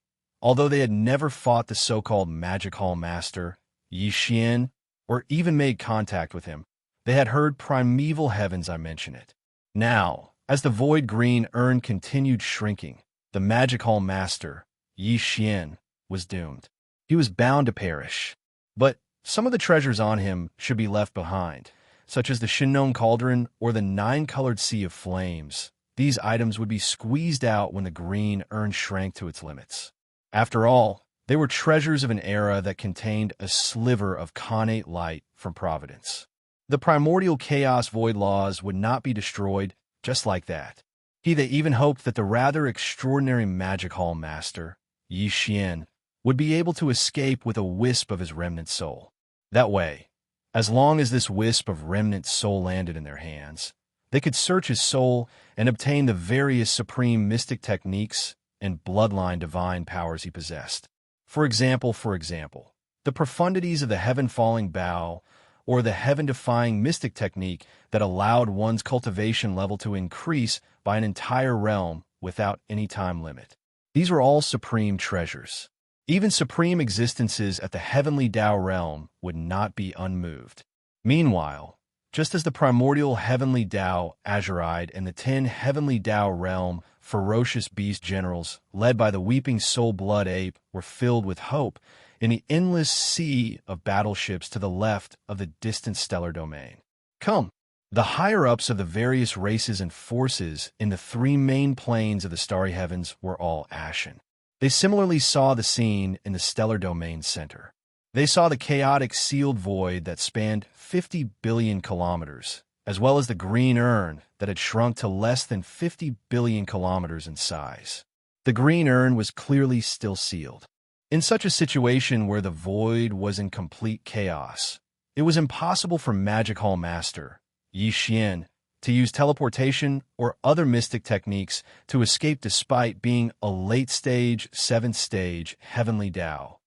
Although they had never fought the so-called Magic Hall Master, Yixian, or even made contact with him, they had heard Primeval Heavens I mention it. Now, as the void green urn continued shrinking, the Magic Hall Master, Yixian, was doomed. He was bound to perish. But some of the treasures on him should be left behind, such as the Shinnon Cauldron or the 9-colored Sea of Flames. These items would be squeezed out when the green urn shrank to its limits. After all, they were treasures of an era that contained a sliver of connate light from Providence. The primordial chaos void laws would not be destroyed just like that. They even hoped that the rather extraordinary Magic Hall Master, Yixian, would be able to escape with a wisp of his remnant soul. That way, as long as this wisp of remnant soul landed in their hands, they could search his soul and obtain the various supreme mystic techniques and bloodline divine powers he possessed. For example, the profundities of the heaven-falling bow or the heaven-defying mystic technique that allowed one's cultivation level to increase by an entire realm without any time limit. These were all supreme treasures. Even supreme existences at the heavenly Tao realm would not be unmoved. Meanwhile, just as the primordial heavenly Tao Azuride and the 10 heavenly Tao realm ferocious beast generals, led by the weeping soul blood ape, were filled with hope in the endless sea of battleships to the left of the distant stellar domain. Come, the higher-ups of the various races and forces in the 3 main planes of the starry heavens were all ashen. They similarly saw the scene in the stellar domain center. They saw the chaotic sealed void that spanned 50 billion kilometers, as well as the green urn that had shrunk to less than 50 billion kilometers in size. The green urn was clearly still sealed. In such a situation where the void was in complete chaos, it was impossible for Magic Hall Master, Yixian, to use teleportation or other mystic techniques to escape despite being a late-stage, 7th-stage heavenly Tao.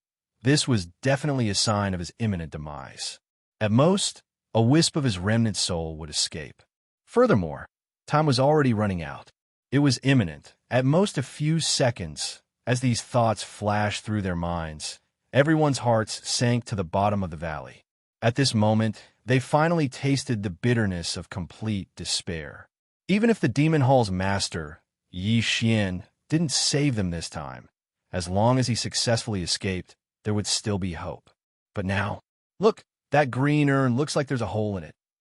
This was definitely a sign of his imminent demise. At most, a wisp of his remnant soul would escape. Furthermore, time was already running out. It was imminent, at most a few seconds. As these thoughts flashed through their minds, everyone's hearts sank to the bottom of the valley. At this moment, they finally tasted the bitterness of complete despair. Even if the Demon Hall's master, Yixian, didn't save them this time, as long as he successfully escaped, there would still be hope. But now, look, that green urn looks like there's a hole in it.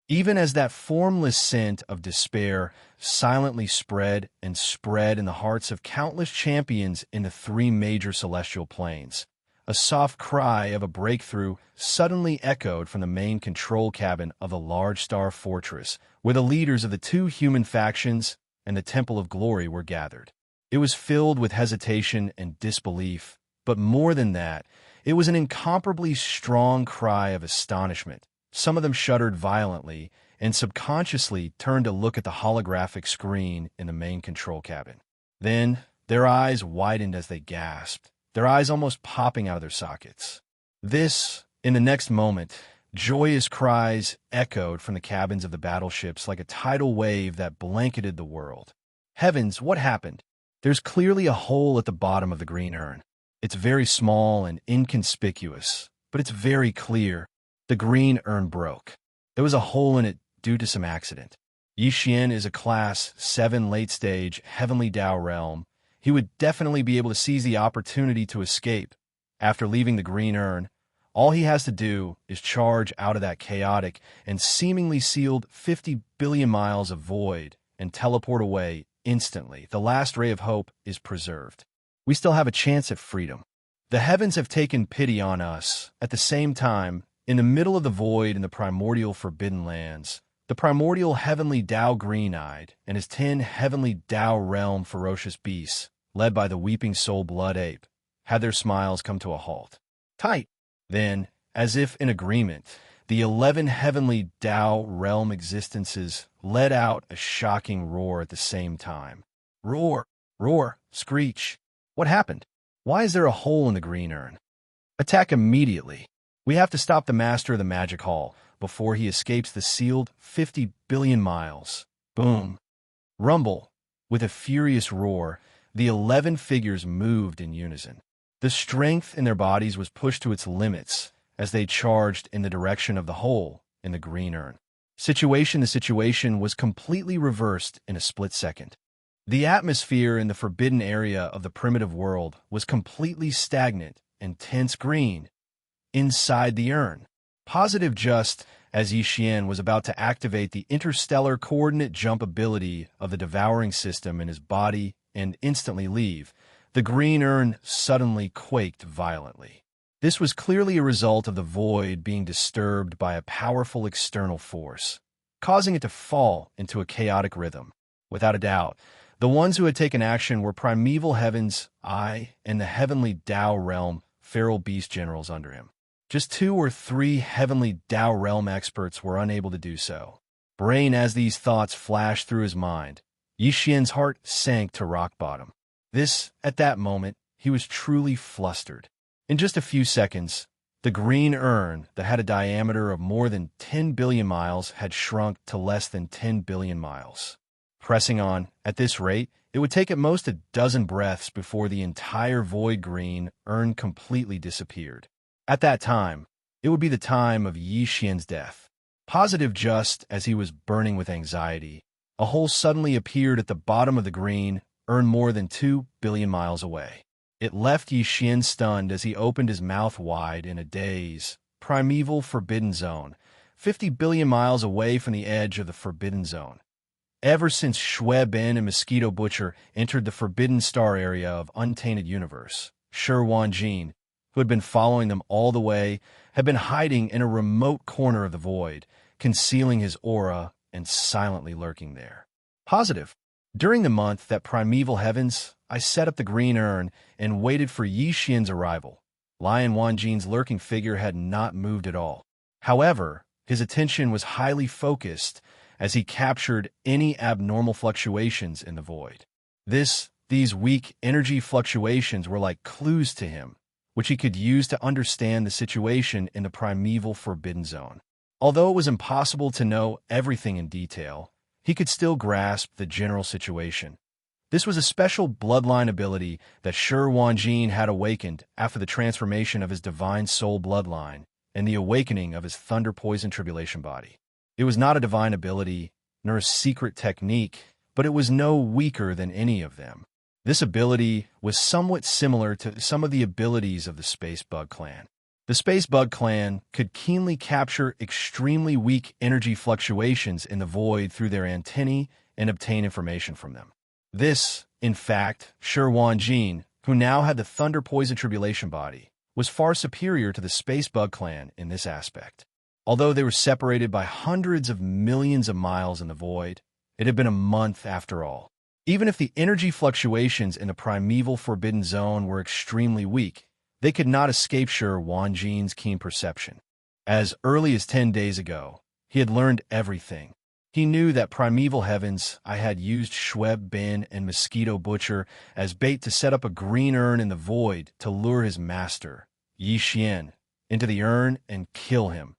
Even as that formless scent of despair silently spread in the hearts of countless champions in the 3 major celestial planes, a soft cry of a breakthrough suddenly echoed from the main control cabin of the large star fortress, where the leaders of the 2 human factions and the Temple of Glory were gathered. It was filled with hesitation and disbelief, but more than that, it was an incomparably strong cry of astonishment. Some of them shuddered violently and subconsciously turned to look at the holographic screen in the main control cabin. Then, their eyes widened as they gasped, their eyes almost popping out of their sockets. In the next moment, joyous cries echoed from the cabins of the battleships like a tidal wave that blanketed the world. Heavens, what happened? There's clearly a hole at the bottom of the green urn. It's very small and inconspicuous, but it's very clear. The green urn broke. There was a hole in it due to some accident. Yixian is a Class 7 late-stage Heavenly Tao realm. He would definitely be able to seize the opportunity to escape. After leaving the green urn, all he has to do is charge out of that chaotic and seemingly sealed 50 billion miles of void and teleport away instantly. The last ray of hope is preserved. We still have a chance at freedom. The heavens have taken pity on us. At the same time, in the middle of the void in the primordial Forbidden Lands, the primordial Heavenly Tao Green-Eyed and his 10 Heavenly Tao Realm ferocious beasts, led by the Weeping Soul Blood Ape, had their smiles come to a halt. Tight! Then, as if in agreement, the 11 Heavenly Tao Realm existences let out a shocking roar at the same time. Roar! Roar! Screech! What happened? Why is there a hole in the green urn? Attack immediately! We have to stop the Master of the Magic Hall before he escapes the sealed 50 billion miles. Boom! Rumble! With a furious roar, the 11 figures moved in unison. The strength in their bodies was pushed to its limits as they charged in the direction of the hole in the green urn. The situation was completely reversed in a split second. The atmosphere in the forbidden area of the primitive world was completely stagnant and tense green inside the urn. Positive just as Yixian was about to activate the interstellar coordinate jump ability of the devouring system in his body and instantly leave, the green urn suddenly quaked violently. This was clearly a result of the void being disturbed by a powerful external force, causing it to fall into a chaotic rhythm. Without a doubt, the ones who had taken action were Primeval Heaven's Eye and the Heavenly Tao Realm Feral Beast Generals under him. Just 2 or 3 Heavenly Tao Realm experts were unable to do so. Brain, as these thoughts flashed through his mind, Yixian's heart sank to rock bottom. At that moment, he was truly flustered. In just a few seconds, the green urn that had a diameter of more than 10 billion miles had shrunk to less than 10 billion miles. Pressing on, at this rate, it would take at most a dozen breaths before the entire void green urn completely disappeared. At that time, it would be the time of Yixian's death. Positive just as he was burning with anxiety, a hole suddenly appeared at the bottom of the green urn more than 2 billion miles away. It left Yixian stunned as he opened his mouth wide in a daze. Primeval Forbidden Zone, 50 billion miles away from the edge of the Forbidden Zone. Ever since Xue Ben and Mosquito Butcher entered the Forbidden Star area of Untainted Universe, Shi Wanjin, who had been following them all the way, had been hiding in a remote corner of the void, concealing his aura and silently lurking there. Positive. During the month that Primeval Heavens, I set up the green urn and waited for Yixian's arrival. Lion Wanjin's lurking figure had not moved at all. However, his attention was highly focused as he captured any abnormal fluctuations in the void. These weak energy fluctuations were like clues to him, which he could use to understand the situation in the primeval Forbidden Zone. Although it was impossible to know everything in detail, he could still grasp the general situation. This was a special bloodline ability that Shi Wanjin had awakened after the transformation of his divine soul bloodline and the awakening of his thunder poison tribulation body. It was not a divine ability, nor a secret technique, but it was no weaker than any of them. This ability was somewhat similar to some of the abilities of the Space Bug Clan. The Space Bug Clan could keenly capture extremely weak energy fluctuations in the void through their antennae and obtain information from them. In fact, Shi Wanjin, who now had the Thunder Poison Tribulation body, was far superior to the Space Bug Clan in this aspect. Although they were separated by hundreds of millions of miles in the void, it had been a month after all. Even if the energy fluctuations in the primeval Forbidden Zone were extremely weak, they could not escape Shi Wanjin's keen perception. As early as 10 days ago, he had learned everything. He knew that primeval heavens I had used Schweb Bin and Mosquito Butcher as bait to set up a green urn in the void to lure his master, Yi Xian, into the urn and kill him.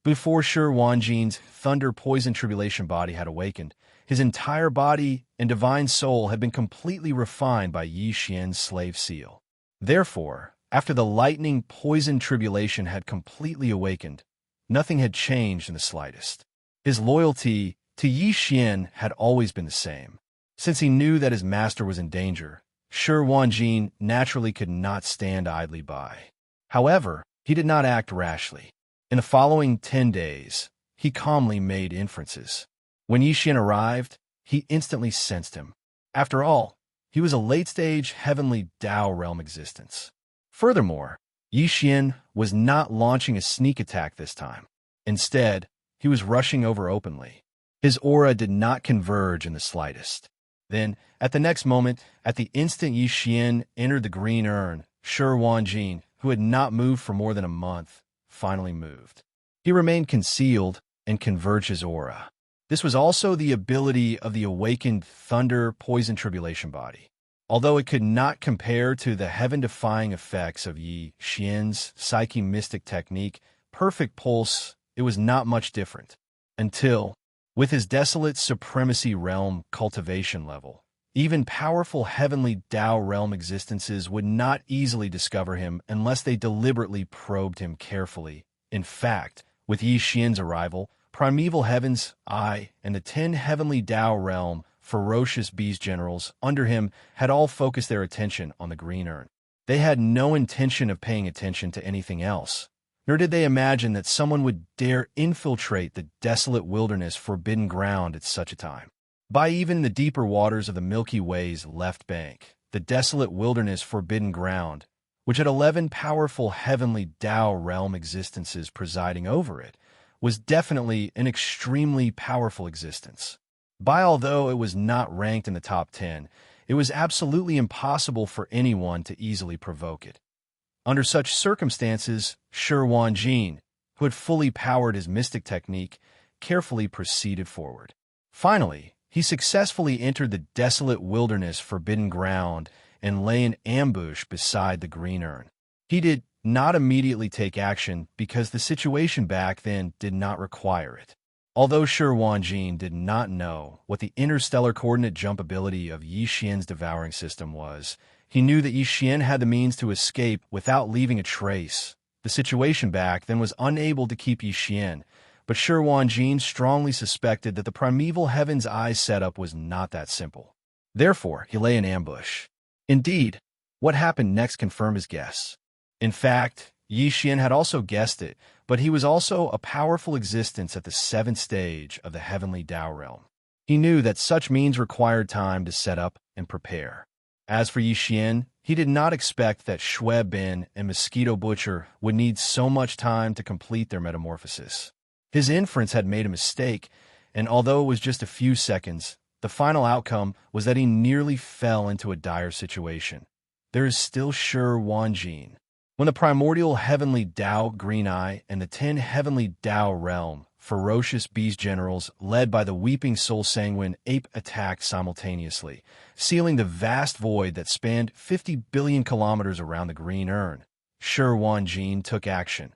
Before Shi Wanjin's thunder poison tribulation body had awakened, his entire body and divine soul had been completely refined by Yi Xian's slave seal. Therefore, after the lightning poison tribulation had completely awakened, nothing had changed in the slightest. His loyalty to Yi Xian had always been the same. Since he knew that his master was in danger, Shi Wanjin naturally could not stand idly by. However, he did not act rashly. In the following 10 days, he calmly made inferences. When Yi Xian arrived, he instantly sensed him. After all, he was a late-stage heavenly Tao realm existence. Furthermore, Yi Xian was not launching a sneak attack this time. Instead, he was rushing over openly. His aura did not converge in the slightest. Then, at the next moment, at the instant Yi Xian entered the green urn, Shi Wanjin, who had not moved for more than a month, finally moved. He remained concealed and converged his aura. This was also the ability of the awakened thunder poison tribulation body. Although it could not compare to the heaven-defying effects of Yi Xian's psyche mystic technique, perfect pulse, it was not much different. Until, with his desolate supremacy realm cultivation level, even powerful heavenly Tao realm existences would not easily discover him unless they deliberately probed him carefully. In fact, with Yi Xian's arrival, primeval heavens, I, and the 10 heavenly Tao realm ferocious beast generals under him had all focused their attention on the green urn. They had no intention of paying attention to anything else, nor did they imagine that someone would dare infiltrate the desolate wilderness forbidden ground at such a time. By even the deeper waters of the Milky Way's left bank, the desolate wilderness forbidden ground, which had 11 powerful heavenly Tao realm existences presiding over it, was definitely an extremely powerful existence. Although it was not ranked in the top 10, it was absolutely impossible for anyone to easily provoke it. Under such circumstances, Shi Wanjin, who had fully powered his mystic technique, carefully proceeded forward. Finally, he successfully entered the desolate wilderness forbidden ground and lay in ambush beside the green urn. He did not immediately take action because the situation back then did not require it. Although Shi Wanjin did not know what the interstellar coordinate jump ability of Yi Xian's devouring system was, he knew that Yi Xian had the means to escape without leaving a trace. The situation back then was unable to keep Yi Xian, but Shi Wanjin strongly suspected that the primeval heaven's eye setup was not that simple. Therefore, he lay in ambush. Indeed, what happened next confirmed his guess. In fact, Yi Xian had also guessed it, but he was also a powerful existence at the 7th stage of the heavenly Tao realm. He knew that such means required time to set up and prepare. As for Yi Xian, he did not expect that Schweb Bin and Mosquito Butcher would need so much time to complete their metamorphosis. His inference had made a mistake, and although it was just a few seconds, the final outcome was that he nearly fell into a dire situation. There is still Shi Wanjin. When the primordial heavenly Tao Green Eye and the 10 heavenly Tao realm ferocious beast generals led by the weeping soul sanguine ape attacked simultaneously, sealing the vast void that spanned 50 billion kilometers around the green urn, Shi Wanjin took action.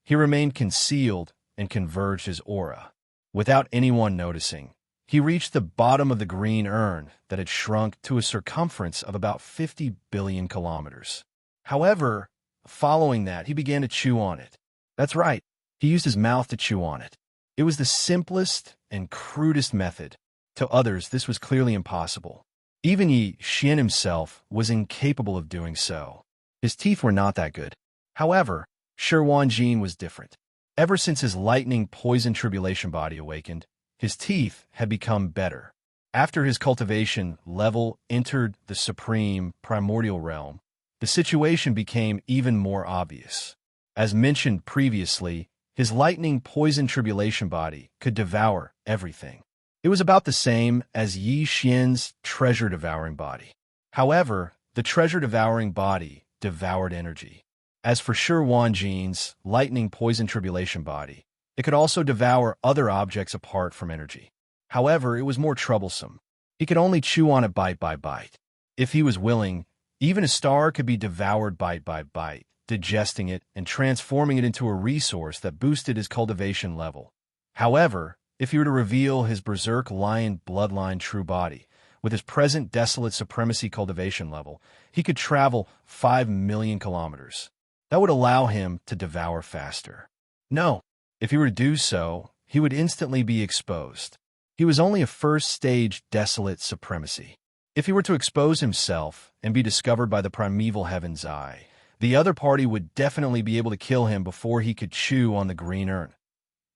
He remained concealed and converged his aura. Without anyone noticing, he reached the bottom of the green urn that had shrunk to a circumference of about 50 billion kilometers. However, following that, he began to chew on it. That's right, he used his mouth to chew on it. It was the simplest and crudest method. To others, this was clearly impossible. Even Yi Xian himself was incapable of doing so. His teeth were not that good. However, Shi Wanjin was different. Ever since his lightning poison tribulation body awakened, his teeth had become better. After his cultivation level entered the supreme primordial realm, the situation became even more obvious. As mentioned previously, his lightning poison tribulation body could devour everything. It was about the same as Yi Xian's treasure-devouring body. However, the treasure-devouring body devoured energy. As for Shi Wanjin's lightning poison tribulation body, it could also devour other objects apart from energy. However, it was more troublesome. He could only chew on it bite by bite. If he was willing, even a star could be devoured bite by bite, digesting it and transforming it into a resource that boosted his cultivation level. However, if he were to reveal his berserk lion bloodline true body, with his present desolate supremacy cultivation level, he could travel 5 million kilometers. That would allow him to devour faster. No, if he were to do so, he would instantly be exposed. He was only a first-stage desolate supremacy. If he were to expose himself and be discovered by the primeval heaven's eye, the other party would definitely be able to kill him before he could chew on the green urn.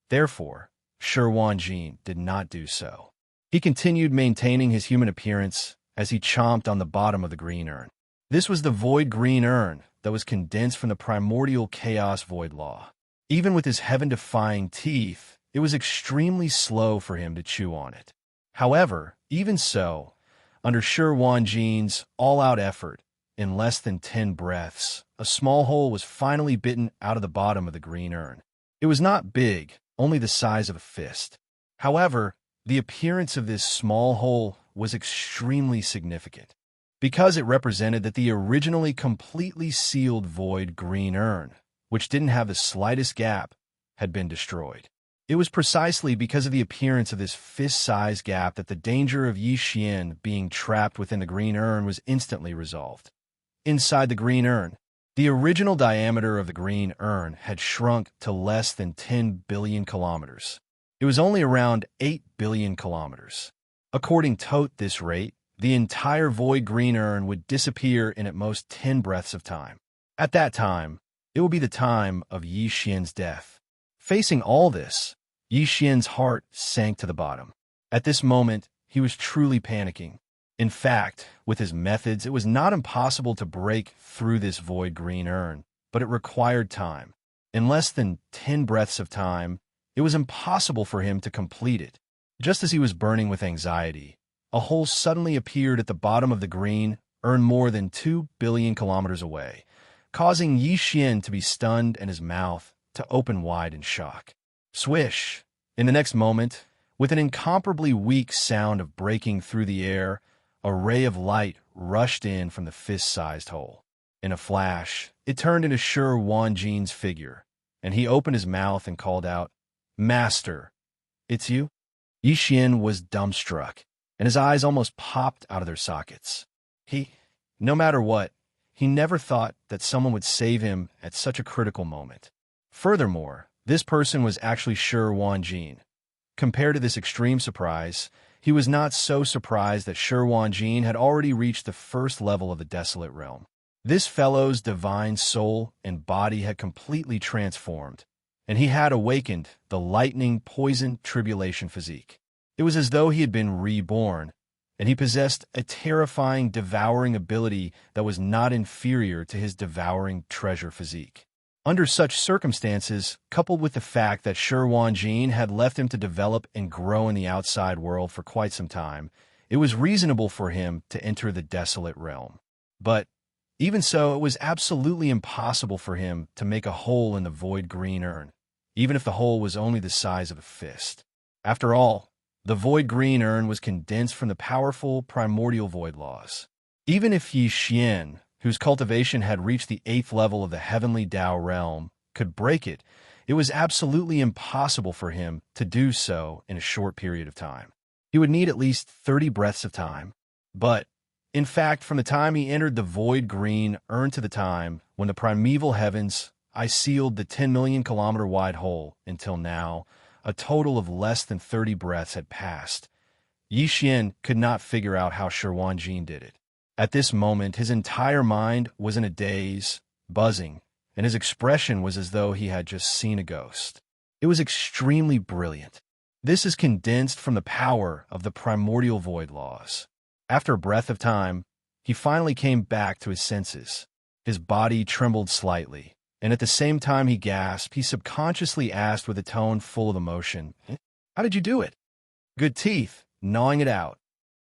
Therefore, Shi Wanjin did not do so. He continued maintaining his human appearance as he chomped on the bottom of the green urn. This was the void green urn that was condensed from the primordial chaos void law. Even with his heaven-defying teeth, it was extremely slow for him to chew on it. However, even so, under Shi Wanjin's all-out effort, in less than 10 breaths, a small hole was finally bitten out of the bottom of the green urn. It was not big, only the size of a fist. However, the appearance of this small hole was extremely significant, because it represented that the originally completely sealed void green urn, which didn't have the slightest gap, had been destroyed. It was precisely because of the appearance of this fist-sized gap that the danger of Yi Xian being trapped within the green urn was instantly resolved. Inside the green urn, the original diameter of the green urn had shrunk to less than 10 billion kilometers. It was only around 8 billion kilometers. According to this rate, the entire void green urn would disappear in at most 10 breaths of time. At that time, it will be the time of Yi Xian's death. Facing all this, Yi Xian's heart sank to the bottom. At this moment, he was truly panicking. In fact, with his methods, it was not impossible to break through this void green urn, but it required time. In less than 10 breaths of time, it was impossible for him to complete it. Just as he was burning with anxiety, a hole suddenly appeared at the bottom of the green urn more than 2 billion kilometers away, causing Yi Xian to be stunned and his mouth to open wide in shock. Swish! In the next moment, with an incomparably weak sound of breaking through the air, a ray of light rushed in from the fist-sized hole. In a flash, it turned into Shi Wanjin's figure, and he opened his mouth and called out, "Master, it's you?" Yi Xian was dumbstruck, and his eyes almost popped out of their sockets. No matter what, he never thought that someone would save him at such a critical moment. Furthermore, this person was actually Shi Wanjin. Compared to this extreme surprise, he was not so surprised that Shi Wanjin had already reached the first level of the Desolate Realm. This fellow's divine soul and body had completely transformed, and he had awakened the lightning, poison, tribulation physique. It was as though he had been reborn, and he possessed a terrifying, devouring ability that was not inferior to his devouring treasure physique. Under such circumstances, coupled with the fact that Shi Wanjin had left him to develop and grow in the outside world for quite some time, it was reasonable for him to enter the Desolate Realm. But even so, it was absolutely impossible for him to make a hole in the void green urn, even if the hole was only the size of a fist. After all, the void green urn was condensed from the powerful primordial void laws. Even if Yi Xian, whose cultivation had reached the 8th level of the heavenly Tao realm, could break it, it was absolutely impossible for him to do so in a short period of time. He would need at least 30 breaths of time. But, in fact, from the time he entered the void green urn to the time when the primeval heavens I sealed the 10 million kilometer wide hole until now, a total of less than 30 breaths had passed. Yi Xian could not figure out how Shi Wanjin did it. At this moment, his entire mind was in a daze, buzzing, and his expression was as though he had just seen a ghost. It was extremely brilliant. This is condensed from the power of the primordial void laws. After a breath of time, he finally came back to his senses. His body trembled slightly, and at the same time he gasped, he subconsciously asked with a tone full of emotion, "How did you do it?" "Good teeth, gnawing it out,"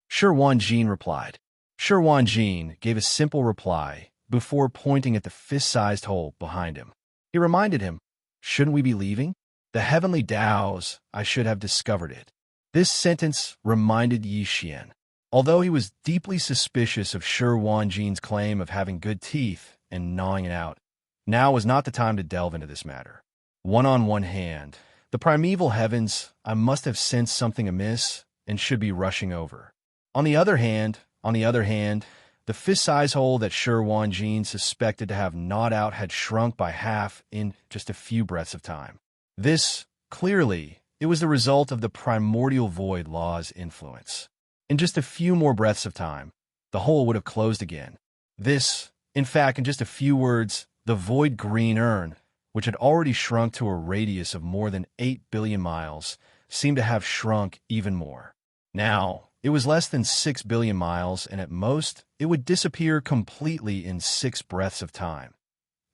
Shi Wanjin replied. Shi Wanjin gave a simple reply before pointing at the fist-sized hole behind him. He reminded him, "Shouldn't we be leaving? The heavenly Taos, I should have discovered it." This sentence reminded Yi Xian. Although he was deeply suspicious of Shi Wanjin's claim of having good teeth and gnawing it out, now was not the time to delve into this matter. On one hand, the primeval heavens, I must have sensed something amiss and should be rushing over. On the other hand, the fist-size hole that Shi Wanjin suspected to have gnawed out had shrunk by half in just a few breaths of time. This, clearly, it was the result of the primordial void law's influence. In just a few more breaths of time, the hole would have closed again. This, in fact, in just a few words, the void green urn, which had already shrunk to a radius of more than 8 billion miles, seemed to have shrunk even more. Now, it was less than 6 billion miles, and at most, it would disappear completely in 6 breaths of time.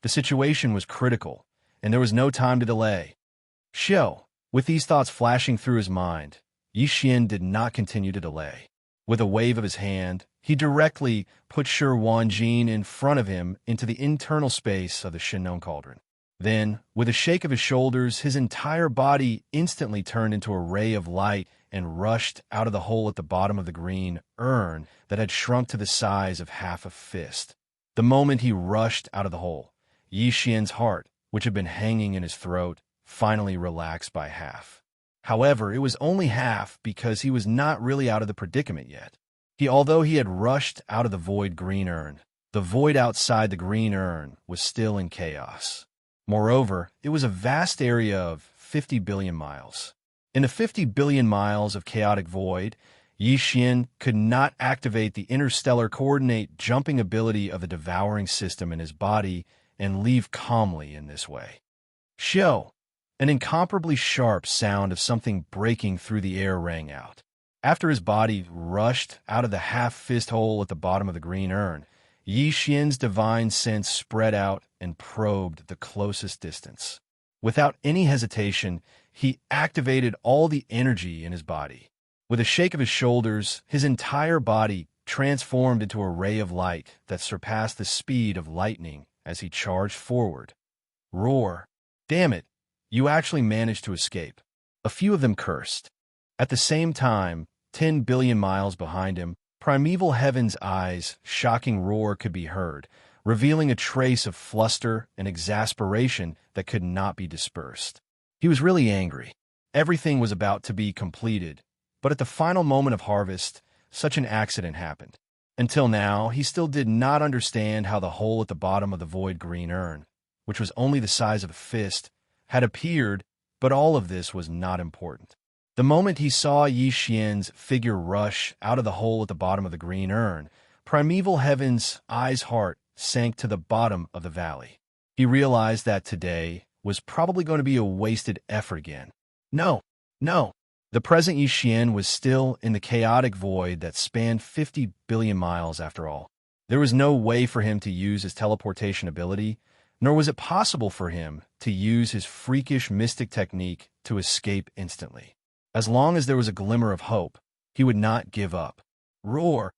The situation was critical, and there was no time to delay. With these thoughts flashing through his mind, Yi Xian did not continue to delay. With a wave of his hand, he directly put Shi Wanjin in front of him into the internal space of the Shenong cauldron. Then, with a shake of his shoulders, his entire body instantly turned into a ray of light and rushed out of the hole at the bottom of the green urn that had shrunk to the size of half a fist. The moment he rushed out of the hole, Yi Xian's heart, which had been hanging in his throat, finally relaxed by half. However, it was only half because he was not really out of the predicament yet. Although he had rushed out of the void green urn, the void outside the green urn was still in chaos. Moreover, it was a vast area of 50 billion miles. In the 50 billion miles of chaotic void, Yi Xian could not activate the interstellar coordinate jumping ability of the devouring system in his body and leave calmly in this way. An incomparably sharp sound of something breaking through the air rang out. After his body rushed out of the half-fist hole at the bottom of the green urn, Yi Xian's divine sense spread out and probed the closest distance. Without any hesitation, he activated all the energy in his body. With a shake of his shoulders, his entire body transformed into a ray of light that surpassed the speed of lightning as he charged forward. Roar! Damn it! You actually managed to escape. A few of them cursed. At the same time, 10 billion miles behind him, primeval heaven's eyes' shocking roar could be heard, revealing a trace of fluster and exasperation that could not be dispersed. He was really angry. Everything was about to be completed, but at the final moment of harvest, such an accident happened. Until now, he still did not understand how the hole at the bottom of the void green urn, which was only the size of a fist, had appeared, but all of this was not important. The moment he saw Yi Xian's figure rush out of the hole at the bottom of the green urn, primeval heaven's eyes' heart sank to the bottom of the valley. He realized that today was probably going to be a wasted effort again. No. The present Yi Xian was still in the chaotic void that spanned 50 billion miles after all. There was no way for him to use his teleportation ability, nor was it possible for him to use his freakish mystic technique to escape instantly. As long as there was a glimmer of hope, he would not give up. Roar,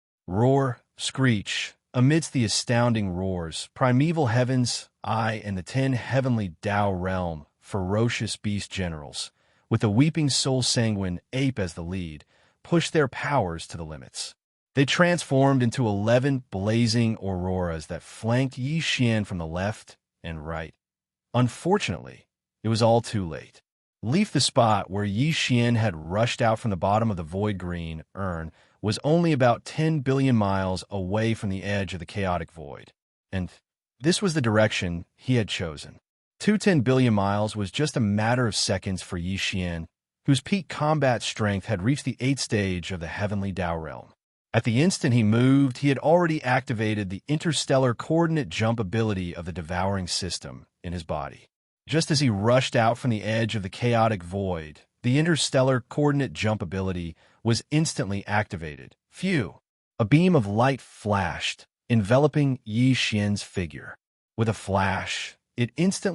screech. Amidst the astounding roars, primeval heavens, and the 10 heavenly Tao realm, ferocious beast generals, with the weeping soul sanguine ape as the lead, pushed their powers to the limits. They transformed into 11 blazing auroras that flanked Yi Xian from the left and right. Unfortunately, it was all too late. The spot where Yi Xian had rushed out from the bottom of the void green urn was only about 10 billion miles away from the edge of the chaotic void. And this was the direction he had chosen. 10 billion miles was just a matter of seconds for Yi Xian, whose peak combat strength had reached the 8th stage of the heavenly Tao realm. At the instant he moved, he had already activated the interstellar coordinate jump ability of the devouring system in his body. Just as he rushed out from the edge of the chaotic void, the interstellar coordinate jump ability was instantly activated. A beam of light flashed, enveloping Yi Xian's figure. With a flash, it instantly